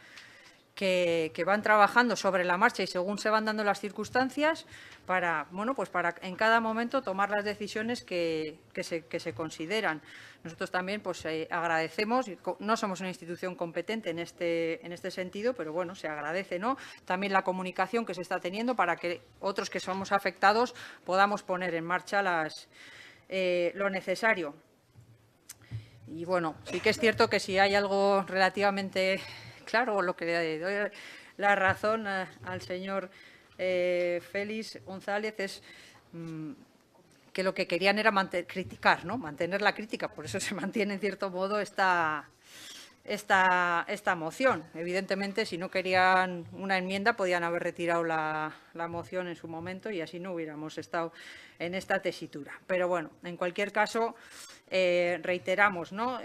que van trabajando sobre la marcha y según se van dando las circunstancias para, bueno, pues para en cada momento tomar las decisiones que se consideran. Nosotros también pues, agradecemos, no somos una institución competente en este sentido, pero bueno, se agradece, ¿no? También la comunicación que se está teniendo para que otros que somos afectados podamos poner en marcha lo necesario. Y bueno, sí que es cierto que si hay algo relativamente claro, lo que le doy la razón al señor Félix González es que lo que querían era criticar, ¿no? Mantener la crítica, por eso se mantiene en cierto modo esta moción. Evidentemente, si no querían una enmienda, podían haber retirado la moción en su momento y así no hubiéramos estado en esta tesitura. Pero bueno, en cualquier caso, reiteramos, ¿no?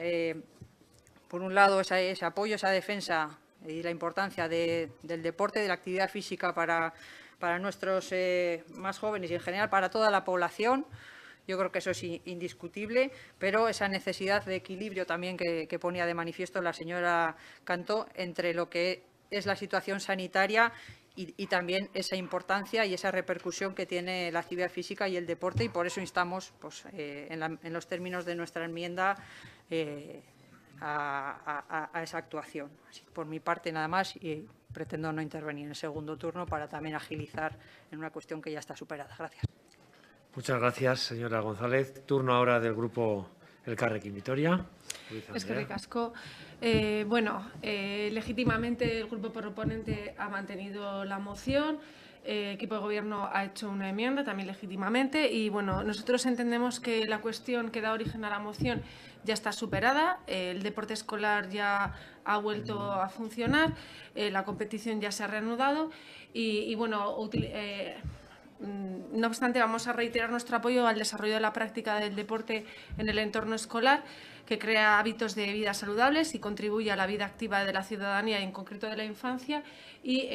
Por un lado, ese apoyo, esa defensa y la importancia del deporte, de la actividad física para nuestros más jóvenes y en general para toda la población. Yo creo que eso es indiscutible, pero esa necesidad de equilibrio también que ponía de manifiesto la señora Cantó entre lo que es la situación sanitaria y también esa importancia y esa repercusión que tiene la actividad física y el deporte, y por eso instamos pues, en los términos de nuestra enmienda a esa actuación. Así que por mi parte nada más y pretendo no intervenir en el segundo turno para también agilizar en una cuestión que ya está superada. Gracias. Muchas gracias, señora González. Turno ahora del grupo Elkarrekin Vitoria. Eskerrik asko. Bueno, legítimamente el grupo proponente ha mantenido la moción. El equipo de gobierno ha hecho una enmienda también legítimamente y bueno, nosotros entendemos que la cuestión que da origen a la moción ya está superada, el deporte escolar ya ha vuelto a funcionar, la competición ya se ha reanudado y bueno, no obstante, vamos a reiterar nuestro apoyo al desarrollo de la práctica del deporte en el entorno escolar, que crea hábitos de vida saludables y contribuye a la vida activa de la ciudadanía y en concreto de la infancia. Y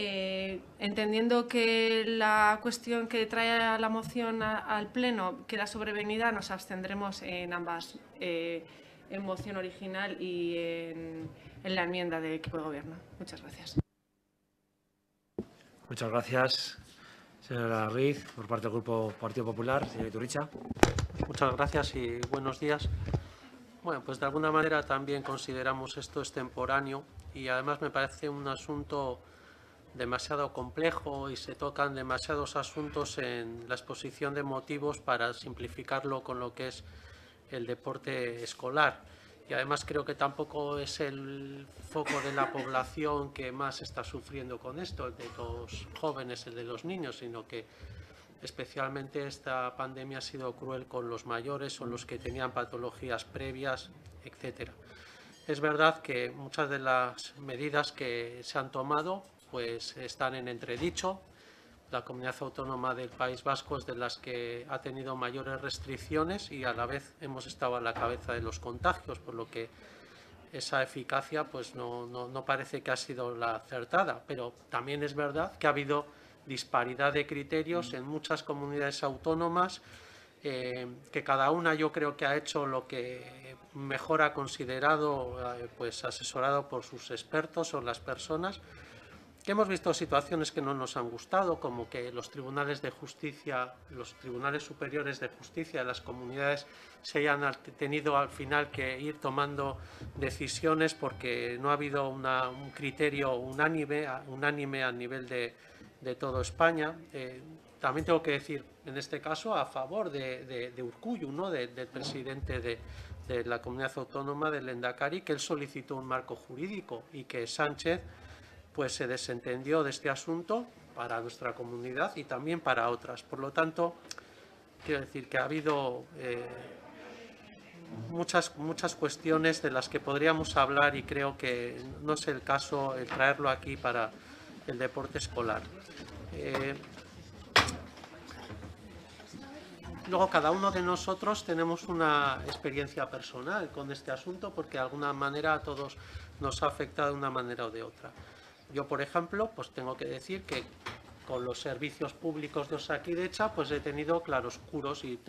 entendiendo que la cuestión que trae la moción al Pleno queda sobrevenida, nos abstendremos en ambas, en moción original y en la enmienda del equipo de gobierno. Muchas gracias. Muchas gracias. Señora Ruiz, por parte del Grupo Partido Popular. Señor Iturricha. Muchas gracias y buenos días. Bueno, pues de alguna manera también consideramos esto extemporáneo y además me parece un asunto demasiado complejo y se tocan demasiados asuntos en la exposición de motivos para simplificarlo con lo que es el deporte escolar. Y además creo que tampoco es el foco de la población que más está sufriendo con esto, el de los jóvenes, el de los niños, sino que especialmente esta pandemia ha sido cruel con los mayores o los que tenían patologías previas, etc. Es verdad que muchas de las medidas que se han tomado pues, están en entredicho. La comunidad autónoma del País Vasco es de las que ha tenido mayores restricciones y a la vez hemos estado a la cabeza de los contagios, por lo que esa eficacia pues, no parece que ha sido la acertada. Pero también es verdad que ha habido disparidad de criterios en muchas comunidades autónomas, que cada una yo creo que ha hecho lo que mejor ha considerado, pues asesorado por sus expertos o las personas, que hemos visto situaciones que no nos han gustado, como que los tribunales de justicia, los tribunales superiores de justicia de las comunidades se hayan tenido al final que ir tomando decisiones porque no ha habido un criterio unánime a nivel de toda España. También tengo que decir, en este caso, a favor de Urkullu, ¿no? del presidente de la comunidad autónoma, del Lehendakari, que él solicitó un marco jurídico y que Sánchez pues, se desentendió de este asunto para nuestra comunidad y también para otras. Por lo tanto, quiero decir que ha habido muchas cuestiones de las que podríamos hablar y creo que no es el caso el traerlo aquí para el deporte escolar. Luego, cada uno de nosotros tenemos una experiencia personal con este asunto porque de alguna manera a todos nos ha afectado de una manera o de otra. Yo, por ejemplo, pues tengo que decir que con los servicios públicos de Osakidetza, pues he tenido claroscuros y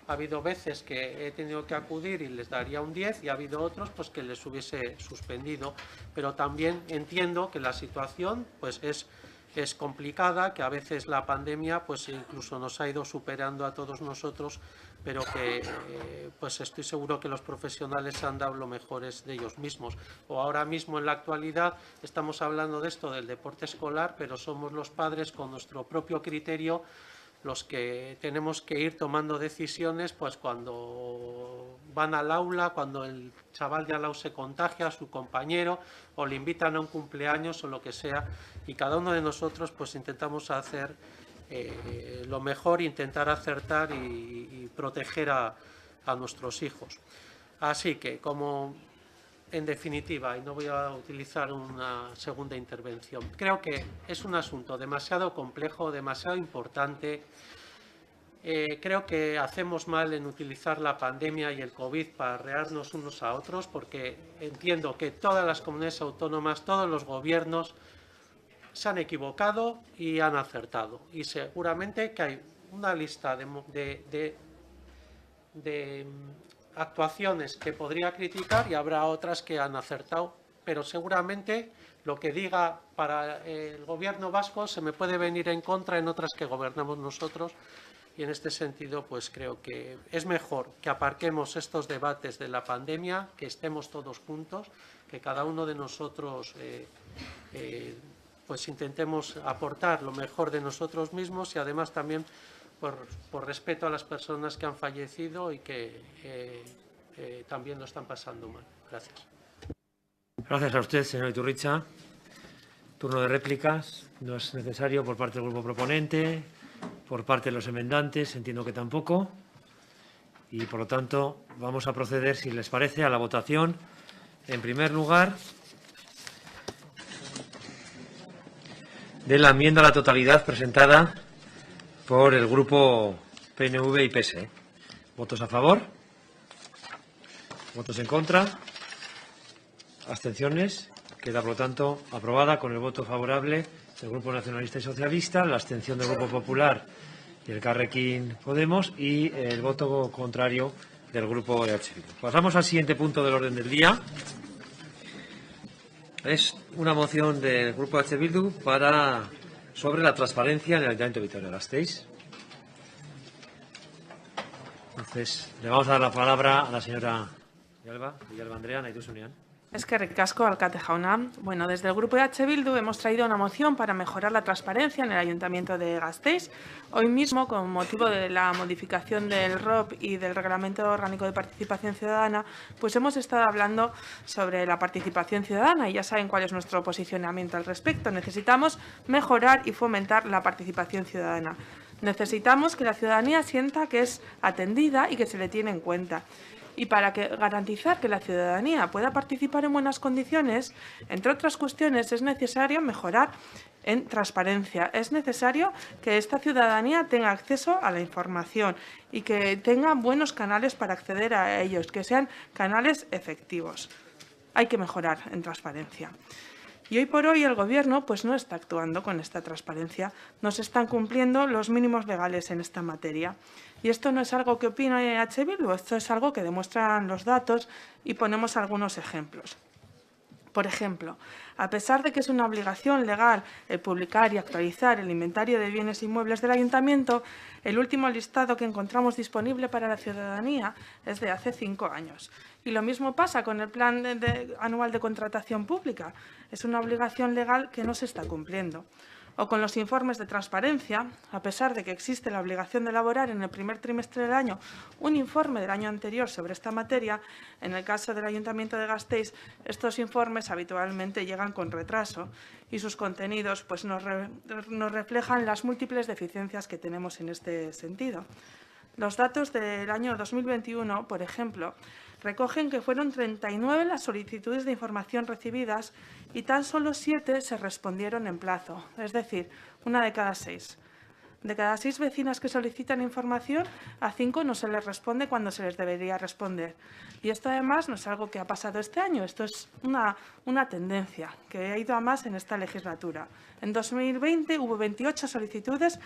ha habido veces que he tenido que acudir y les daría un 10 y ha habido otros pues que les hubiese suspendido. Pero también entiendo que la situación pues es complicada, que a veces la pandemia pues incluso nos ha ido superando a todos nosotros, pero que pues estoy seguro que los profesionales han dado lo mejor de ellos mismos. O ahora mismo en la actualidad estamos hablando de esto del deporte escolar, pero somos los padres con nuestro propio criterio los que tenemos que ir tomando decisiones pues cuando van al aula, cuando el chaval de al lado se contagia a su compañero o le invitan a un cumpleaños o lo que sea, y cada uno de nosotros pues intentamos hacer lo mejor, intentar acertar y proteger a nuestros hijos. Así que, como en definitiva, y no voy a utilizar una segunda intervención, creo que es un asunto demasiado complejo, demasiado importante. Creo que hacemos mal en utilizar la pandemia y el COVID para arrearnos unos a otros, porque entiendo que todas las comunidades autónomas, todos los gobiernos se han equivocado y han acertado. Y seguramente que hay una lista de actuaciones que podría criticar y habrá otras que han acertado, pero seguramente lo que diga para el gobierno vasco se me puede venir en contra en otras que gobernamos nosotros, y en este sentido pues creo que es mejor que aparquemos estos debates de la pandemia, que estemos todos juntos, que cada uno de nosotros pues intentemos aportar lo mejor de nosotros mismos, y además también por respeto a las personas que han fallecido y que también lo están pasando mal. Gracias. Gracias a usted, señor Iturricha. Turno de réplicas. No es necesario por parte del grupo proponente, por parte de los enmendantes, entiendo que tampoco. Y, por lo tanto, vamos a proceder, si les parece, a la votación. En primer lugar, de la enmienda a la totalidad presentada por el grupo PNV y PSE. ¿Votos a favor? ¿Votos en contra? ¿Abstenciones? Queda, por lo tanto, aprobada con el voto favorable del Grupo Nacionalista y Socialista, la abstención del Grupo Popular y el Elkarrekin Podemos y el voto contrario del Grupo EH Bildu. Pasamos al siguiente punto del orden del día. Es una moción del Grupo EH Bildu sobre la transparencia en el Ayuntamiento de Vitoria-Gasteiz. Entonces, le vamos a dar la palabra a la señora Villalba Andrea, Naidusunian. Eskerrik asko, alkate jauna. Bueno, desde el Grupo EH Bildu hemos traído una moción para mejorar la transparencia en el Ayuntamiento de Gasteiz. Hoy mismo, con motivo de la modificación del ROP y del Reglamento Orgánico de Participación Ciudadana, pues hemos estado hablando sobre la participación ciudadana y ya saben cuál es nuestro posicionamiento al respecto. Necesitamos mejorar y fomentar la participación ciudadana. Necesitamos que la ciudadanía sienta que es atendida y que se le tiene en cuenta. Y para garantizar que la ciudadanía pueda participar en buenas condiciones, entre otras cuestiones, es necesario mejorar en transparencia. Es necesario que esta ciudadanía tenga acceso a la información y que tenga buenos canales para acceder a ellos, que sean canales efectivos. Hay que mejorar en transparencia. Y hoy por hoy el Gobierno pues no está actuando con esta transparencia, no se están cumpliendo los mínimos legales en esta materia. Y esto no es algo que opina EH Bildu, esto es algo que demuestran los datos y ponemos algunos ejemplos. Por ejemplo, a pesar de que es una obligación legal el publicar y actualizar el inventario de bienes inmuebles del Ayuntamiento, el último listado que encontramos disponible para la ciudadanía es de hace 5 años. Y lo mismo pasa con el Plan Anual de Contratación Pública. Es una obligación legal que no se está cumpliendo. O con los informes de transparencia, a pesar de que existe la obligación de elaborar en el primer trimestre del año un informe del año anterior sobre esta materia, en el caso del Ayuntamiento de Gasteiz, estos informes habitualmente llegan con retraso y sus contenidos pues, nos reflejan las múltiples deficiencias que tenemos en este sentido. Los datos del año 2021, por ejemplo, recogen que fueron 39 las solicitudes de información recibidas y tan solo 7 se respondieron en plazo, es decir, 1 de cada 6. De cada 6 vecinas que solicitan información, a 5 no se les responde cuando se les debería responder. Y esto además no es algo que ha pasado este año, esto es una tendencia que ha ido a más en esta legislatura. En 2020 hubo 28 solicitudes,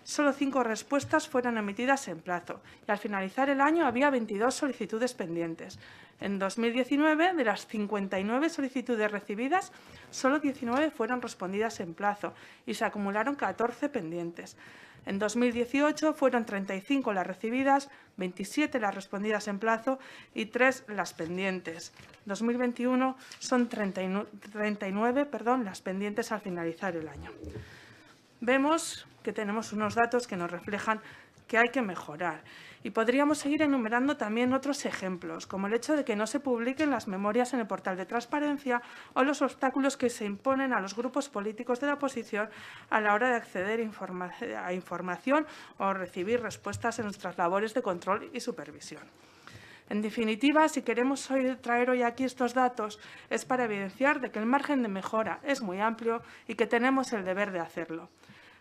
solo 5 respuestas fueron emitidas en plazo y al finalizar el año había 22 solicitudes pendientes. En 2019, de las 59 solicitudes recibidas, solo 19 fueron respondidas en plazo y se acumularon 14 pendientes. En 2018 fueron 35 las recibidas, 27 las respondidas en plazo y 3 las pendientes. En 2021 son 39 las pendientes al finalizar el año. Vemos que tenemos unos datos que nos reflejan que hay que mejorar. Y podríamos seguir enumerando también otros ejemplos, como el hecho de que no se publiquen las memorias en el portal de transparencia o los obstáculos que se imponen a los grupos políticos de la oposición a la hora de acceder a información o recibir respuestas en nuestras labores de control y supervisión. En definitiva, si queremos traer hoy aquí estos datos, es para evidenciar de que el margen de mejora es muy amplio y que tenemos el deber de hacerlo.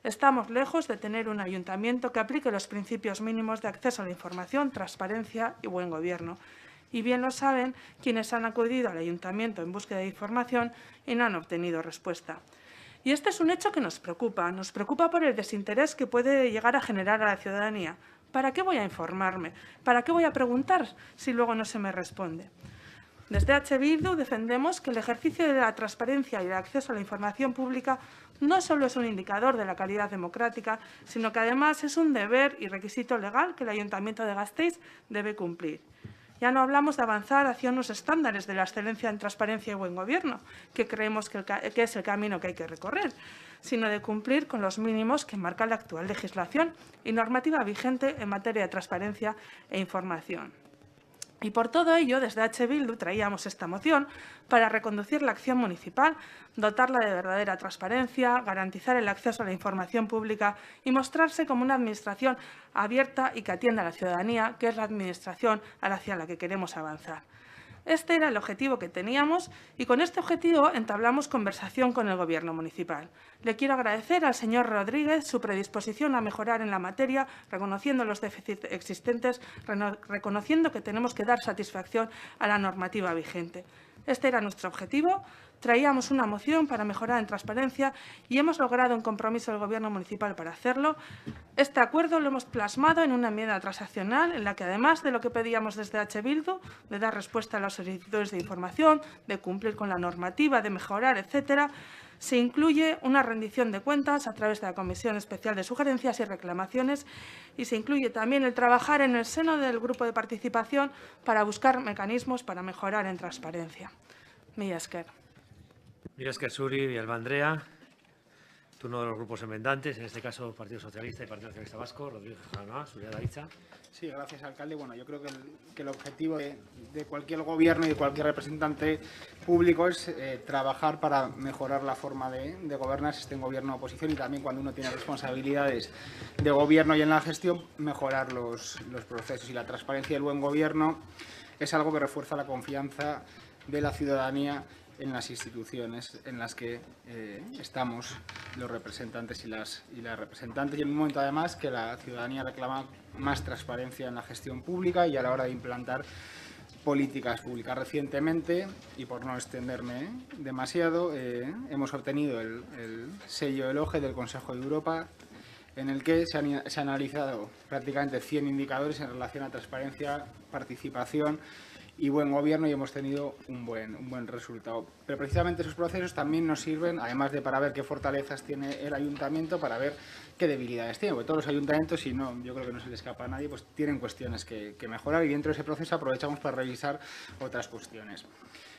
Estamos lejos de tener un ayuntamiento que aplique los principios mínimos de acceso a la información, transparencia y buen gobierno. Y bien lo saben quienes han acudido al ayuntamiento en búsqueda de información y no han obtenido respuesta. Y este es un hecho que nos preocupa por el desinterés que puede llegar a generar a la ciudadanía. ¿Para qué voy a informarme? ¿Para qué voy a preguntar si luego no se me responde? Desde H. Bildu defendemos que el ejercicio de la transparencia y el acceso a la información pública no solo es un indicador de la calidad democrática, sino que además es un deber y requisito legal que el Ayuntamiento de Gasteiz debe cumplir. Ya no hablamos de avanzar hacia unos estándares de la excelencia en transparencia y buen gobierno, que creemos que es el camino que hay que recorrer, sino de cumplir con los mínimos que marca la actual legislación y normativa vigente en materia de transparencia e información. Y por todo ello, desde H. Bildu traíamos esta moción para reconducir la acción municipal, dotarla de verdadera transparencia, garantizar el acceso a la información pública y mostrarse como una administración abierta y que atienda a la ciudadanía, que es la administración hacia la que queremos avanzar. Este era el objetivo que teníamos y con este objetivo entablamos conversación con el Gobierno municipal. Le quiero agradecer al señor Rodríguez su predisposición a mejorar en la materia, reconociendo los déficits existentes, reconociendo que tenemos que dar satisfacción a la normativa vigente. Este era nuestro objetivo. Traíamos una moción para mejorar en transparencia y hemos logrado un compromiso del Gobierno municipal para hacerlo. Este acuerdo lo hemos plasmado en una enmienda transaccional en la que, además de lo que pedíamos desde H. Bildu, de dar respuesta a las solicitudes de información, de cumplir con la normativa, de mejorar, etcétera, se incluye una rendición de cuentas a través de la Comisión Especial de Sugerencias y Reclamaciones y se incluye también el trabajar en el seno del grupo de participación para buscar mecanismos para mejorar en transparencia. Mila esker. Mila esker zuri, Villalba Andrea. Turno de los grupos enmendantes, en este caso Partido Socialista y Partido Nacionalista Vasco. Rodríguez Jauná, zurea da hitza. Sí, gracias, alcalde. Bueno, yo creo que el objetivo de cualquier gobierno y de cualquier representante público es trabajar para mejorar la forma de gobernar, si esté en gobierno o oposición, y también cuando uno tiene responsabilidades de gobierno y en la gestión, mejorar los procesos. Y la transparencia y el buen gobierno es algo que refuerza la confianza de la ciudadanía en las instituciones en las que estamos los representantes y las representantes, y en un momento además que la ciudadanía reclama más transparencia en la gestión pública y a la hora de implantar políticas públicas. Recientemente, y por no extenderme demasiado, hemos obtenido el sello Eloge del Consejo de Europa, en el que se han analizado prácticamente 100 indicadores en relación a transparencia, participación y buen gobierno, y hemos tenido un buen resultado. Pero precisamente esos procesos también nos sirven, además de para ver qué fortalezas tiene el ayuntamiento, para ver qué debilidades tiene, porque todos los ayuntamientos, y no, yo creo que no se le escapa a nadie, pues tienen cuestiones que mejorar, y dentro de ese proceso aprovechamos para revisar otras cuestiones.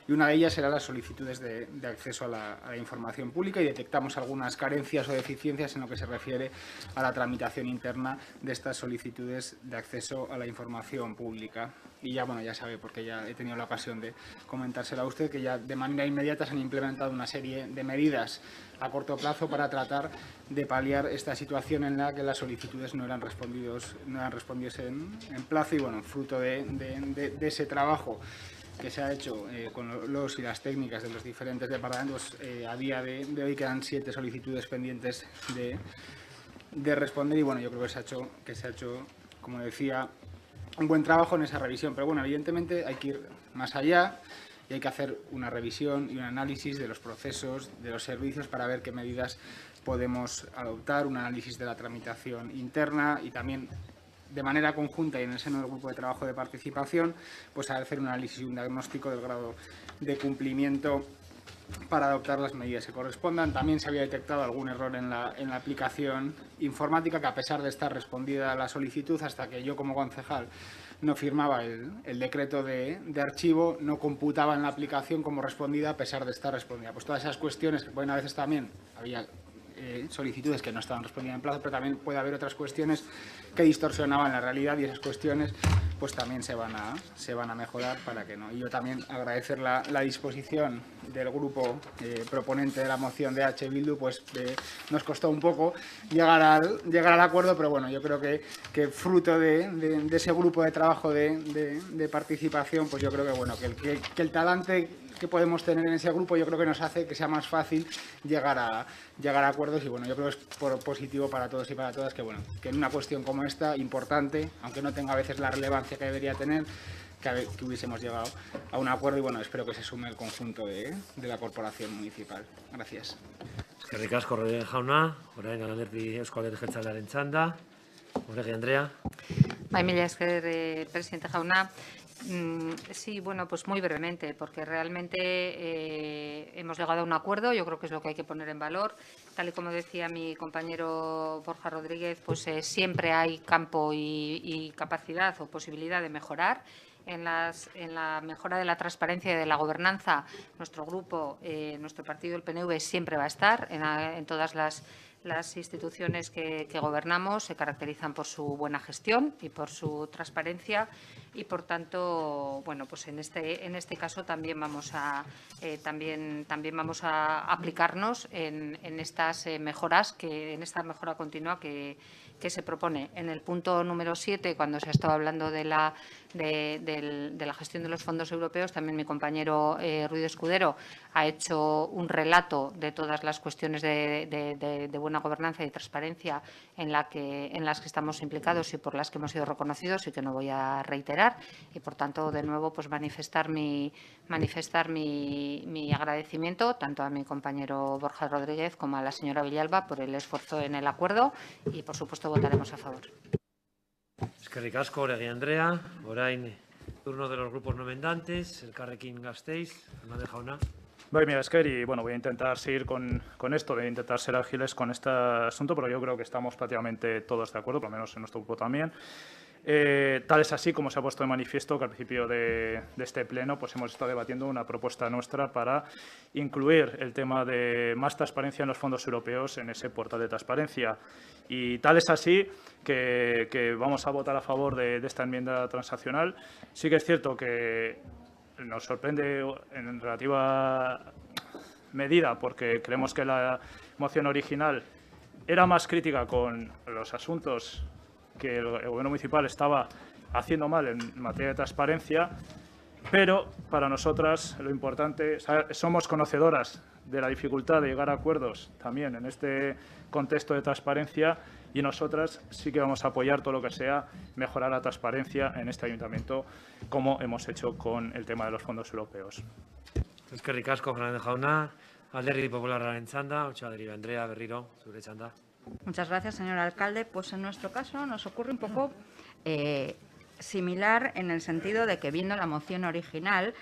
Y una de ellas será las solicitudes de acceso a la información pública, y detectamos algunas carencias o deficiencias en lo que se refiere a la tramitación interna de estas solicitudes de acceso a la información pública. Y ya, bueno, ya sabe, porque ya he tenido la ocasión de comentárselo a usted, que ya de manera inmediata se han implementado una serie de medidas a corto plazo para tratar de paliar esta situación en la que las solicitudes no eran respondidas en plazo, y bueno, fruto de ese trabajo que se ha hecho con los y las técnicas de los diferentes departamentos, a día de hoy quedan 7 solicitudes pendientes responder y bueno, yo creo que se ha hecho, como decía, un buen trabajo en esa revisión. Pero bueno, evidentemente hay que ir más allá y hay que hacer una revisión y un análisis de los procesos, de los servicios para ver qué medidas podemos adoptar, un análisis de la tramitación interna y también de manera conjunta y en el seno del grupo de trabajo de participación, pues hacer un análisis y un diagnóstico del grado de cumplimiento para adoptar las medidas que correspondan. También se había detectado algún error en la aplicación informática que, a pesar de estar respondida a la solicitud, hasta que yo como concejal no firmaba el decreto de archivo, no computaba en la aplicación como respondida a pesar de estar respondida. Pues todas esas cuestiones que pueden a veces también, había solicitudes que no estaban respondidas en plazo, pero también puede haber otras cuestiones que distorsionaban la realidad y esas cuestiones pues también se van a mejorar para que no. Y yo también agradecer la disposición del grupo proponente de la moción de H. Bildu, pues nos costó un poco llegar al acuerdo, pero bueno, yo creo que fruto de ese grupo de trabajo de participación, pues yo creo que bueno, que el talante que podemos tener en ese grupo yo creo que nos hace que sea más fácil llegar a acuerdos y bueno, yo creo que es positivo para todos y para todas que bueno, que en una cuestión como esta, importante, aunque no tenga a veces la relevancia que debería tener, que hubiésemos llegado a un acuerdo y bueno, espero que se sume el conjunto de la corporación municipal. Gracias. Eskerrik asko, Rodríguez jauna, orain Alderdi Eusko Alderdi Jeltzalearen txanda. Oregi Andrea. Bai, mila esker, presidente jauna. Sí, bueno, pues muy brevemente, porque realmente hemos llegado a un acuerdo, yo creo que es lo que hay que poner en valor. Tal y como decía mi compañero Borja Rodríguez, pues siempre hay campo y capacidad o posibilidad de mejorar. En la mejora de la transparencia y de la gobernanza, nuestro grupo, nuestro partido, el PNV, siempre va a estar en todas las instituciones que gobernamos, se caracterizan por su buena gestión y por su transparencia y, por tanto, bueno, pues en este caso también vamos a aplicarnos en estas mejoras, en esta mejora continua que se propone. En el punto número 7, cuando se ha estado hablando de la gestión de los fondos europeos, también mi compañero Ruiz Escudero ha hecho un relato de todas las cuestiones de buena gobernanza y transparencia en las que estamos implicados y por las que hemos sido reconocidos y que no voy a reiterar. Y, por tanto, de nuevo, pues manifestar mi agradecimiento tanto a mi compañero Borja Rodríguez como a la señora Villalba por el esfuerzo en el acuerdo y, por supuesto, votaremos a favor. Eskerrik asko, Oregi Andrea. Orain, turno de los grupos no enmendantes. Elkarrekin Gasteiz, Hernández jauna. Bai, mira, esker, y bueno, voy a intentar seguir con esto, voy a intentar ser ágiles con este asunto, pero yo creo que estamos prácticamente todos de acuerdo, por lo menos en nuestro grupo también. Tal es así, como se ha puesto de manifiesto, que al principio de este pleno pues hemos estado debatiendo una propuesta nuestra para incluir el tema de más transparencia en los fondos europeos en ese portal de transparencia. Y tal es así que vamos a votar a favor de esta enmienda transaccional. Sí que es cierto que nos sorprende en relativa medida porque creemos que la moción original era más crítica con los asuntos que el Gobierno municipal estaba haciendo mal en materia de transparencia, pero para nosotras lo importante, somos conocedoras de la dificultad de llegar a acuerdos también en este contexto de transparencia y nosotras sí que vamos a apoyar todo lo que sea mejorar la transparencia en este ayuntamiento, como hemos hecho con el tema de los fondos europeos. Eskerrik asko, Fernández jauna. Alderdi Popularraren txanda, Otxaderi Andrea, berriro, zure txanda. Muchas gracias, señor alcalde. Pues en nuestro caso nos ocurre un poco similar en el sentido de que, viendo la moción original,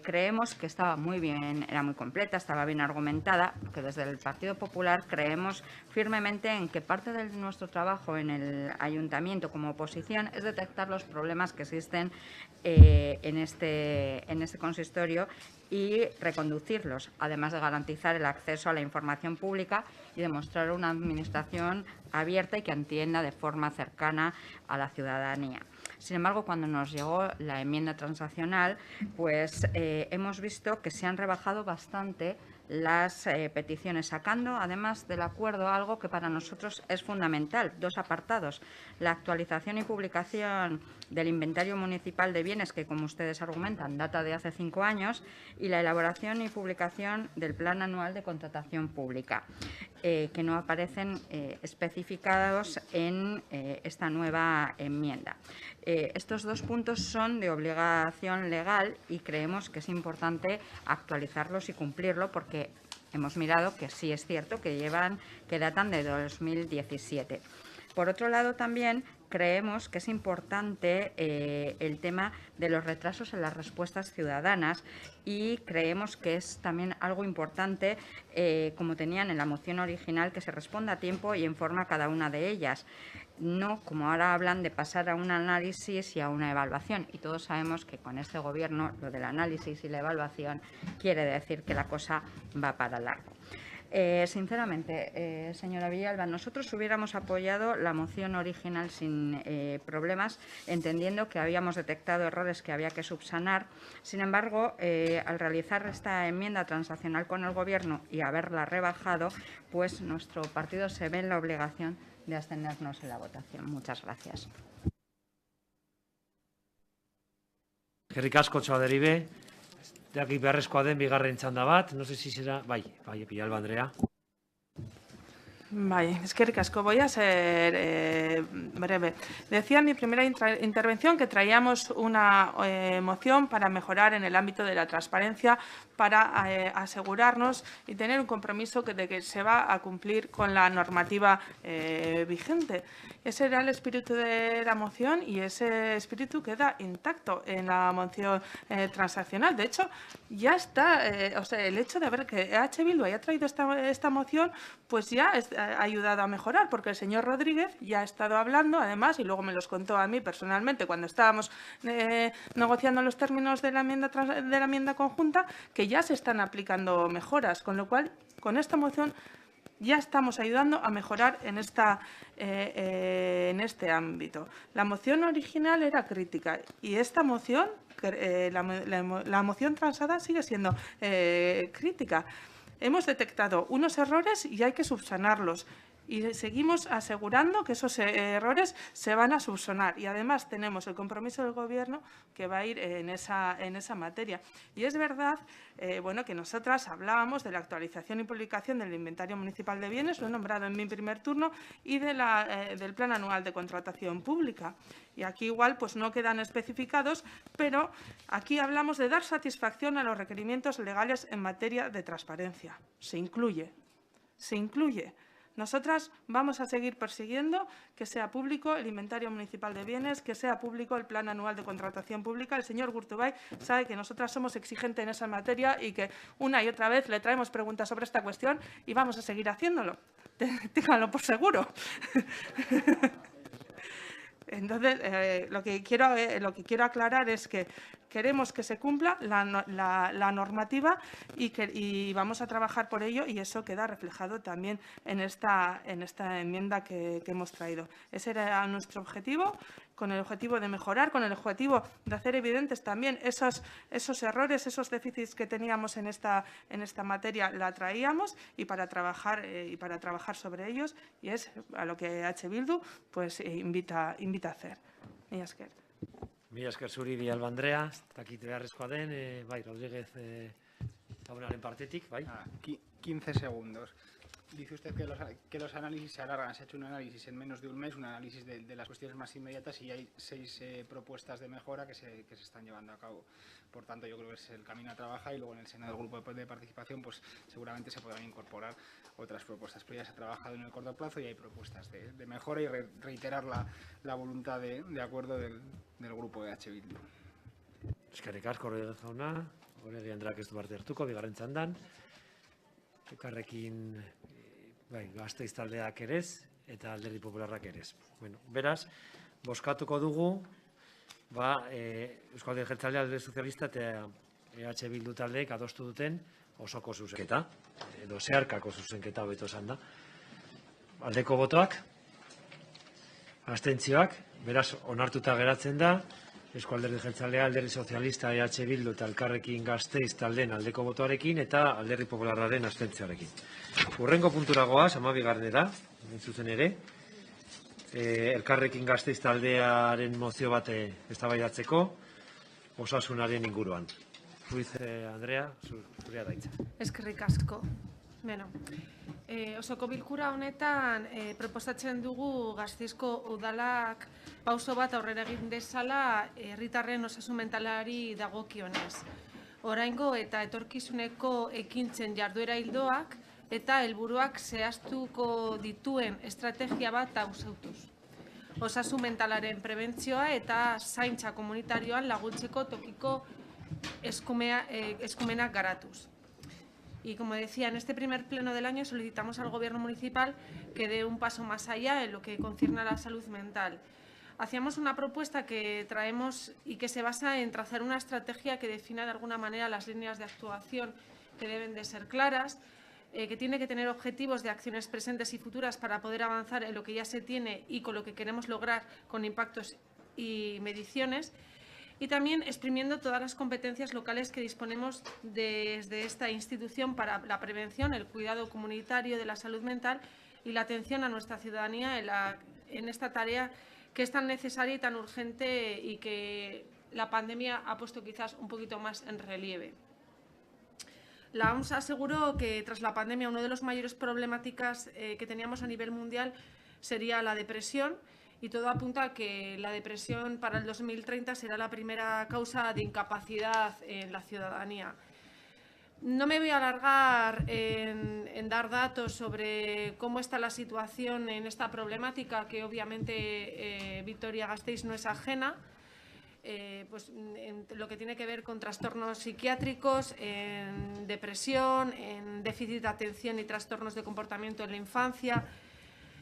creemos que estaba muy bien, era muy completa, estaba bien argumentada, que desde el Partido Popular creemos firmemente en que parte de nuestro trabajo en el ayuntamiento como oposición es detectar los problemas que existen en este consistorio y reconducirlos, además de garantizar el acceso a la información pública y demostrar una administración abierta y que atienda de forma cercana a la ciudadanía. Sin embargo, cuando nos llegó la enmienda transaccional, pues hemos visto que se han rebajado bastante las peticiones, sacando además del acuerdo algo que para nosotros es fundamental, 2 apartados: la actualización y publicación del inventario municipal de bienes, que como ustedes argumentan data de hace 5 años, y la elaboración y publicación del plan anual de contratación pública, que no aparecen especificados en esta nueva enmienda. Estos 2 puntos son de obligación legal y creemos que es importante actualizarlos y cumplirlo, porque hemos mirado que sí es cierto que datan de 2017. Por otro lado, también creemos que es importante el tema de los retrasos en las respuestas ciudadanas, y creemos que es también algo importante, como tenían en la moción original, que se responda a tiempo y en forma a cada una de ellas. No, como ahora hablan, de pasar a un análisis y a una evaluación. Y todos sabemos que con este Gobierno lo del análisis y la evaluación quiere decir que la cosa va para largo. Sinceramente, señora Villalba, nosotros hubiéramos apoyado la moción original sin problemas, entendiendo que habíamos detectado errores que había que subsanar. Sin embargo, al realizar esta enmienda transaccional con el Gobierno y haberla rebajado, pues nuestro partido se ve en la obligación de abstenernos en la votación. Muchas gracias. Eskerrik asko, Txoaderibe. Aquí beharrezkoa den bigarren txanda bat, no sé si será... Bai, Villalba Andrea. Vale, es que ricasco, voy a ser breve. Decía en mi primera intervención que traíamos una moción para mejorar en el ámbito de la transparencia, para asegurarnos y tener un compromiso de que se va a cumplir con la normativa vigente. Ese era el espíritu de la moción y ese espíritu queda intacto en la moción transaccional. De hecho, ya está, o sea, el hecho de ver que EH Bildu haya traído esta moción, pues ya ha ayudado a mejorar, porque el señor Rodríguez ya ha estado hablando, además, y luego me los contó a mí personalmente cuando estábamos negociando los términos de la enmienda conjunta, que ya se están aplicando mejoras, con lo cual, con esta moción ya estamos ayudando a mejorar en este ámbito. La moción original era crítica y esta moción, la moción transada, sigue siendo crítica. Hemos detectado unos errores y hay que subsanarlos. Y seguimos asegurando que esos errores se van a subsanar. Y además tenemos el compromiso del Gobierno que va a ir en esa materia. Y es verdad bueno, que nosotras hablábamos de la actualización y publicación del inventario municipal de bienes, lo he nombrado en mi primer turno, y del plan anual de contratación pública. Y aquí igual pues no quedan especificados, pero aquí hablamos de dar satisfacción a los requerimientos legales en materia de transparencia. Se incluye. Nosotras vamos a seguir persiguiendo que sea público el inventario municipal de bienes, que sea público el plan anual de contratación pública. El señor Gurtubay sabe que nosotras somos exigentes en esa materia y que una y otra vez le traemos preguntas sobre esta cuestión y vamos a seguir haciéndolo. Ténganlo por seguro. Entonces, lo que quiero aclarar es que queremos que se cumpla la normativa y vamos a trabajar por ello, y eso queda reflejado también en esta enmienda que hemos traído. Ese era nuestro objetivo, con el objetivo de mejorar, con el objetivo de hacer evidentes también esos errores, esos déficits que teníamos en esta materia, la traíamos y para trabajar sobre ellos, y es a lo que EH Bildu pues invita a hacer. Mila esker. Mila esker zuri, Villalba Andrea, dakit beharrezkoa den, bai, Rodríguez Taunaren partetik, bai. 15 segundos. Dice usted que los análisis se alargan. Se ha hecho un análisis en menos de un mes, un análisis de las cuestiones más inmediatas, y hay 6 propuestas de mejora que se están llevando a cabo. Por tanto, yo creo que es el camino a trabajar, y luego en el seno del grupo de participación pues seguramente se podrán incorporar otras propuestas. Pero ya se ha trabajado en el corto plazo y hay propuestas de mejora, y reiterar la voluntad de acuerdo del grupo de EH Bildu. Eskerrik asko, Rodríguez jauna, Oregi Andreak ez du parte hartuko, bigarren txandan. Elkarrekin bai, Gasteiz taldeak erez eta Alderdi Popularrak erez. Bueno, beraz, bozkatuko dugu Eusko Alderdi Jeltzalea, Alderdi Sozialista eta EH Bildu taldeek adostu duten osoko zuzenketa, edo zeharkako zuzenketa hobeto esan da. Aldeko botoak, abstentzioak, beraz onartuta geratzen da, Eusko Alderdi Jeltzalea, Alderdi Sozialista, EH Bildu eta Elkarrekin Gasteiz taldeen aldeko botoarekin eta Alderdi Popularraren abstentzioarekin. Hurrengo punturagoaz, 12. hain zuzen ere, Elkarrekin Gasteiz taldearen mozio bat eztabaidatzeko osasunaren inguruan. Ruiz Andrea, zurea da hitza. Eskerrik asko. Bueno, osoko bilkura honetan proposatzen dugu Gasteizko udalak pauso bat aurrera egin dezala herritarren osasun mentalari dagokionez. Oraingo eta etorkizuneko ekintzen jarduera ildoak eta helburuak zehaztuko dituen estrategia bat hausatuz. Osasun mentalaren prebentzioa eta zaintza komunitarioan laguntzeko tokiko eskumenak garatuz. Y como decía, en este primer pleno del año solicitamos al Gobierno municipal que dé un paso más allá en lo que concierne a la salud mental. Hacíamos una propuesta que traemos y que se basa en trazar una estrategia que defina de alguna manera las líneas de actuación que deben de ser claras, que tiene que tener objetivos de acciones presentes y futuras para poder avanzar en lo que ya se tiene y con lo que queremos lograr con impactos y mediciones, y también exprimiendo todas las competencias locales que disponemos desde esta institución para la prevención, el cuidado comunitario de la salud mental y la atención a nuestra ciudadanía en esta tarea que es tan necesaria y tan urgente y que la pandemia ha puesto quizás un poquito más en relieve. La OMS aseguró que tras la pandemia una de las mayores problemáticas que teníamos a nivel mundial sería la depresión, y todo apunta a que la depresión para el 2030 será la primera causa de incapacidad en la ciudadanía. No me voy a alargar en dar datos sobre cómo está la situación en esta problemática, que obviamente Vitoria-Gasteiz no es ajena, pues en lo que tiene que ver con trastornos psiquiátricos, en depresión, en déficit de atención y trastornos de comportamiento en la infancia.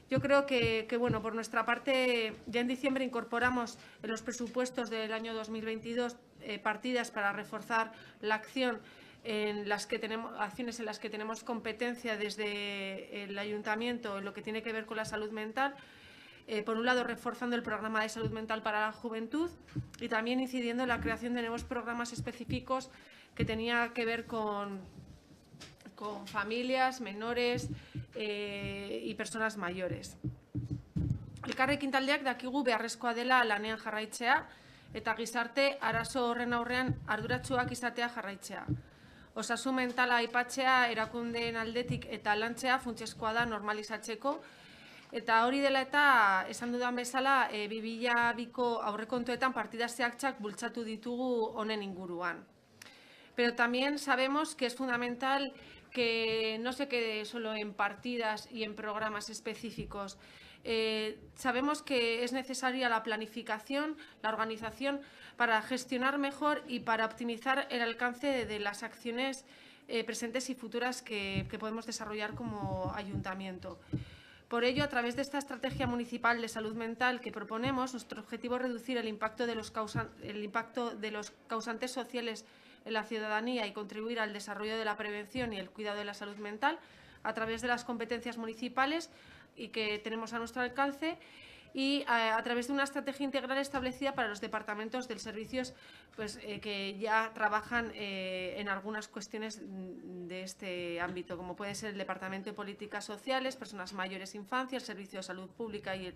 Yo creo que bueno, por nuestra parte, ya en diciembre incorporamos en los presupuestos del año 2022 partidas para reforzar la acción en las que acciones en las que tenemos competencia desde el ayuntamiento en lo que tiene que ver con la salud mental. Por un lado, reforzando el programa de salud mental para la juventud y también incidiendo en la creación de nuevos programas específicos que tenía que ver con familias, menores y personas mayores. Elkarrekin taldeak dakigu beharrezkoa dela lanean jarraitzea eta gizarte arazo horren aurrean arduratsuak izatea jarraitzea. Osasun mentala aipatzea erakundeen aldetik eta lantzea funtsezkoa da normalizatzeko, eta hori dela eta esan dudan bezala 2002ko aurrekontuetan partida zehatzak bultzatu ditugu honen inguruan. Pero también sabemos que es fundamental que no se quede solo en partidas y en programas específicos. Sabemos que es necesaria la planificación, la organización para gestionar mejor y para optimizar el alcance de las acciones presentes y futuras que podemos desarrollar como ayuntamiento. Por ello, a través de esta estrategia municipal de salud mental que proponemos, nuestro objetivo es reducir el impacto de los causantes sociales en la ciudadanía y contribuir al desarrollo de la prevención y el cuidado de la salud mental a través de las competencias municipales y que tenemos a nuestro alcance, y a través de una estrategia integral establecida para los departamentos de servicios pues, que ya trabajan en algunas cuestiones de este ámbito, como puede ser el Departamento de Políticas Sociales, Personas Mayores, Infancia, el Servicio de Salud Pública y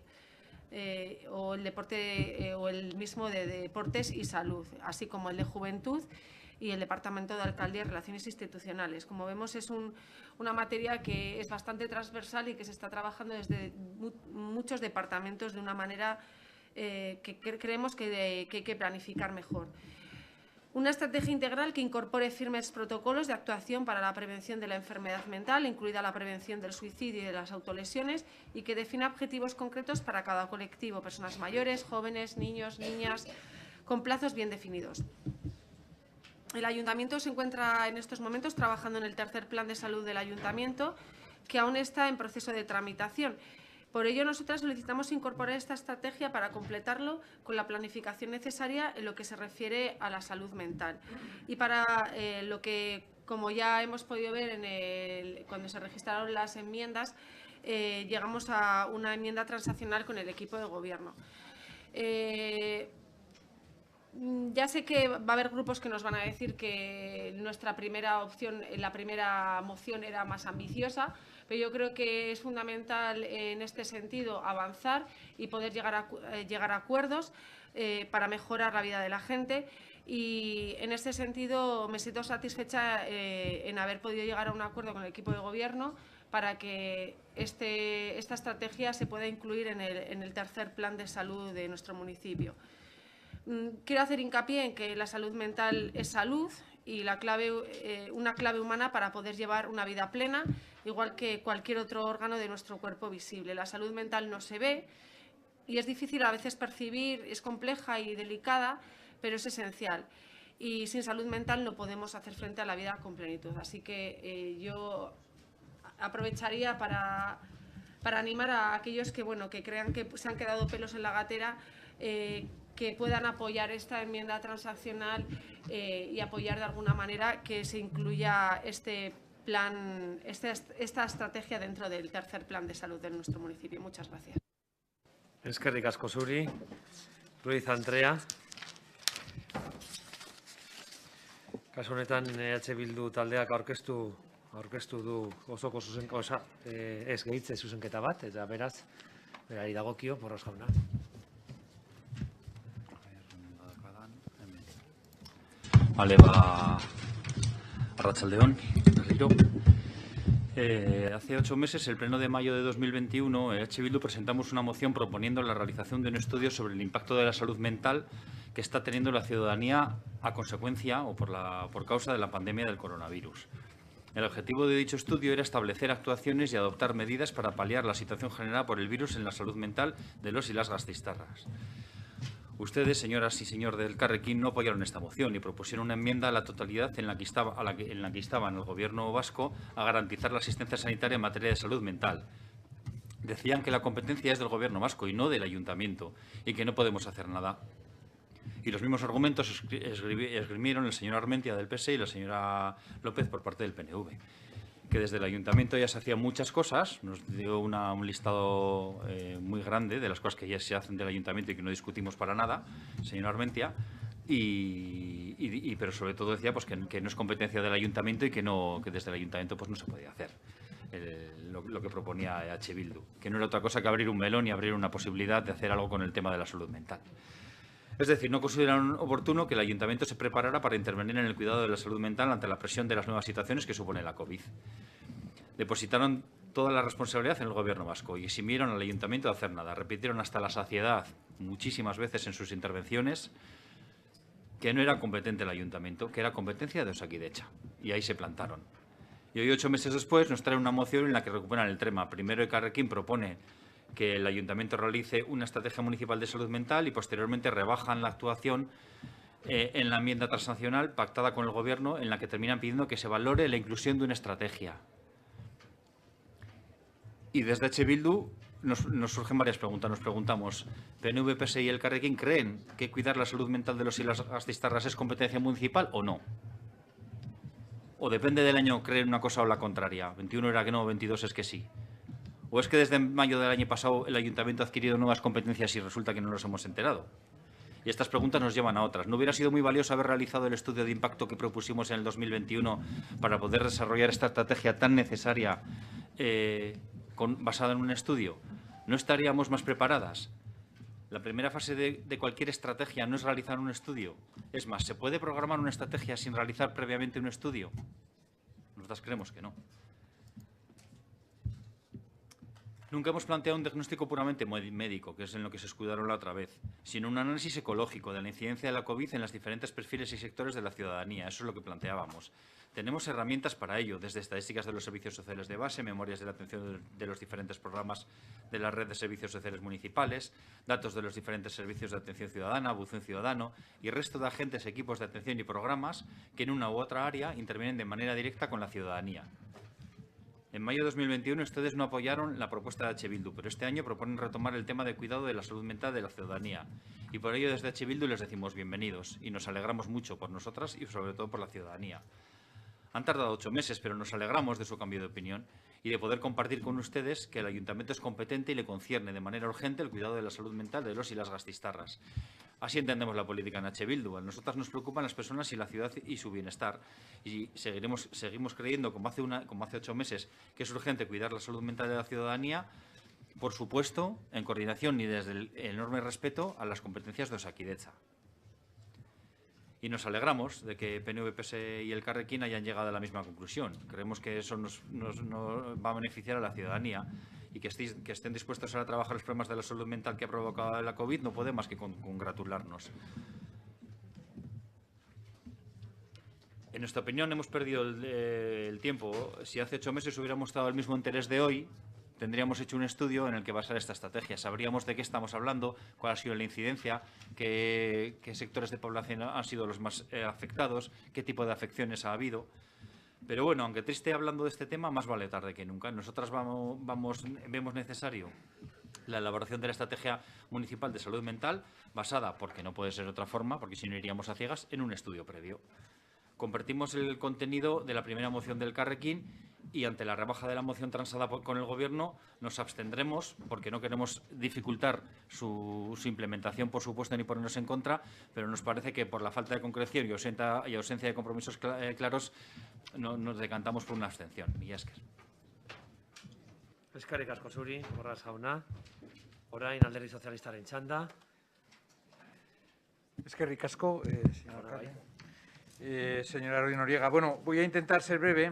o el deporte o el mismo de Deportes y Salud, así como el de Juventud y el Departamento de Alcaldía y Relaciones Institucionales. Como vemos, es una materia que es bastante transversal y que se está trabajando desde muchos departamentos de una manera que creemos que hay que planificar mejor. Una estrategia integral que incorpore firmes protocolos de actuación para la prevención de la enfermedad mental, incluida la prevención del suicidio y de las autolesiones, y que defina objetivos concretos para cada colectivo, personas mayores, jóvenes, niños, niñas, con plazos bien definidos. El Ayuntamiento se encuentra en estos momentos trabajando en el tercer plan de salud del Ayuntamiento, que aún está en proceso de tramitación. Por ello, nosotras solicitamos incorporar esta estrategia para completarlo con la planificación necesaria en lo que se refiere a la salud mental. Y para lo que, como ya hemos podido ver cuando se registraron las enmiendas, llegamos a una enmienda transaccional con el equipo de Gobierno. Ya sé que va a haber grupos que nos van a decir que nuestra primera opción, la primera moción era más ambiciosa, pero yo creo que es fundamental en este sentido avanzar y poder llegar a acuerdos para mejorar la vida de la gente. Y en este sentido me siento satisfecha en haber podido llegar a un acuerdo con el equipo de gobierno para que esta estrategia se pueda incluir en el tercer plan de salud de nuestro municipio. Quiero hacer hincapié en que la salud mental es salud y una clave humana para poder llevar una vida plena, igual que cualquier otro órgano de nuestro cuerpo visible. La salud mental no se ve y es difícil a veces percibir, es compleja y delicada, pero es esencial. Y sin salud mental no podemos hacer frente a la vida con plenitud. Así que yo aprovecharía para animar a aquellos que crean que se han quedado pelos en la gatera, que puedan apoyar esta enmienda transaccional y apoyar de alguna manera que se incluya este plan, esta estrategia dentro del tercer plan de salud de nuestro municipio. Muchas gracias. Eskerrik asko zuri. Ruiz Andrea. Kasu honetan Bildu taldeak aurkeztu du osoko ez gehitze zuzenketa bat, eta beraz, berari dagokio, Porras jauna. Vale, Arratsaldeon, berriro. Hace 8 meses, el pleno de mayo de 2021, Bildu presentamos una moción proponiendo la realización de un estudio sobre el impacto de la salud mental que está teniendo la ciudadanía a consecuencia o por causa de la pandemia del coronavirus. El objetivo de dicho estudio era establecer actuaciones y adoptar medidas para paliar la situación generada por el virus en la salud mental de los y las gasteiztarras. Ustedes, señoras y señor del Carrequín, no apoyaron esta moción y propusieron una enmienda a la totalidad en la que instaban al Gobierno vasco a garantizar la asistencia sanitaria en materia de salud mental. Decían que la competencia es del Gobierno vasco y no del Ayuntamiento y que no podemos hacer nada. Y los mismos argumentos esgrimieron el señor Armentia del PSE y la señora López por parte del PNV. Que desde el Ayuntamiento ya se hacían muchas cosas, nos dio un listado muy grande de las cosas que ya se hacen del Ayuntamiento y que no discutimos para nada, señor Armentia, pero sobre todo decía pues, que no es competencia del Ayuntamiento y que desde el Ayuntamiento pues, no se podía hacer lo que proponía Bildu, que no era otra cosa que abrir un melón y abrir una posibilidad de hacer algo con el tema de la salud mental. Es decir, no consideraron oportuno que el Ayuntamiento se preparara para intervenir en el cuidado de la salud mental ante la presión de las nuevas situaciones que supone la COVID. Depositaron toda la responsabilidad en el Gobierno vasco y eximieron al Ayuntamiento de hacer nada. Repitieron hasta la saciedad, muchísimas veces en sus intervenciones, que no era competente el Ayuntamiento, que era competencia de Osakidecha. Y ahí se plantaron. Y hoy, 8 meses después, nos traen una moción en la que recuperan el tema. Primero, Elkarrekin propone que el Ayuntamiento realice una estrategia municipal de salud mental y posteriormente rebajan la actuación en la enmienda transaccional pactada con el Gobierno, en la que terminan pidiendo que se valore la inclusión de una estrategia. Y desde Bildu nos surgen varias preguntas. Nos preguntamos, ¿PNV, PSE y Elkarrekin creen que cuidar la salud mental de los y las gasteiztarras es competencia municipal o no? ¿O depende del año creen una cosa o la contraria? 21 era que no, 22 es que sí. ¿O es que desde mayo del año pasado el Ayuntamiento ha adquirido nuevas competencias y resulta que no nos hemos enterado? Y estas preguntas nos llevan a otras. ¿No hubiera sido muy valioso haber realizado el estudio de impacto que propusimos en el 2021 para poder desarrollar esta estrategia tan necesaria basada en un estudio? ¿No estaríamos más preparadas? La primera fase de cualquier estrategia no es realizar un estudio. Es más, ¿se puede programar una estrategia sin realizar previamente un estudio? Nosotras creemos que no. Nunca hemos planteado un diagnóstico puramente médico, que es en lo que se escudaron la otra vez, sino un análisis ecológico de la incidencia de la COVID en los diferentes perfiles y sectores de la ciudadanía. Eso es lo que planteábamos. Tenemos herramientas para ello, desde estadísticas de los servicios sociales de base, memorias de la atención de los diferentes programas de la red de servicios sociales municipales, datos de los diferentes servicios de atención ciudadana, buzón ciudadano y resto de agentes, equipos de atención y programas que en una u otra área intervienen de manera directa con la ciudadanía. En mayo de 2021 ustedes no apoyaron la propuesta de Bildu, pero este año proponen retomar el tema de cuidado de la salud mental de la ciudadanía. Y por ello desde Bildu les decimos bienvenidos y nos alegramos mucho por nosotras y sobre todo por la ciudadanía. Han tardado 8 meses, pero nos alegramos de su cambio de opinión y de poder compartir con ustedes que el Ayuntamiento es competente y le concierne de manera urgente el cuidado de la salud mental de los y las gasteiztarras. Así entendemos la política en H. Bildu. A nosotras nos preocupan las personas y la ciudad y su bienestar. Y seguimos creyendo, como hace 8 meses, que es urgente cuidar la salud mental de la ciudadanía, por supuesto, en coordinación y desde el enorme respeto a las competencias de Osakidetza. Y nos alegramos de que PNV, PSE y el Carrequín hayan llegado a la misma conclusión. Creemos que eso nos va a beneficiar a la ciudadanía y que estén dispuestos a trabajar los problemas de la salud mental que ha provocado la COVID no puede más que congratularnos. En nuestra opinión, hemos perdido el tiempo. Si hace 8 meses hubiéramos estado al mismo interés de hoy, tendríamos hecho un estudio en el que basar esta estrategia. Sabríamos de qué estamos hablando, cuál ha sido la incidencia, qué sectores de población han sido los más afectados, qué tipo de afecciones ha habido. Pero bueno, aunque triste hablando de este tema, más vale tarde que nunca. Nosotras vemos necesario la elaboración de la estrategia municipal de salud mental basada, porque no puede ser de otra forma, porque si no iríamos a ciegas, en un estudio previo. Compartimos el contenido de la primera moción del Carrequín y ante la rebaja de la moción transada con el Gobierno nos abstendremos porque no queremos dificultar su implementación, por supuesto, ni ponernos en contra, pero nos parece que por la falta de concreción y ausencia de compromisos claros nos decantamos por una abstención. Mila esker. Eskerrik asko zuri, Borras jauna. Orain Alderdi Sozialistaren txanda. Eskerrik asko, señor alcalde. Señora Rodríguez Noriega. Bueno, voy a intentar ser breve.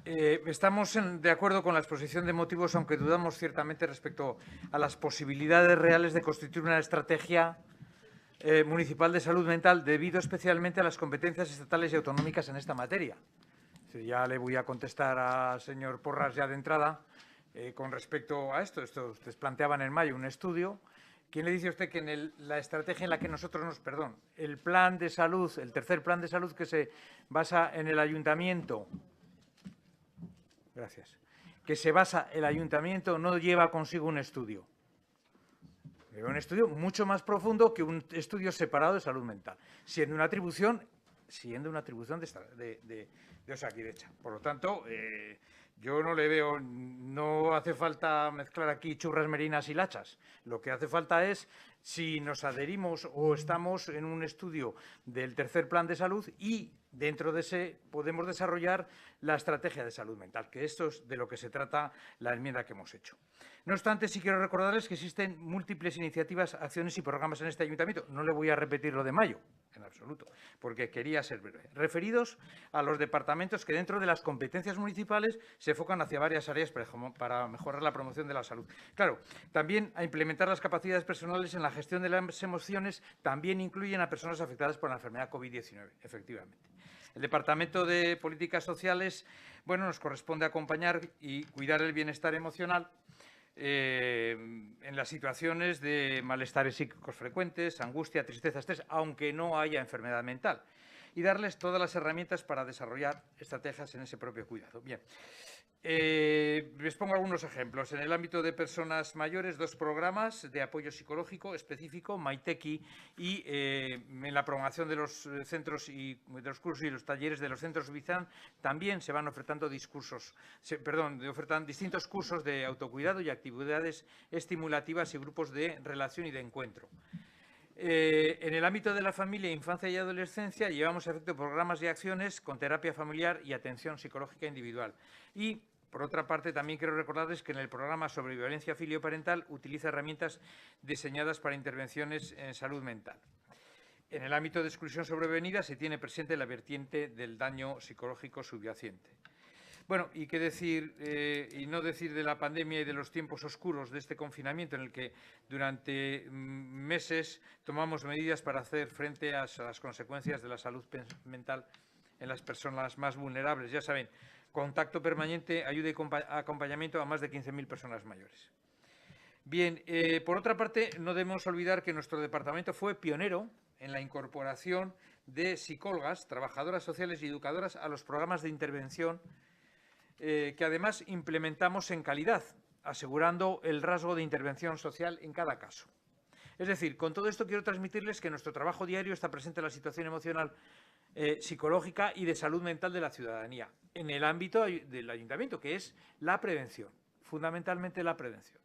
Estamos de acuerdo con la exposición de motivos, aunque dudamos ciertamente respecto a las posibilidades reales de constituir una estrategia municipal de salud mental, debido especialmente a las competencias estatales y autonómicas en esta materia. Ya le voy a contestar al señor Porras ya de entrada con respecto a esto. Ustedes planteaban en mayo un estudio. ¿Quién le dice a usted que en la estrategia en la que nosotros el plan de salud, el tercer plan de salud que se basa en el ayuntamiento, que se basa el ayuntamiento, no lleva consigo un estudio? Lleva un estudio mucho más profundo que un estudio separado de salud mental, siendo una atribución de Osakidetza. Por lo tanto, yo no le veo, no hace falta mezclar aquí churras, merinas y lachas. Lo que hace falta es si nos adherimos o estamos en un estudio del tercer plan de salud y dentro de ese podemos desarrollar la estrategia de salud mental, que esto es de lo que se trata la enmienda que hemos hecho. No obstante, sí quiero recordarles que existen múltiples iniciativas, acciones y programas en este ayuntamiento. No le voy a repetir lo de mayo, en absoluto, porque quería ser breve. Referidos a los departamentos que dentro de las competencias municipales se enfocan hacia varias áreas para mejorar la promoción de la salud. Claro, también a implementar las capacidades personales en la gestión de las emociones, también incluyen a personas afectadas por la enfermedad COVID-19, efectivamente. El Departamento de Políticas Sociales, bueno, nos corresponde acompañar y cuidar el bienestar emocional en las situaciones de malestares psíquicos frecuentes, angustia, tristeza, estrés, aunque no haya enfermedad mental, y darles todas las herramientas para desarrollar estrategias en ese propio cuidado. Bien, les pongo algunos ejemplos. En el ámbito de personas mayores, 2 programas de apoyo psicológico específico, Maiteki, y en la programación de los centros y de los cursos y los talleres de los centros Bizan también se van ofertando ofertan distintos cursos de autocuidado y actividades estimulativas y grupos de relación y de encuentro. En el ámbito de la familia, infancia y adolescencia llevamos a efecto programas y acciones con terapia familiar y atención psicológica individual. Y, por otra parte, también quiero recordarles que en el programa sobre violencia filioparental utiliza herramientas diseñadas para intervenciones en salud mental. En el ámbito de exclusión sobrevenida se tiene presente la vertiente del daño psicológico subyacente. Bueno, y qué decir, y no decir de la pandemia y de los tiempos oscuros de este confinamiento en el que durante meses tomamos medidas para hacer frente a las consecuencias de la salud mental en las personas más vulnerables. Ya saben, contacto permanente, ayuda y acompañamiento a más de 15.000 personas mayores. Bien, por otra parte, no debemos olvidar que nuestro departamento fue pionero en la incorporación de psicólogas, trabajadoras sociales y educadoras a los programas de intervención que además implementamos en calidad, asegurando el rasgo de intervención social en cada caso. Es decir, con todo esto quiero transmitirles que nuestro trabajo diario está presente en la situación emocional, psicológica y de salud mental de la ciudadanía, en el ámbito del ayuntamiento, que es la prevención, fundamentalmente la prevención.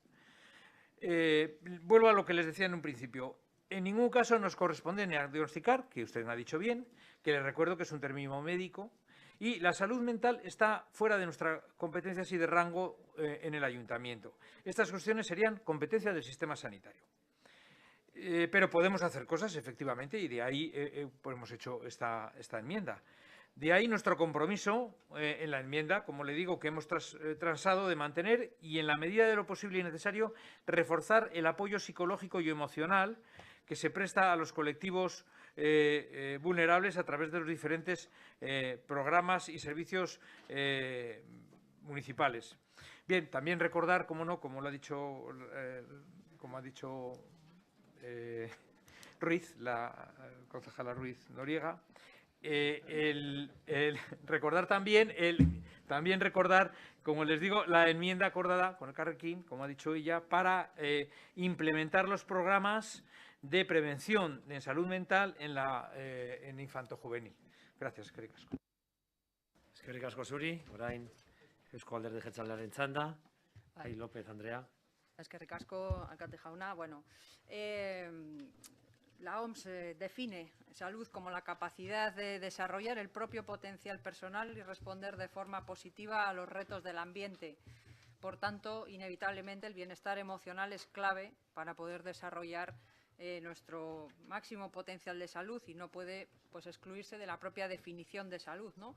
Vuelvo a lo que les decía en un principio. En ningún caso nos corresponde diagnosticar, que usted me ha dicho bien, que le recuerdo que es un término médico, y la salud mental está fuera de nuestras competencias y de rango en el ayuntamiento. Estas cuestiones serían competencia del sistema sanitario. Pero podemos hacer cosas, efectivamente, y de ahí hemos hecho esta enmienda. De ahí nuestro compromiso en la enmienda, como le digo, que hemos transado de mantener y, en la medida de lo posible y necesario, reforzar el apoyo psicológico y emocional que se presta a los colectivos vulnerables a través de los diferentes programas y servicios municipales. Bien, también recordar, como no, como ha dicho Ruiz, la concejala Ruiz Noriega, recordar también, como les digo, la enmienda acordada con el Carrequín, como ha dicho ella, para implementar los programas de prevención en salud mental en infanto-juvenil. Gracias, eskerrik asko. Eskerrik asko zuri, orain Eusko Alderdi Jeltzalearen txanda. Ai, López, Andrea. Eskerrik asko, alcalde jauna. Bueno, la OMS define salud como la capacidad de desarrollar el propio potencial personal y responder de forma positiva a los retos del ambiente. Por tanto, inevitablemente el bienestar emocional es clave para poder desarrollar nuestro máximo potencial de salud y no puede excluirse de la propia definición de salud, ¿no?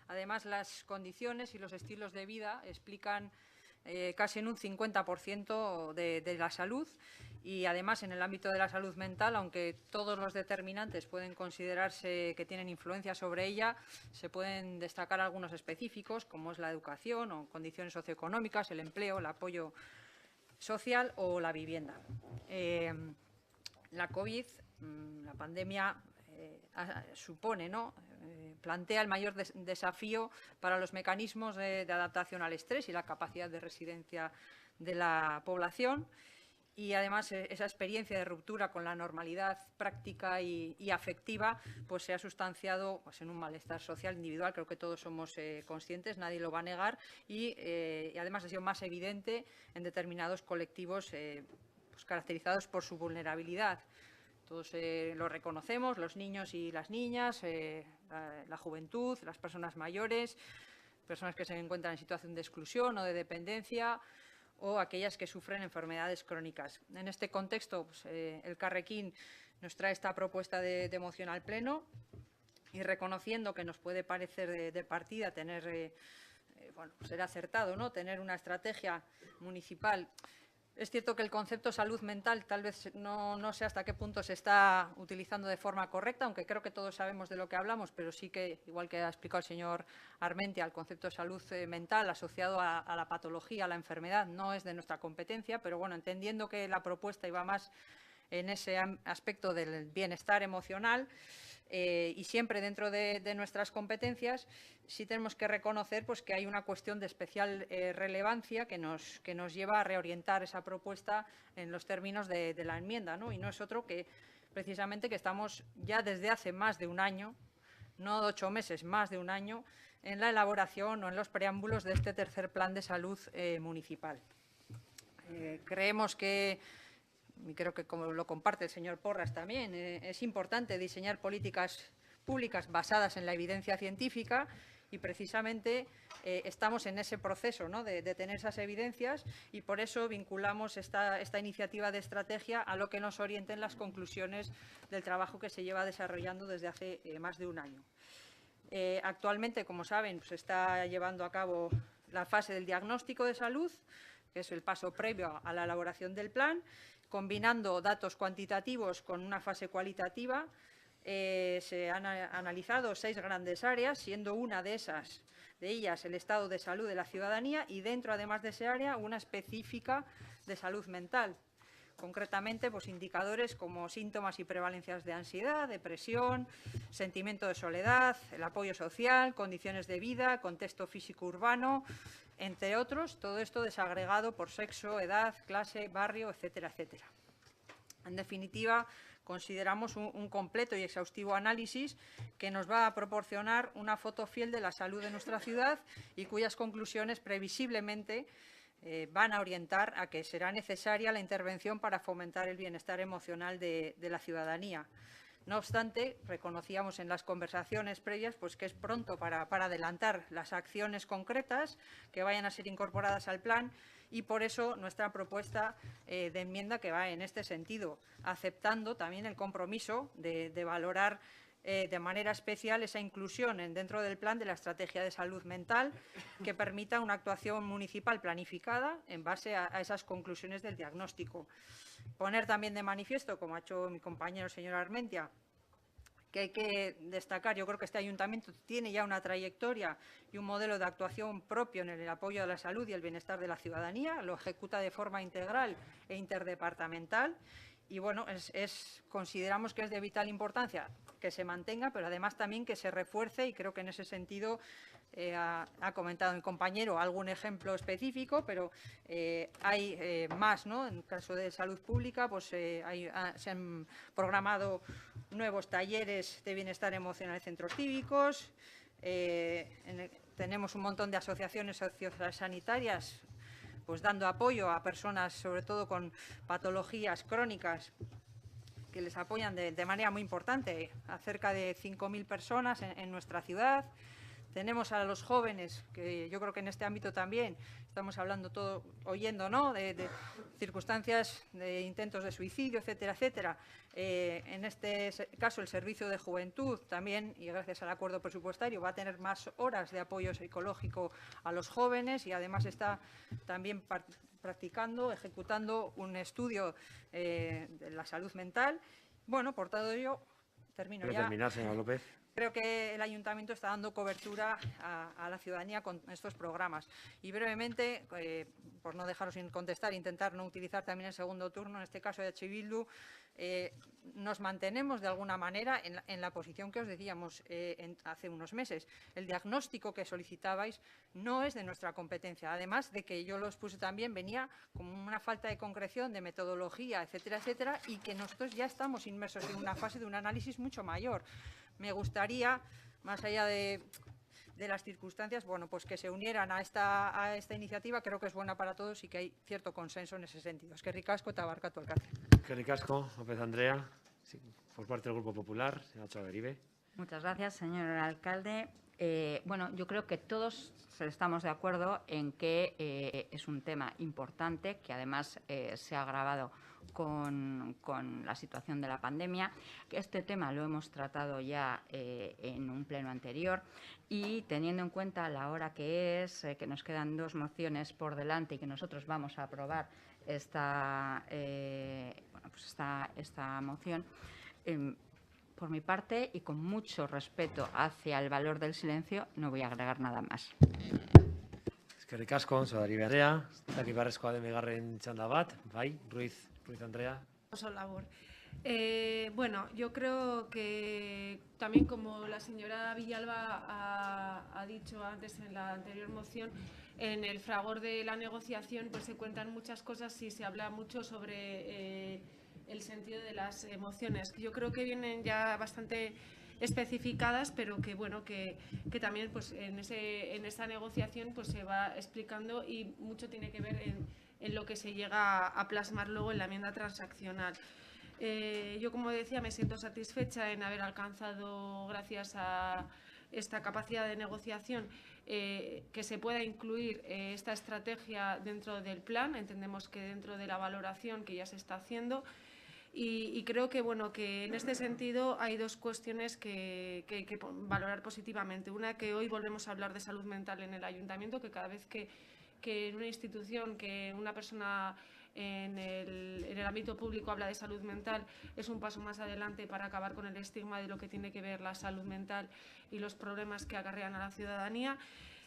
Además, las condiciones y los estilos de vida explican casi en un 50% de la salud, y además en el ámbito de la salud mental, aunque todos los determinantes pueden considerarse que tienen influencia sobre ella, se pueden destacar algunos específicos, como es la educación o condiciones socioeconómicas, el empleo, el apoyo social o la vivienda. La COVID, la pandemia, supone, ¿no?, plantea el mayor desafío para los mecanismos de adaptación al estrés y la capacidad de resiliencia de la población, y además esa experiencia de ruptura con la normalidad práctica y afectiva se ha sustanciado en un malestar social individual. Creo que todos somos conscientes, nadie lo va a negar, y además ha sido más evidente en determinados colectivos caracterizados por su vulnerabilidad. Todos lo reconocemos, los niños y las niñas, la juventud, las personas mayores, personas que se encuentran en situación de exclusión o de dependencia, o aquellas que sufren enfermedades crónicas. En este contexto, el Carrequín nos trae esta propuesta de moción al Pleno, y reconociendo que nos puede parecer de partida tener, ser acertado, ¿no?, tener una estrategia municipal. Es cierto que el concepto salud mental tal vez no sé hasta qué punto se está utilizando de forma correcta, aunque creo que todos sabemos de lo que hablamos, pero sí que, igual que ha explicado el señor Armentia, el concepto de salud mental asociado a la patología, a la enfermedad, no es de nuestra competencia, pero bueno, entendiendo que la propuesta iba más en ese aspecto del bienestar emocional, y siempre dentro de nuestras competencias, sí tenemos que reconocer que hay una cuestión de especial relevancia que nos lleva a reorientar esa propuesta en los términos de la enmienda, ¿no? Y no es otro que precisamente que estamos ya desde hace más de un año, no 8 meses, más de un año, en la elaboración o en los preámbulos de este tercer plan de salud municipal. Creemos que, y creo que como lo comparte el señor Porras también, es importante diseñar políticas públicas basadas en la evidencia científica, y precisamente estamos en ese proceso, ¿no?, de tener esas evidencias, y por eso vinculamos esta iniciativa de estrategia a lo que nos orienten las conclusiones del trabajo que se lleva desarrollando desde hace más de un año. Actualmente, como saben, se está llevando a cabo la fase del diagnóstico de salud, que es el paso previo a la elaboración del plan, combinando datos cuantitativos con una fase cualitativa. Se han analizado 6 grandes áreas, siendo una de ellas el estado de salud de la ciudadanía, y dentro, además de esa área, una específica de salud mental. Concretamente, indicadores como síntomas y prevalencias de ansiedad, depresión, sentimiento de soledad, el apoyo social, condiciones de vida, contexto físico urbano, entre otros, todo esto desagregado por sexo, edad, clase, barrio, etcétera, etcétera. En definitiva, consideramos un completo y exhaustivo análisis que nos va a proporcionar una foto fiel de la salud de nuestra ciudad, y cuyas conclusiones previsiblemente van a orientar a que será necesaria la intervención para fomentar el bienestar emocional de la ciudadanía. No obstante, reconocíamos en las conversaciones previas pues, que es pronto para adelantar las acciones concretas que vayan a ser incorporadas al plan y por eso nuestra propuesta de enmienda que va en este sentido, aceptando también el compromiso de valorar de manera especial esa inclusión dentro del plan de la estrategia de salud mental que permita una actuación municipal planificada en base a esas conclusiones del diagnóstico. Poner también de manifiesto, como ha hecho mi compañero el señor Armentia, que hay que destacar, yo creo que este ayuntamiento tiene ya una trayectoria y un modelo de actuación propio en el apoyo a la salud y el bienestar de la ciudadanía, lo ejecuta de forma integral e interdepartamental y bueno, consideramos que es de vital importancia que se mantenga, pero además también que se refuerce y creo que en ese sentido ha comentado mi compañero algún ejemplo específico, pero hay más, ¿no? En el caso de salud pública, pues se han programado nuevos talleres de bienestar emocional en centros cívicos, tenemos un montón de asociaciones sociosanitarias pues dando apoyo a personas, sobre todo con patologías crónicas, que les apoyan de manera muy importante, a cerca de 5.000 personas en nuestra ciudad. Tenemos a los jóvenes, que yo creo que en este ámbito también estamos hablando todo, oyendo, ¿no?, de circunstancias de intentos de suicidio, etcétera, etcétera. En este caso, el Servicio de Juventud también, y gracias al acuerdo presupuestario, va a tener más horas de apoyo psicológico a los jóvenes y además está también practicando, ejecutando un estudio de la salud mental. Bueno, por todo ello, termino ya. Terminar, señora López. Creo que el ayuntamiento está dando cobertura a la ciudadanía con estos programas. Y brevemente, por no dejaros sin contestar, intentar no utilizar también el segundo turno, en este caso de H. Bildu, nos mantenemos de alguna manera en la posición que os decíamos hace unos meses. El diagnóstico que solicitabais no es de nuestra competencia, además de que yo lo expuse también, venía como una falta de concreción, de metodología, etcétera, etcétera, y que nosotros ya estamos inmersos en una fase de un análisis mucho mayor. Me gustaría, más allá de las circunstancias, bueno, pues que se unieran a esta iniciativa, creo que es buena para todos y que hay cierto consenso en ese sentido. Eskerrik asko eta barkatu alcalde. Eskerrik asko, López Andrea. Sí, por parte del Grupo Popular, señora Txagaribe. Muchas gracias, señor alcalde. Bueno, yo creo que todos estamos de acuerdo en que es un tema importante, que además se ha agravado con la situación de la pandemia. Este tema lo hemos tratado ya en un pleno anterior y teniendo en cuenta la hora que es, que nos quedan 2 mociones por delante y que nosotros vamos a aprobar esta moción, por mi parte y con mucho respeto hacia el valor del silencio, no voy a agregar nada más. Eskerrik asko, Txagaribe Andrea. Zaki beharrezkoa den bigarren txanda bat, bai, Ruiz Andrea. Labor. Bueno, yo creo que también como la señora Villalba ha dicho antes en la anterior moción, en el fragor de la negociación pues se cuentan muchas cosas y se habla mucho sobre el sentido de las emociones. Yo creo que vienen ya bastante especificadas, pero que bueno, que también pues en esa negociación pues se va explicando y mucho tiene que ver en lo que se llega a plasmar luego en la enmienda transaccional. Yo, como decía, me siento satisfecha en haber alcanzado, gracias a esta capacidad de negociación, que se pueda incluir esta estrategia dentro del plan. Entendemos que dentro de la valoración que ya se está haciendo. Y creo que, bueno, que en este sentido hay 2 cuestiones que hay que valorar positivamente. Una, que hoy volvemos a hablar de salud mental en el ayuntamiento, que cada vez que en una institución, que una persona en el ámbito público habla de salud mental, es un paso más adelante para acabar con el estigma de lo que tiene que ver la salud mental y los problemas que acarrean a la ciudadanía.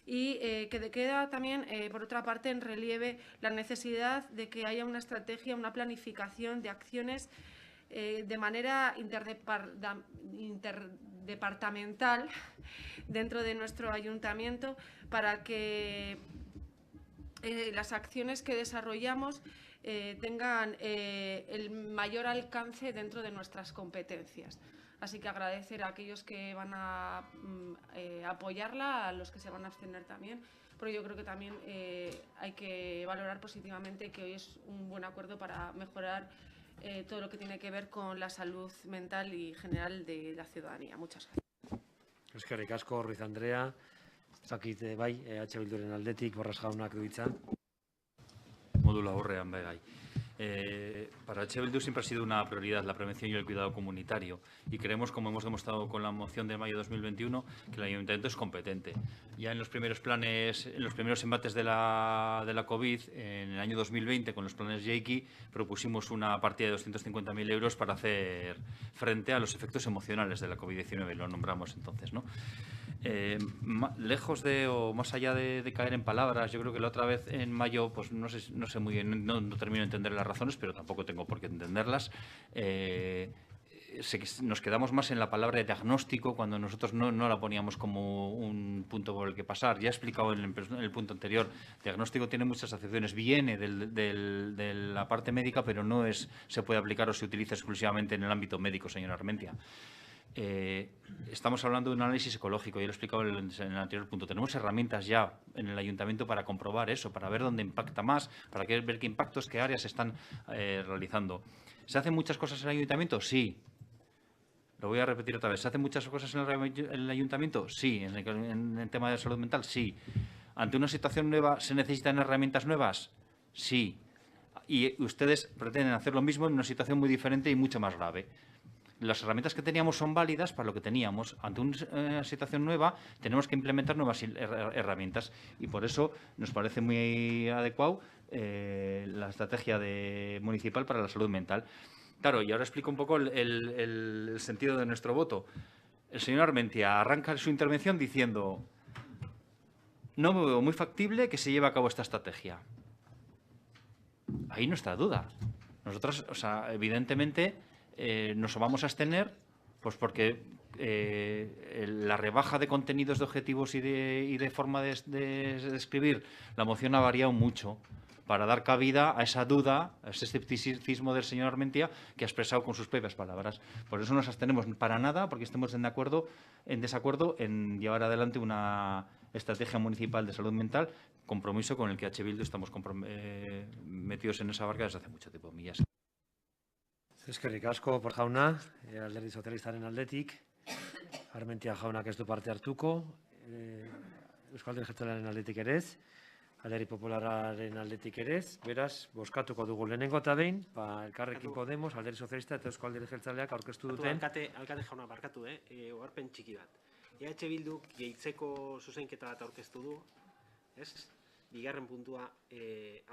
Y que queda también, por otra parte, en relieve la necesidad de que haya una estrategia, una planificación de acciones de manera interdepartamental dentro de nuestro ayuntamiento para que las acciones que desarrollamos tengan el mayor alcance dentro de nuestras competencias. Así que agradecer a aquellos que van a apoyarla, a los que se van a abstener también, pero yo creo que también hay que valorar positivamente que hoy es un buen acuerdo para mejorar todo lo que tiene que ver con la salud mental y general de la ciudadanía. Muchas gracias. Eskerrik asko, Ruiz Andrea. Zakit, bai, Bilduren aldetik, Borras jaunak du hitza. Módulo aurrean, bai. Para Bildu siempre ha sido una prioridad la prevención y el cuidado comunitario y creemos, como hemos demostrado con la moción de mayo de 2021, que el Ayuntamiento es competente. Ya en los primeros planes, en los primeros embates de la COVID, en el año 2020, con los planes JEIKI, propusimos una partida de 250.000 euros para hacer frente a los efectos emocionales de la COVID-19, lo nombramos entonces, ¿no? Lejos de o más allá de caer en palabras, yo creo que la otra vez en mayo, pues no sé muy bien, no termino de entender las razones, pero tampoco tengo por qué entenderlas. Nos quedamos más en la palabra de diagnóstico cuando nosotros no la poníamos como un punto por el que pasar. Ya he explicado en el punto anterior, diagnóstico tiene muchas acepciones, viene de la parte médica, pero no se puede aplicar o se utiliza exclusivamente en el ámbito médico, señora Armentia. Estamos hablando de un análisis ecológico, ya lo he explicado en el anterior punto. Tenemos herramientas ya en el Ayuntamiento para comprobar eso, para ver dónde impacta más, para ver qué impactos, qué áreas se están realizando. ¿Se hacen muchas cosas en el Ayuntamiento? Sí. Lo voy a repetir otra vez. ¿Se hacen muchas cosas en el Ayuntamiento? Sí. ¿En el tema de salud mental? Sí. ¿Ante una situación nueva se necesitan herramientas nuevas? Sí. Y ustedes pretenden hacer lo mismo en una situación muy diferente y mucho más grave. Las herramientas que teníamos son válidas para lo que teníamos. Ante una situación nueva tenemos que implementar nuevas herramientas y por eso nos parece muy adecuado la estrategia municipal para la salud mental. Claro, y ahora explico un poco el sentido de nuestro voto. El señor Armentia arranca su intervención diciendo: no me veo muy factible que se lleve a cabo esta estrategia. Ahí no está duda. Nosotros, evidentemente, nos vamos a abstener, pues porque la rebaja de contenidos, de objetivos y de forma de escribir la moción ha variado mucho para dar cabida a esa duda, a ese escepticismo del señor Armentia que ha expresado con sus propias palabras. Por eso nos abstenemos para nada, porque estemos en desacuerdo en llevar adelante una estrategia municipal de salud mental, compromiso con el que Bildu estamos metidos en esa barca desde hace mucho tiempo. Millas. Eskerrik asko, por jauna, Alderdi Sozialistaren aldetik. Armentia jaunak ez du parte hartuko. Euskal Alderdi Jeltzalearen aldetik ere ez. Alderdi Popularraren aldetik ere ez. Beraz, bozkatuko dugu lehenengo eta behin, Elkarrekin Podemos, Alderdi Sozialista eta Euskal Alderdi Jeltzaleak aurkeztu duten. Alkate jauna, barkatu, oharpen txiki bat. Bilduk gehitzeko zuzenketa bat aurkeztu du, ez? Bigarren puntua,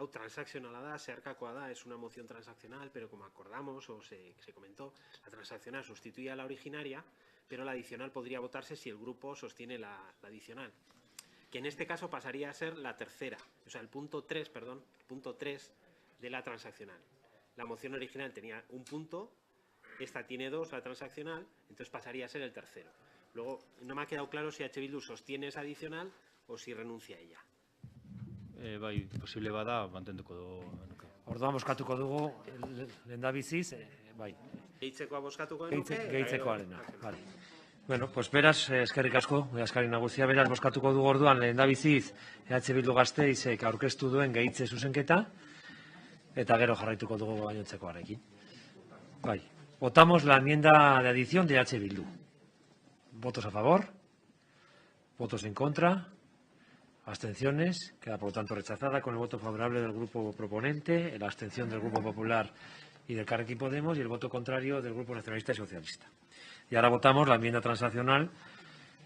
hau transaccionala da, zeharkakoa da, es una moción transaccional, pero como acordamos o se comentó, la transaccional sustituye a la originaria, pero la adicional podría votarse si el grupo sostiene la adicional, que en este caso pasaría a ser la tercera, o sea, el punto 3 de la transaccional. La moción original tenía un punto, esta tiene 2, la transaccional, entonces pasaría a ser el tercero. Luego, no me ha quedado claro si Bildu sostiene esa adicional o si renuncia a ella. Bai, posible bada, mantenduko nuke. Orduan bozkatuko dugu lehendabiziz, bai. Gehitzekoa bozkatuko nuke? Gehitzekoarena, bai. Bueno, pues beraz, eskerrik asko, Askari nagusia, beraz bozkatuko dugu orduan lehendabiziz Bildu Gasteizek aurkeztu duen gehitze zuzenketa, eta gero jarraituko dugu gainontzekoarekin. Bai, votamos la enmienda de adición de Bildu. ¿Votos a favor? ¿Votos en contra? Abstenciones, queda por lo tanto rechazada con el voto favorable del grupo proponente, la abstención del Grupo Popular y del Elkarrekin Podemos y el voto contrario del Grupo Nacionalista y Socialista. Y ahora votamos la enmienda transaccional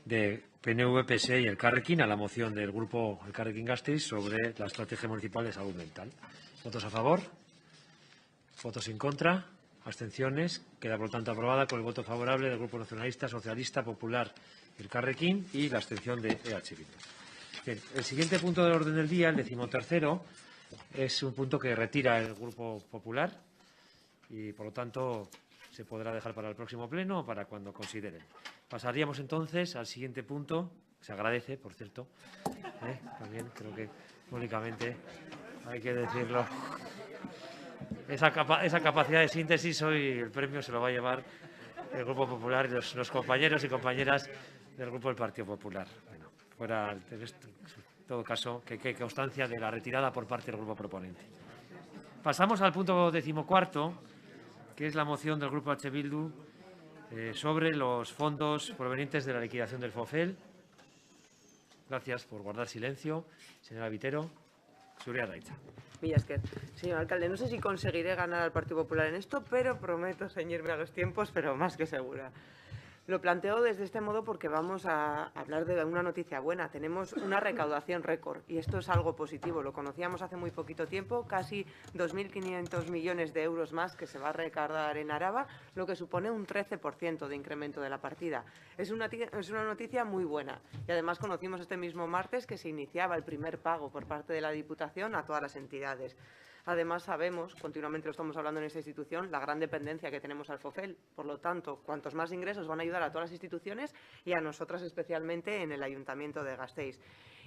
de PNV, PSE y Elkarrekin a la moción del Grupo Elkarrekin Gasteiz sobre la Estrategia Municipal de Salud Mental. ¿Votos a favor? ¿Votos en contra? Abstenciones, queda por lo tanto aprobada con el voto favorable del Grupo Nacionalista, Socialista, Popular y Elkarrekin y la abstención de Bildu. Bien, el siguiente punto del orden del día, el 13º, es un punto que retira el Grupo Popular y, por lo tanto, se podrá dejar para el próximo pleno o para cuando consideren. Pasaríamos entonces al siguiente punto, se agradece, por cierto, también creo que públicamente hay que decirlo. Esa capacidad de síntesis hoy el premio se lo va a llevar el Grupo Popular y los compañeros y compañeras del Grupo del Partido Popular. Bueno, fuera el texto. En todo caso, que quede constancia de la retirada por parte del grupo proponente. Pasamos al punto 14º, que es la moción del grupo H. Bildu sobre los fondos provenientes de la liquidación del FOFEL. Gracias por guardar silencio. Señora Vitero, Zurea da hitza. Mila esker. Señor alcalde, no sé si conseguiré ganar al Partido Popular en esto, pero prometo ceñirme a los tiempos, pero más que segura. Lo planteo desde este modo porque vamos a hablar de una noticia buena. Tenemos una recaudación récord y esto es algo positivo. Lo conocíamos hace muy poquito tiempo, casi 2.500 millones de euros más que se va a recaudar en Araba, lo que supone un 13% de incremento de la partida. Es una noticia muy buena y además conocimos este mismo martes que se iniciaba el primer pago por parte de la Diputación a todas las entidades. Además, sabemos, continuamente lo estamos hablando en esta institución, la gran dependencia que tenemos al FOFEL. Por lo tanto, cuantos más ingresos van a ayudar a todas las instituciones y a nosotras especialmente en el Ayuntamiento de Gasteiz.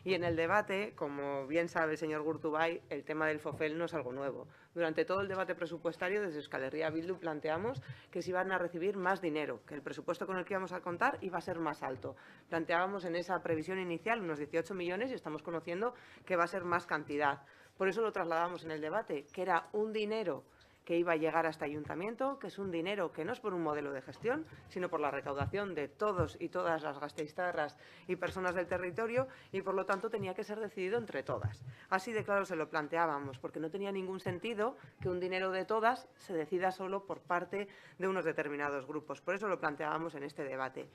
Y en el debate, como bien sabe el señor Gurtubay, el tema del FOFEL no es algo nuevo. Durante todo el debate presupuestario, desde Euskal Herria Bildu planteamos que se iban a recibir más dinero, que el presupuesto con el que íbamos a contar iba a ser más alto. Planteábamos en esa previsión inicial unos 18 millones y estamos conociendo que va a ser más cantidad. Por eso lo trasladamos en el debate, que era un dinero que iba a llegar a este ayuntamiento, que es un dinero que no es por un modelo de gestión, sino por la recaudación de todos y todas las gasteiztarras y personas del territorio y, por lo tanto, tenía que ser decidido entre todas. Así de claro se lo planteábamos, porque no tenía ningún sentido que un dinero de todas se decida solo por parte de unos determinados grupos. Por eso lo planteábamos en este debate.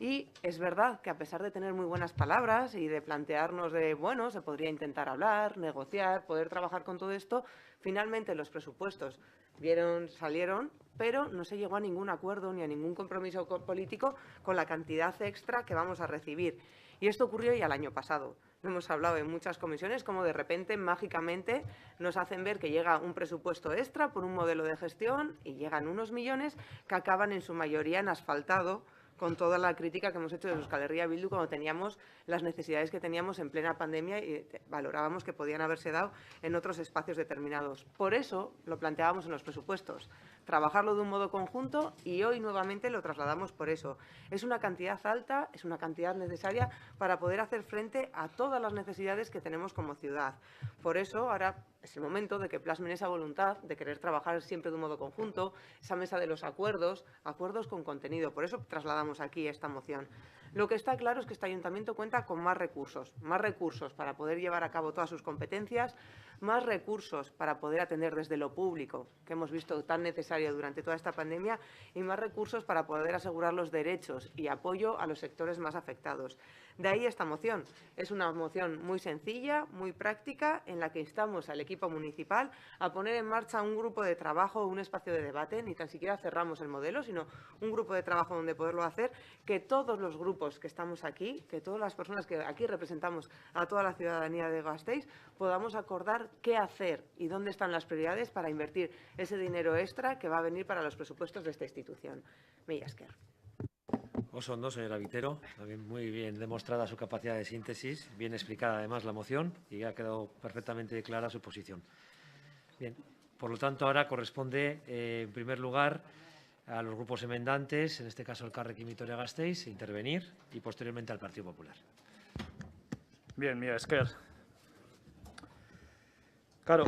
Y es verdad que a pesar de tener muy buenas palabras y de plantearnos de, bueno, se podría intentar hablar, negociar, poder trabajar con todo esto, finalmente los presupuestos salieron, pero no se llegó a ningún acuerdo ni a ningún compromiso político con la cantidad extra que vamos a recibir. Y esto ocurrió ya el año pasado. Lo hemos hablado en muchas comisiones, como de repente, mágicamente, nos hacen ver que llega un presupuesto extra por un modelo de gestión y llegan unos millones que acaban en su mayoría en asfaltado, con toda la crítica que hemos hecho de Euskal Herria Bildu cuando teníamos las necesidades que teníamos en plena pandemia y valorábamos que podían haberse dado en otros espacios determinados. Por eso lo planteábamos en los presupuestos, trabajarlo de un modo conjunto y hoy nuevamente lo trasladamos por eso. Es una cantidad alta, es una cantidad necesaria para poder hacer frente a todas las necesidades que tenemos como ciudad. Por eso ahora es el momento de que plasmen esa voluntad de querer trabajar siempre de un modo conjunto, esa mesa de los acuerdos, acuerdos con contenido. Por eso trasladamos aquí esta moción. Lo que está claro es que este ayuntamiento cuenta con más recursos para poder llevar a cabo todas sus competencias, más recursos para poder atender desde lo público, que hemos visto tan necesario durante toda esta pandemia, y más recursos para poder asegurar los derechos y apoyo a los sectores más afectados. De ahí esta moción. Es una moción muy sencilla, muy práctica, en la que instamos al equipo municipal a poner en marcha un grupo de trabajo, un espacio de debate, ni tan siquiera cerramos el modelo, sino un grupo de trabajo donde poderlo hacer, que todos los grupos que estamos aquí, que todas las personas que aquí representamos a toda la ciudadanía de Gasteiz, podamos acordar qué hacer y dónde están las prioridades para invertir ese dinero extra que va a venir para los presupuestos de esta institución. Mila esker. Oso ondo, señora Vitero. También muy bien demostrada su capacidad de síntesis, bien explicada además la moción y ha quedado perfectamente clara su posición. Bien, por lo tanto, ahora corresponde, en primer lugar, a los grupos enmendantes, en este caso el Elkarrekin Vitoria-Gasteiz, intervenir y posteriormente al Partido Popular. Bien, mira, esker. Claro,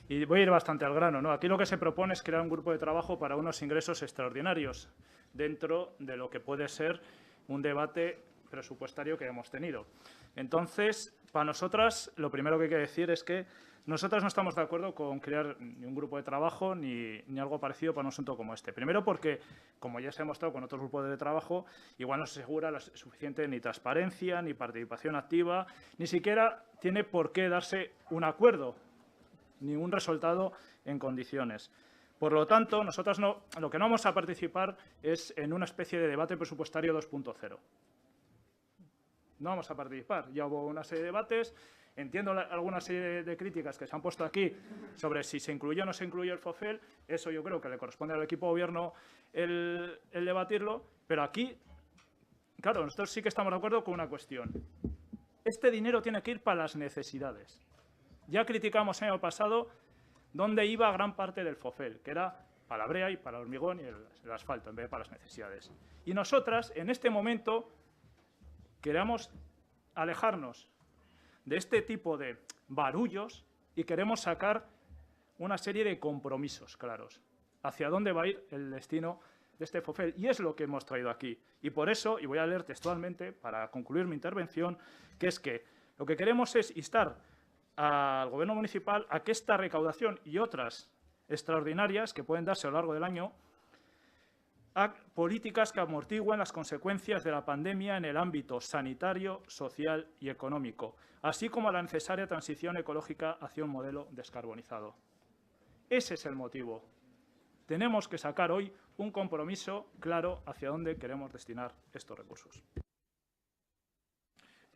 y voy a ir bastante al grano, ¿no? Aquí lo que se propone es crear un grupo de trabajo para unos ingresos extraordinarios dentro de lo que puede ser un debate presupuestario que hemos tenido. Entonces, para nosotras, lo primero que hay que decir es que nosotras no estamos de acuerdo con crear ni un grupo de trabajo ni algo parecido para un asunto como este. Primero porque, como ya se ha demostrado con otros grupos de trabajo, igual no se asegura la suficiente ni transparencia, ni participación activa, ni siquiera tiene por qué darse un acuerdo, ni un resultado en condiciones. Por lo tanto, nosotras lo que no vamos a participar es en una especie de debate presupuestario 2.0. No vamos a participar. Ya hubo una serie de debates. Entiendo alguna serie de críticas que se han puesto aquí sobre si se incluyó o no se incluyó el FOFEL. Eso yo creo que le corresponde al equipo de gobierno el debatirlo. Pero aquí, claro, nosotros sí que estamos de acuerdo con una cuestión. Este dinero tiene que ir para las necesidades. Ya criticamos el año pasado dónde iba gran parte del FOFEL, que era para la brea y para el hormigón y el asfalto, en vez de para las necesidades. Y nosotras, en este momento, queremos alejarnos de este tipo de barullos y queremos sacar una serie de compromisos claros hacia dónde va a ir el destino de este FOFEL. Y es lo que hemos traído aquí. Y por eso, y voy a leer textualmente para concluir mi intervención, que es que lo que queremos es instar al Gobierno municipal a que esta recaudación y otras extraordinarias que pueden darse a lo largo del año a políticas que amortigüen las consecuencias de la pandemia en el ámbito sanitario, social y económico, así como a la necesaria transición ecológica hacia un modelo descarbonizado. Ese es el motivo. Tenemos que sacar hoy un compromiso claro hacia dónde queremos destinar estos recursos.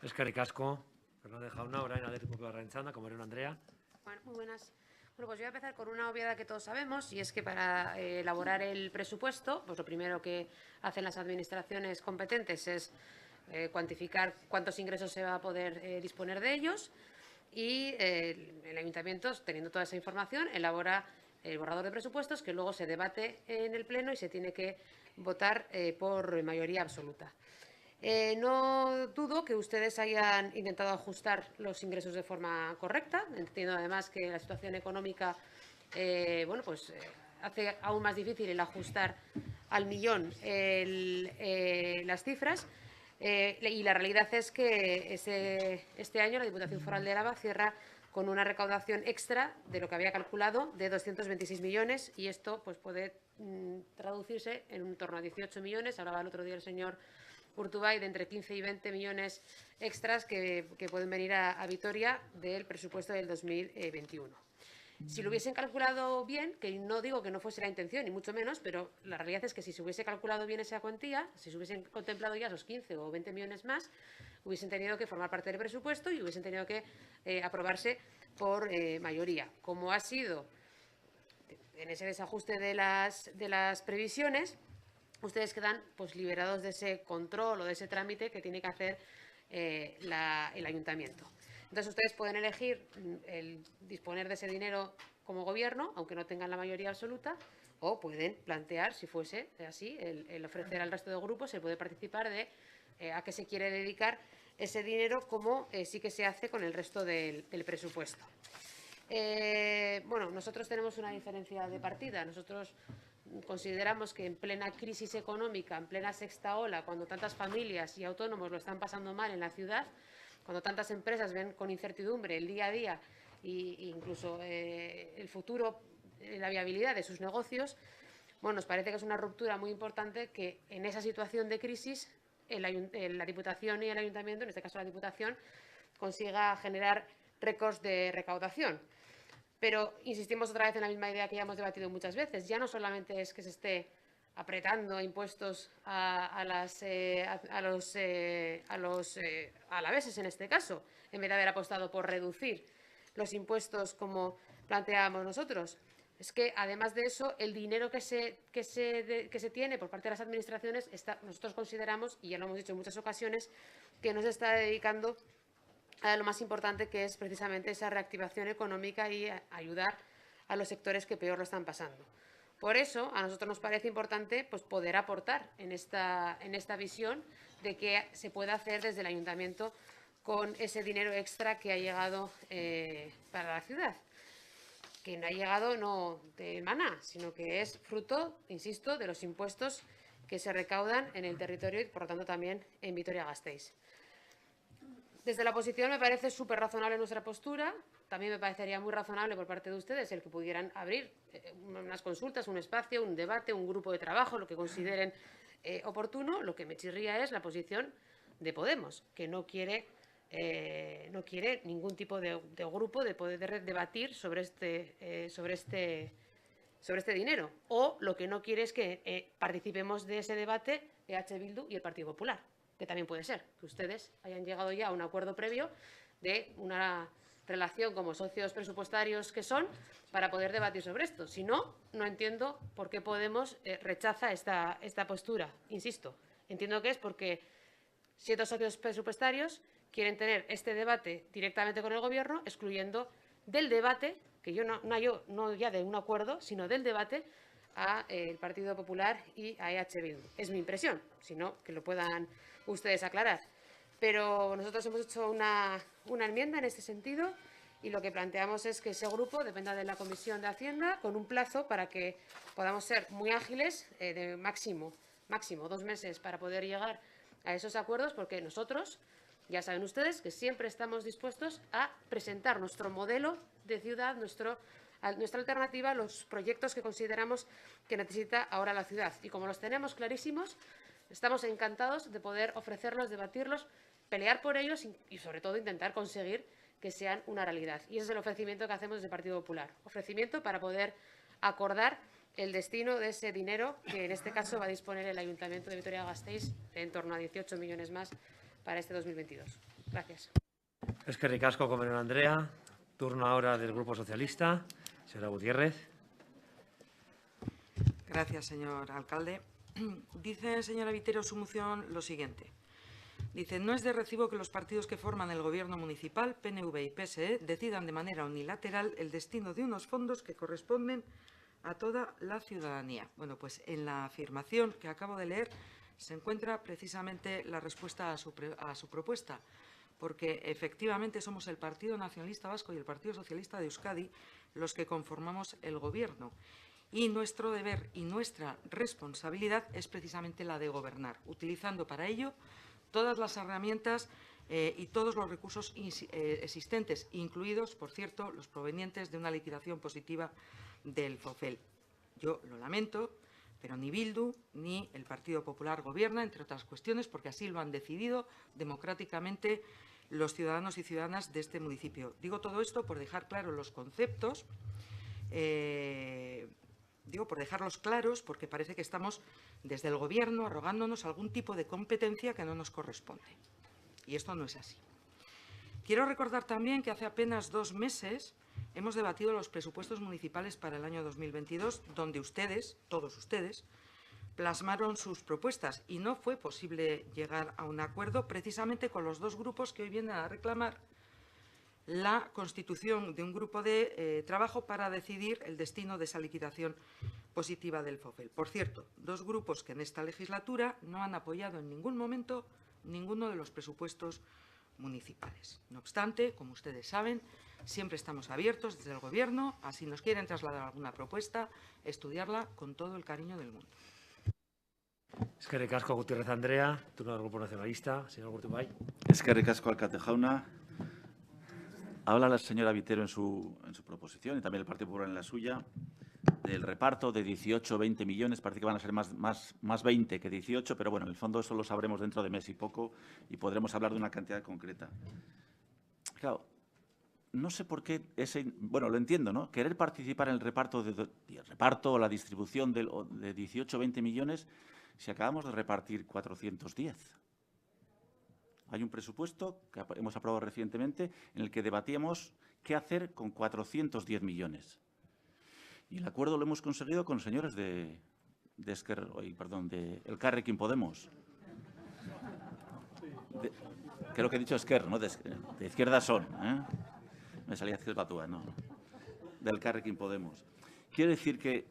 Eskerrik asko, Fernández Jauna, orain Alderdi Popularraren txanda, Comerón Andrea. Bueno, muy buenas. Bueno, pues voy a empezar con una obviedad que todos sabemos, y es que para elaborar el presupuesto, pues lo primero que hacen las administraciones competentes es cuantificar cuántos ingresos se va a poder disponer de ellos, y el ayuntamiento, teniendo toda esa información, elabora el borrador de presupuestos que luego se debate en el Pleno y se tiene que votar por mayoría absoluta. No dudo que ustedes hayan intentado ajustar los ingresos de forma correcta. Entiendo además que la situación económica hace aún más difícil el ajustar al millón las cifras. Y la realidad es que este año la Diputación Foral de Álava cierra con una recaudación extra de lo que había calculado de 226 millones, y esto pues puede traducirse en un torno a 18 millones. Hablaba el otro día el señor Urtubay de entre 15 y 20 millones extras que pueden venir a Vitoria del presupuesto del 2021. Si lo hubiesen calculado bien, que no digo que no fuese la intención, ni mucho menos, pero la realidad es que si se hubiese calculado bien esa cuantía, si se hubiesen contemplado ya esos 15 o 20 millones más, hubiesen tenido que formar parte del presupuesto y hubiesen tenido que aprobarse por mayoría. Como ha sido en ese desajuste de las previsiones, ustedes quedan pues liberados de ese control o de ese trámite que tiene que hacer el ayuntamiento. Entonces ustedes pueden elegir el disponer de ese dinero como gobierno, aunque no tengan la mayoría absoluta, o pueden plantear, si fuese así, el ofrecer al resto de grupos, se puede participar de a qué se quiere dedicar ese dinero, como sí que se hace con el resto del presupuesto. Nosotros tenemos una diferencia de partida. Nosotros consideramos que en plena crisis económica, en plena sexta ola, cuando tantas familias y autónomos lo están pasando mal en la ciudad, cuando tantas empresas ven con incertidumbre el día a día e incluso el futuro, la viabilidad de sus negocios, nos parece que es una ruptura muy importante que en esa situación de crisis la Diputación y el Ayuntamiento, en este caso la Diputación, consiga generar récords de recaudación. Pero insistimos otra vez en la misma idea que ya hemos debatido muchas veces. Ya no solamente es que se esté apretando impuestos a los alaveses, en este caso, en vez de haber apostado por reducir los impuestos como planteábamos nosotros. Es que, además de eso, el dinero que se tiene por parte de las administraciones, nosotros consideramos, y ya lo hemos dicho en muchas ocasiones, que no se está dedicando a lo más importante, que es precisamente esa reactivación económica y ayudar a los sectores que peor lo están pasando. Por eso, a nosotros nos parece importante pues, poder aportar en esta visión de qué se puede hacer desde el Ayuntamiento con ese dinero extra que ha llegado para la ciudad, que no ha llegado no de maná, sino que es fruto, insisto, de los impuestos que se recaudan en el territorio y, por lo tanto, también en Vitoria-Gasteiz. Desde la oposición me parece súper razonable nuestra postura. También me parecería muy razonable por parte de ustedes el que pudieran abrir unas consultas, un espacio, un debate, un grupo de trabajo, lo que consideren oportuno. Lo que me chirría es la posición de Podemos, que no quiere ningún tipo de grupo de poder debatir sobre este dinero. O lo que no quiere es que participemos de ese debate EH Bildu y el Partido Popular, que también puede ser que ustedes hayan llegado ya a un acuerdo previo de una relación como socios presupuestarios que son para poder debatir sobre esto. Si no, no entiendo por qué Podemos rechaza esta postura. Insisto, entiendo que es porque 7 socios presupuestarios quieren tener este debate directamente con el Gobierno, excluyendo del debate, que yo no ya de un acuerdo, sino del debate, a el Partido Popular y a EH Bildu. Es mi impresión, si no, que lo puedan ustedes aclarar. pero nosotros hemos hecho una enmienda en este sentido y lo que planteamos es que ese grupo dependa de la Comisión de Hacienda con un plazo para que podamos ser muy ágiles, de máximo 2 meses para poder llegar a esos acuerdos, porque nosotros, ya saben ustedes, que siempre estamos dispuestos a presentar nuestro modelo de ciudad, nuestra alternativa, los proyectos que consideramos que necesita ahora la ciudad. Y como los tenemos clarísimos, estamos encantados de poder ofrecerlos, debatirlos, pelear por ellos y sobre todo intentar conseguir que sean una realidad. Y ese es el ofrecimiento que hacemos desde el Partido Popular. Ofrecimiento para poder acordar el destino de ese dinero que en este caso va a disponer el Ayuntamiento de Vitoria-Gasteiz de en torno a 18 millones más para este 2022. Gracias. Eskerrik asko, Comenon Andrea. Turno ahora del Grupo Socialista. Señora Gutiérrez. Gracias, señor alcalde. Dice, señora Vitero, su moción lo siguiente. Dice, no es de recibo que los partidos que forman el gobierno municipal, PNV y PSE, decidan de manera unilateral el destino de unos fondos que corresponden a toda la ciudadanía. Bueno, pues en la afirmación que acabo de leer se encuentra precisamente la respuesta a su propuesta, porque efectivamente somos el Partido Nacionalista Vasco y el Partido Socialista de Euskadi los que conformamos el gobierno. Y nuestro deber y nuestra responsabilidad es precisamente la de gobernar, utilizando para ello todas las herramientas y todos los recursos existentes, incluidos, por cierto, los provenientes de una liquidación positiva del FOFEL. Yo lo lamento, pero ni Bildu ni el Partido Popular gobierna, entre otras cuestiones, porque así lo han decidido democráticamente los ciudadanos y ciudadanas de este municipio. Digo todo esto por dejar claros los conceptos, por dejarlos claros, porque parece que estamos desde el Gobierno arrogándonos algún tipo de competencia que no nos corresponde. Y esto no es así. Quiero recordar también que hace apenas 2 meses hemos debatido los presupuestos municipales para el año 2022, donde ustedes, todos ustedes, plasmaron sus propuestas y no fue posible llegar a un acuerdo precisamente con los 2 grupos que hoy vienen a reclamar la constitución de un grupo de trabajo para decidir el destino de esa liquidación positiva del FOFEL. Por cierto, 2 grupos que en esta legislatura no han apoyado en ningún momento ninguno de los presupuestos municipales. No obstante, como ustedes saben, siempre estamos abiertos desde el Gobierno a, si nos quieren trasladar alguna propuesta, estudiarla con todo el cariño del mundo. Eskerrik asko, Gutiérrez Andrea. Turno del Grupo Nacionalista. Señor Gurtubay. Eskerrik asko, alcalde jauna. Habla la señora Vitero en su proposición y también el Partido Popular en la suya del reparto de 18-20 millones. Parece que van a ser más 20 que 18, pero bueno, en el fondo eso lo sabremos dentro de mes y poco y podremos hablar de una cantidad concreta. Claro, no sé por qué bueno, lo entiendo, ¿no? Querer participar en el reparto o la distribución de 18-20 millones si acabamos de repartir 410. Hay un presupuesto que hemos aprobado recientemente en el que debatíamos qué hacer con 410 millones. Y el acuerdo lo hemos conseguido con los señores de Elkarrekin Podemos. Creo que he dicho Esquerra, ¿no? De izquierda son, ¿eh? Me salía Izquierda Batúa, no. Del Elkarrekin Podemos. Quiero decir que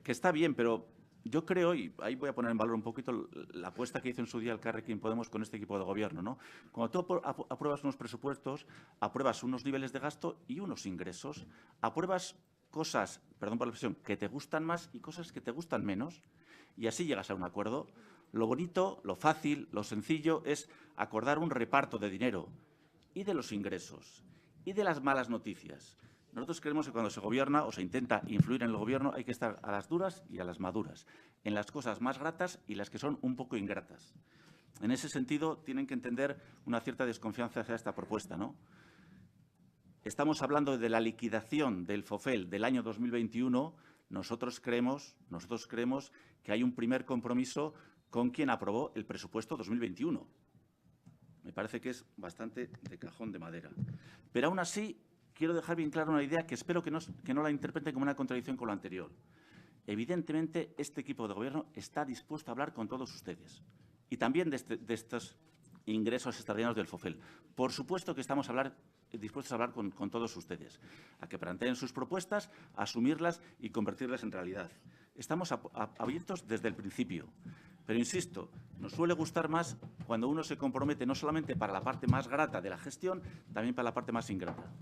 está bien, pero yo creo, y ahí voy a poner en valor un poquito la apuesta que hizo en su día el Elkarrekin Podemos con este equipo de gobierno, ¿no? Cuando tú apruebas unos presupuestos, apruebas unos niveles de gasto y unos ingresos, apruebas cosas, perdón por la expresión, que te gustan más y cosas que te gustan menos, y así llegas a un acuerdo. Lo bonito, lo fácil, lo sencillo es acordar un reparto de dinero y de los ingresos y de las malas noticias. Nosotros creemos que cuando se gobierna o se intenta influir en el gobierno hay que estar a las duras y a las maduras, en las cosas más gratas y las que son un poco ingratas. En ese sentido, tienen que entender una cierta desconfianza hacia esta propuesta, ¿no? Estamos hablando de la liquidación del FOFEL del año 2021. Nosotros creemos que hay un primer compromiso con quien aprobó el presupuesto 2021. Me parece que es bastante de cajón de madera. Pero aún así, quiero dejar bien clara una idea que espero que no la interpreten como una contradicción con lo anterior. Evidentemente, este equipo de gobierno está dispuesto a hablar con todos ustedes y también de estos ingresos extraordinarios del FOFEL. Por supuesto que estamos dispuestos a hablar con todos ustedes, a que planteen sus propuestas, a asumirlas y convertirlas en realidad. Estamos abiertos desde el principio. Pero insisto, nos suele gustar más cuando uno se compromete no solamente para la parte más grata de la gestión, también para la parte más ingrata.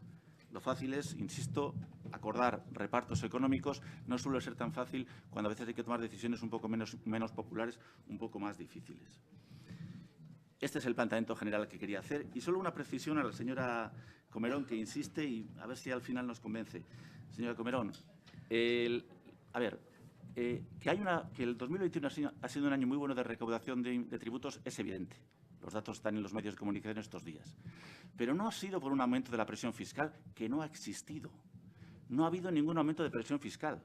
Lo fácil es, insisto, acordar repartos económicos. No suele ser tan fácil cuando a veces hay que tomar decisiones un poco menos populares, un poco más difíciles. Este es el planteamiento general que quería hacer. Y solo una precisión a la señora Comerón, que insiste, y a ver si al final nos convence. Señora Comerón, que el 2021 ha sido un año muy bueno de recaudación de tributos es evidente. Los datos están en los medios de comunicación estos días. Pero no ha sido por un aumento de la presión fiscal, que no ha existido. No ha habido ningún aumento de presión fiscal.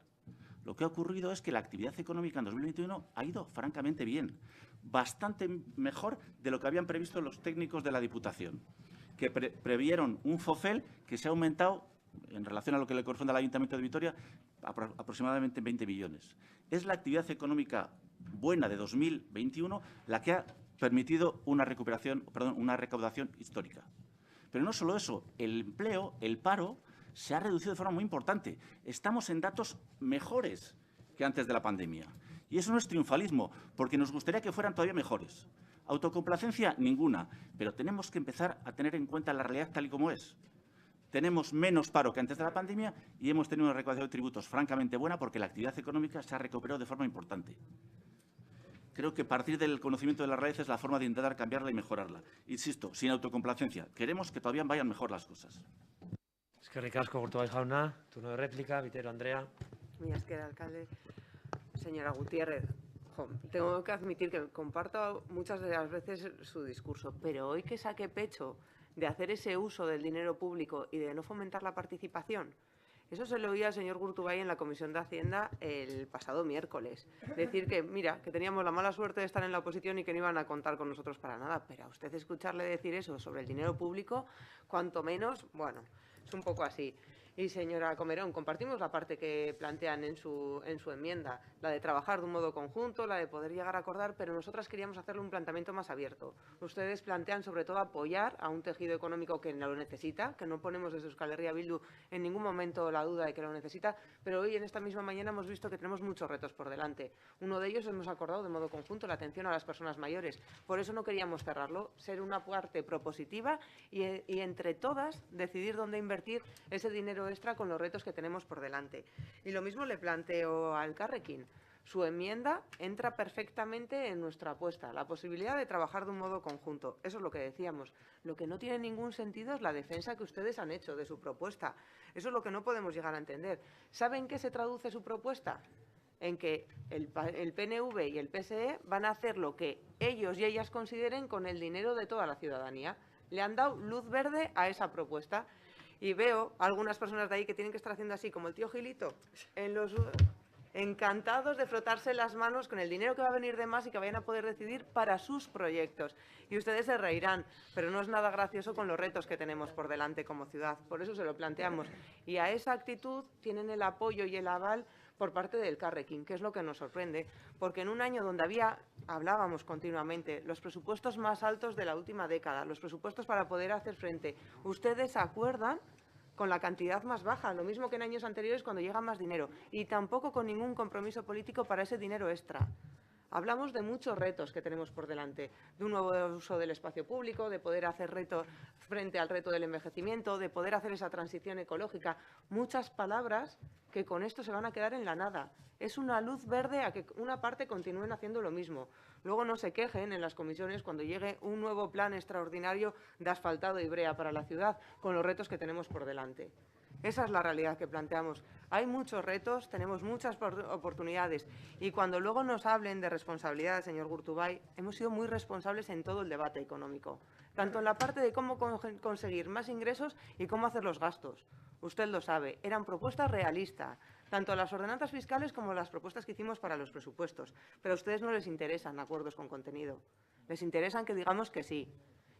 Lo que ha ocurrido es que la actividad económica en 2021 ha ido francamente bien, bastante mejor de lo que habían previsto los técnicos de la Diputación, que previeron un FOFEL que se ha aumentado, en relación a lo que le corresponde al Ayuntamiento de Vitoria, aproximadamente 20 millones. Es la actividad económica buena de 2021 la que ha permitido una recaudación histórica. Pero no solo eso, el empleo, el paro, se ha reducido de forma muy importante. Estamos en datos mejores que antes de la pandemia. Y eso no es triunfalismo, porque nos gustaría que fueran todavía mejores. Autocomplacencia, ninguna. Pero tenemos que empezar a tener en cuenta la realidad tal y como es. Tenemos menos paro que antes de la pandemia y hemos tenido una recaudación de tributos francamente buena porque la actividad económica se ha recuperado de forma importante. Creo que partir del conocimiento de la realidad es la forma de intentar cambiarla y mejorarla. Insisto, sin autocomplacencia. Queremos que todavía vayan mejor las cosas. Eskerrik asko, Gurtubay jauna. Turno de réplica, Vitero Andrea. Mira, es que el alcalde, señora Gutiérrez, tengo que admitir que comparto muchas de las veces su discurso, pero hoy que saque pecho de hacer ese uso del dinero público y de no fomentar la participación, eso se lo oía al señor Gurtubay en la Comisión de Hacienda el pasado miércoles. Decir que, mira, que teníamos la mala suerte de estar en la oposición y que no iban a contar con nosotros para nada. Pero a usted escucharle decir eso sobre el dinero público, cuanto menos, bueno, es un poco así. Y, señora Comerón, compartimos la parte que plantean en su enmienda, la de trabajar de un modo conjunto, la de poder llegar a acordar, pero nosotras queríamos hacerle un planteamiento más abierto. Ustedes plantean, sobre todo, apoyar a un tejido económico que lo necesita, que no ponemos desde Euskal Herria Bildu en ningún momento la duda de que lo necesita, pero hoy, en esta misma mañana, hemos visto que tenemos muchos retos por delante. Uno de ellos hemos acordado de modo conjunto la atención a las personas mayores. Por eso no queríamos cerrarlo, ser una parte propositiva y entre todas decidir dónde invertir ese dinero extra con los retos que tenemos por delante. Y lo mismo le planteo al Carrequín. Su enmienda entra perfectamente en nuestra apuesta, la posibilidad de trabajar de un modo conjunto. Eso es lo que decíamos. Lo que no tiene ningún sentido es la defensa que ustedes han hecho de su propuesta. Eso es lo que no podemos llegar a entender. ¿Saben qué se traduce su propuesta? En que el PNV y el PSE van a hacer lo que ellos y ellas consideren con el dinero de toda la ciudadanía. Le han dado luz verde a esa propuesta. Y veo a algunas personas de ahí que tienen que estar haciendo así, como el tío Gilito, encantados de frotarse las manos con el dinero que va a venir de más y que vayan a poder decidir para sus proyectos. Y ustedes se reirán, pero no es nada gracioso con los retos que tenemos por delante como ciudad. Por eso se lo planteamos. Y a esa actitud tienen el apoyo y el aval por parte del Carrequín, que es lo que nos sorprende, porque en un año donde hablábamos continuamente, los presupuestos más altos de la última década, los presupuestos para poder hacer frente, ustedes acuerdan con la cantidad más baja, lo mismo que en años anteriores cuando llega más dinero, y tampoco con ningún compromiso político para ese dinero extra. Hablamos de muchos retos que tenemos por delante, de un nuevo uso del espacio público, de poder hacer retos frente al reto del envejecimiento, de poder hacer esa transición ecológica. Muchas palabras que con esto se van a quedar en la nada. Es una luz verde a que una parte continúen haciendo lo mismo. Luego no se quejen en las comisiones cuando llegue un nuevo plan extraordinario de asfaltado y brea para la ciudad con los retos que tenemos por delante. Esa es la realidad que planteamos. Hay muchos retos, tenemos muchas oportunidades y cuando luego nos hablen de responsabilidad, señor Gurtubay, hemos sido muy responsables en todo el debate económico, tanto en la parte de cómo conseguir más ingresos y cómo hacer los gastos. Usted lo sabe, eran propuestas realistas, tanto las ordenanzas fiscales como las propuestas que hicimos para los presupuestos, pero a ustedes no les interesan acuerdos con contenido, les interesan que digamos que sí.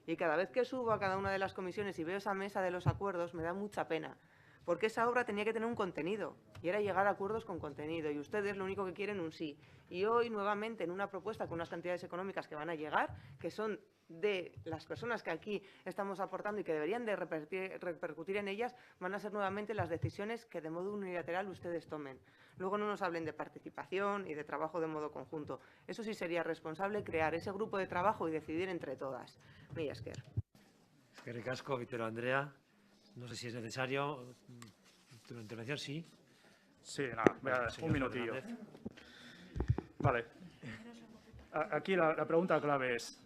Y cada vez que subo a cada una de las comisiones y veo esa mesa de los acuerdos, me da mucha pena. Porque esa obra tenía que tener un contenido, y era llegar a acuerdos con contenido, y ustedes lo único que quieren un sí. Y hoy, nuevamente, en una propuesta con unas cantidades económicas que van a llegar, que son de las personas que aquí estamos aportando y que deberían de repercutir en ellas van a ser nuevamente las decisiones que de modo unilateral ustedes tomen. Luego no nos hablen de participación y de trabajo de modo conjunto. Eso sí sería responsable, crear ese grupo de trabajo y decidir entre todas. Mila esker. Eskerrik asko, Vitero Andrea. No sé si es necesario. ¿Tu intervención sí? Sí, nada, un minutillo. Vale. Aquí la pregunta clave es,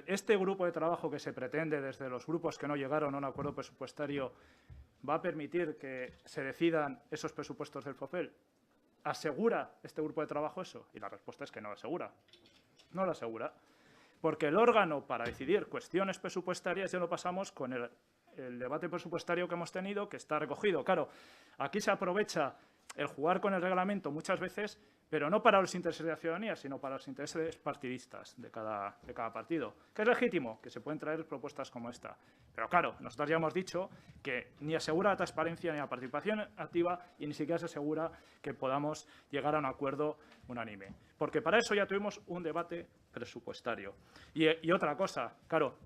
¿este grupo de trabajo que se pretende desde los grupos que no llegaron a un acuerdo presupuestario va a permitir que se decidan esos presupuestos del FOFEL? ¿Asegura este grupo de trabajo eso? Y la respuesta es que no lo asegura. No lo asegura. Porque el órgano para decidir cuestiones presupuestarias ya lo pasamos con el debate presupuestario que hemos tenido, que está recogido. Claro, aquí se aprovecha el jugar con el reglamento muchas veces, pero no para los intereses de la ciudadanía, sino para los intereses partidistas de cada partido. Que es legítimo, que se pueden traer propuestas como esta. Pero claro, nosotros ya hemos dicho que ni asegura la transparencia ni la participación activa y ni siquiera se asegura que podamos llegar a un acuerdo unánime. Porque para eso ya tuvimos un debate presupuestario. Y otra cosa, claro,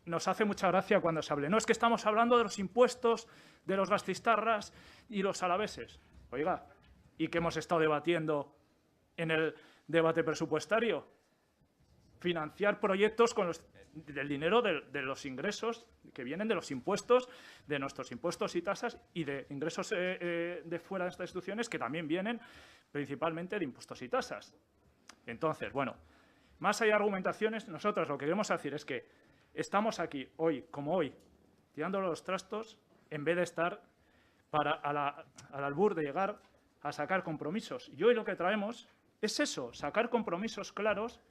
nos hace mucha gracia cuando se hable. No, es que estamos hablando de los impuestos de los gastistarras y los alaveses. Oiga, ¿y qué hemos estado debatiendo en el debate presupuestario? Financiar proyectos con del dinero de los ingresos que vienen de los impuestos, de nuestros impuestos y tasas y de ingresos de fuera de estas instituciones que también vienen principalmente de impuestos y tasas. Entonces, bueno, más allá de argumentaciones, nosotros lo que queremos decir es que estamos aquí hoy, como hoy, tirando los trastos en vez de estar al albur de llegar a sacar compromisos. Y hoy lo que traemos es eso, sacar compromisos claros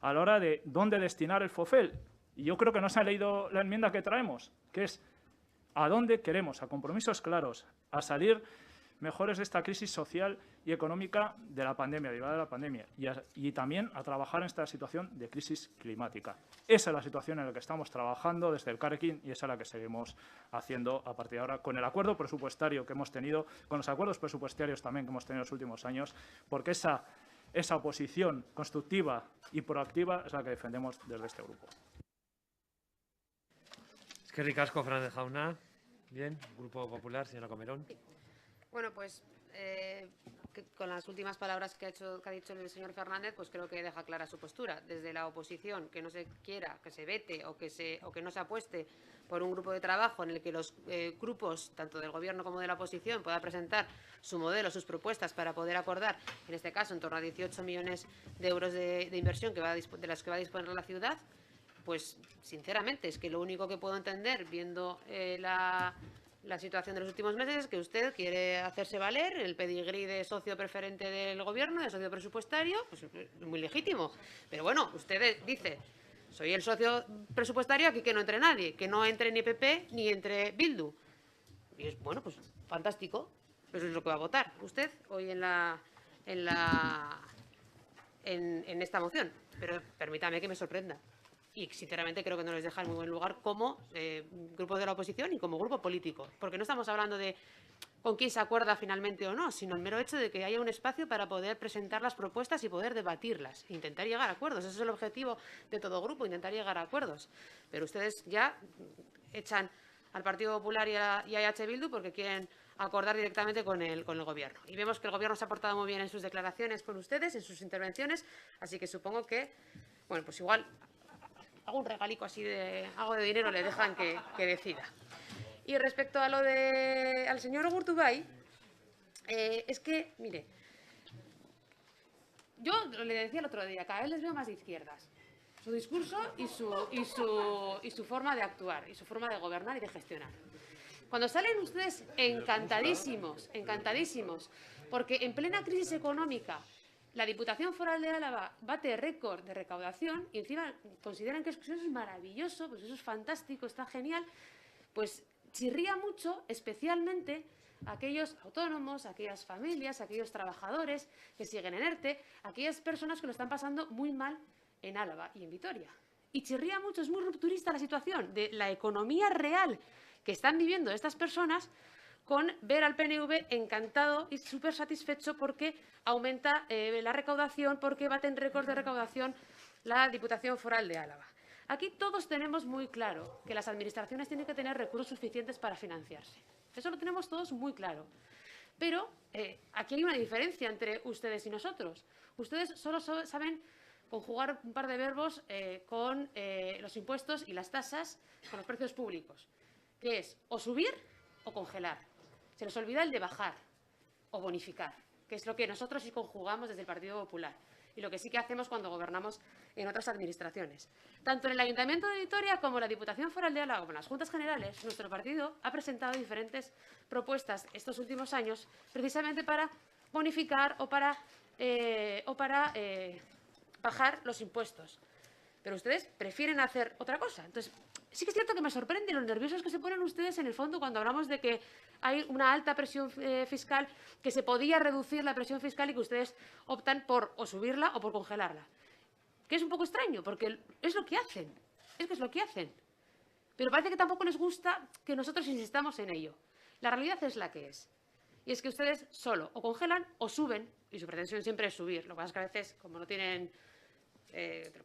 a la hora de dónde destinar el FOFEL. Y yo creo que no se ha leído la enmienda que traemos, que es a dónde queremos, a compromisos claros, a salir mejores de esta crisis social y económica de la pandemia, derivada de la pandemia, y también a trabajar en esta situación de crisis climática. Esa es la situación en la que estamos trabajando desde el Carrequín y esa es la que seguimos haciendo a partir de ahora con el acuerdo presupuestario que hemos tenido, con los acuerdos presupuestarios también que hemos tenido en los últimos años, porque esa oposición constructiva y proactiva es la que defendemos desde este grupo. Eskerrik asko, Fernández Jauna. Bien, Grupo Popular, señora Comerón. Bueno, pues con las últimas palabras que ha dicho el señor Fernández, pues creo que deja clara su postura. Desde la oposición, que no se quiera, que se vete o que no se apueste por un grupo de trabajo en el que los grupos, tanto del Gobierno como de la oposición, puedan presentar su modelo, sus propuestas para poder acordar, en este caso, en torno a 18 millones de euros de inversión de las que va a disponer la ciudad, pues sinceramente es que lo único que puedo entender viendo la situación de los últimos meses es que usted quiere hacerse valer el pedigrí de socio preferente del Gobierno, de socio presupuestario, pues muy legítimo. Pero bueno, usted dice, soy el socio presupuestario, aquí que no entre nadie, que no entre ni PP ni entre Bildu. Y es, bueno, pues fantástico, eso es lo que va a votar usted hoy en esta moción. Pero permítame que me sorprenda. Y, sinceramente, creo que no les deja en muy buen lugar como grupo de la oposición y como grupo político. Porque no estamos hablando de con quién se acuerda finalmente o no, sino el mero hecho de que haya un espacio para poder presentar las propuestas y poder debatirlas. Intentar llegar a acuerdos. Ese es el objetivo de todo grupo, intentar llegar a acuerdos. Pero ustedes ya echan al Partido Popular y a EH Bildu porque quieren acordar directamente con el Gobierno. Y vemos que el Gobierno se ha portado muy bien en sus declaraciones con ustedes, en sus intervenciones. Así que supongo que, bueno, pues igual algún regalico así de algo de dinero le dejan que decida. Y respecto a lo al señor Gurtubay, es que, mire, yo le decía el otro día, cada vez les veo más de izquierdas. Su discurso y su forma de actuar, y su forma de gobernar y de gestionar. Cuando salen ustedes encantadísimos, porque en plena crisis económica la Diputación Foral de Álava bate récord de recaudación y encima consideran que eso es maravilloso, pues eso es fantástico, está genial, pues chirría mucho, especialmente aquellos autónomos, aquellas familias, aquellos trabajadores que siguen en ERTE, aquellas personas que lo están pasando muy mal en Álava y en Vitoria. Y chirría mucho, es muy rupturista la situación de la economía real que están viviendo estas personas con ver al PNV encantado y súper satisfecho porque aumenta la recaudación, porque baten récords de recaudación la Diputación Foral de Álava. Aquí todos tenemos muy claro que las administraciones tienen que tener recursos suficientes para financiarse. Eso lo tenemos todos muy claro. Pero aquí hay una diferencia entre ustedes y nosotros. Ustedes solo saben conjugar un par de verbos con los impuestos y las tasas, con los precios públicos, que es o subir o congelar. Se les olvida el de bajar o bonificar, que es lo que nosotros sí conjugamos desde el Partido Popular y lo que sí que hacemos cuando gobernamos en otras administraciones. Tanto en el Ayuntamiento de Vitoria como en la Diputación Foral de Álava, como en las Juntas Generales, nuestro partido ha presentado diferentes propuestas estos últimos años precisamente para bonificar o para bajar los impuestos. Pero ustedes prefieren hacer otra cosa. Entonces, sí que es cierto que me sorprende lo nerviosos que se ponen ustedes en el fondo cuando hablamos de que hay una alta presión fiscal, que se podía reducir la presión fiscal y que ustedes optan por o subirla o por congelarla. Que es un poco extraño, porque es lo que hacen. Es que es lo que hacen. Pero parece que tampoco les gusta que nosotros insistamos en ello. La realidad es la que es. Y es que ustedes solo o congelan o suben, y su pretensión siempre es subir. Lo que pasa es que a veces, como no tienen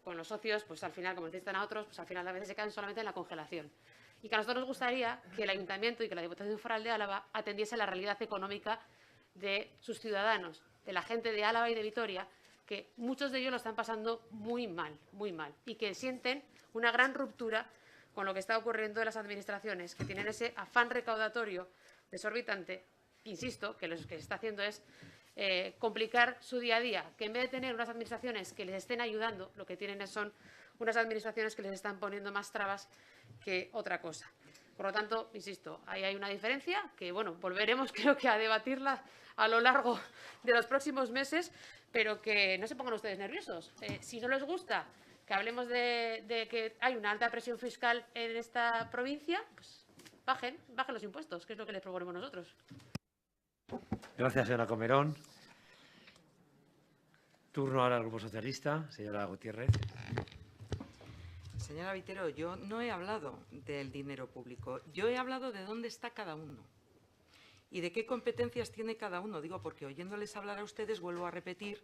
con los socios, pues al final, como necesitan a otros, pues al final a veces se quedan solamente en la congelación. Y que a nosotros nos gustaría que el Ayuntamiento y que la Diputación Foral de Álava atendiese la realidad económica de sus ciudadanos, de la gente de Álava y de Vitoria, que muchos de ellos lo están pasando muy mal, y que sienten una gran ruptura con lo que está ocurriendo en las administraciones, que tienen ese afán recaudatorio desorbitante, insisto, que lo que se está haciendo es complicar su día a día, que en vez de tener unas administraciones que les estén ayudando, lo que tienen son unas administraciones que les están poniendo más trabas que otra cosa. Por lo tanto, insisto, ahí hay una diferencia que, bueno, volveremos creo que a debatirla a lo largo de los próximos meses, pero que no se pongan ustedes nerviosos. Si no les gusta que hablemos de que hay una alta presión fiscal en esta provincia, pues bajen los impuestos, que es lo que les proponemos nosotros. Gracias, señora Comerón. Turno ahora al Grupo Socialista, señora Gutiérrez. Señora Vitero, yo no he hablado del dinero público. Yo he hablado de dónde está cada uno y de qué competencias tiene cada uno. Digo, porque oyéndoles hablar a ustedes, vuelvo a repetir,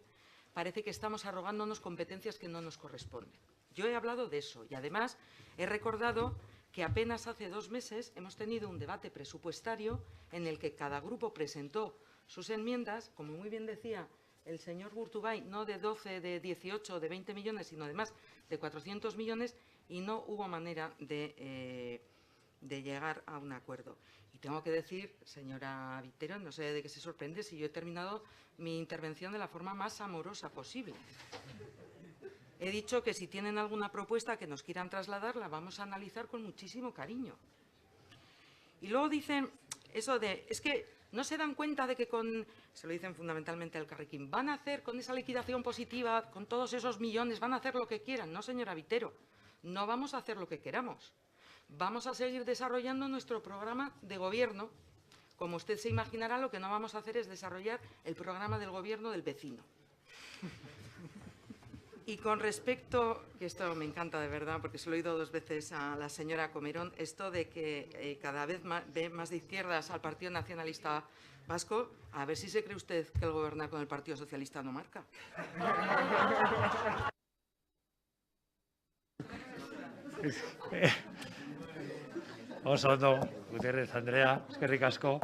parece que estamos arrogándonos competencias que no nos corresponden. Yo he hablado de eso y además he recordado que apenas hace 2 meses hemos tenido un debate presupuestario en el que cada grupo presentó sus enmiendas, como muy bien decía el señor Burtubay, no de 12, de 18, de 20 millones, sino de más de 400 millones, y no hubo manera de llegar a un acuerdo. Y tengo que decir, señora Vitero, no sé de qué se sorprende si yo he terminado mi intervención de la forma más amorosa posible. He dicho que si tienen alguna propuesta que nos quieran trasladar, la vamos a analizar con muchísimo cariño. Y luego dicen eso de, es que no se dan cuenta de que se lo dicen fundamentalmente al Carrequín, van a hacer con esa liquidación positiva, con todos esos millones, van a hacer lo que quieran. No, señora Vitero, no vamos a hacer lo que queramos. Vamos a seguir desarrollando nuestro programa de gobierno. Como usted se imaginará, lo que no vamos a hacer es desarrollar el programa del gobierno del vecino. Y con respecto, que esto me encanta de verdad, porque se lo he oído 2 veces a la señora Comerón, esto de que cada vez ve más de izquierdas al Partido Nacionalista Vasco, a ver si se cree usted que el gobernar con el Partido Socialista no marca. Oso ondo, Gutiérrez Andrea, eskerrik asko.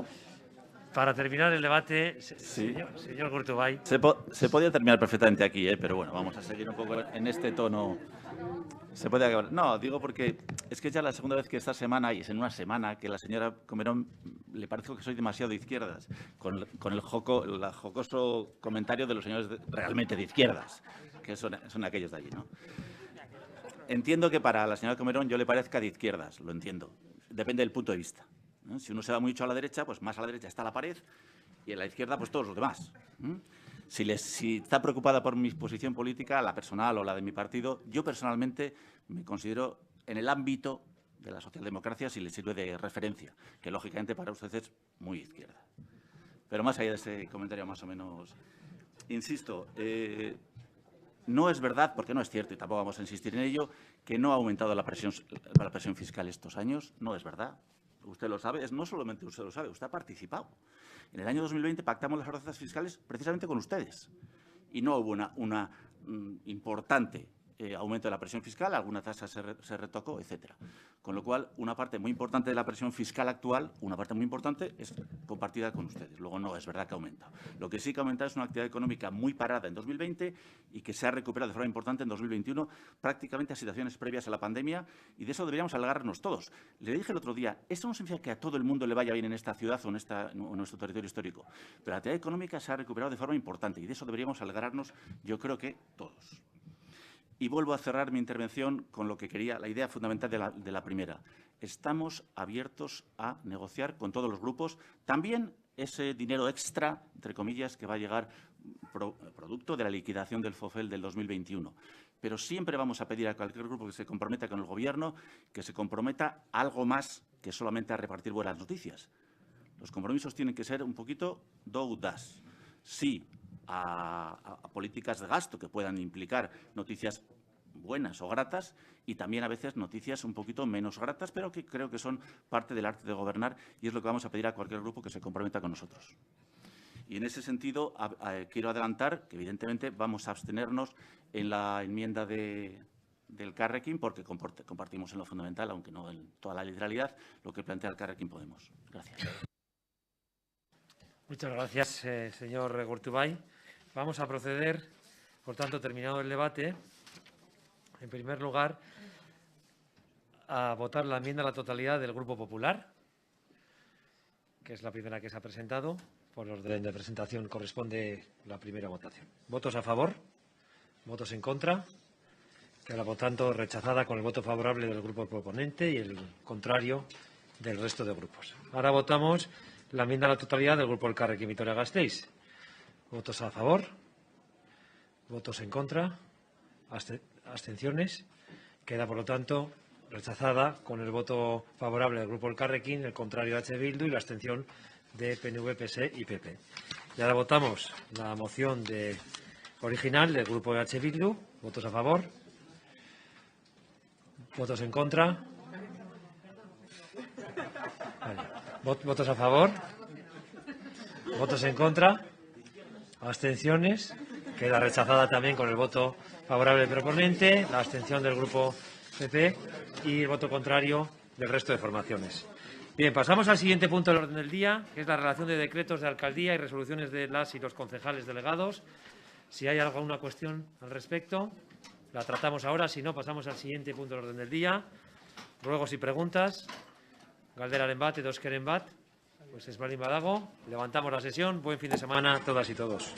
Para terminar el debate, señor Gurtubay. Se podía terminar perfectamente aquí, pero bueno, vamos a seguir un poco en este tono. Se puede acabar. No, digo porque es que ya la segunda vez que esta semana, y es en una semana, que la señora Comerón le parece que soy demasiado de izquierdas, con el jocoso comentario de los señores realmente de izquierdas, que son aquellos de allí, ¿no? Entiendo que para la señora Comerón yo le parezca de izquierdas, lo entiendo. Depende del punto de vista, ¿no? Si uno se va mucho a la derecha, pues más a la derecha está la pared y a la izquierda, pues todos los demás. Si está preocupada por mi posición política, la personal o la de mi partido, yo personalmente me considero en el ámbito de la socialdemocracia si le sirve de referencia, que lógicamente para usted es muy izquierda. Pero más allá de ese comentario más o menos, insisto, no es verdad, porque no es cierto y tampoco vamos a insistir en ello, que no ha aumentado la presión fiscal estos años. No es verdad. Usted lo sabe, no solamente usted lo sabe, usted ha participado. En el año 2020 pactamos las ordenanzas fiscales precisamente con ustedes y no hubo una importante aumento de la presión fiscal, alguna tasa se retocó, etcétera. Con lo cual, una parte muy importante de la presión fiscal actual, una parte muy importante, es compartida con ustedes. Luego no, es verdad que aumenta. Lo que sí que aumenta es una actividad económica muy parada en 2020 y que se ha recuperado de forma importante en 2021, prácticamente a situaciones previas a la pandemia, y de eso deberíamos alegrarnos todos. Le dije el otro día, esto no significa que a todo el mundo le vaya bien en esta ciudad o en nuestro territorio histórico, pero la actividad económica se ha recuperado de forma importante y de eso deberíamos alegrarnos, yo creo que todos. Y vuelvo a cerrar mi intervención con lo que quería, la idea fundamental de la primera. Estamos abiertos a negociar con todos los grupos, también ese dinero extra, entre comillas, que va a llegar producto de la liquidación del FOFEL del 2021. Pero siempre vamos a pedir a cualquier grupo que se comprometa con el Gobierno, que se comprometa a algo más que solamente a repartir buenas noticias. Los compromisos tienen que ser un poquito do-das. Sí, a políticas de gasto que puedan implicar noticias buenas o gratas y también a veces noticias un poquito menos gratas, pero que creo que son parte del arte de gobernar y es lo que vamos a pedir a cualquier grupo que se comprometa con nosotros. Y en ese sentido quiero adelantar que evidentemente vamos a abstenernos en la enmienda del Carrequín porque compartimos en lo fundamental, aunque no en toda la literalidad, lo que plantea el Carrequín Podemos. Gracias. Muchas gracias, señor Gortubay. Vamos a proceder, por tanto, terminado el debate, en primer lugar, a votar la enmienda a la totalidad del Grupo Popular, que es la primera que se ha presentado. Por orden de presentación corresponde la primera votación. ¿Votos a favor? ¿Votos en contra? Queda, por tanto, rechazada con el voto favorable del grupo proponente y el contrario del resto de grupos. Ahora votamos la enmienda a la totalidad del Grupo Elkarrekin Vitoria-Gasteiz. ¿Votos a favor? ¿Votos en contra? ¿Abstenciones? Queda, por lo tanto, rechazada con el voto favorable del Grupo Elkarrekin, el contrario H. Bildu y la abstención de PNV, PSE y PP. Y ahora votamos la moción original del Grupo H. Bildu. ¿Votos a favor? ¿Votos en contra? Vale. ¿Votos a favor? ¿Votos en contra? ¿Abstenciones? Queda rechazada también con el voto favorable del proponente, la abstención del Grupo PP y el voto contrario del resto de formaciones. Bien, pasamos al siguiente punto del orden del día, que es la relación de decretos de alcaldía y resoluciones de las y los concejales delegados. Si hay alguna cuestión al respecto, la tratamos ahora. Si no, pasamos al siguiente punto del orden del día. Ruegos y preguntas. Galderaren bat, edo eskeren bat. Pues es baldin badago. Levantamos la sesión. Buen fin de semana a todas y todos.